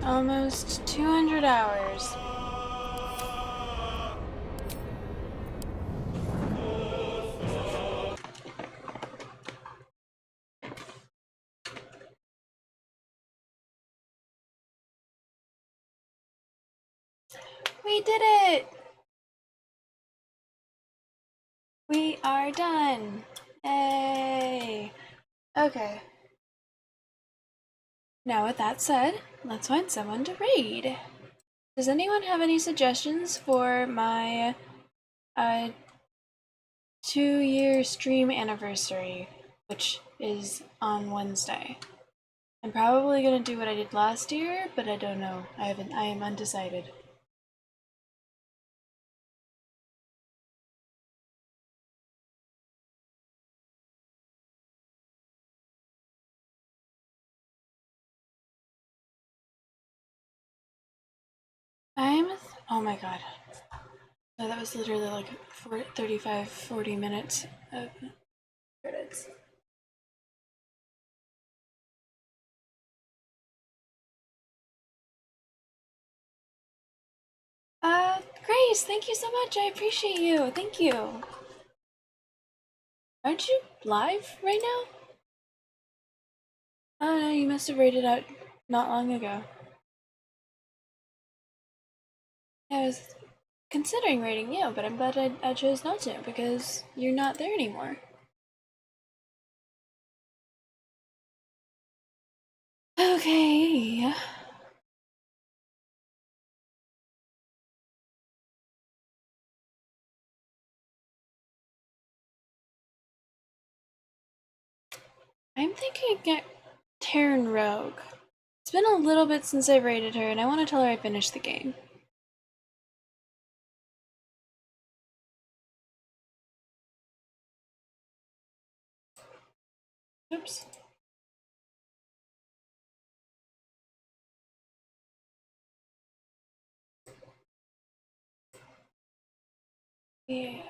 Almost 200 hours. We did it! We are done! Yay! Okay. Now with that said, let's find someone to raid. Does anyone have any suggestions for my 2-year stream anniversary, which is on Wednesday? I'm probably gonna do what I did last year, but I don't know. I am undecided. Oh my god. So that was literally like 40 minutes of credits. Grace, thank you so much. I appreciate you. Thank you. Aren't you live right now? Oh no, you must have rated out not long ago. I was considering rating you, but I'm glad I chose not to because you're not there anymore. Okay. I'm thinking get Terran Rogue. It's been a little bit since I rated her, and I want to tell her I finished the game. Oops. Yeah.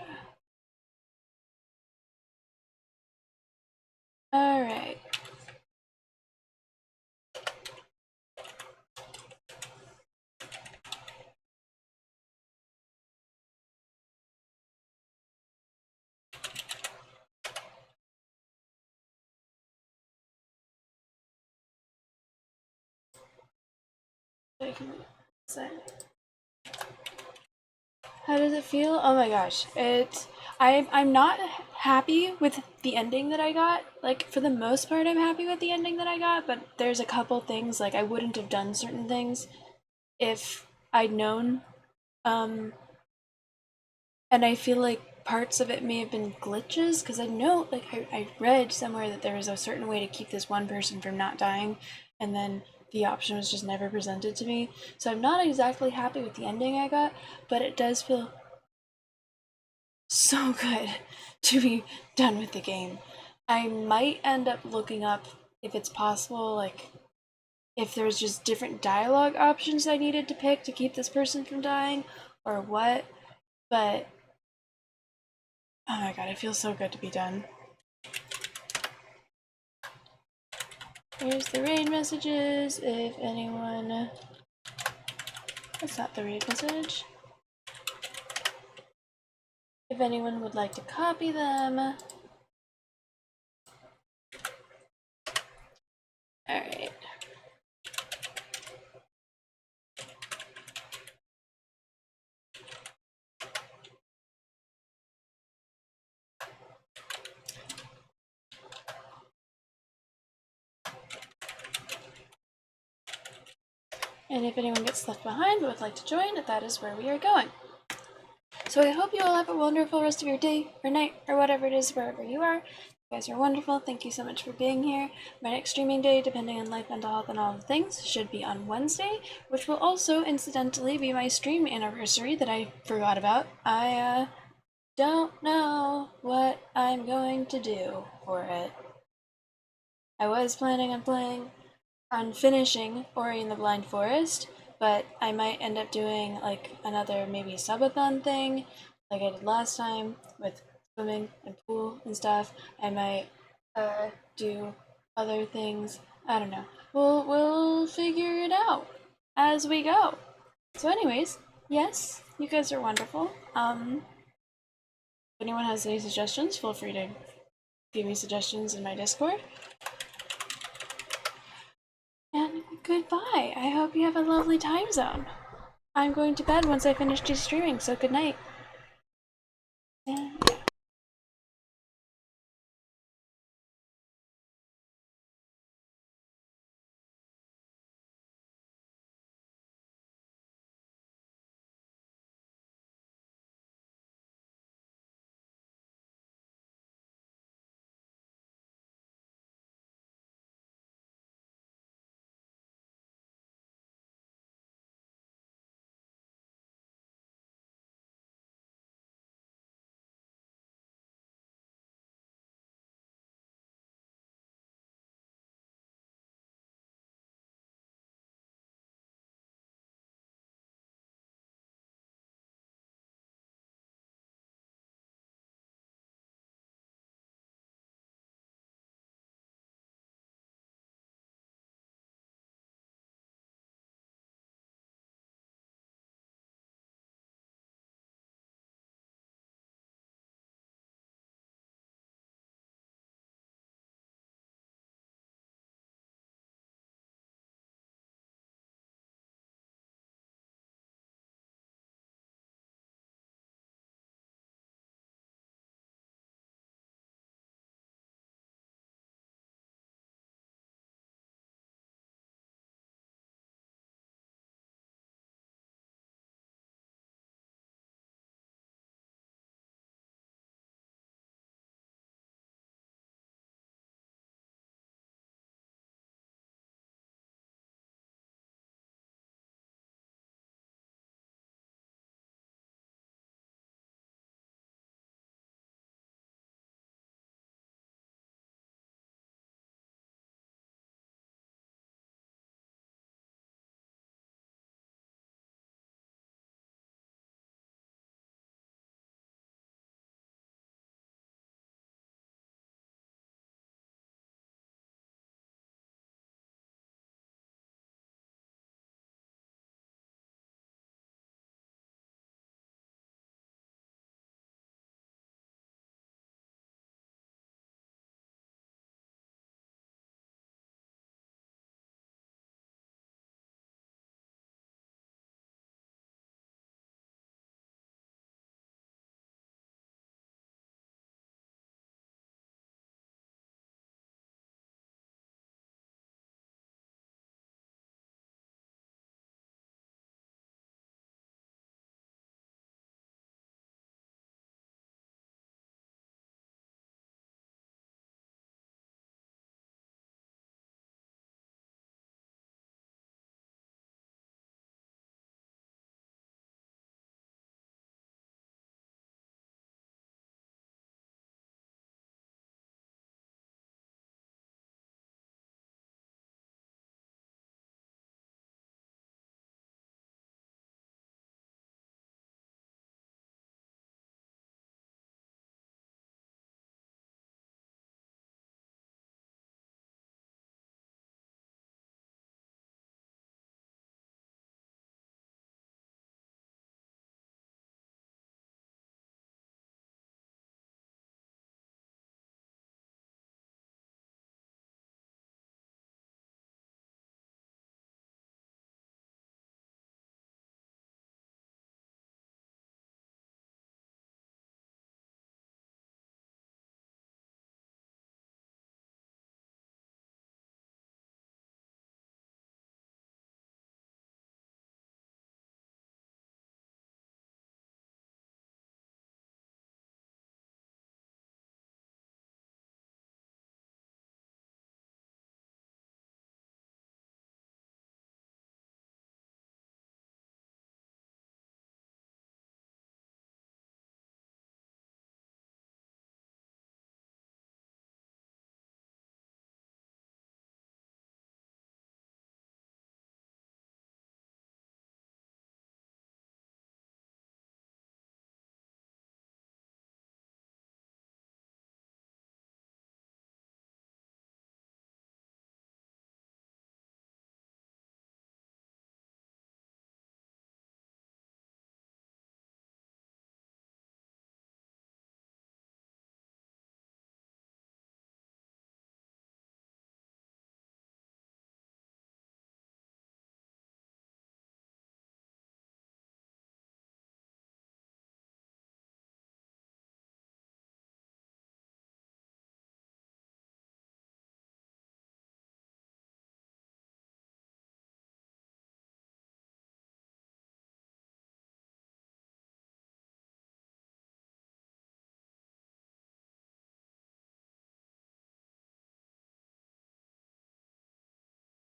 Alright. How does it feel? Oh my gosh. I'm not happy with the ending that I got. Like, for the most part, I'm happy with the ending that I got, but there's a couple things, like, I wouldn't have done certain things if I'd known. And I feel like parts of it may have been glitches, because I know, like, I read somewhere that there was a certain way to keep this one person from not dying, and then the option was just never presented to me. So I'm not exactly happy with the ending I got, but it does feel so good to be done with the game. I might end up looking up if it's possible, like, if there's just different dialogue options I needed to pick to keep this person from dying, or what, but oh my god, it feels so good to be done. Here's the raid messages, if anyone... That's not the raid message. If anyone would like to copy them. Alright. And if anyone gets left behind but would like to join, that is where we are going. So I hope you all have a wonderful rest of your day, or night, or whatever it is, wherever you are. You guys are wonderful. Thank you so much for being here. My next streaming day, depending on life, mental health, and all the things, should be on Wednesday, which will also, incidentally, be my stream anniversary that I forgot about. don't know what I'm going to do for it. I was planning on finishing Ori and the Blind Forest, but I might end up doing like another maybe subathon thing like I did last time with swimming and pool and stuff. I might do other things. I don't know. We'll figure it out as we go. So anyways, yes, you guys are wonderful. If anyone has any suggestions, feel free to give me suggestions in my Discord. And goodbye. I hope you have a lovely time zone. I'm going to bed once I finish streaming, so good night. And yeah.